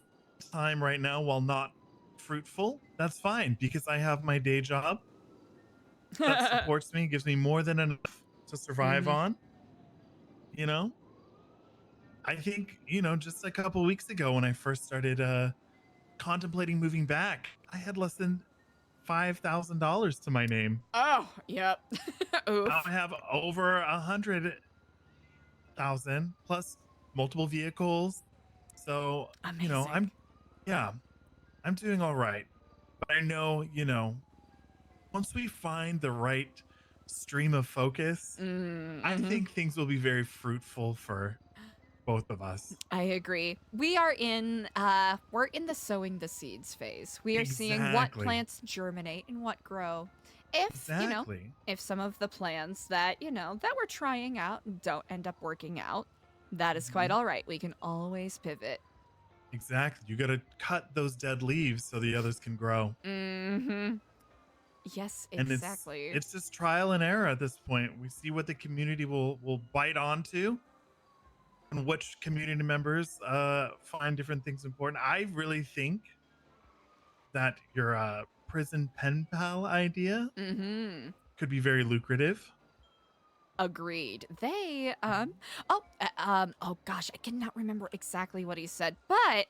time right now, while not fruitful, that's fine because I have my day job that supports me, gives me more than enough to survive on. I think, just a couple weeks ago when I first started contemplating moving back, I had less than $5,000 to my name. Oh, yep. Oof. Now I have over 100,000 plus multiple vehicles. So, I'm doing all right. But I know, once we find the right stream of focus, I think things will be very fruitful for both of us. I agree. We are we're in the sowing the seeds phase. We are seeing what Exactly. plants germinate and what grow. If, if some of the plans that, that we're trying out don't end up working out, that is quite all right. We can always pivot. Exactly. You got to cut those dead leaves so the others can grow. Yes, And exactly. it's just trial and error at this point. We see what the community will bite onto and which community members find different things important. I really think that your prison pen pal idea could be very lucrative. Agreed. They oh gosh, I cannot remember exactly what he said, but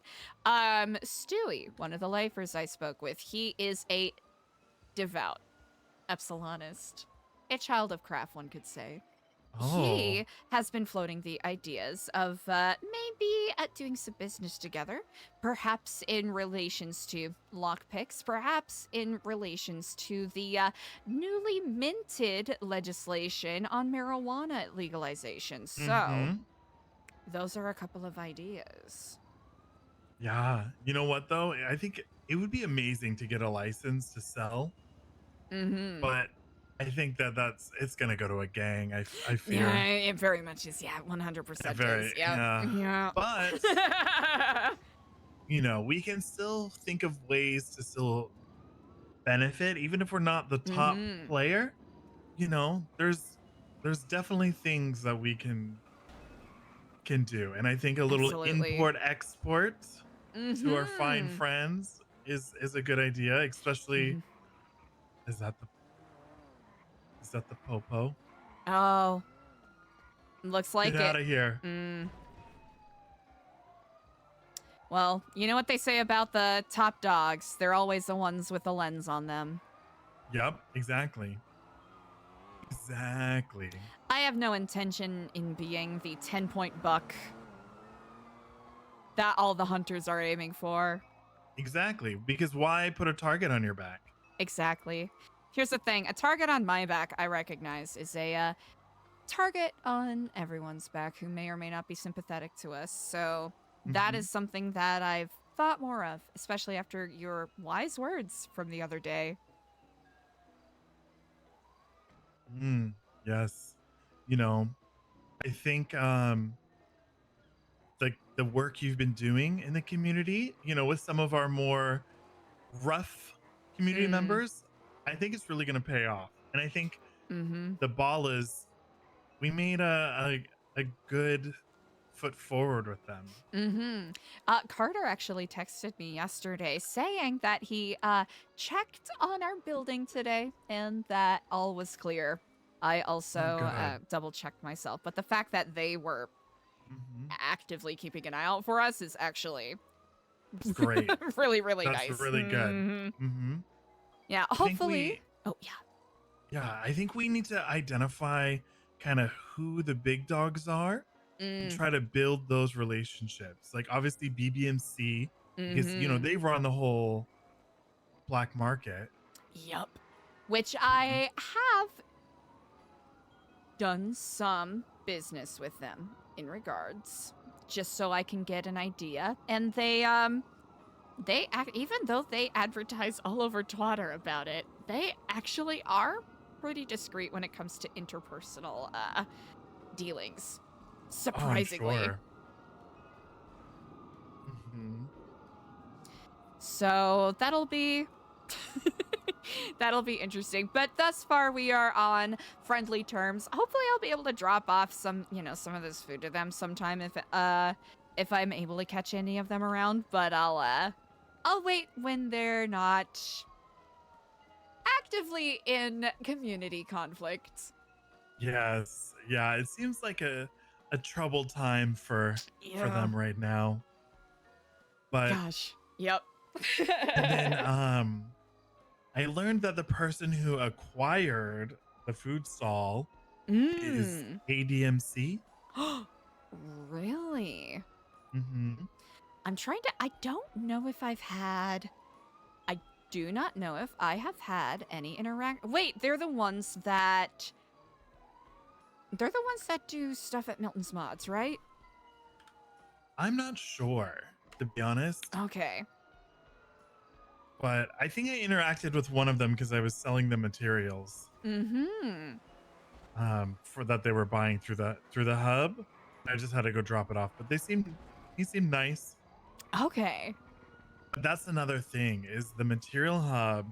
Stewie, one of the lifers I spoke with, he is a devout Epsilonist, a child of craft, one could say. He has been floating the ideas of maybe doing some business together, perhaps in relations to lockpicks, perhaps in relations to the newly minted legislation on marijuana legalization. So, those are a couple of ideas. Yeah. You know what, though? I think it would be amazing to get a license to sell. But I think it's going to go to a gang. I fear. Yeah, it very much is. Yeah, 100% is. Yeah. But, we can still think of ways to still benefit, even if we're not the top player. There's definitely things that we can do. And I think a little import-export to our fine friends is a good idea, especially... Is that the popo? Oh, looks like Get it. out of here. Well, you know what they say about the top dogs? They're always the ones with the lens on them. Yep, exactly. Exactly. I have no intention in being the 10-point buck that all the hunters are aiming for. Exactly, because why put a target on your back? Exactly. Here's the thing. A target on my back, I recognize, is a target on everyone's back who may or may not be sympathetic to us. So that is something that I've thought more of, especially after your wise words from the other day. Yes. I think the work you've been doing in the community, with some of our more rough community members, I think it's really going to pay off. And I think the ball is, we made a good foot forward with them. Carter actually texted me yesterday saying that he checked on our building today and that all was clear. I also double checked myself, but the fact that they were actively keeping an eye out for us is actually great. really, really nice. That's really good. Yeah, hopefully. Yeah, I think we need to identify kind of who the big dogs are and try to build those relationships. Like, obviously, BBMC because they run the whole black market. Yup. Which I have done some business with them in regards, just so I can get an idea. And they even though they advertise all over Twitter about it, they actually are pretty discreet when it comes to interpersonal dealings. Surprisingly. Oh, I'm sure. So that'll be that'll be interesting. But thus far we are on friendly terms. Hopefully I'll be able to drop off some of this food to them sometime if I'm able to catch any of them around, but I'll wait when they're not actively in community conflict. Yes. Yeah, it seems like a troubled time for them right now. But gosh. Yep. and then I learned that the person who acquired the food stall is ADMC. Really? Mm-hmm. I don't know if I do not know if I have had any wait, they're the ones that do stuff at Milton's Mods, right? I'm not sure, to be honest. Okay. But I think I interacted with one of them because I was selling the materials. For that they were buying through the hub. I just had to go drop it off, but he seemed nice. Okay. But that's another thing is the material hub.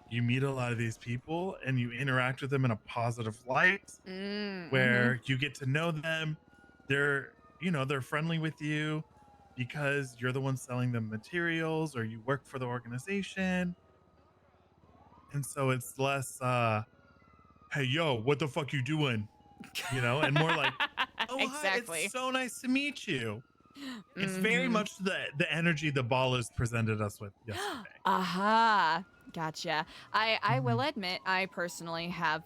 You meet a lot of these people and you interact with them in a positive light, where you get to know them. They're friendly with you because you're the one selling them materials or you work for the organization. And so it's less hey yo, what the fuck you doing? And more like, oh exactly. hi, it's so nice to meet you. It's very much the energy the ballers presented us with yesterday. Aha. Gotcha. I will admit I personally have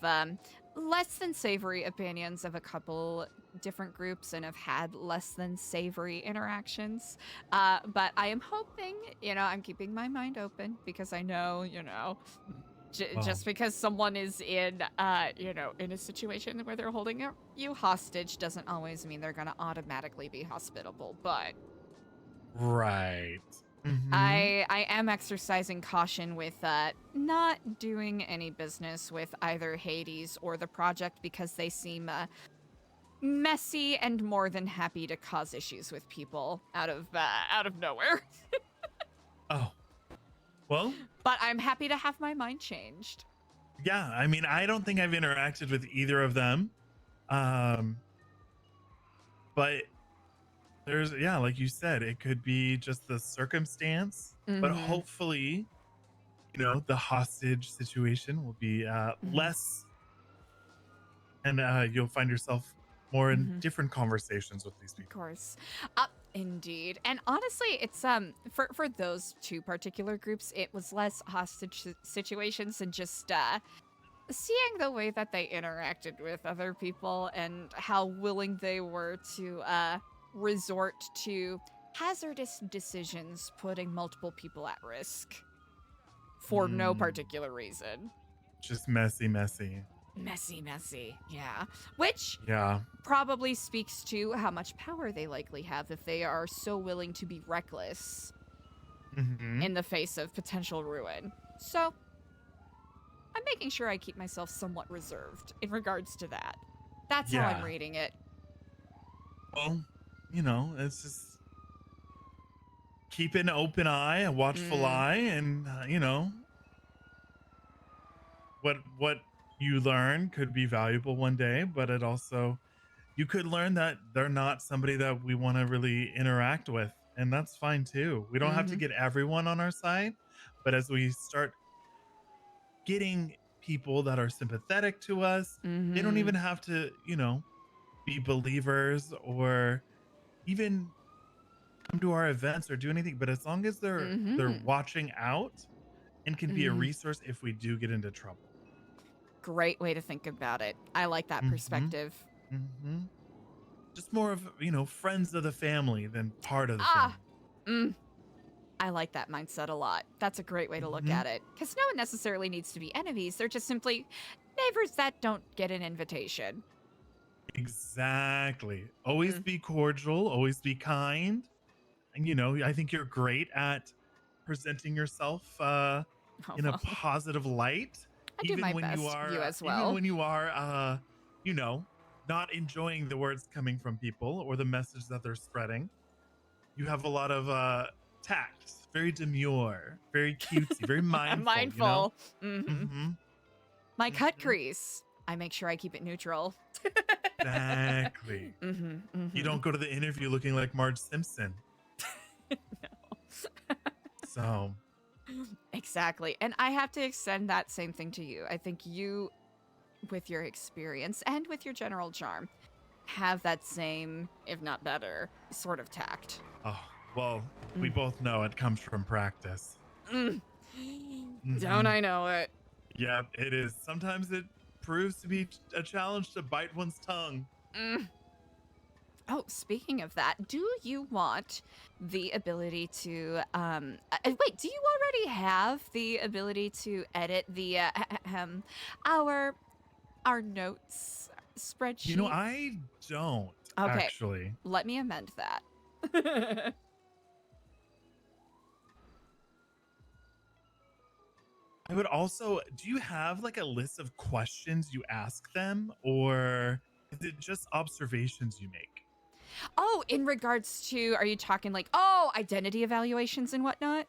less than savory opinions of a couple different groups and have had less than savory interactions. But I am hoping, I'm keeping my mind open because I know, just because someone is in a situation where they're holding you hostage doesn't always mean they're going to automatically be hospitable, but right. I am exercising caution with not doing any business with either Hades or the project because they seem messy and more than happy to cause issues with people out of nowhere. Oh. Well, but I'm happy to have my mind changed. Yeah, I mean, I don't think I've interacted with either of them. But there's, like you said, it could be just the circumstance, but hopefully, the hostage situation will be less, and you'll find yourself more in different conversations with these people. Of course. Indeed. And honestly, it's for those two particular groups, it was less hostage situations and just seeing the way that they interacted with other people and how willing they were to resort to hazardous decisions, putting multiple people at risk for no particular reason. Just messy. Messy, yeah. Which yeah, probably speaks to how much power they likely have if they are so willing to be reckless in the face of potential ruin. So, I'm making sure I keep myself somewhat reserved in regards to that. That's how I'm reading it. Well, it's just keep an open eye, a watchful eye, and, what you learn could be valuable one day, but it also, you could learn that they're not somebody that we want to really interact with, and that's fine too. We don't have to get everyone on our side, but as we start getting people that are sympathetic to us, they don't even have to, be believers or even come to our events or do anything, but as long as they're watching out and can be a resource if we do get into trouble. Great way to think about it. I like that perspective. Just more of, friends of the family than part of the family. I like that mindset a lot. That's a great way to look at it. Because no one necessarily needs to be enemies. They're just simply neighbors that don't get an invitation. Exactly. Always be cordial, always be kind. And, you know, I think you're great at presenting yourself in a positive light. I do my best, you as well. Even when you are, you know, not enjoying the words coming from people or the message that they're spreading. You have a lot of tact, very demure, very cutesy, very mindful. Mindful. You know? My cut crease. I make sure I keep it neutral. Exactly. You don't go to the interview looking like Marge Simpson. So. Exactly. And I have to extend that same thing to you. I think you, with your experience and with your general charm, have that same, if not better, sort of tact. Oh, well, we both know it comes from practice. Don't I know it? Yeah, it is. Sometimes it proves to be a challenge to bite one's tongue. Oh, speaking of that, do you want the ability to wait, do you already have the ability to edit the our notes spreadsheet? You know, I don't actually. Let me amend that. I would also, do you have like a list of questions you ask them, or is it just observations you make? Oh, in regards to, are you talking like, identity evaluations and whatnot?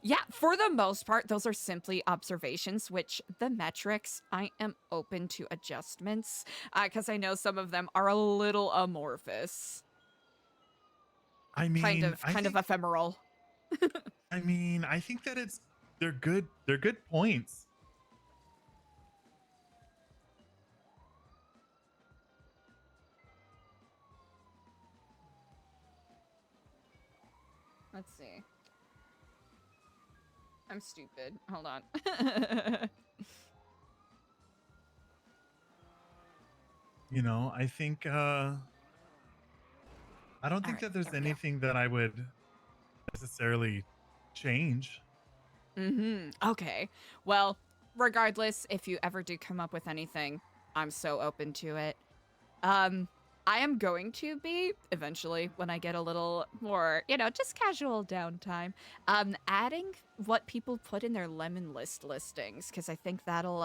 Yeah, for the most part, those are simply observations, which the metrics, I am open to adjustments, because I know some of them are a little amorphous. I mean, kind of ephemeral. I mean, I think that they're good points. Let's see. I'm stupid. Hold on. You know, I think I don't think that there's anything that I would necessarily change. Okay. Well, regardless, if you ever do come up with anything, I'm so open to it. I am going to be, eventually, when I get a little more, just casual downtime, adding what people put in their lemon list listings, because I think that'll,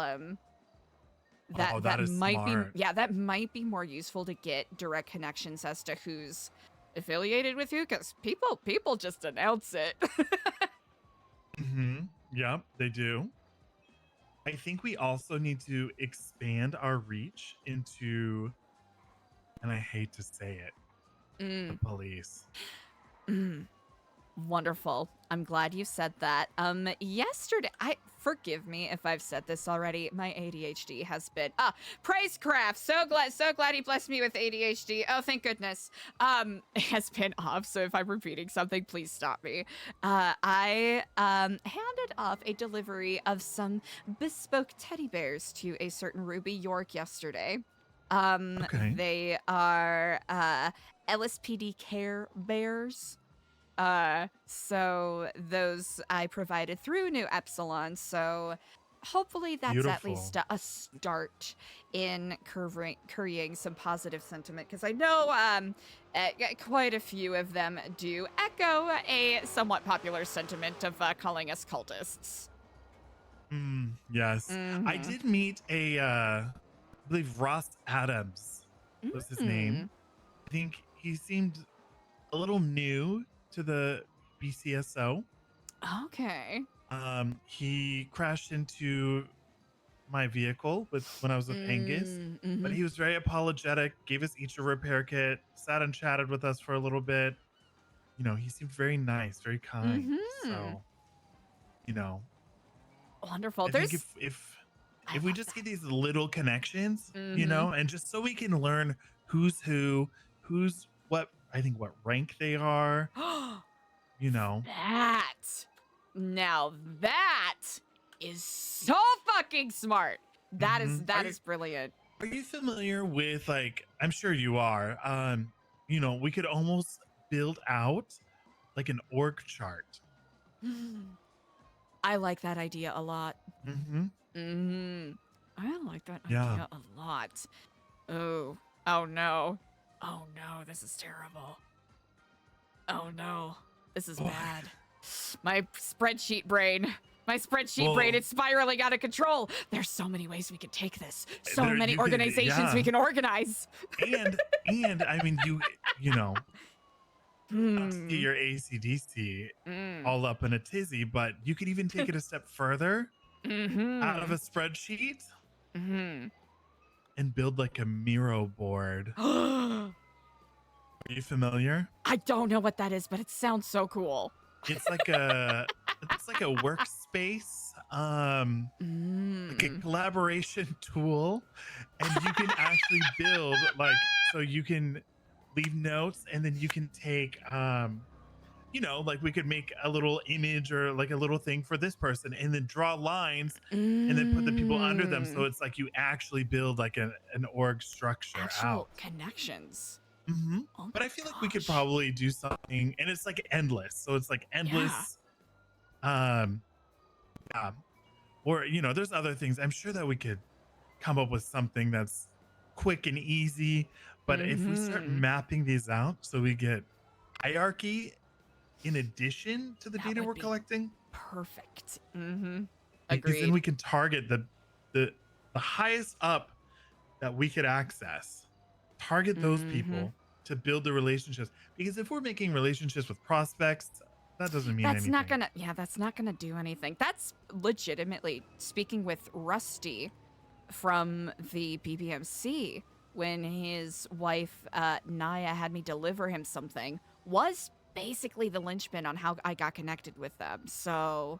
that is might smart. be, that might be more useful to get direct connections as to who's affiliated with you, because people just announce it. Yep, they do. I think we also need to expand our reach into, and I hate to say it, the police. Wonderful. I'm glad you said that. Yesterday, forgive me if I've said this already. My ADHD has been praisecraft. So glad he blessed me with ADHD. Oh, thank goodness. It has been off. So if I'm repeating something, please stop me. I handed off a delivery of some bespoke teddy bears to a certain Ruby York yesterday. Okay. They are LSPD Care Bears. So those I provided through Nu Epsilon. So hopefully that's at least a start in currying some positive sentiment, because I know quite a few of them do echo a somewhat popular sentiment of calling us cultists. Yes. I did meet I believe Ross Adams was his name. I think he seemed a little new to the BCSO. Okay. He crashed into my vehicle when I was with Angus, but he was very apologetic, gave us each a repair kit, sat and chatted with us for a little bit. You know, he seemed very nice, very kind. So, you know, wonderful. I think if we just get these little connections, you know, and just so we can learn who's what, I think what rank they are, you know. Now that is so fucking smart. That is brilliant. Are you familiar with, like, I'm sure you are, you know, we could almost build out like an org chart. I like that idea a lot. Mm-hmm. I like that Yeah. idea a lot. Oh no. Oh no, this is terrible. Oh no, this is bad. My spreadsheet brain. My spreadsheet brain is spiraling out of control. There's so many ways we could take this. So many organizations we can organize. And I mean, you know, not to get your ACDC all up in a tizzy, but you could even take it a step further out of a spreadsheet and build like a Miro board. Are you familiar? I don't know what that is, but it sounds so cool. It's like a workspace, like a collaboration tool, and you can actually build like, so you can leave notes, and then you can take you know, like we could make a little image or like a little thing for this person, and then draw lines and then put the people under them, so it's like you actually build like an org structure out. Connections. Oh but I feel like we could probably do something, and it's like endless, so it's like endless. Yeah, or you know, there's other things. I'm sure that we could come up with something that's quick and easy, but if we start mapping these out so we get hierarchy in addition to the data we're collecting, perfect. Because Agreed. then we can target the highest up that we could access, target those people to build the relationships. Because if we're making relationships with prospects, that doesn't mean anything. That's not gonna do anything. That's legitimately speaking with Rusty from the BBMC, when his wife Naya had me deliver him something, was basically the linchpin on how I got connected with them. So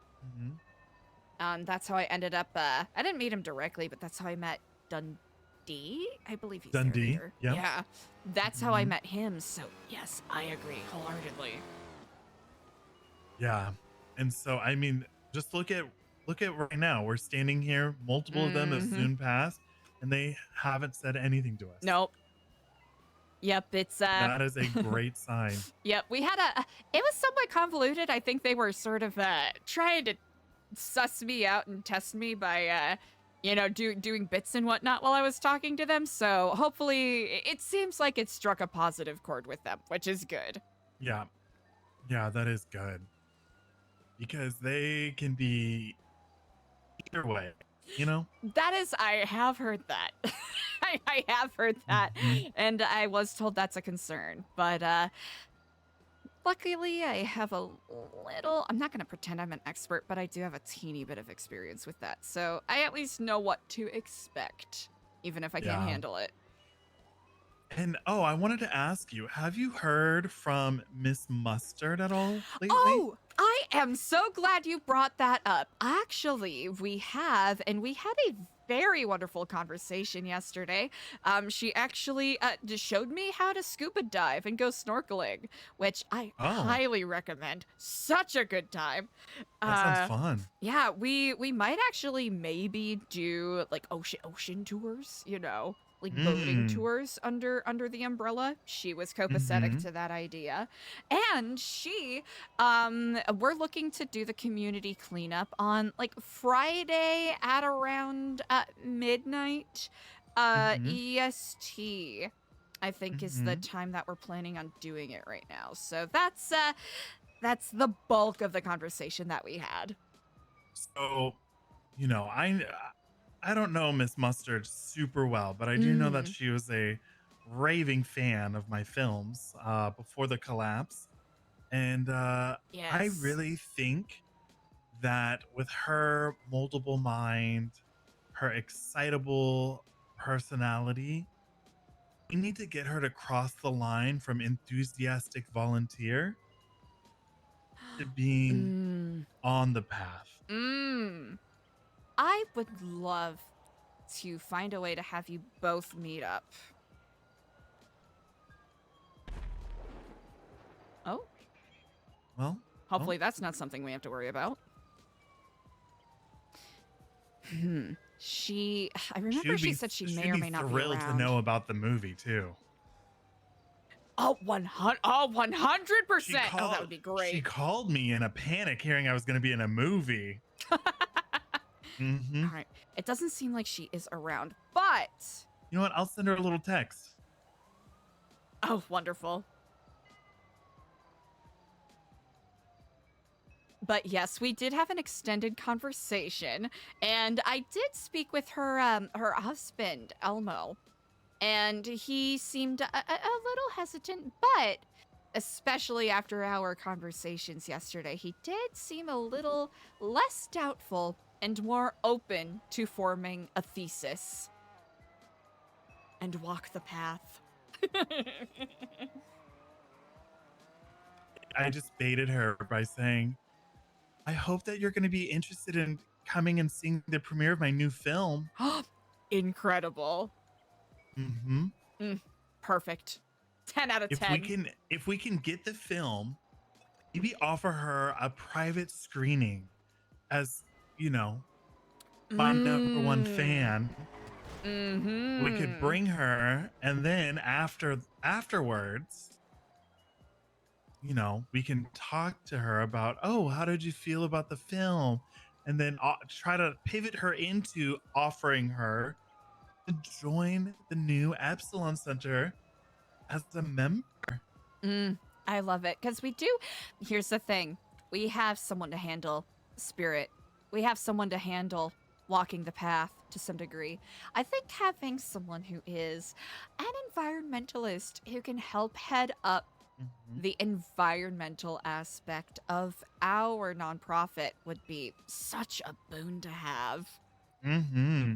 that's how I ended up I didn't meet him directly, but that's how I met Dundee. I believe he's Dundee. there later. Yep. Yeah, that's how I met him. So yes, I agree wholeheartedly. Yeah. And so I mean, just look at right now. We're standing here, multiple of them have soon passed, and they haven't said anything to us. Nope. Yep, it's that is a great sign. Yep, we had it was somewhat convoluted. I think they were sort of trying to suss me out and test me by you know, doing bits and whatnot while I was talking to them. So hopefully it seems like it struck a positive chord with them, which is good. Yeah. Yeah, that is good. Because they can be either way, you know? That is, I have heard that. I have heard that. And I was told that's a concern. But luckily I have a little, I'm not going to pretend I'm an expert, but I do have a teeny bit of experience with that. So I at least know what to expect, even if I can't handle it. And oh, I wanted to ask you, have you heard from Miss Mustard at all lately? Oh, I am so glad you brought that up. Actually, we have, and we had a very wonderful conversation yesterday. She actually just showed me how to scuba dive and go snorkeling, which I highly recommend. Such a good time. That sounds fun. Yeah, we might actually maybe do like ocean tours, you know, like boating tours under the umbrella. She was copacetic to that idea. And she we're looking to do the community cleanup on like Friday at around midnight EST, I think is the time that we're planning on doing it right now. So that's the bulk of the conversation that we had. So, you know, I don't know Miss Mustard super well, but I do know that she was a raving fan of my films before the collapse. And I really think that with her multiple mind, her excitable personality, we need to get her to cross the line from enthusiastic volunteer to being on the path. I would love to find a way to have you both meet up. Oh? Well, hopefully that's not something we have to worry about. I remember she said she may or may not be thrilled around. to know about the movie too. Oh, 100%. Oh, that would be She great. called me in a panic hearing I was going to be in a movie. Mm-hmm. All right. It doesn't seem like she is around, but You know what? I'll send her a little text. oh, wonderful. But yes, we did have an extended conversation, and I did speak with her her husband, Elmo, and he seemed a little hesitant, but especially after our conversations yesterday, he did seem a little less doubtful and more open to forming a thesis and walk the path. I just baited her by saying, I hope that you're going to be interested in coming and seeing the premiere of my new film. Incredible. Mm-hmm. Perfect. 10 out of 10. If we can get the film, maybe offer her a private screening as, you know, my number one fan. Mm-hmm. We could bring her, and then afterwards, you know, we can talk to her about, oh, how did you feel about the film? And then try to pivot her into offering her to join the Nu Epsilon Center as a member. I love it. Because here's the thing. We have someone to handle spirit. We have someone to handle walking the path to some degree. I think having someone who is an environmentalist who can help head up the environmental aspect of our nonprofit would be such a boon to have. Mm-hmm.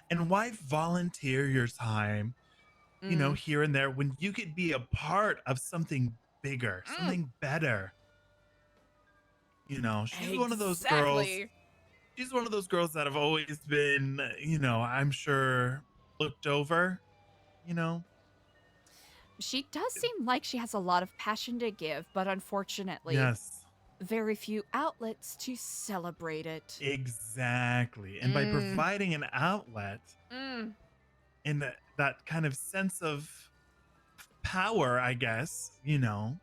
And why volunteer your time, you know, here and there when you could be a part of something bigger, something better? You know, she's one of those girls. She's one of those girls that have always been, you know, I'm sure looked over, you know. She does seem like she has a lot of passion to give, but unfortunately, Yes, very few outlets to celebrate it. exactly. And by providing an outlet and that kind of sense of power, I guess, you know,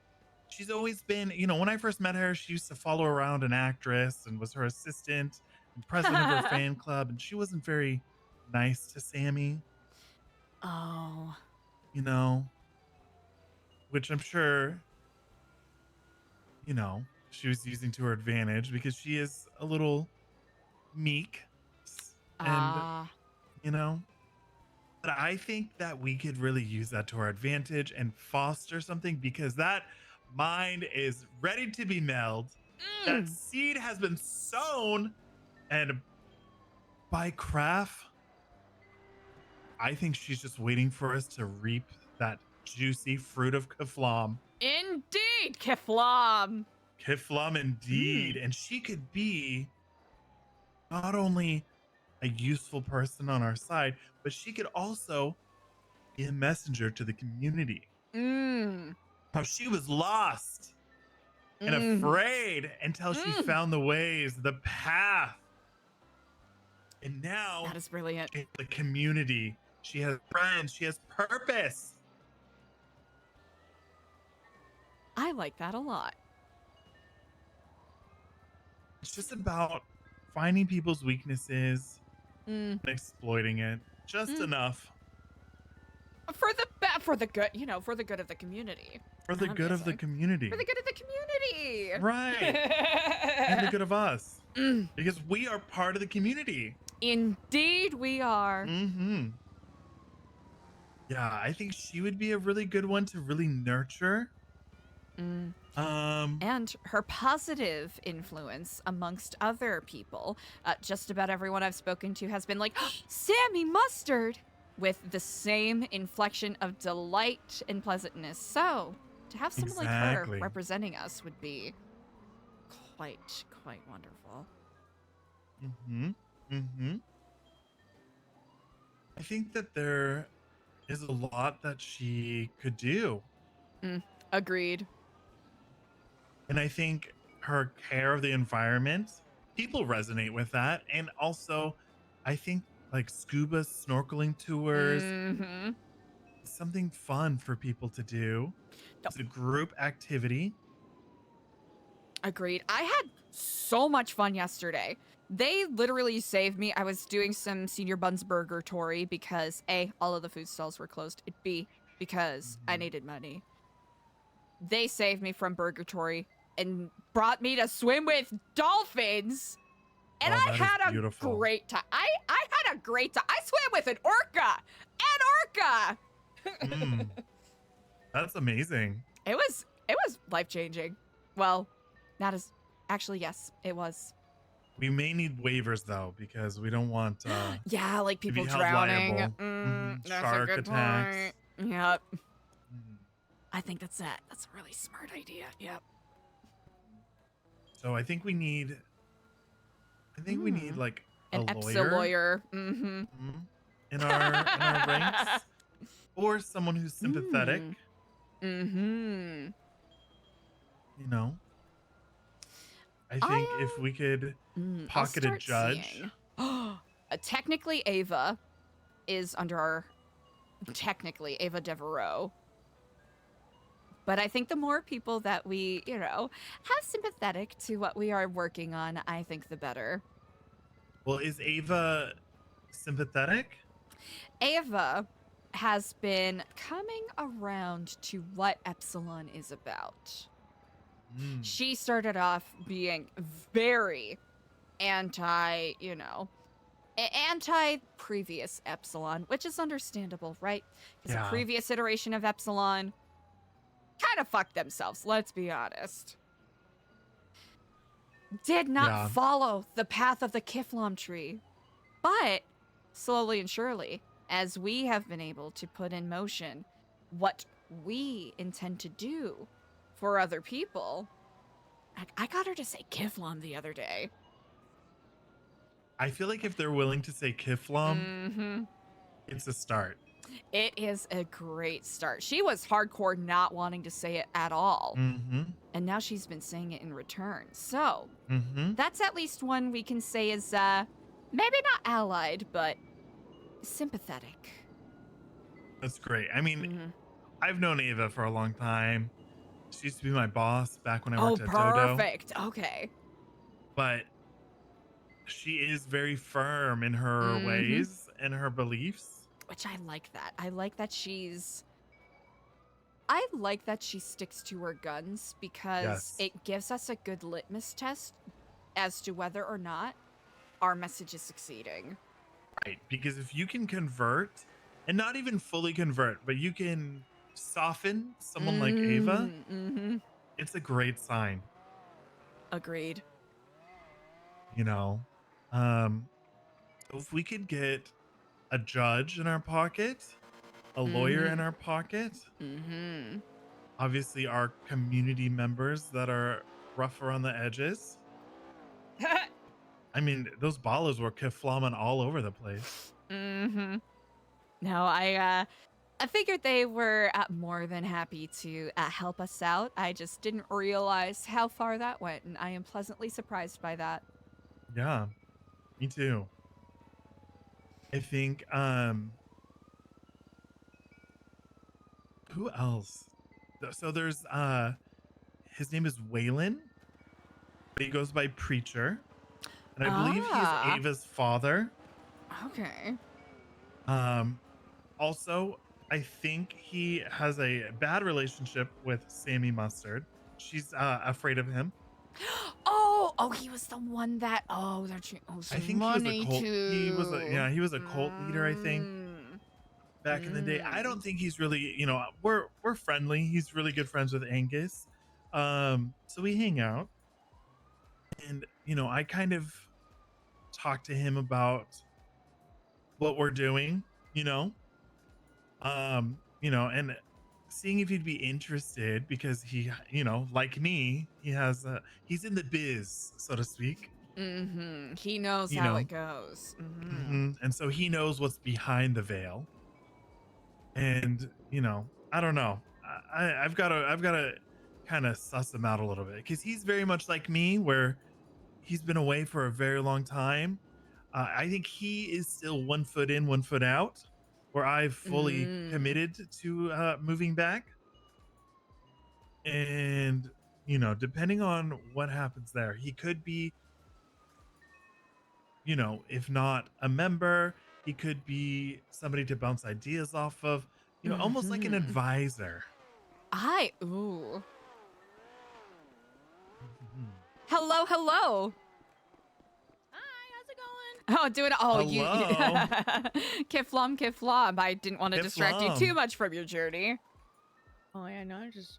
she's always been, you know, when I first met her, she used to follow around an actress and was her assistant and president of her fan club. And she wasn't very nice to Sammy. Oh. You know, which I'm sure, you know, she was using to her advantage because she is a little meek. And, you know, but I think that we could really use that to our advantage and foster something because that mind is ready to be melded. That seed has been sown, and by craft, I think she's just waiting for us to reap that juicy fruit of Kifflom. Indeed, Kifflom. Kifflom, indeed. And she could be not only a useful person on our side, but she could also be a messenger to the community. How she was lost and afraid until she found the ways, the path. And now that is brilliant. The community. She has friends. She has purpose. I like that a lot. It's just about finding people's weaknesses and exploiting it just enough. For the good, you know, for the good of the community. For the good of the community. For the good of the community. Right. And the good of us. Because we are part of the community. Indeed we are. Yeah, I think she would be a really good one to really nurture. And her positive influence amongst other people, just about everyone I've spoken to has been like, Sammy Mustard, with the same inflection of delight and pleasantness. So to have someone like her representing us would be quite wonderful. I think that there is a lot that she could do. Agreed. And I think her care of the environment, people resonate with that. And also, I think like scuba snorkeling tours, something fun for people to do. It's a group activity. Agreed. I had so much fun yesterday. They literally saved me. I was doing some Senior Buns Burger-tory because A, all of the food stalls were closed. And B, because I needed money. They saved me from Burgatory and brought me to swim with dolphins. And I had a great time. I had a great time. I swam with an orca. That's amazing. It was life-changing. Well, not as actually, yes, it was. We may need waivers though, because we don't want yeah, like to people be held drowning. liable. That's Shark a good attacks. point. Yep. I think that's it. That's a really smart idea. Yep. So I think we need like An a EPSA lawyer. in our ranks, or someone who's sympathetic. Mm-hmm. You know, I think if we could pocket a judge. Technically, Ava is under our. Technically, Ava Devereaux. But I think the more people that we, have sympathetic to what we are working on, I think the better. Well, is Ava sympathetic? Ava has been coming around to what Epsilon is about. She started off being very anti-previous Epsilon, which is understandable, right? Because the previous iteration of Epsilon kind of fucked themselves, let's be honest. Did not follow the path of the Kifflom tree. But slowly and surely, as we have been able to put in motion what we intend to do for other people, I got her to say Kifflom the other day. I feel like if they're willing to say Kifflom, it's a start. It is a great start. She was hardcore not wanting to say it at all. And now she's been saying it in return. So, that's at least one we can say is, maybe not allied, but sympathetic. That's great. I mean, I've known Ava for a long time. She used to be my boss back when I worked at Dodo. Perfect. Okay. But she is very firm in her ways and her beliefs. Which I like that. I like that she sticks to her guns because it gives us a good litmus test as to whether or not our message is succeeding. Right, because if you can convert, and not even fully convert, but you can soften someone like Ava, it's a great sign. Agreed. So if we could get a judge in our pocket, a lawyer in our pocket, obviously our community members that are rough around the edges. I mean, those ballers were Kifflomming all over the place. No, I figured they were more than happy to help us out. I just didn't realize how far that went, and I am pleasantly surprised by that. Yeah, me too. I think, who else? So there's, his name is Waylon, but he goes by Preacher. And I believe he's Ava's father. Okay. Also, I think he has a bad relationship with Sammy Mustard. She's afraid of him. Oh, he was the one that. Oh, they're I think money he was a cult. too. He was a cult leader. I think back in the day. I don't think he's really. We're friendly. He's really good friends with Angus. So we hang out, and I kind of talk to him about what we're doing. And seeing if he'd be interested because he, like me, he's in the biz, so to speak. He knows how it goes. And so he knows what's behind the veil. And, I don't know. I've got to kind of suss him out a little bit because he's very much like me where he's been away for a very long time. I think he is still 1 foot in, 1 foot out. where I've fully committed to moving back. And, you know, depending on what happens there, he could be, you know, if not a member, he could be somebody to bounce ideas off of, you know, almost like an advisor. Ooh. Hello, hello. Oh, doing you Kifflom. I didn't want to distract you too much from your journey. Oh yeah, no, I'm just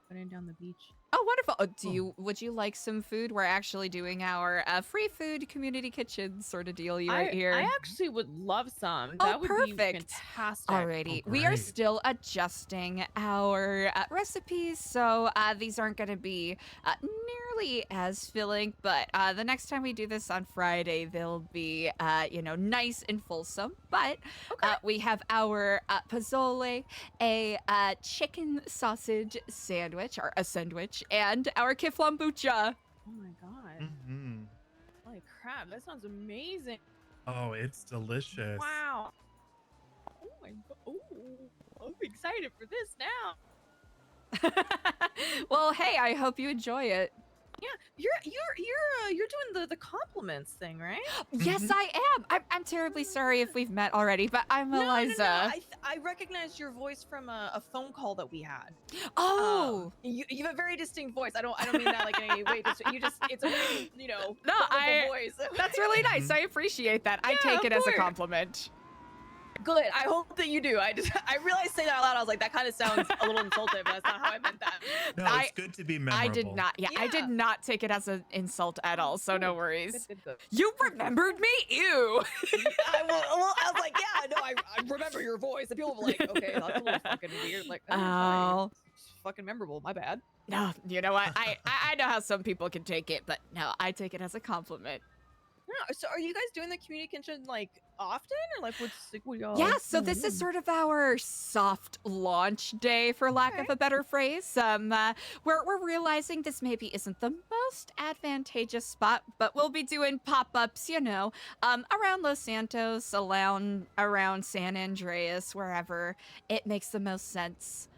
running down the beach. Oh, wonderful. Would you like some food? We're actually doing our free food community kitchen sort of deal right here. I actually would love some. Oh, That would perfect. be fantastic. Alrighty, we are still adjusting our recipes, so these aren't going to be nearly as filling, but the next time we do this on Friday, they'll be, you know, nice and fulsome. But we have our pozole, a chicken sausage sandwich, or a sandwich, and our Kifflom bucha. Oh my god. Holy crap, that sounds amazing. Oh, it's delicious. Wow. Oh my god. Oh, I'm excited for this now. Well, hey, I hope you enjoy it. Yeah, you're doing the compliments thing, right? Yes, I am. I'm terribly sorry if we've met already, but I'm Eliza. No. I recognized your voice from a phone call that we had. Oh, you have a very distinct voice. I don't mean that like in any way. It's a very, you know, voice. That's really nice. I appreciate that. I take it as a compliment. Good. I hope that you do. I realized saying that out loud. I was like, that kind of sounds a little insultive, but that's not how I meant that. No, it's good to be memorable. I did not. Yeah, I did not take it as an insult at all. So no worries. Good. You remembered me? Ew. I was like, yeah, no, I remember your voice. And people were like, okay, that's a little fucking weird. Like, oh, it's fucking memorable. My bad. No, you know what? I know how some people can take it, but no, I take it as a compliment. No, so are you guys doing the community kitchen like often, or like what y'all? Yeah, so this is sort of our soft launch day, for lack of a better phrase. We're realizing this maybe isn't the most advantageous spot, but we'll be doing pop-ups, you know, around Los Santos, around San Andreas, wherever it makes the most sense.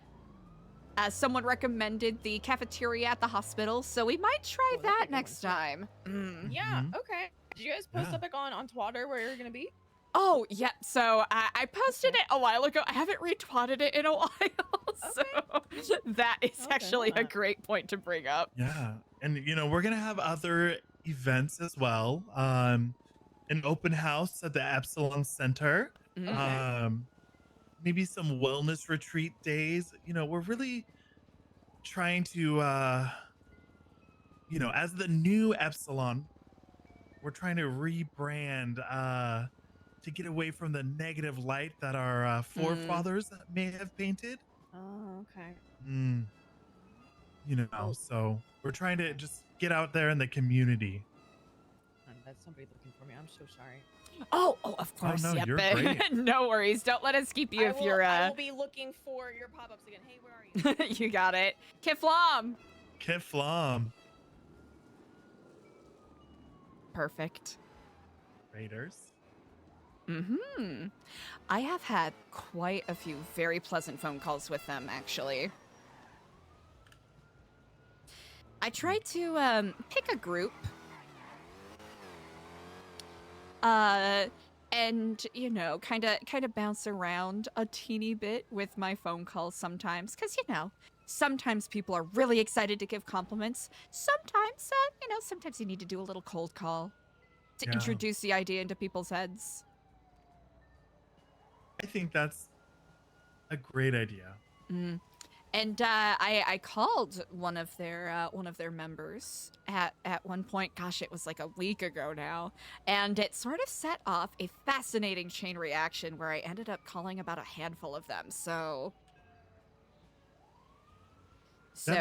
Someone recommended the cafeteria at the hospital, so we might try that next time. Yeah. Okay. Did you guys post up like on Twitter where you're gonna be? Oh, yeah. So I posted it a while ago. I haven't retweeted it in a while. So that is actually a great point to bring up. Yeah. And, you know, we're going to have other events as well. An open house at the Epsilon Center. Maybe some wellness retreat days. You know, we're really trying to, you know, as the Nu Epsilon, we're trying to rebrand to get away from the negative light that our forefathers may have painted. Oh, okay. You know, so we're trying to just get out there in the community. That's somebody looking for me. I'm so sorry. Oh, of course. no, yep. you're great. No worries. Don't let us keep you if you're. I will be looking for your pop-ups again. Hey, where are you? You got it. Kifflom. Perfect. Raiders. I have had quite a few very pleasant phone calls with them, actually. I tried to pick a group. And, you know, kind of bounce around a teeny bit with my phone calls sometimes. Because, you know, sometimes people are really excited to give compliments. Sometimes, you know, sometimes you need to do a little cold call to introduce the idea into people's heads. I think that's a great idea. And I called one of their members at one point. Gosh, it was like a week ago now, and it sort of set off a fascinating chain reaction where I ended up calling about a handful of them. So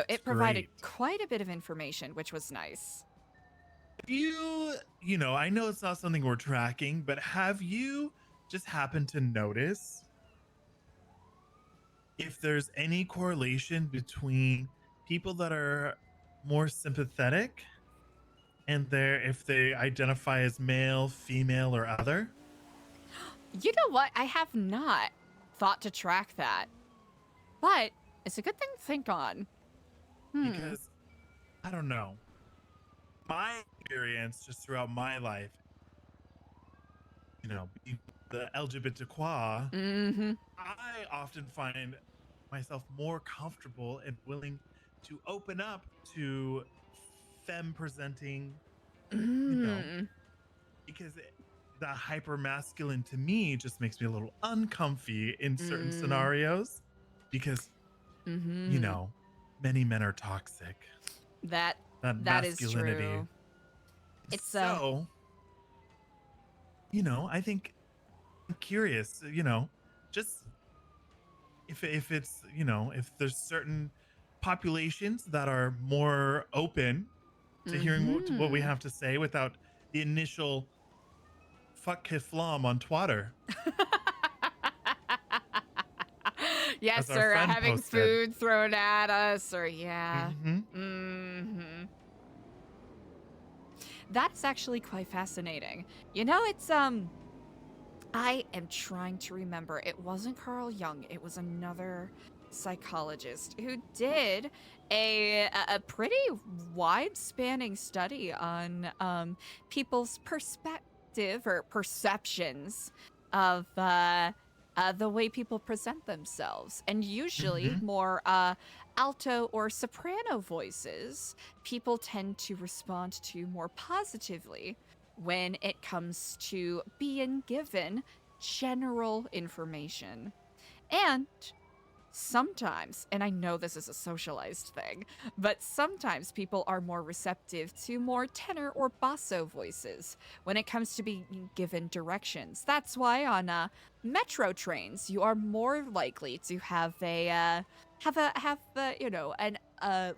it provided quite a bit of information, which was nice. You know, I know it's not something we're tracking, but have you just happened to notice if there's any correlation between people that are more sympathetic and if they identify as male, female, or other? You know what? I have not thought to track that, but it's a good thing to think on. Because I don't know. My experience just throughout my life, being the LGBTQ, I often find myself more comfortable and willing to open up to femme presenting, because the hyper masculine to me just makes me a little uncomfy in certain scenarios because, many men are toxic. That is masculinity. true. It's so, I think I'm curious, just if it's, if there's certain populations that are more open to hearing what we have to say without the initial fuck Kifflom on Twitter. Yes, As our or friend having posted. food thrown at us, or That's actually quite fascinating. It's I am trying to remember. It wasn't Carl Jung. It was another psychologist who did a pretty wide-spanning study on people's perspective or perceptions of the way people present themselves, and usually more alto or soprano voices, people tend to respond to more positively when it comes to being given general information. And sometimes, and I know this is a socialized thing, but sometimes people are more receptive to more tenor or basso voices when it comes to being given directions. That's why on metro trains, you are more likely to have a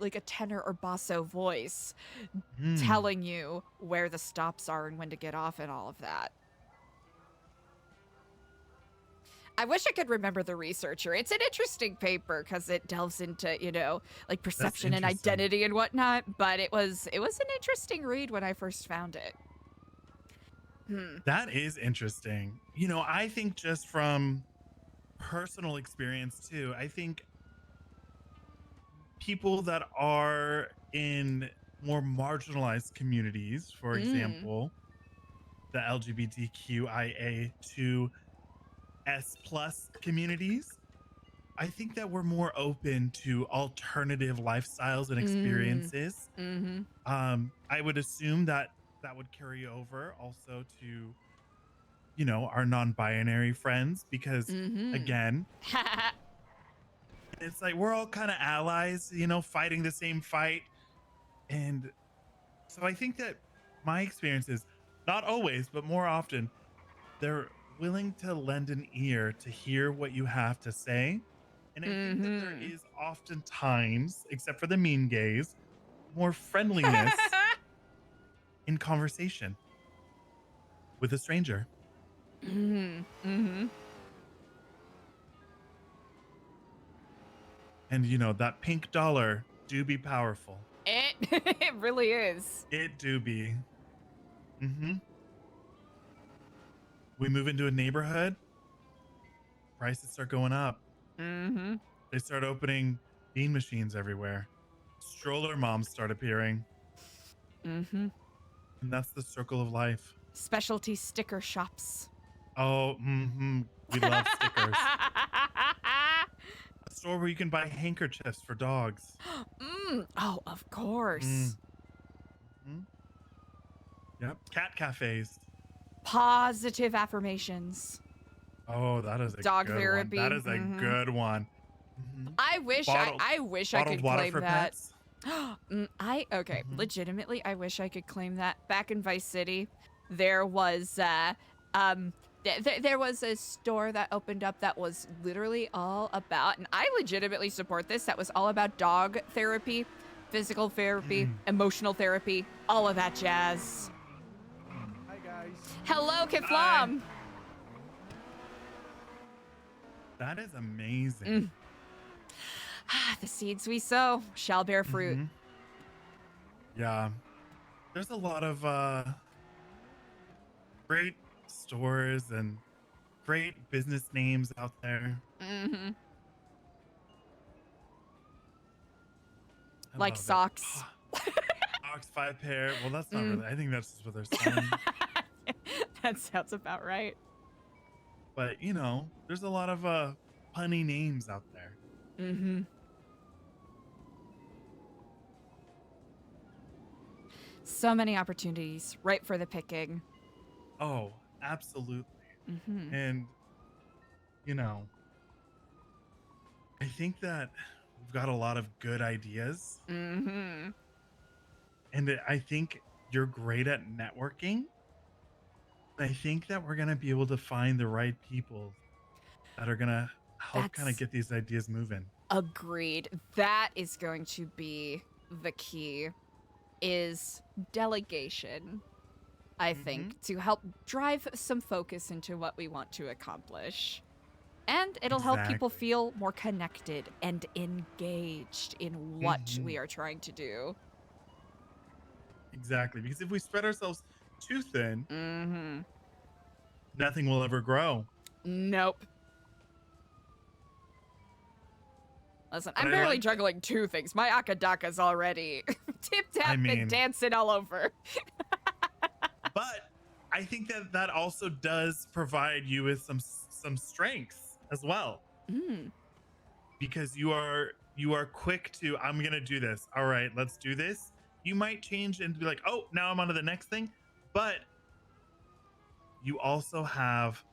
like a tenor or basso voice telling you where the stops are and when to get off and all of that. I wish I could remember the researcher. It's an interesting paper because it delves into, like perception and identity and whatnot, but it was an interesting read when I first found it. That is interesting. I think just from personal experience too, I think people that are in more marginalized communities, for example, the LGBTQIA2 S+ communities, I think that we're more open to alternative lifestyles and experiences. I would assume that would carry over also to, our non-binary friends, because again, it's like we're all kind of allies, fighting the same fight. And so I think that my experience is, not always, but more often, they're willing to lend an ear to hear what you have to say. And I think that there is oftentimes, except for the mean gays, more friendliness in conversation with a stranger. And that pink dollar do be powerful. It really is. It do be. We move into a neighborhood, prices start going up. They start opening bean machines everywhere. Stroller moms start appearing. And that's the circle of life. Specialty sticker shops. Oh, we love stickers. A store where you can buy handkerchiefs for dogs. Oh, of course. Yep. Cat cafes. Positive affirmations. Oh, that is a dog good therapy. One. That is a good one. I wish I wish I could claim that. Okay, legitimately, I wish I could claim that. Back in Vice City, there was there was a store that opened up that was literally all about, and I legitimately support this, that was all about dog therapy, physical therapy, emotional therapy, all of that jazz. Hi guys. Hello, Kifflom. That is amazing. The seeds we sow shall bear fruit. Yeah. There's a lot of great stores and great business names out there. Mm-hmm. I Like love it. socks. Socks, 5 pair. Well, that's not really. I think that's just what they're selling. That sounds about right. But you know, there's a lot of punny names out there. Mm-hmm. So many opportunities right for the picking. Oh, absolutely. Mm-hmm. And you know, I think that we've got a lot of good ideas. Mm-hmm. And I think you're great at networking. I think that we're gonna be able to find the right people that are gonna help kind of That's- get these ideas moving. Agreed. That is going to be the key, is delegation, I think, to help drive some focus into what we want to accomplish. And it'll help people Exactly. feel more connected and engaged in what Mhm. we are trying to do. Exactly. Because if we spread ourselves too thin, Mm-hmm. nothing will ever grow. Nope. Listen, But I'm I barely like- juggling 2 things. My akadaka's already tip-tap mean- and dancing all over. But I think that that also does provide you with some strengths as well. Mm. Because you are quick to, I'm gonna do this. All right, let's do this. You might change and be like, oh, now I'm on to the next thing. But you also have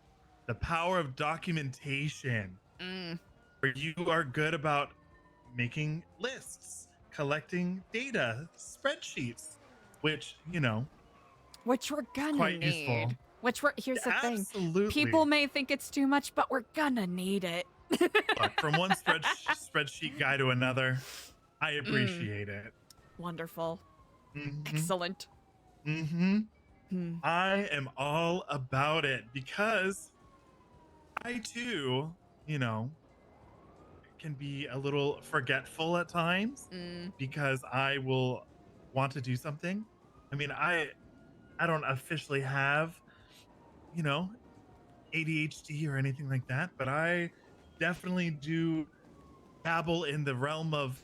the power of documentation, Mm. where you are good about making lists, collecting data, spreadsheets, which, you know, Which we're gonna quite need. useful. Which here's the thing. Absolutely. People may think it's too much, but we're gonna need it. Look, from one spreadsheet guy to another, I appreciate it. Wonderful. Mhm. Excellent. Mm-hmm. Hmm. I am all about it because I too, you know, can be a little forgetful at times because I will want to do something. I mean, I don't officially have, you know, ADHD or anything like that, but I definitely do dabble in the realm of,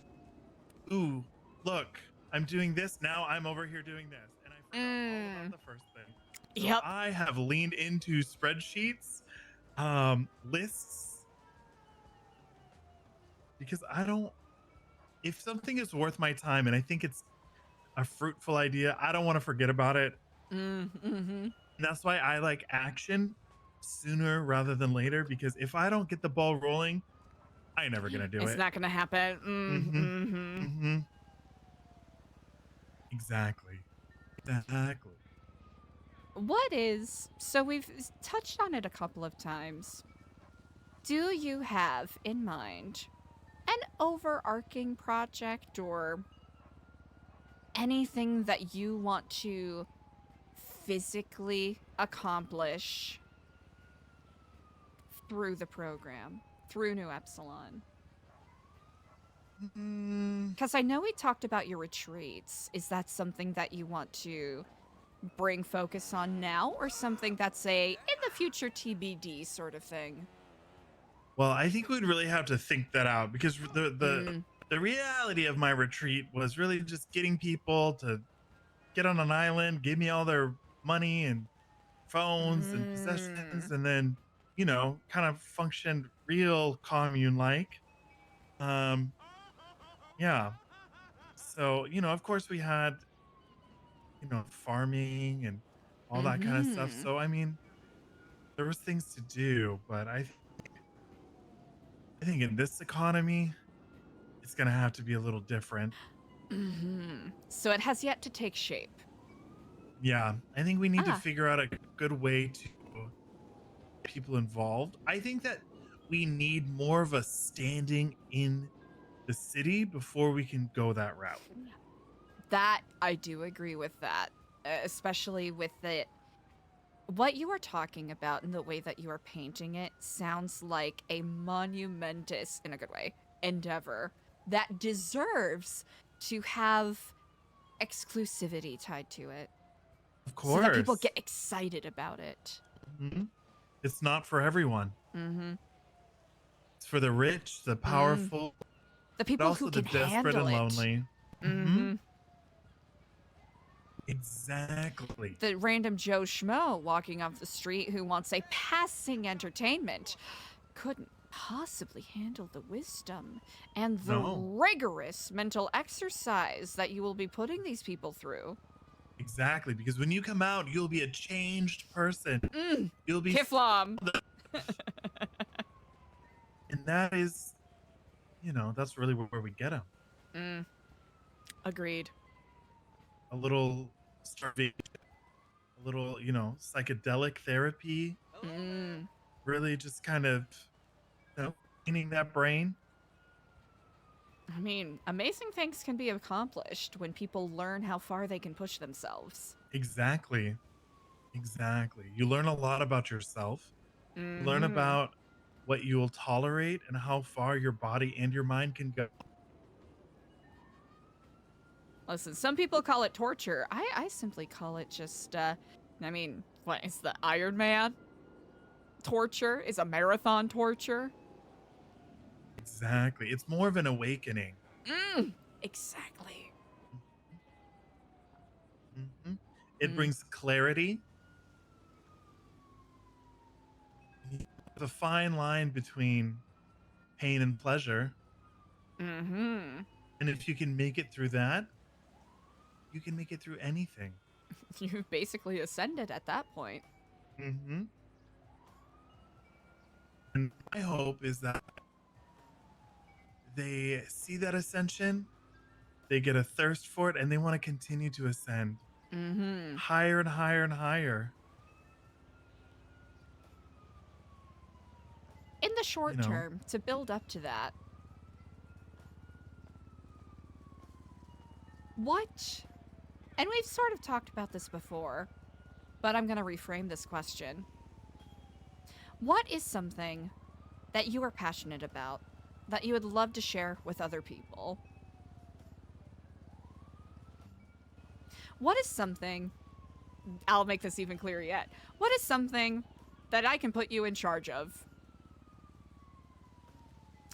ooh, look, I'm doing this now. I'm over here doing this, and I forgot all about the first thing. So Yep. I have leaned into spreadsheets, lists, because I don't. If something is worth my time and I think it's a fruitful idea, I don't want to forget about it. Mm-hmm. And that's why I like action sooner rather than later, because if I don't get the ball rolling, I ain't never gonna do It's it. not gonna happen. Mm-hmm. Mm-hmm. Exactly. So we've touched on it a couple of times. Do you have in mind an overarching project or anything that you want to physically accomplish through the program, through Nu Epsilon? Because I know we talked about your retreats. Is that something that you want to bring focus on now, or something that's a in the future TBD sort of thing? Well, I think we'd really have to think that out, because the reality of my retreat was really just getting people to get on an island, give me all their money and phones and possessions, and then, you know, kind of functioned real commune like. Yeah. So, you know, of course we had, you know, farming and all that kind of stuff. So, I mean, there was things to do, but I think in this economy, it's going to have to be a little different. So it has yet to take shape. Yeah, I think we need to figure out a good way to get people involved. I think that we need more of a standing in the city before we can go that route. That, I do agree with that, especially with it. What you are talking about and the way that you are painting it sounds like a monumentous, in a good way, endeavor that deserves to have exclusivity tied to it. Of course. So that people get excited about it. Mm-hmm. It's not for everyone. Mm-hmm. It's for the rich, the powerful, The but people also who the can desperate handle and it. lonely. Mm-hmm. Exactly. The random Joe Schmo walking off the street who wants a passing entertainment couldn't possibly handle the wisdom and the No. rigorous mental exercise that you will be putting these people through. Exactly, because when you come out, you'll be a changed person. You'll be Kifflom. And that is, that's really where we get them. Agreed. A little starvation, a little, psychedelic therapy. Really just kind of, cleaning that brain. I mean, amazing things can be accomplished when people learn how far they can push themselves. Exactly. You learn a lot about yourself. You learn Mhm. about what you will tolerate and how far your body and your mind can go. Listen, some people call it torture. I simply call it just, what is the Iron Man? Torture is a marathon torture. Exactly. It's more of an awakening. Exactly. It brings clarity. The fine line between pain and pleasure. Mm-hmm. And if you can make it through that, you can make it through anything. You've basically ascended at that point. Mm-hmm. And my hope is that they see that ascension, they get a thirst for it, and they want to continue to ascend. Mm-hmm. Higher and higher and higher. In the short term, to build up to that, what, and we've sort of talked about this before, but I'm going to reframe this question. What is something that you are passionate about that you would love to share with other people? What is something, I'll make this even clearer yet, what is something that I can put you in charge of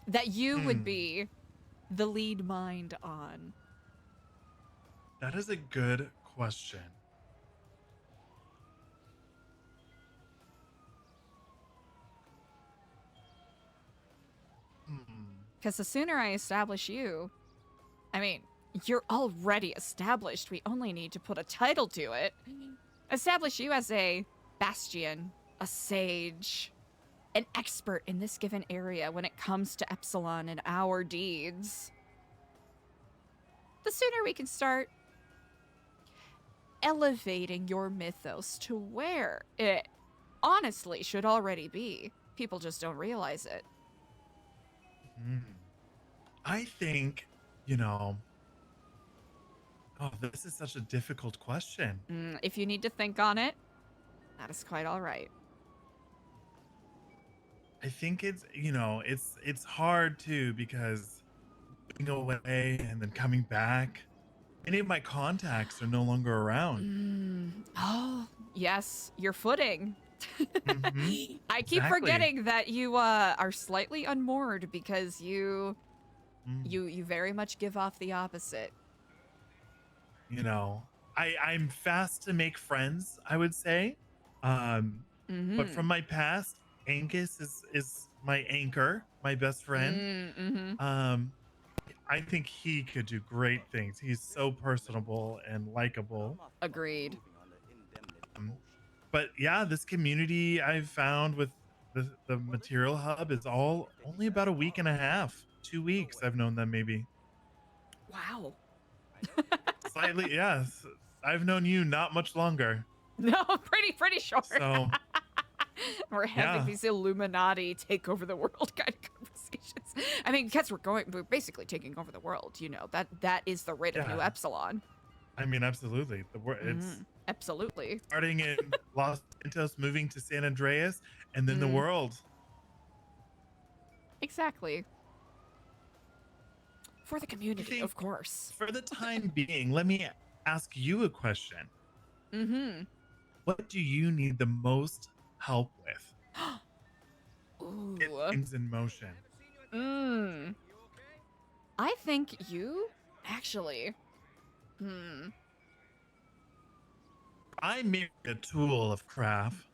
that you would be the lead mind on? That is a good question. Because the sooner I establish you, I mean, you're already established. We only need to put a title to it. Establish you as a bastion, a sage, an expert in this given area when it comes to Epsilon and our deeds. The sooner we can start elevating your mythos to where it honestly should already be. People just don't realize it. I think, this is such a difficult question. If you need to think on it, that is quite all right. I think it's, it's hard too because going away and then coming back, many of my contacts are no longer around. Oh, yes, your footing. I keep Exactly. forgetting that you are slightly unmoored because you very much give off the opposite. I'm fast to make friends, I would say. But from my past, Angus is my anchor, my best friend. I think he could do great things. He's so personable and likable. Agreed. But yeah, this community I've found with the Material Hub is only about a week and a half, 2 weeks. I've known them maybe. Wow. Slightly, yes. I've known you not much longer. No, pretty short. So we're having these Illuminati take over the world kind of conversations. I mean, because we're basically taking over the world. That is the rate of Nu Epsilon. I mean, absolutely. It's absolutely starting in Los Santos, moving to San Andreas, and then the world. Exactly. For the community, of course. For the time being, let me ask you a question. What do you need the most help with? Ooh. Things in motion. I think you actually. I'm merely a tool of craft.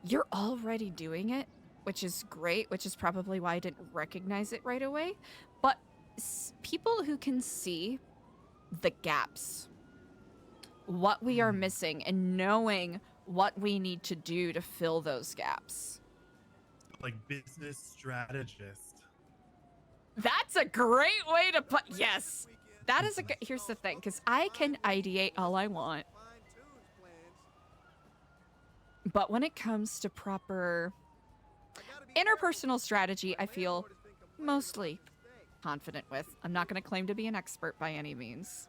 You're already doing it, which is great, which is probably why I didn't recognize it right away. But people who can see the gaps, what we are missing, and knowing what we need to do to fill those gaps. Like business strategist. That's a great way to put. Yes, that is a good. Here's the thing, because I can ideate all I want, but when it comes to proper interpersonal strategy, I feel mostly confident with. I'm not going to claim to be an expert by any means,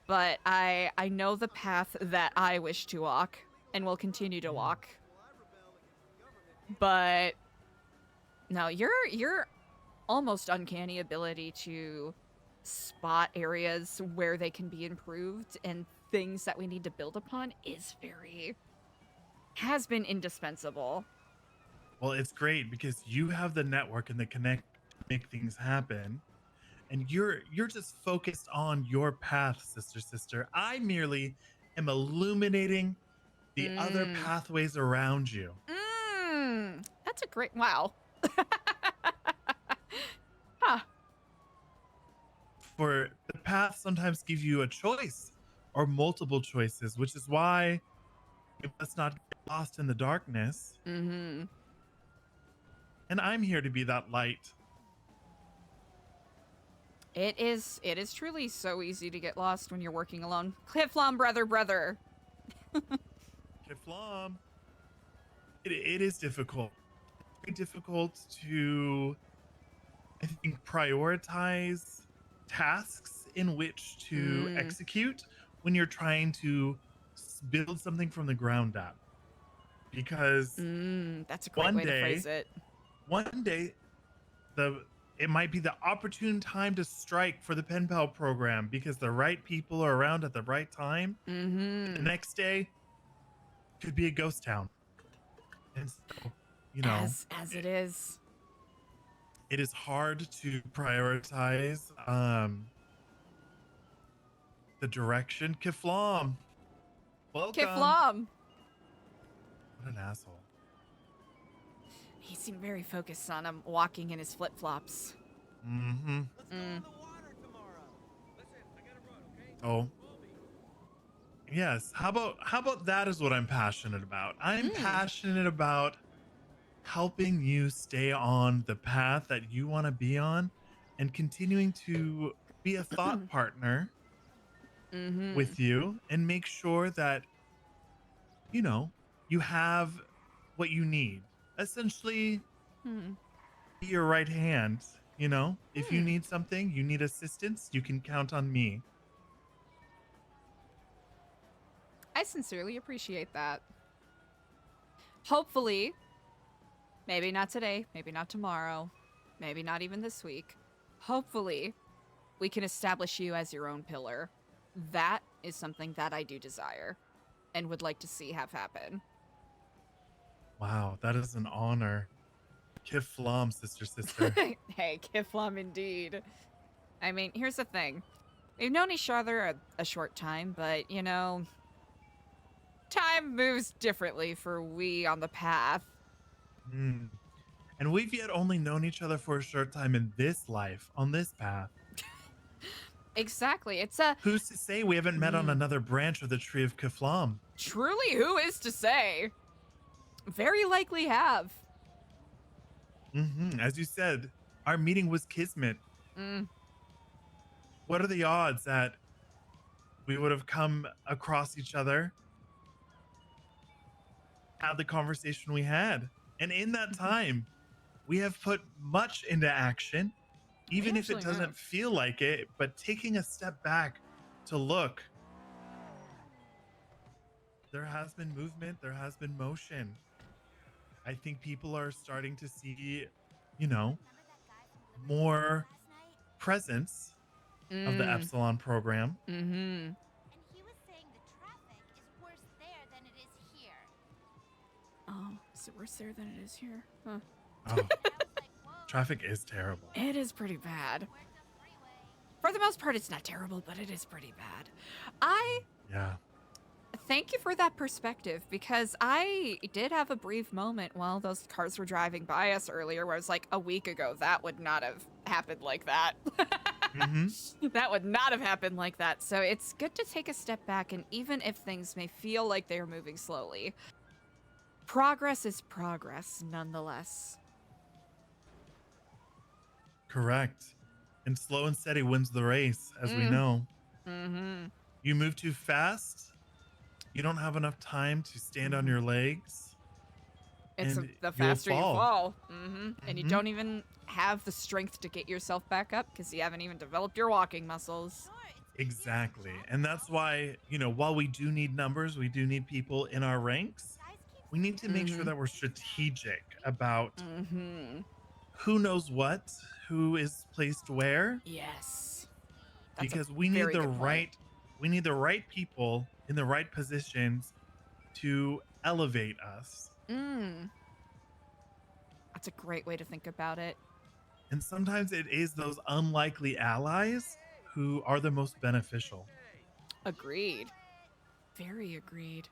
but I know the path that I wish to walk and will continue to walk. But no, you're almost uncanny ability to spot areas where they can be improved and things that we need to build upon has been indispensable. Well, it's great because you have the network and the connect to make things happen. And you're just focused on your path, sister. I merely am illuminating the other pathways around you. That's a great wow. Huh. For the path sometimes give you a choice or multiple choices, which is why you must not get lost in the darkness. And I'm here to be that light. It is truly so easy to get lost when you're working alone. Kifflom, brother. Kifflom. It is difficult. Very difficult to, I think, prioritize tasks in which to execute when you're trying to build something from the ground up. Because that's a great way to phrase it. One day, it might be the opportune time to strike for the pen pal program because the right people are around at the right time. The next day could be a ghost town. And so, you know, as it is. It is hard to prioritize the direction. Kifflom. Welcome. Kifflom. What an asshole. He seemed very focused on him walking in his flip-flops. Oh. Yes. How about that is what I'm passionate about. I'm passionate about helping you stay on the path that you want to be on and continuing to be a thought partner with you and make sure that, you know, you have what you need. Essentially, be your right hand, you know? If you need something, you need assistance, you can count on me. I sincerely appreciate that. Hopefully, maybe not today, maybe not tomorrow, maybe not even this week. Hopefully, we can establish you as your own pillar. That is something that I do desire and would like to see have happen. Wow, that is an honor. Kifflom, sister. Hey, Kifflom indeed. I mean, here's the thing. We've known each other a short time, but, you know, time moves differently for we on the path. And we've yet only known each other for a short time in this life, on this path. Exactly. It's a... Who's to say we haven't met on another branch of the tree of Kifflom? Truly, who is to say? Very likely have. As you said, our meeting was kismet. What are the odds that we would have come across each other, had the conversation we had? And in that time, we have put much into action, even if it doesn't feel like it, but taking a step back to look. There has been movement, there has been motion. I think people are starting to see, you know, more presence of the Epsilon program. Is it worse there than it is here? Huh. Oh, traffic is terrible. It is pretty bad. For the most part, it's not terrible, but it is pretty bad. Yeah. Thank you for that perspective, because I did have a brief moment while those cars were driving by us earlier where I was like, a week ago, that would not have happened like that. That would not have happened like that. So it's good to take a step back, and even if things may feel like they're moving slowly, progress is progress nonetheless. Correct. And slow and steady wins the race, as we know. Mm-hmm. You move too fast, you don't have enough time to stand on your legs. It's and the you'll faster you fall. And you Mhm. don't even have the strength to get yourself back up because you haven't even developed your walking muscles. Exactly. And that's why, while we do need numbers, we do need people in our ranks, we need to make sure that we're strategic about who knows what, who is placed where. Yes. That's Because a we need very the good point. right people in the right positions to elevate us. That's a great way to think about it. And sometimes it is those unlikely allies who are the most beneficial. Agreed. Very agreed.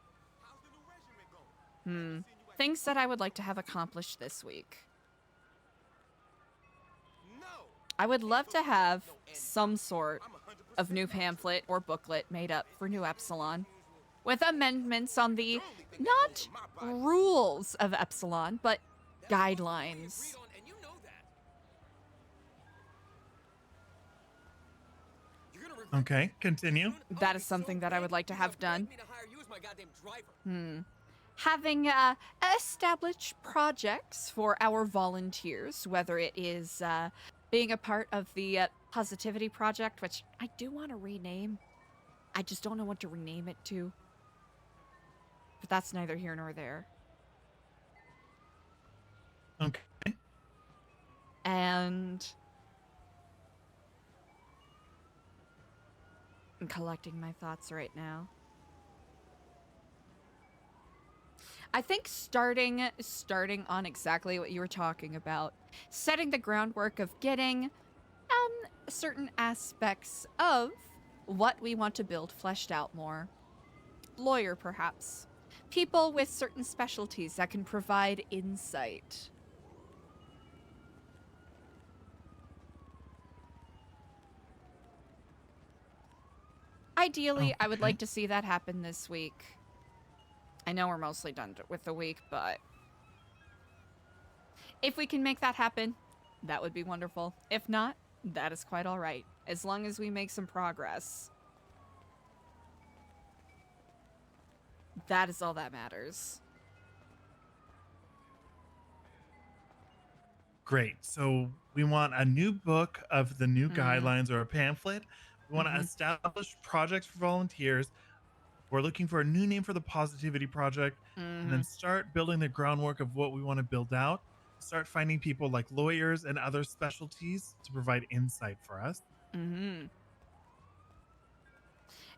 Things that I would like to have accomplished this week. I would love to have some sort of new pamphlet or booklet made up for Nu Epsilon with amendments on the, not rules of Epsilon, but guidelines. Okay, continue. That is something that I would like to have done. Having established projects for our volunteers, whether it is being a part of the Positivity Project, which I do want to rename. I just don't know what to rename it to. But that's neither here nor there. Okay. And I'm collecting my thoughts right now. I think starting on exactly what you were talking about, setting the groundwork of getting certain aspects of what we want to build fleshed out more. Lawyer, perhaps. People with certain specialties that can provide insight. Ideally, I would like to see that happen this week. I know we're mostly done with the week, but if we can make that happen, that would be wonderful. If not, that is quite all right, as long as we make some progress. That is all that matters. Great. So we want a new book of the new guidelines or a pamphlet. We want to establish projects for volunteers. We're looking for a new name for the Positivity Project, and then start building the groundwork of what we want to build out. Start finding people like lawyers and other specialties to provide insight for us.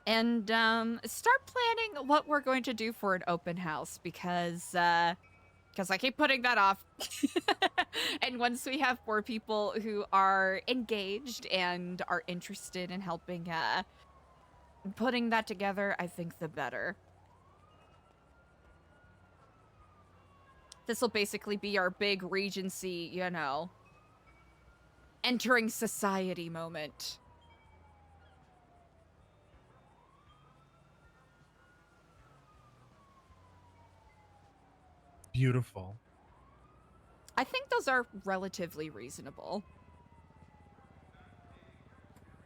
And start planning what we're going to do for an open house, because I keep putting that off. And once we have more people who are engaged and are interested in helping putting that together, I think the better. This will basically be our big Regency, entering society moment. Beautiful. I think those are relatively reasonable.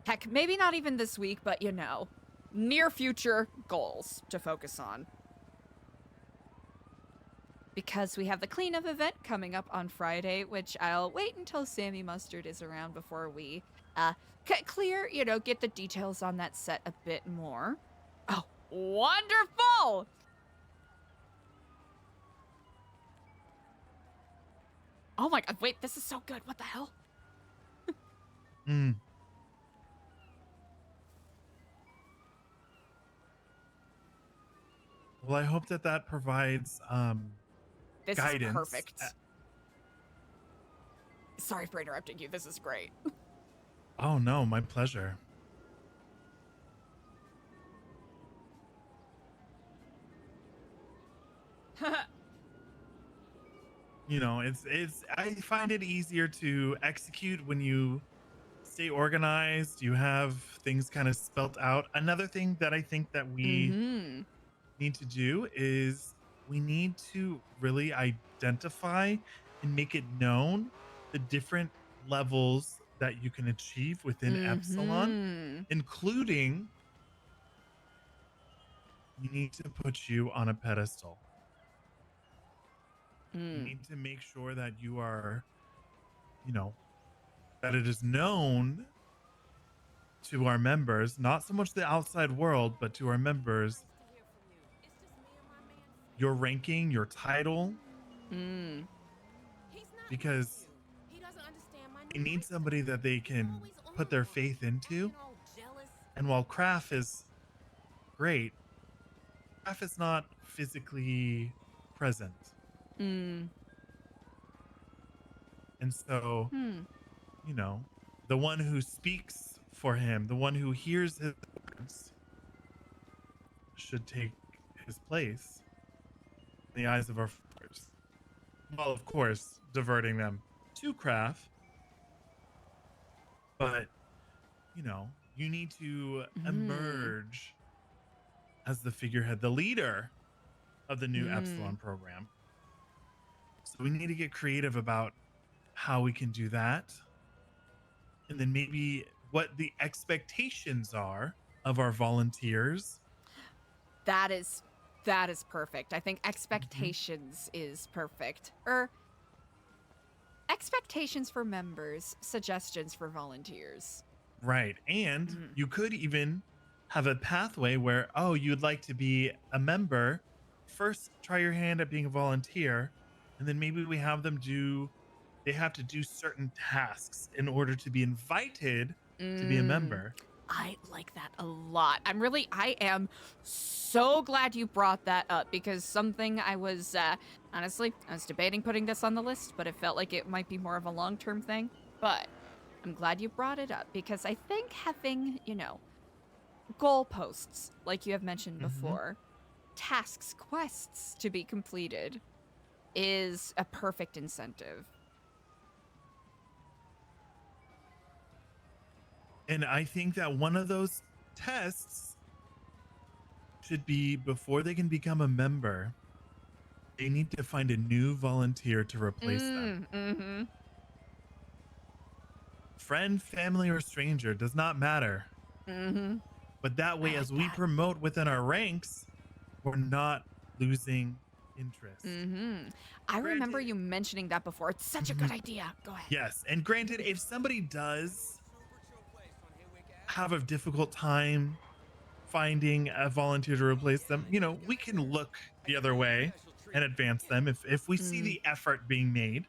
Heck, maybe not even this week, but near future goals to focus on. Because we have the cleanup event coming up on Friday, which I'll wait until Sammy Mustard is around before we clear, get the details on that set a bit more. Oh, wonderful! Oh my god, wait, this is so good. What the hell? Well, I hope that provides This guidance. is perfect. Sorry for interrupting you. This is great. Oh no, my pleasure. You know, it's I find it easier to execute when you stay organized, you have things kind of spelt out. Another thing that I think that we need to do is we need to really identify and make it known the different levels that you can achieve within Epsilon, including we need to put you on a pedestal. We need to make sure that you are, you know, that it is known to our members, not so much the outside world, but to our members, your ranking, your title, because they need somebody that they can put their faith into. And while Kraft is great, Kraft is not physically present. And so, you know, the one who speaks for him, the one who hears his words, should take his place in the eyes of our followers. Well, of course, diverting them to Kraft. But, you know, you need to emerge as the figurehead, the leader of the Nu Epsilon program. So we need to get creative about how we can do that. And then maybe what the expectations are of our volunteers. That is perfect. I think expectations is perfect. Expectations for members, suggestions for volunteers. Right. And you could even have a pathway where, oh, you'd like to be a member. First, try your hand at being a volunteer. And then maybe we have them they have to do certain tasks in order to be invited to be a member. I like that a lot. I am so glad you brought that up, because something I was, honestly, I was debating putting this on the list, but it felt like it might be more of a long-term thing. But I'm glad you brought it up, because I think having, you know, goalposts, like you have mentioned before, tasks, quests to be completed is a perfect incentive. And I think that one of those tests should be, before they can become a member, they need to find a new volunteer to replace them. Friend, family, or stranger, does not matter. But that way, as we promote within our ranks, we're not losing interest. I remember you mentioning that before. It's such a good idea. Go ahead. Yes, and granted, if somebody does have a difficult time finding a volunteer to replace them, you know, we can look the other way and advance them if we see the effort being made.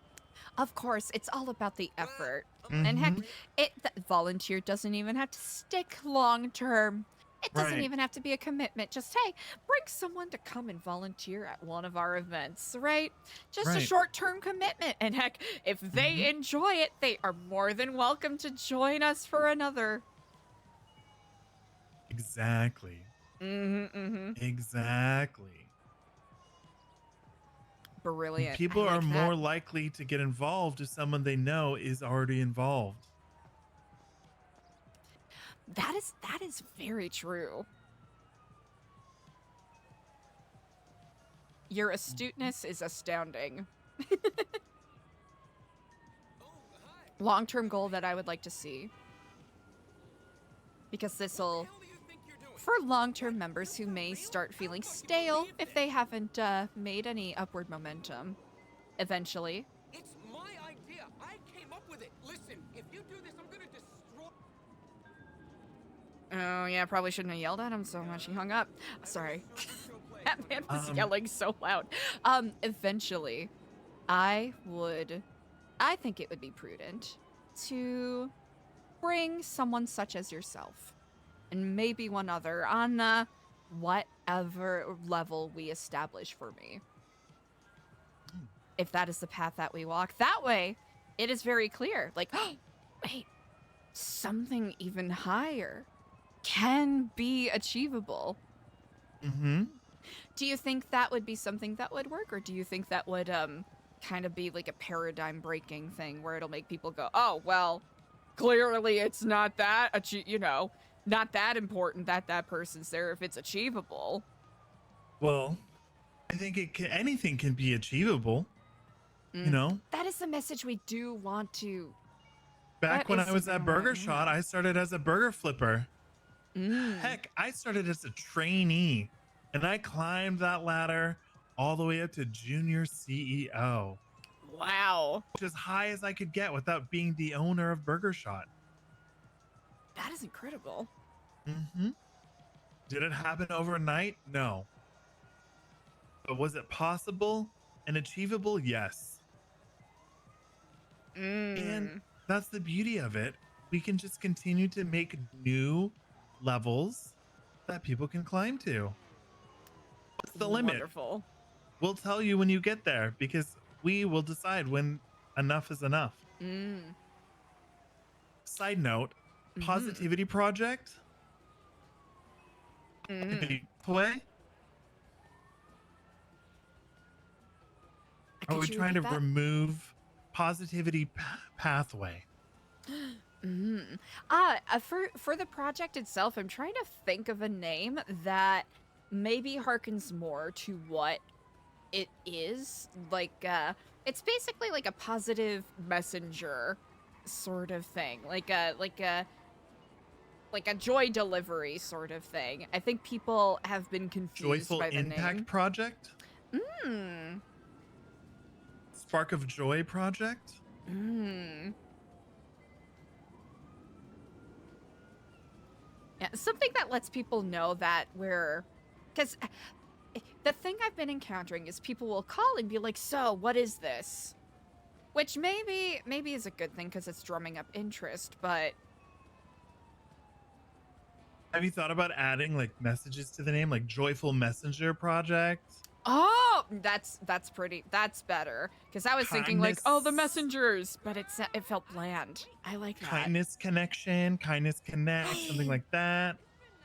Of course, it's all about the effort. And heck, the volunteer doesn't even have to stick long term. It doesn't even have to be a commitment. Just, hey, bring someone to come and volunteer at one of our events, right? Just a short-term commitment. And heck, if they enjoy it, they are more than welcome to join us for another. Exactly. Exactly. Brilliant. And people are more likely to get involved if someone they know is already involved. That is very true. Your astuteness is astounding. Long-term goal that I would like to see. Because this'll, for long-term members who may start feeling stale if they haven't made any upward momentum, eventually. It's my idea. I came up with it. Listen, if you do this, I'm gonna destroy. Oh yeah, probably shouldn't have yelled at him so much. He hung up. Sorry. That man was yelling so loud. Eventually, I think it would be prudent to bring someone such as yourself, and maybe one other, on whatever level we establish for me. if that is the path that we walk. That way, it is very clear. Like, oh, wait, something even higher can be achievable. Mm-hmm. Do you think that would be something that would work, or do you think that would kind of be like a paradigm breaking thing where it'll make people go, oh, well, clearly it's not that, not that important that that person's there if it's achievable. Well, I think anything can be achievable. You know, that is the message we do want to. back when I was at Burger Shot, I started as a burger flipper. Heck, I started as a trainee, and I climbed that ladder all the way up to junior CEO. Wow. Which is high as I could get without being the owner of Burger Shot. That is incredible. Mm-hmm. Did it happen overnight? No. But was it possible and achievable? Yes. And that's the beauty of it. We can just continue to make new levels that people can climb to. What's the limit? Wonderful. We'll tell you when you get there because we will decide when enough is enough. Side note, Positivity Project. Way. Are we trying to remove positivity pathway? For the project itself, I'm trying to think of a name that maybe harkens more to what it is. Like, it's basically like a positive messenger sort of thing, like a joy delivery sort of thing. I think people have been confused Joyful by the Impact name. Project. Spark of Joy Project. Yeah, something that lets people know that because the thing I've been encountering is people will call and be like, so what is this? Which maybe is a good thing because it's drumming up interest, but have you thought about adding like messages to the name, like Joyful Messenger Project? oh, that's better. Because I was thinking like, oh, the messengers, but it felt bland. I like that. Kindness Connection, Kindness Connect, something like that.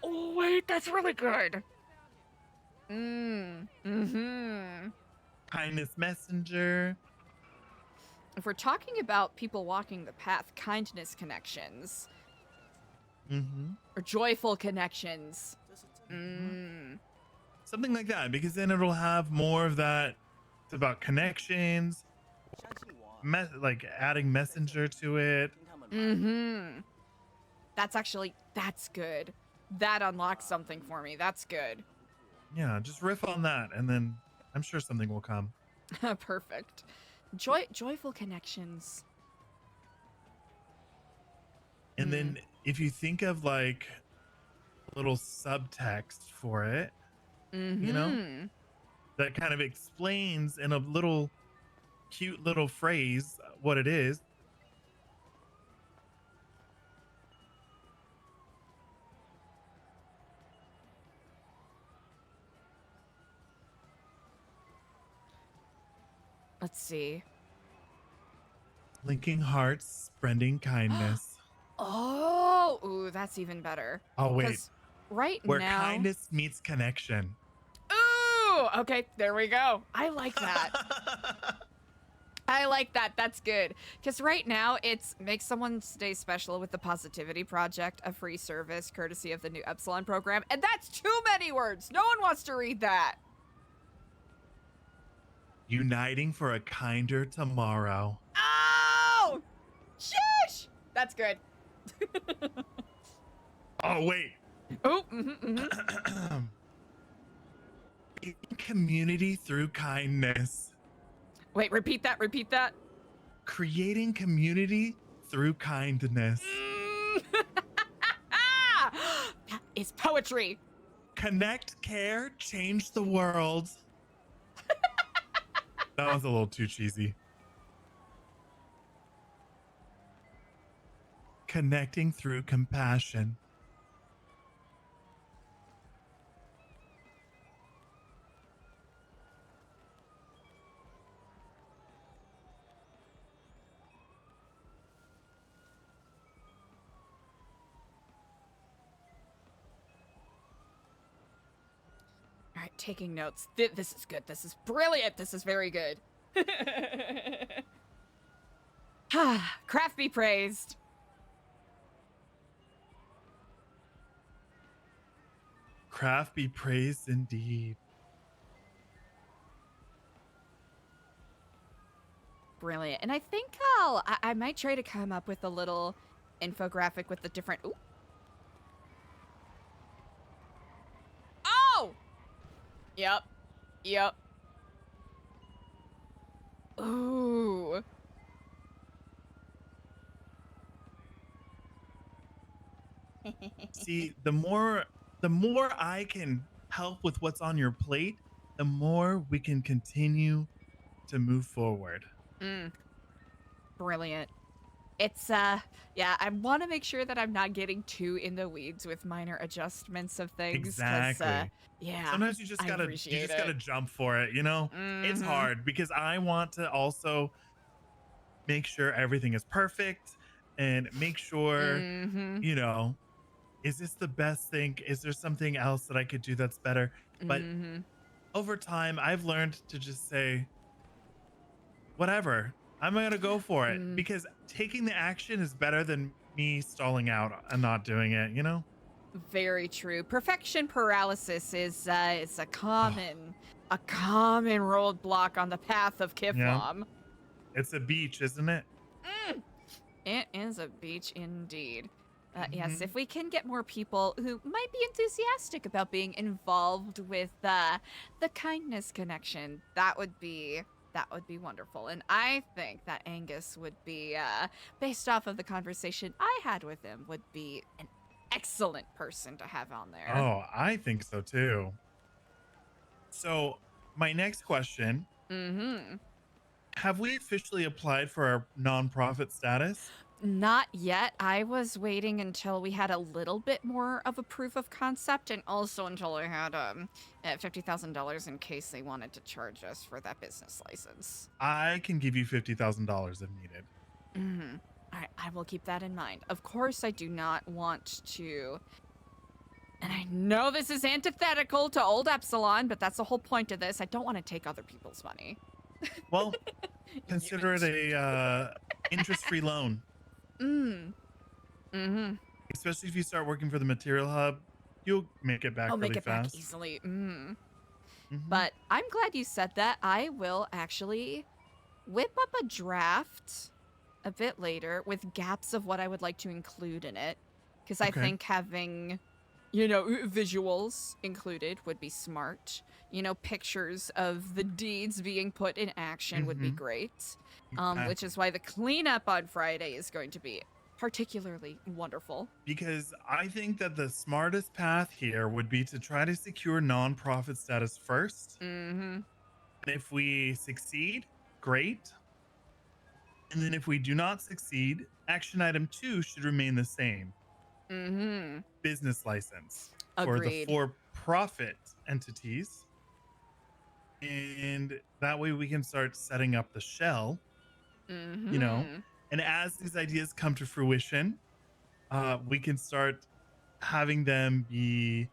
Oh wait, that's really good. Kindness Messenger. If we're talking about people walking the path, kindness connections. Or joyful connections. Something like that, because then it'll have more of that. It's about connections, like adding messenger to it. That's good. That unlocks something for me. That's good. Yeah, just riff on that, and then I'm sure something will come. Perfect. Joyful connections. And then if you think of like a little subtext for it, you know, that kind of explains in a little cute little phrase what it is. Let's see. Linking hearts, spreading kindness. Oh, ooh, that's even better. Oh, wait. 'Cause right Where now, kindness meets connection. Ooh, okay, there we go. I like that. I like that. That's good. Because right now, it's make someone stay special with the Positivity Project, a free service courtesy of the Nu Epsilon program. And that's too many words. No one wants to read that. Uniting for a kinder tomorrow. Oh! Sheesh! That's good. Oh, wait. Oh, Community through kindness. Wait, repeat that. Repeat that. Creating community through kindness. That is poetry. Connect, care, change the world. That was a little too cheesy. Connecting through compassion. taking notes. This is good. This is brilliant. This is very good. Craft be praised. Craft be praised indeed. Brilliant. And I think I might try to come up with a little infographic with the different... Ooh. Oh! Yep. Yep. Ooh. See, the more I can help with what's on your plate, the more we can continue to move forward. Brilliant. It's yeah, I want to make sure that I'm not getting too in the weeds with minor adjustments of things. Exactly. Yeah. Sometimes you just I gotta appreciate it. jump for it, you know? It's hard because I want to also make sure everything is perfect and make sure, you know, is this the best thing? Is there something else that I could do that's better? But over time, I've learned to just say, whatever, I'm gonna go for it because taking the action is better than me stalling out and not doing it, you know? Very true. Perfection paralysis is a common roadblock on the path of Kifflom. It's a beach, isn't it? It is a beach indeed. Yes, if we can get more people who might be enthusiastic about being involved with the kindness connection, that would be wonderful. And I think that Angus would be, based off of the conversation I had with him, would be an excellent person to have on there. Oh, I think so too. So my next question, have we officially applied for our nonprofit status? Not yet. I was waiting until we had a little bit more of a proof of concept, and also until I had $50,000 in case they wanted to charge us for that business license. I can give you $50,000 if needed. I will keep that in mind. Of course, I do not want to, and I know this is antithetical to old Epsilon, but that's the whole point of this. I don't want to take other people's money. Well, consider it a interest-free loan. Especially if you start working for the material hub, you'll make it back I'll really make it fast. back easily. But I'm glad you said that. I will actually whip up a draft a bit later with gaps of what I would like to include in it. Because I think having, you know, visuals included would be smart. You know, pictures of the deeds being put in action would be great. Which is why the cleanup on Friday is going to be particularly wonderful. Because I think that the smartest path here would be to try to secure nonprofit status first. And if we succeed, great. And then if we do not succeed, action item 2 should remain the same. Business license for the Agreed. for-profit entities. And that way we can start setting up the shell, you know, and as these ideas come to fruition, we can start having them be,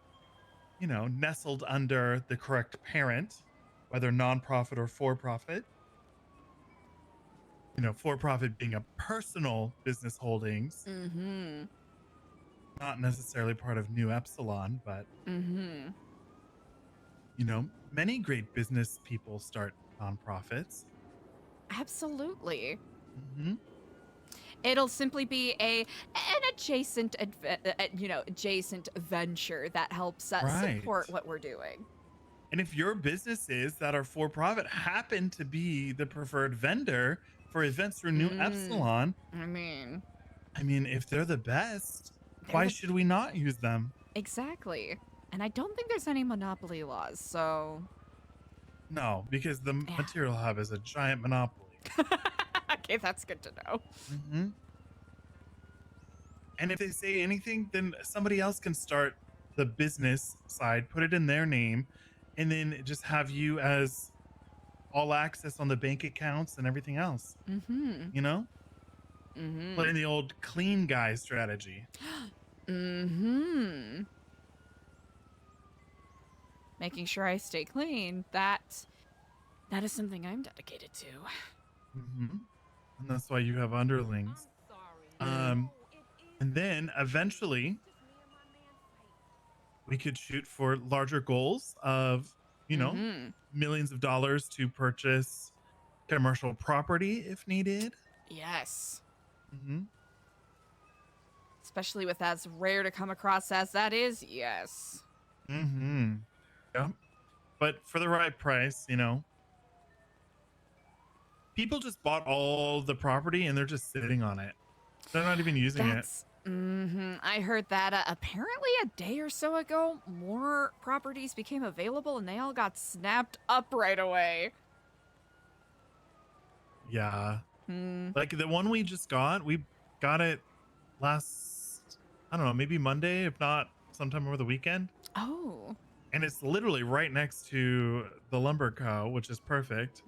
you know, nestled under the correct parent, whether nonprofit or for-profit. You know, for-profit being a personal business holdings, not necessarily part of Nu Epsilon, but you know, many great business people start nonprofits. Absolutely. It'll simply be an adjacent, adjacent venture that helps support what we're doing. And if your businesses that are for-profit happen to be the preferred vendor for events through Nu Epsilon, I mean, if they're the best, why should we not use them? Exactly. And I don't think there's any monopoly laws, so... No, because the material hub is a giant monopoly. Okay, that's good to know. And if they say anything, then somebody else can start the business side, put it in their name, and then just have you as all access on the bank accounts and everything else. You know? Put in the old clean guy strategy. making sure I stay clean, that is something I'm dedicated to. Mm-hmm. And that's why you have underlings. And then eventually we could shoot for larger goals of, you know, millions of dollars to purchase commercial property if needed. Yes. Mm-hmm. Especially with as rare to come across as that is, yes. Mm-hmm. Yeah. But for the right price, you know. People just bought all the property and they're just sitting on it. They're not even using it. I heard that apparently a day or so ago, more properties became available and they all got snapped up right away. Yeah. Like the one we just got, we got it last, I don't know, maybe Monday, if not sometime over the weekend. Oh. And it's literally right next to the lumber co, which is perfect.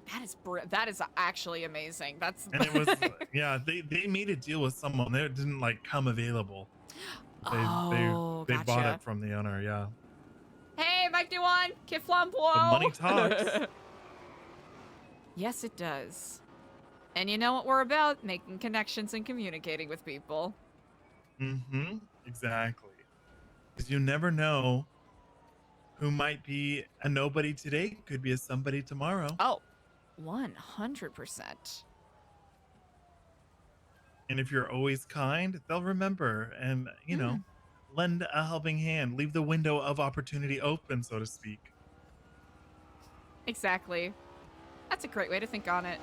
That is actually amazing. That's And it was yeah, they made a deal with someone. They didn't like come available. They gotcha. bought it from the owner, yeah. Hey, Mike Duan, Kifflom, The money talks. Yes, it does. And you know what we're about? Making connections and communicating with people. Mm-hmm. Exactly. Because you never know who might be a nobody today, could be a somebody tomorrow. Oh, 100%. And if you're always kind, they'll remember and, you know, lend a helping hand, leave the window of opportunity open, so to speak. Exactly. That's a great way to think on it.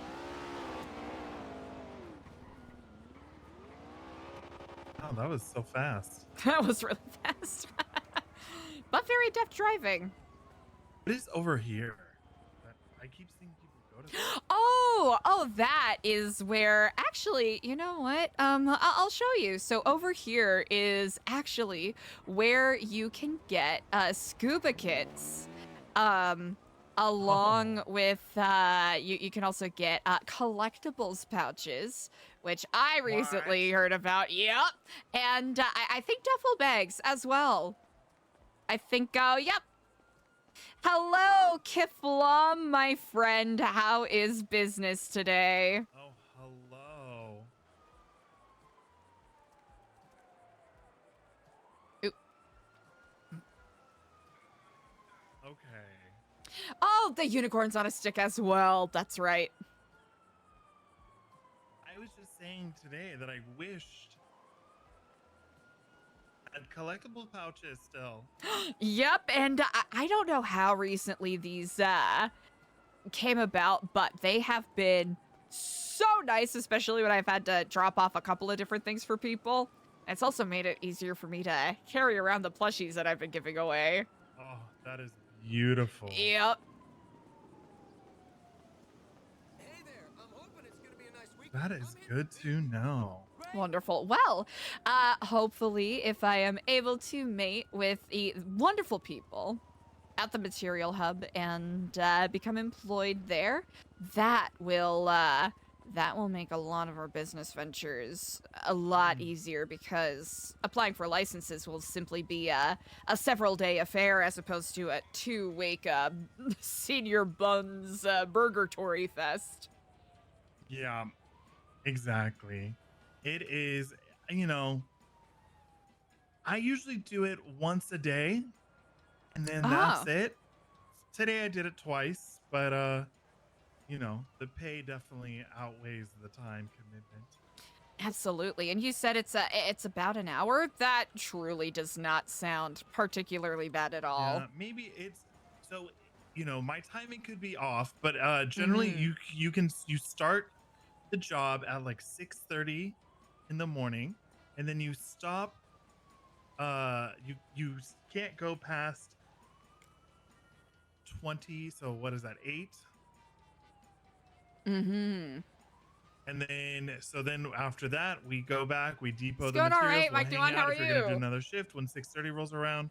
Oh, that was so fast. That was really fast. But very deft driving. What is over here? I keep seeing people go to. Oh, that is where actually, you know what? I'll show you. So over here is actually where you can get scuba kits. Along with you can also get collectibles pouches, which I recently heard about. Yep. And I think duffel bags as well. I think, yep. Hello, Kifflom, my friend. How is business today? Oh, hello. Oop. Okay. Oh, the unicorn's on a stick as well. That's right. I was just saying today that I wished I had collectible pouches still. Yep, and I don't know how recently these came about, but they have been so nice, especially when I've had to drop off a couple of different things for people. It's also made it easier for me to carry around the plushies that I've been giving away. Oh, that is beautiful. Yep. That is good to know. Wonderful. Well, hopefully, if I am able to mate with the wonderful people at the Material Hub and become employed there, that will make a lot of our business ventures a lot easier, because applying for licenses will simply be a several-day affair as opposed to a 2-week senior buns burgatory fest. Yeah, exactly. It is, you know, I usually do it once a day and then that's it. Today I did it twice, but you know, the pay definitely outweighs the time commitment. Absolutely. And you said it's about an hour? That truly does not sound particularly bad at all. Yeah, maybe it's, so, you know, my timing could be off, but generally you start the job at like 6:30 in the morning, and then you stop, you can't go past 20, so what is that, 8? And then after that we go back, we depot it's the going materials, all right, we'll Mike hang Duan, out how are if you're gonna do you? another shift when 6:30 rolls around,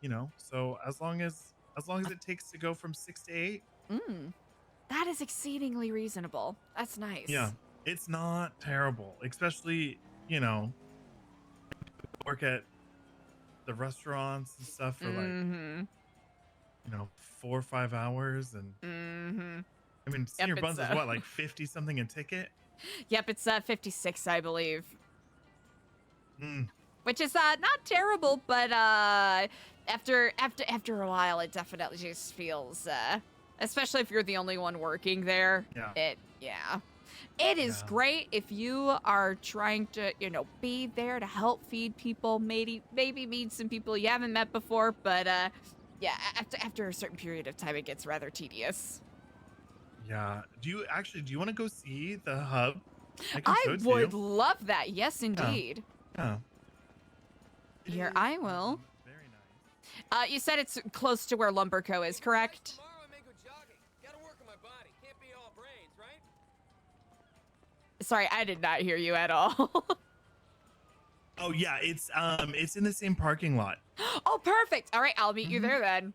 you know, so as long as it takes to go from 6 to 8. That is exceedingly reasonable. That's nice. Yeah, it's not terrible, especially, you know, work at the restaurants and stuff for like 4 or 5 hours, and Mm-hmm. I mean, Senior Buns is what, like 50 something a ticket? Yep, it's 56, I believe. Mm. Which is not terrible, but after a while, it definitely just feels, especially if you're the only one working there. Yeah. It is great if you are trying to, be there to help feed people, maybe meet some people you haven't met before, but yeah, after a certain period of time, it gets rather tedious. Yeah. Do you want to go see the hub? I would love that. Yes, indeed. Yeah. Here, I will. Very nice. You said it's close to where Lumberco is, correct? Sorry, I did not hear you at all. Oh yeah, it's in the same parking lot. Oh, perfect. All right, I'll meet you there then.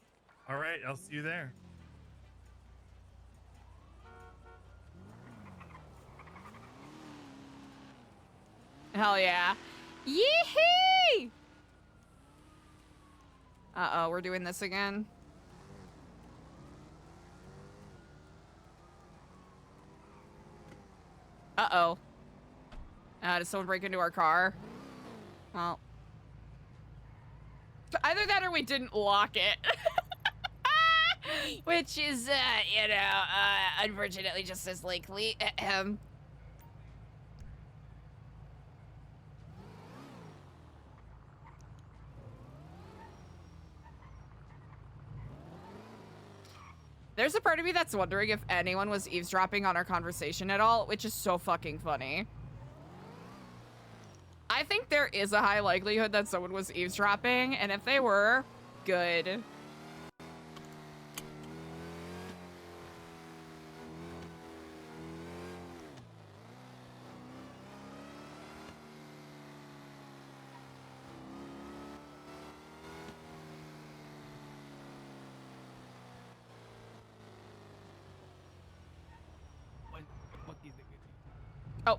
All right, I'll see you there. Hell yeah. Yee-hee! Uh-oh, we're doing this again. Uh-oh. Did someone break into our car? Well. Either that or we didn't lock it. Which is, unfortunately just as likely. There's a part of me that's wondering if anyone was eavesdropping on our conversation at all, which is so fucking funny. I think there is a high likelihood that someone was eavesdropping, and if they were, good. Oh.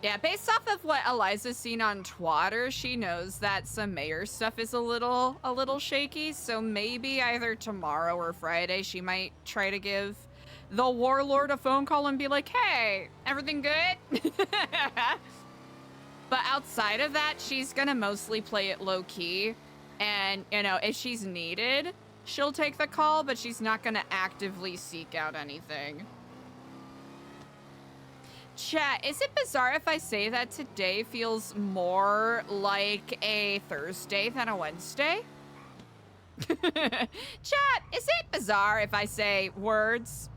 Yeah, based off of what Eliza's seen on Twitter, she knows that some mayor stuff is a little shaky, so maybe either tomorrow or Friday she might try to give the warlord a phone call and be like, hey, everything good? But outside of that, she's gonna mostly play it low-key, and, if she's needed, she'll take the call, but she's not gonna actively seek out anything. Chat, is it bizarre if I say that today feels more like a Thursday than a Wednesday? Chat, is it bizarre if I say words?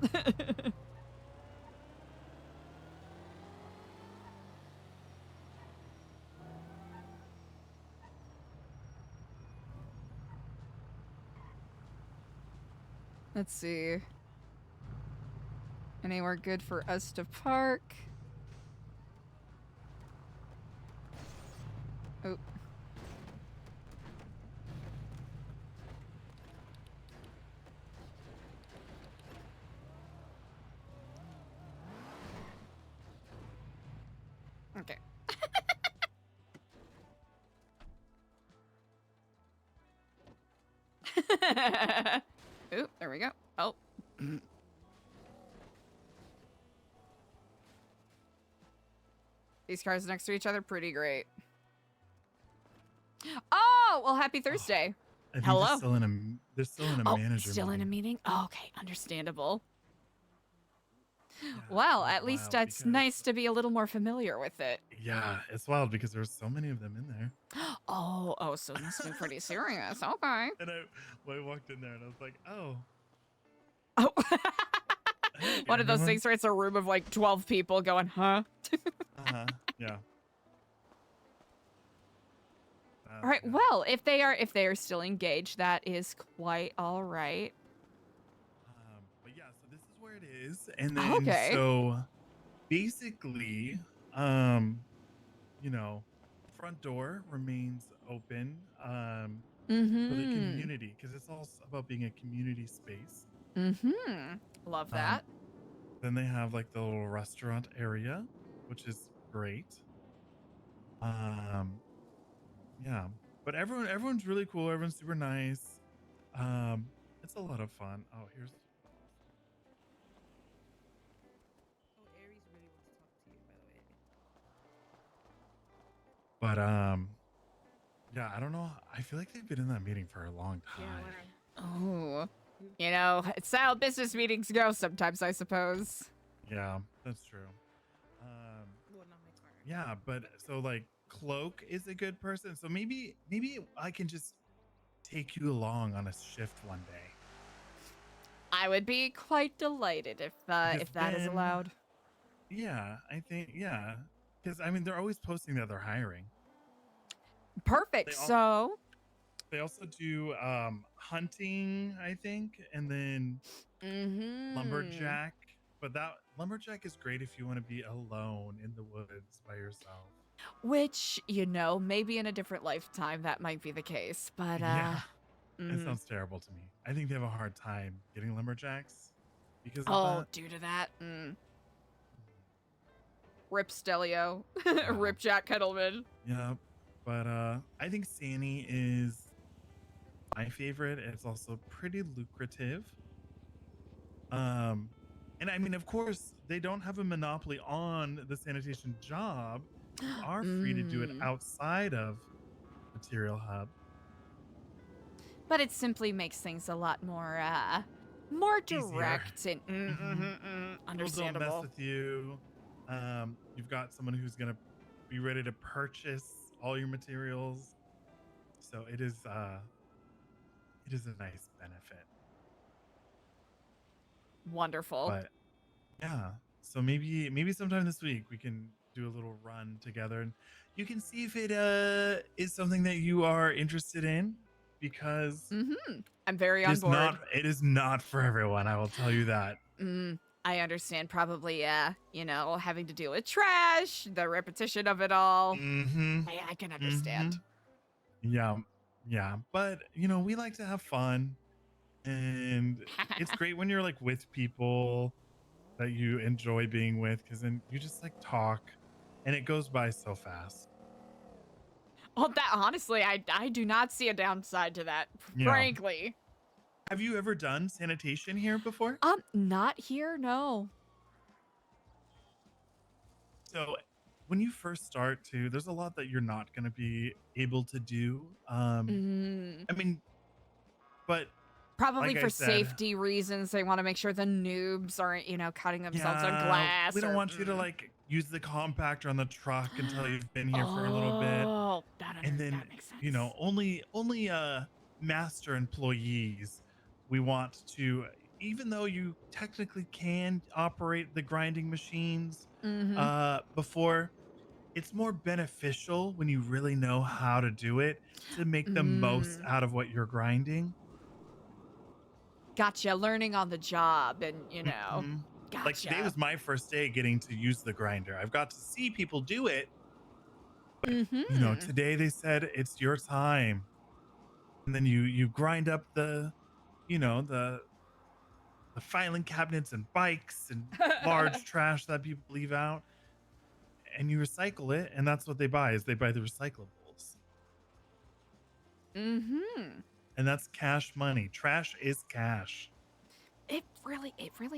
Let's see. Anywhere good for us to park? Oh. Okay. Ooh, there we go. Oh. These cars next to each other, pretty great. Oh, well, happy Thursday. I think Hello. They're still in a manager still in a meeting? Oh, okay, understandable. Well, at least it's nice to be a little more familiar with it. Yeah, it's wild because there's so many of them in there. Oh, so it must be pretty serious. Okay. And I walked in there and I was like, oh. One of those things where it's a room of like 12 people going, huh? Uh-huh, yeah. All right. Well, if they are still engaged, that is quite all right. But yeah, so this is where it is, and then so basically, you know, front door remains open for the Mm-hmm. community because it's all about being a community space. Mm-hmm. Love that. Then they have like the little restaurant area, which is great. Yeah, but everyone's really cool. Everyone's super nice. It's a lot of fun. Oh, here's. Oh, Aries really wants to talk to you, by the way. But yeah, I don't know. I feel like they've been in that meeting for a long time. Oh, you know, it's how business meetings go sometimes, I suppose. Yeah, that's true. Well, not my car. Yeah, but so like Cloak is a good person. So maybe I can just take you along on a shift one day. I would be quite delighted if that is then- allowed. Yeah, I think because I mean they're always posting that they're hiring. Perfect. They also do hunting, I think, and then lumberjack. But that lumberjack is great if you want to be alone in the woods by yourself. Which, you know, maybe in a different lifetime that might be the case. But Yeah, that mhm. sounds terrible to me. I think they have a hard time getting lumberjacks because of that. Due to that. Rip Stelio. Rip Jack Kettleman. Yeah, but I think Sanny is my favorite. It's also pretty lucrative. And I mean, of course, they don't have a monopoly on the sanitation job. You are free to do it outside of Material Hub. But it simply makes things a lot more direct and People understandable. don't mess with you. You've got someone who's gonna be ready to purchase all your materials. So it is a nice benefit. Wonderful. But yeah, so maybe sometime this week we can do a little run together and you can see if it is something that you are interested in because I'm very on board. It is not for everyone, I will tell you that. I understand probably, you know, having to deal with trash, the repetition of it all. I can understand. Yeah. But, you know, we like to have fun. And it's great when you're like with people that you enjoy being with because then you just like talk and it goes by so fast. Well, that honestly, I do not see a downside to that, Yeah. frankly. Have you ever done sanitation here before? Not here, no. So when you first start to, there's a lot that you're not going to be able to do. I mean, but Probably like for I said, safety reasons, they want to make sure the noobs aren't, you know, cutting themselves on glass. we don't or- want you to like use the compactor on the truck until you've been here for a little bit. Oh, And then, you know, only master employees we want to, even though you technically can operate the grinding machines before, it's more beneficial when you really know how to do it to make the most out of what you're grinding. Gotcha, learning on the job and, you know, gotcha. Like today was my first day getting to use the grinder. I've got to see people do it. But, you know, today they said it's your time. And then you grind up the, you know, the filing cabinets and bikes and large trash that people leave out. And you recycle it, and that's what they buy is they buy the recyclables. And that's cash money. Trash is cash. It really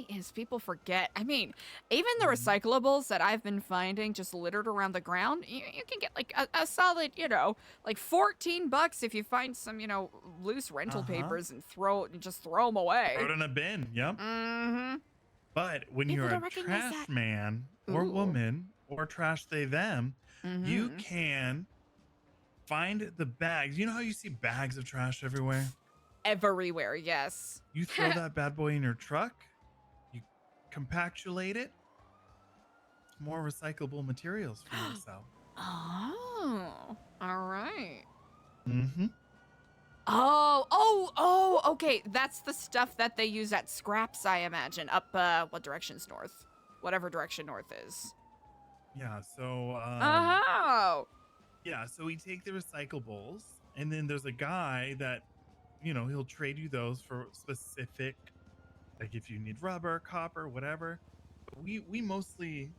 is. People forget. I mean, even the recyclables that I've been finding just littered around the ground, you can get like a solid, you know, like $14 if you find some, you know, loose rental papers and just throw them away. Throw it in a bin. Yep. But when People you're don't a recognize trash that. man or woman or trash they them, you can find the bags. You know how you see bags of trash everywhere? Everywhere, yes. You throw that bad boy in your truck, you compactulate it, more recyclable materials for you to sell. Oh, all right. Mm-hmm. Oh, okay. That's the stuff that they use at scraps, I imagine. Up, what direction's north? Whatever direction north is. Yeah, so Oh. yeah, so we take the recyclables, and then there's a guy that, he'll trade you those for specific, like if you need rubber, copper, whatever. But we mostly,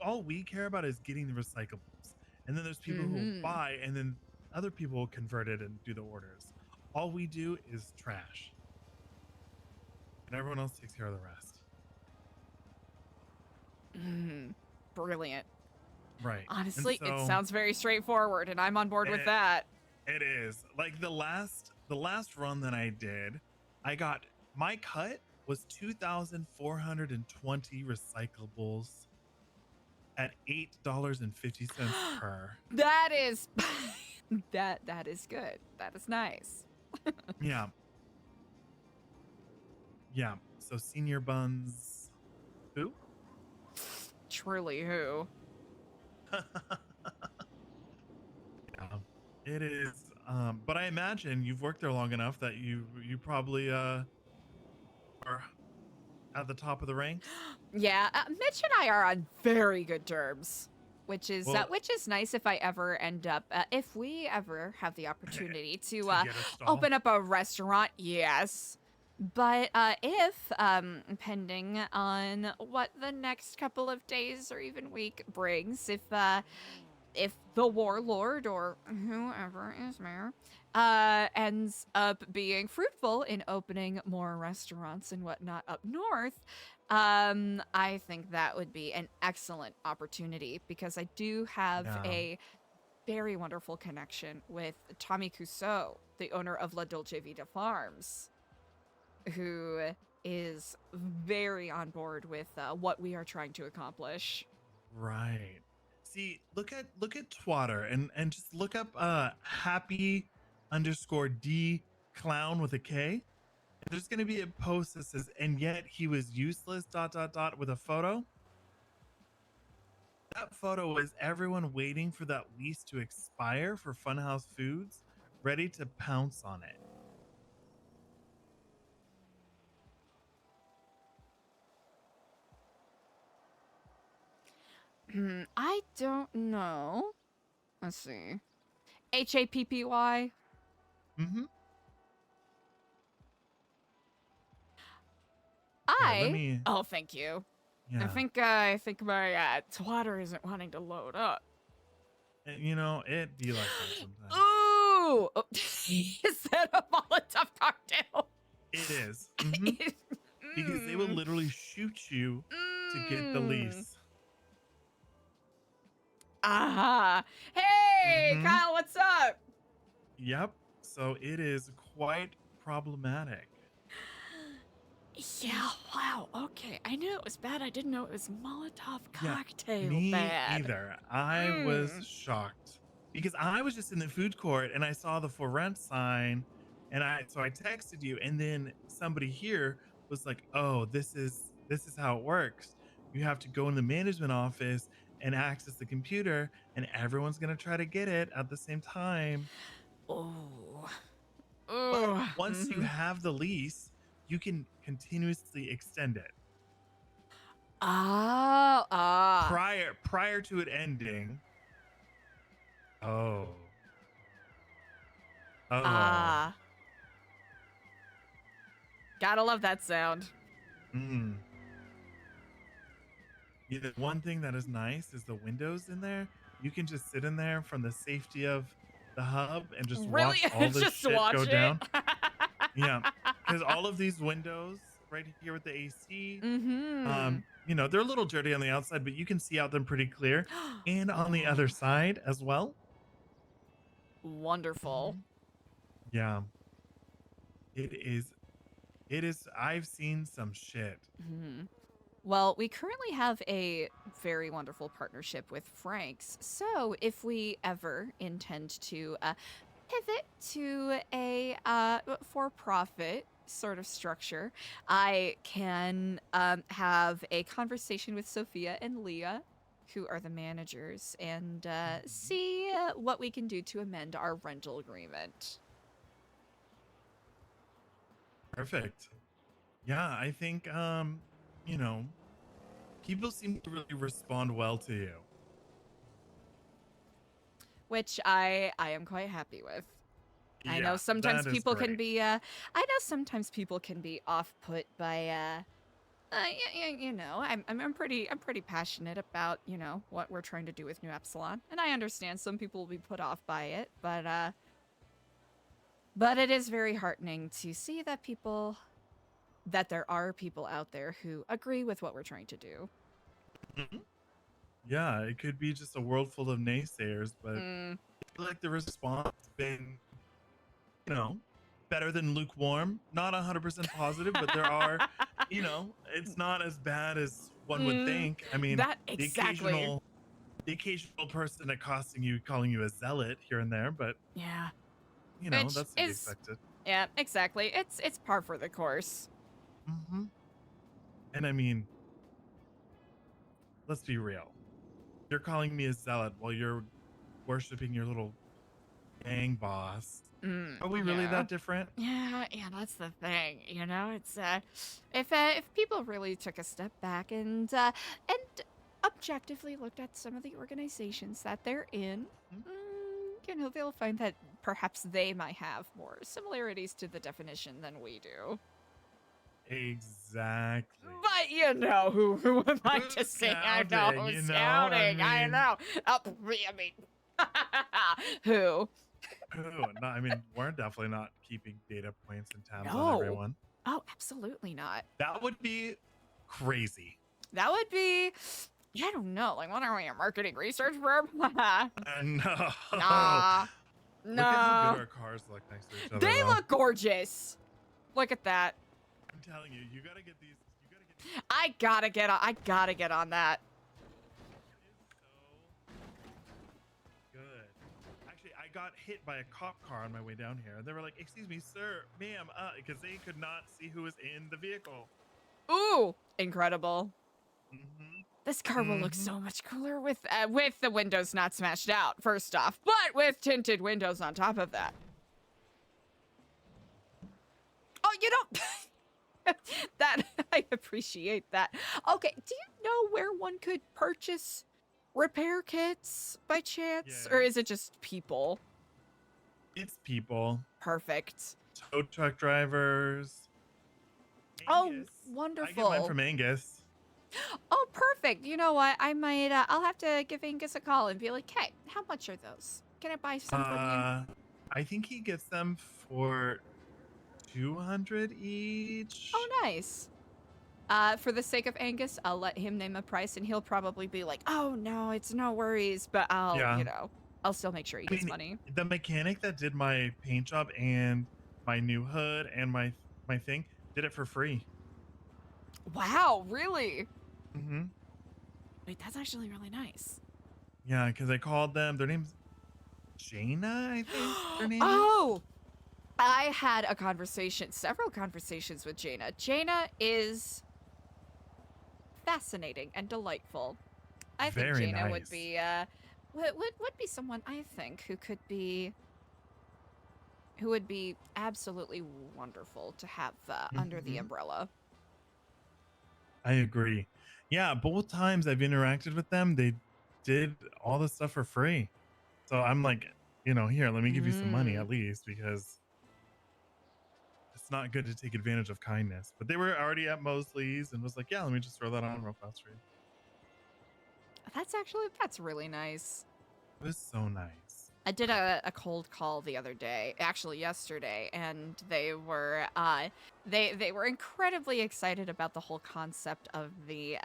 all we care about is getting the recyclables, and then there's people who will Mm-hmm. buy, and then other people will convert it and do the orders. All we do is trash, and everyone else takes care of the rest. Brilliant. Right. And Honestly, it so- sounds very straightforward, and I'm on board with that. It is. Like the last run that I did, my cut was 2,420 recyclables at $8.50 per. That is that is good. That is nice. Yeah. Yeah. So senior buns. Who? Truly who? Yeah. It is. But I imagine you've worked there long enough that you probably are at the top of the ranks. Yeah, Mitch and I are on very good terms, which is Well- nice if I ever end up, if we ever have the opportunity to get a stall? open up a restaurant. Yes, but if depending on what the next couple of days or even week brings, if the warlord or whoever is mayor ends up being fruitful in opening more restaurants and whatnot up north, I think that would be an excellent opportunity because I do have Yeah. a very wonderful connection with Tommy Cousseau, the owner of La Dolce Vita Farms, who is very on board with what we are trying to accomplish. Right. See, look at Twatter and just look up happy_D clown with a K. There's gonna be a post that says, and yet he was useless ... with a photo. That photo is everyone waiting for that lease to expire for Funhouse Foods, ready to pounce on it. I don't know. Let's see. HAPPY. Mm-hmm. Oh, thank you. Yeah. I think my Twitter isn't wanting to load up. It'd be like that sometimes. Ooh! Oh, is that a Molotov cocktail? It is. Mhm. Because they will literally shoot you to get the lease. Aha! Hey, Mhm. Kyle, what's up? Yep. So it is quite problematic. Yeah, wow, okay. I knew it was bad. I didn't know it was Molotov Yeah, cocktail me bad. either. I was shocked because I was just in the food court and I saw the for rent sign, and so I texted you, and then somebody here was like, "Oh, this is how it works. You have to go in the management office and access the computer, and everyone's gonna try to get it at the same time." Oh. But once you have the lease, you can continuously extend it. Prior to it ending. Oh. Gotta love that sound. Yeah, the one thing that is nice is the windows in there. You can just sit in there from the safety of the hub and just Really? watch all this Just shit watch go it? down. Yeah, because all of these windows right here with the AC, they're a little dirty on the outside, but you can see out them pretty clear, and on the other side as well. Wonderful. Yeah, it is. I've seen some shit. Well, we currently have a very wonderful partnership with Frank's. So if we ever intend to pivot to a for-profit sort of structure, I can have a conversation with Sophia and Leah, who are the managers, and see what we can do to amend our rental agreement. Perfect. Yeah, I think people seem to really respond well to you. Which I am quite happy with. I know Yeah, sometimes that is people can great. be off-put by you know, I'm pretty passionate about, you know, what we're trying to do with Nu Epsilon, and I understand some people will be put off by it, but it is very heartening to see that there are people out there who agree with what we're trying to do. Mhm. Yeah, it could be just a world full of naysayers, but I feel like the response has been, you know, better than lukewarm. Not 100% positive, but there are, you know, it's not as bad as one would think. I mean, That exactly. the occasional person accosting you, calling you a zealot here and there, but yeah, you know, which that's to be is expected. yeah, exactly. It's par for the course. Mm-hmm. And I mean, let's be real. You're calling me a zealot while you're worshiping your little gang boss. Are we really yeah. that different? Yeah, that's the thing. You know, it's if people really took a step back and objectively looked at some of the organizations that they're in, you know, they'll find that perhaps they might have more similarities to the definition than we do. Exactly. But you know, who am I to say? I know Scouting, who's you know, scouting. I mean- know. Oh, I mean, who? No, I mean, we're definitely not keeping data points and tabs on No. everyone. Oh, absolutely not. That would be crazy. That would be, I don't know, like, what are we, a marketing research firm? No. Nah. Look at how good our cars look next to each other. They though. look gorgeous. Look at that. I'm telling you, you gotta get these. I gotta get on that. Good. Actually, I got hit by a cop car on my way down here. They were like, "Excuse me, sir, ma'am," because they could not see who was in the vehicle. Ooh, incredible. Mm-hmm. This car will look so much cooler with the windows not smashed out, first off, but with tinted windows on top of that. Oh, you don't... that, I appreciate that. Okay, do you know where one could purchase repair kits by chance? Or is it just people? It's people. Perfect. Tow truck drivers. Oh, wonderful. I get mine from Angus. Oh, perfect. You know what? I might, I'll have to give Angus a call and be like, hey, how much are those? Can I buy some from you? I think he gets them for 200 each. Oh, nice. For the sake of Angus, I'll let him name a price and he'll probably be like, oh, no, it's no worries. But I'll, you know, I'll still make sure he gets money. The mechanic that did my paint job and my new hood and my thing did it for free. Wow, really? Mm-hmm. Wait, that's actually really nice. Yeah, because I called them. Their name's Jaina, I think their name Oh! I had several conversations with Jaina. Jaina is fascinating and delightful. I think Very Jaina nice. would be would be someone I think who would be absolutely wonderful to have under the umbrella. I agree. Yeah, both times I've interacted with them, they did all this stuff for free. So I'm like, you know, here, let me give you some money at least, because it's not good to take advantage of kindness. But they were already at Mosley's and was like, yeah, let me just throw that on real fast for you. That's really nice. It was so nice. I did a cold call the other day, actually yesterday, and they were they were incredibly excited about the whole concept of the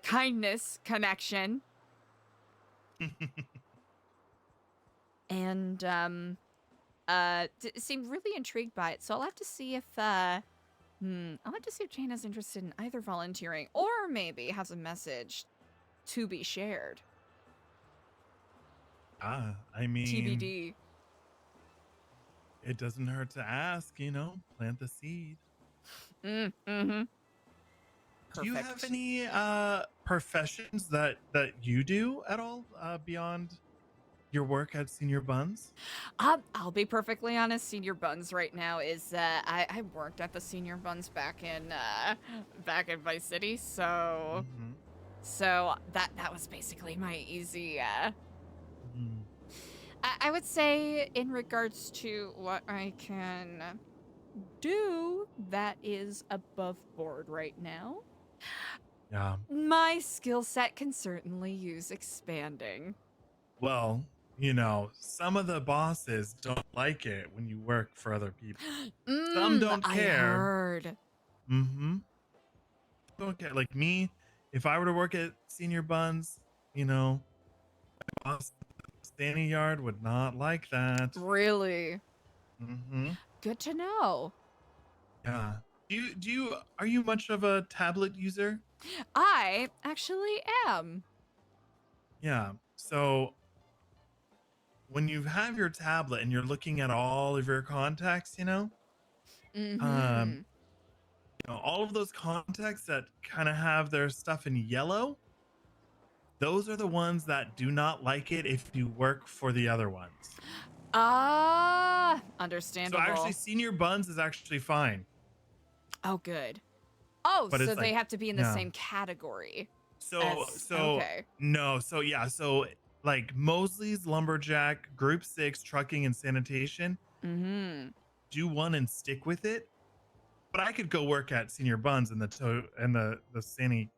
kindness connection. And seemed really intrigued by it. So I'll have to see if Jaina's interested in either volunteering or maybe has a message to be shared. I mean, TBD. It doesn't hurt to ask, you know, plant the seed. Mm-hmm. Do you have any professions that you do at all beyond your work at Senior Buns? I'll be perfectly honest. Senior Buns right now is I worked at the Senior Buns back in Vice City, so Mhm. so that was basically my easy. Mhm. I would say in regards to what I can do, that is above board right now. Yeah. My skill set can certainly use expanding. Well, some of the bosses don't like it when you work for other people. Some don't I care. heard. Mm-hmm. Don't care. Like me, if I were to work at Senior Buns, my boss, Stanny Yard would not like that. Really? Mm-hmm. Good to know. Yeah. Are you much of a tablet user? I actually am. Yeah. So when you have your tablet and you're looking at all of your contacts, Mm-hmm. all of those contacts that kind of have their stuff in yellow, those are the ones that do not like it if you work for the other ones. So Understandable. actually, Senior Buns is actually fine. Oh, good. Oh, But so it's they like, have to be in the yeah. same category. So Okay. no, so like Mosley's Lumberjack, Group 6, Trucking and Sanitation, Mm-hmm. do one and stick with it. But I could go work at Senior Buns and the Sanny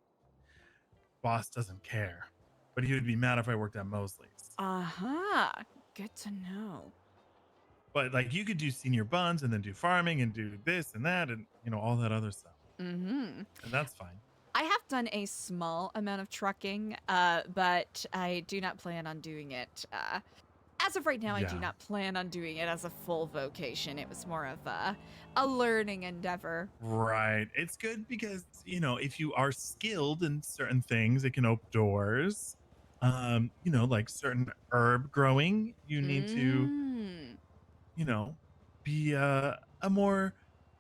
boss doesn't care. But he would be mad if I worked at Mosley's. Uh-huh. Good to know. But like you could do Senior Buns and then do farming and do this and that and all that other stuff. Mm-hmm. And that's fine. I have done a small amount of trucking, but I do not plan on doing it. As of right now, I do Yeah. not plan on doing it as a full vocation. It was more of a learning endeavor. Right. It's good because, if you are skilled in certain things, it can open doors. Like certain herb growing, you need to, be a more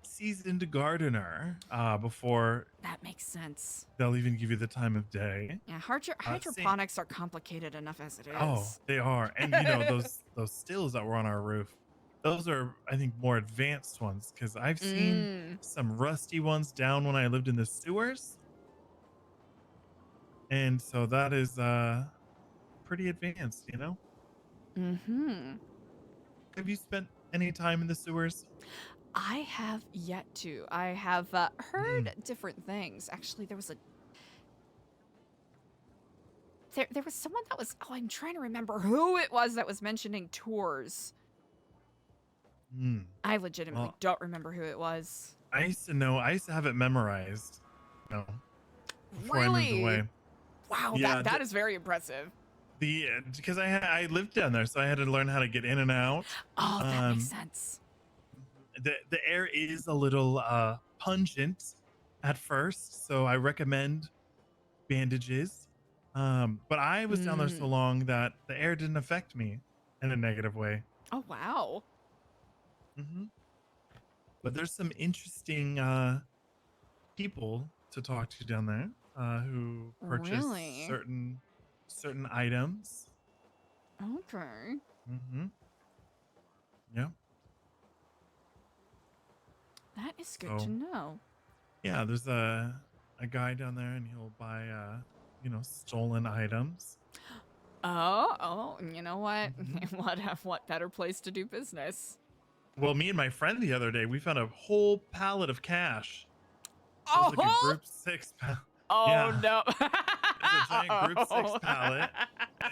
seasoned gardener before That makes sense. they'll even give you the time of day. Yeah, hydroponics are complicated enough as it is. Oh, they are. And those stills that were on our roof, those are, I think, more advanced ones because I've seen some rusty ones down when I lived in the sewers. And so that is pretty advanced, Mm-hmm. Have you spent any time in the sewers? I have yet to. I have heard different things. Actually, there was there was someone that was, I'm trying to remember who it was that was mentioning tours. I legitimately don't remember who it was. I used to have it memorized, before I moved Really? away. Wow, Yeah, that is very impressive. Because I lived down there, so I had to learn how to get in and out. Oh, that makes sense. The air is a little pungent at first, so I recommend bandages. But I was down there so long that the air didn't affect me in a negative way. Oh, wow. But there's some interesting people to talk to down there who purchase Really? certain items. Okay. Yeah. That is good to So- know. Yeah, there's a guy down there, and he'll buy stolen items. Oh, you know what? What better place to do business? Well, me and my friend the other day, we found a whole pallet of cash. It Oh, was like a Group 6 pallet. Oh, Yeah. no. It's a giant Group 6 pallet,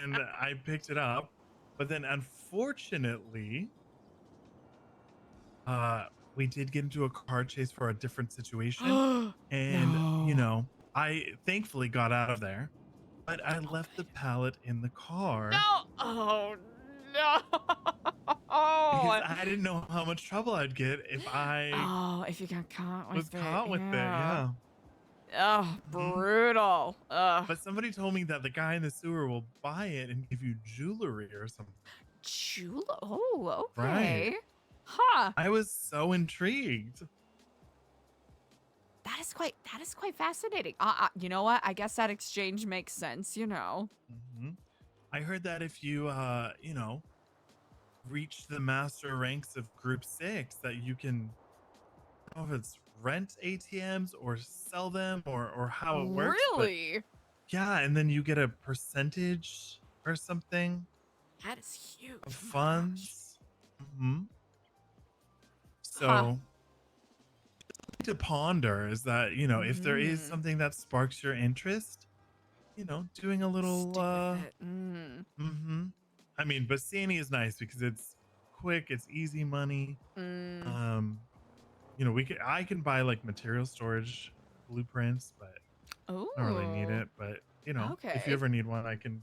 and I picked it up. But then, unfortunately, we did get into a car chase for a different situation. And, I thankfully got out of there. But I left the pallet in the car. No! Oh, no! Because I didn't know how much trouble I'd get if I Oh, if you got caught with was caught with it. Yeah. Oh, brutal. Ugh. But somebody told me that the guy in the sewer will buy it and give you jewelry or something. Oh, okay. Right. Huh. I was so intrigued. That is quite fascinating. You know what? I guess that exchange makes sense, Mhm. I heard that if you, you know, reach the master ranks of Group 6, that you can, I don't know if it's rent ATMs or sell them or how it works. But Really? yeah, and then you get a percentage or something That is huge. of Oh my gosh. funds. Hmm. Huh. So to ponder is that, you know, if there is something that sparks your interest, you know, doing a little Stick with it. Mm. I mean, Bassini is nice because it's quick, it's easy money. Mm. You know, I can buy like material storage blueprints, but I don't really need Ooh. it. But you know, if you Okay. ever need one, I can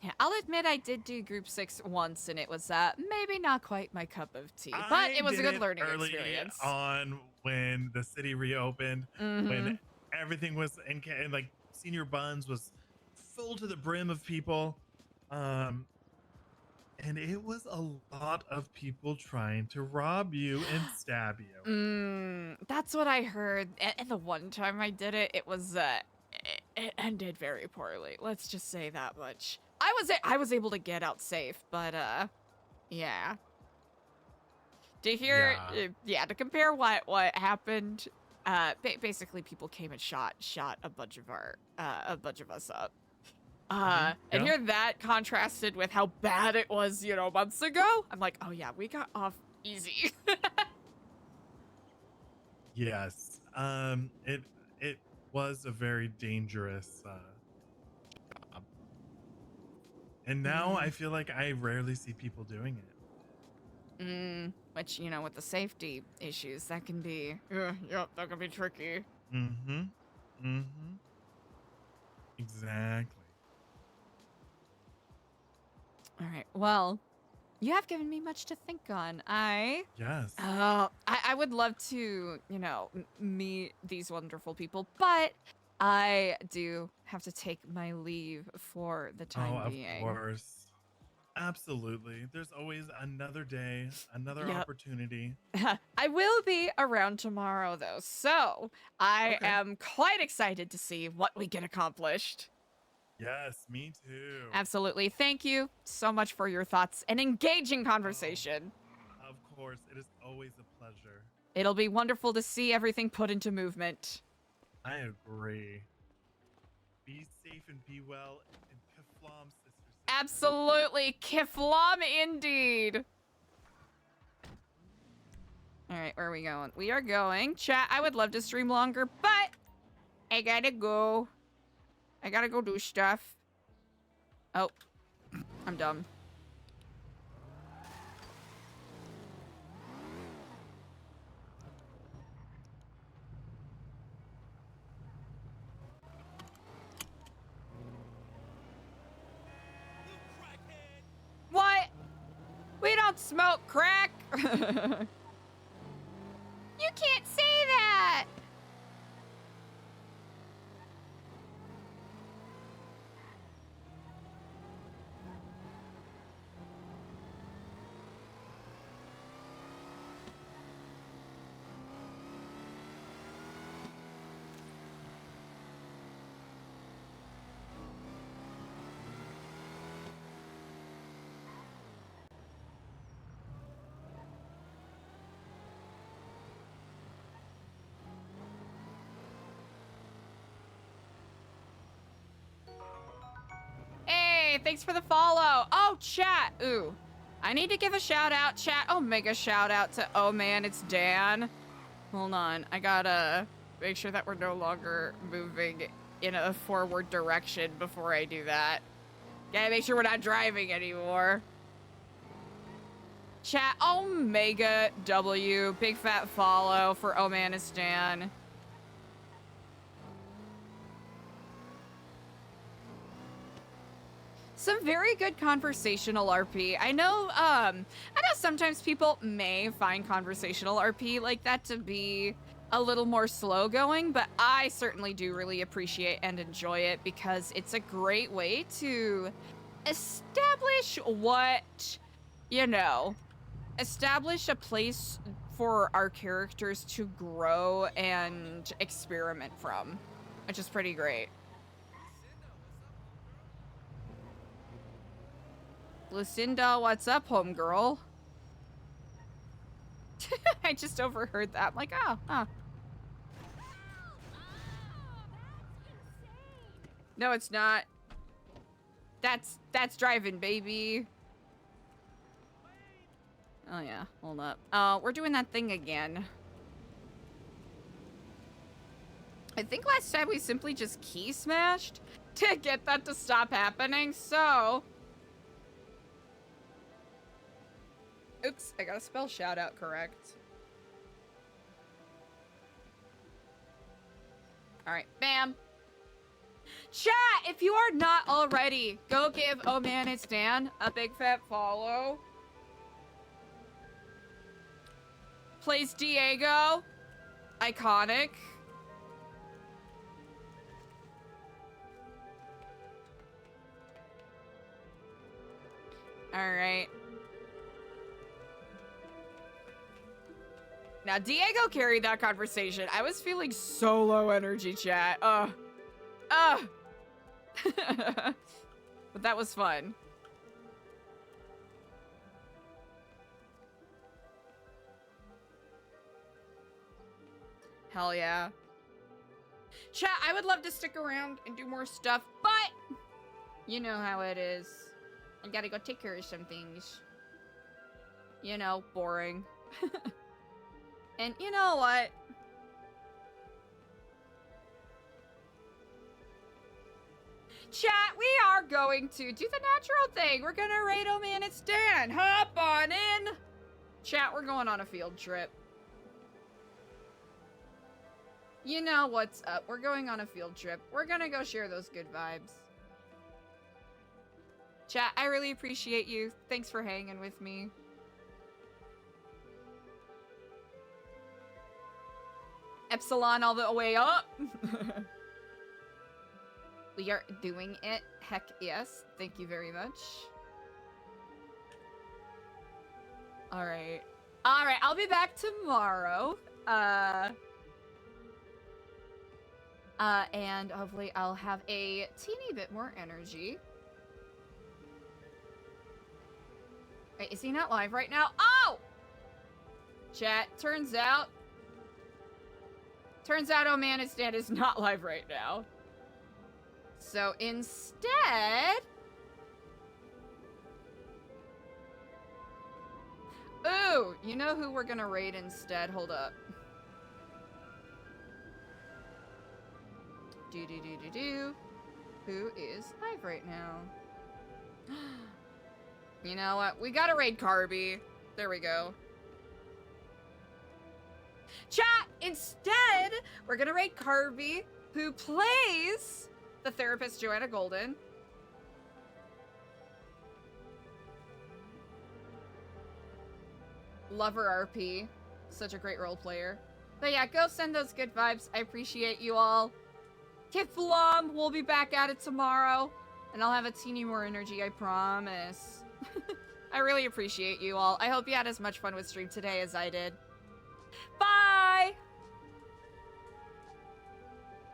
Yeah, I'll admit I did do Group 6 once, and it was maybe not quite my cup of tea, but I it was a did good it learning early experience. on when the city reopened, when everything was in like Senior Buns was full to the brim of people. And it was a lot of people trying to rob you and stab you. That's what I heard. And the one time I did it, it was it ended very poorly. Let's just say that much. I was able to get out safe, but yeah. To hear, to compare what happened, basically people came and shot a bunch of us up. And hear that contrasted with how bad it was, you know, months ago. I'm like, oh yeah, we got off easy. Yes. It was a very dangerous job. And now I feel like I rarely see people doing it. Which, you know, with the safety issues, that can be, that can be tricky. Exactly. All right. Well, you have given me much to think on. Yes. I would love to, you know, meet these wonderful people, but I do have to take my leave for the time being. Of course. Absolutely. There's always another day, another opportunity. I will be around tomorrow, though, so I am quite excited to see what we get accomplished. Yes, me too. Absolutely. Thank you so much for your thoughts and engaging conversation. Of course. It is always a pleasure. It'll be wonderful to see everything put into movement. I agree. Be safe and be well. And Kifflom, sisters. Absolutely. Kifflom indeed. All right, where are we going? We are going. Chat, I would love to stream longer, but I gotta go. I gotta go do stuff. Oh, I'm dumb. What? We don't smoke crack. You can't say that. Hey, thanks for the follow. Oh, chat. Ooh. I need to give a shout out, chat. Oh, mega shout out to Oh Man, it's Dan. Hold on. I gotta make sure that we're no longer moving in a forward direction before I do that. Gotta make sure we're not driving anymore. Chat, Omega W, big fat follow for Oh Man, it's Dan. Some very good conversational RP. I know sometimes people may find conversational RP like that to be a little more slow going, but I certainly do really appreciate and enjoy it because it's a great way to establish establish a place for our characters to grow and experiment from, which is pretty great. Lucinda, what's up, homegirl? I just overheard that. I'm like, oh. No, it's not. That's driving, baby. Oh yeah, hold up. We're doing that thing again. I think last time we simply just key smashed to get that to stop happening, so... Oops, I gotta spell shout out correct. Alright, bam. Chat, if you are not already, go give Oh Man It's Dan a big fat follow. Plays Diego. Iconic. Alright. Now, Diego carried that conversation. I was feeling so low energy, chat. But that was fun. Hell yeah. Chat, I would love to stick around and do more stuff, but you know how it is. I gotta go take care of some things. You know, boring. And you know what? Chat, we are going to do the natural thing. We're gonna raid Oh Man It's Dan. Hop on in. Chat, we're going on a field trip. You know what's up. We're going on a field trip. We're gonna go share those good vibes. Chat, I really appreciate you. Thanks for hanging with me. Epsilon all the way up. We are doing it. Heck yes. Thank you very much. Alright. Alright, I'll be back tomorrow. And hopefully I'll have a teeny bit more energy. Wait, is he not live right now? Oh! Chat, turns out Oh Man It's Dan is not live right now. So instead... Ooh, you know who we're gonna raid instead? Hold up. Who is live right now? You know what? We gotta raid Carby. There we go. Chat, instead, we're gonna raid Carby, who plays the therapist Joanna Golden. Lover RP. Such a great role player. But yeah, go send those good vibes. I appreciate you all. Kifflom, we'll be back at it tomorrow. And I'll have a teeny more energy, I promise. I really appreciate you all. I hope you had as much fun with stream today as I did. Bye!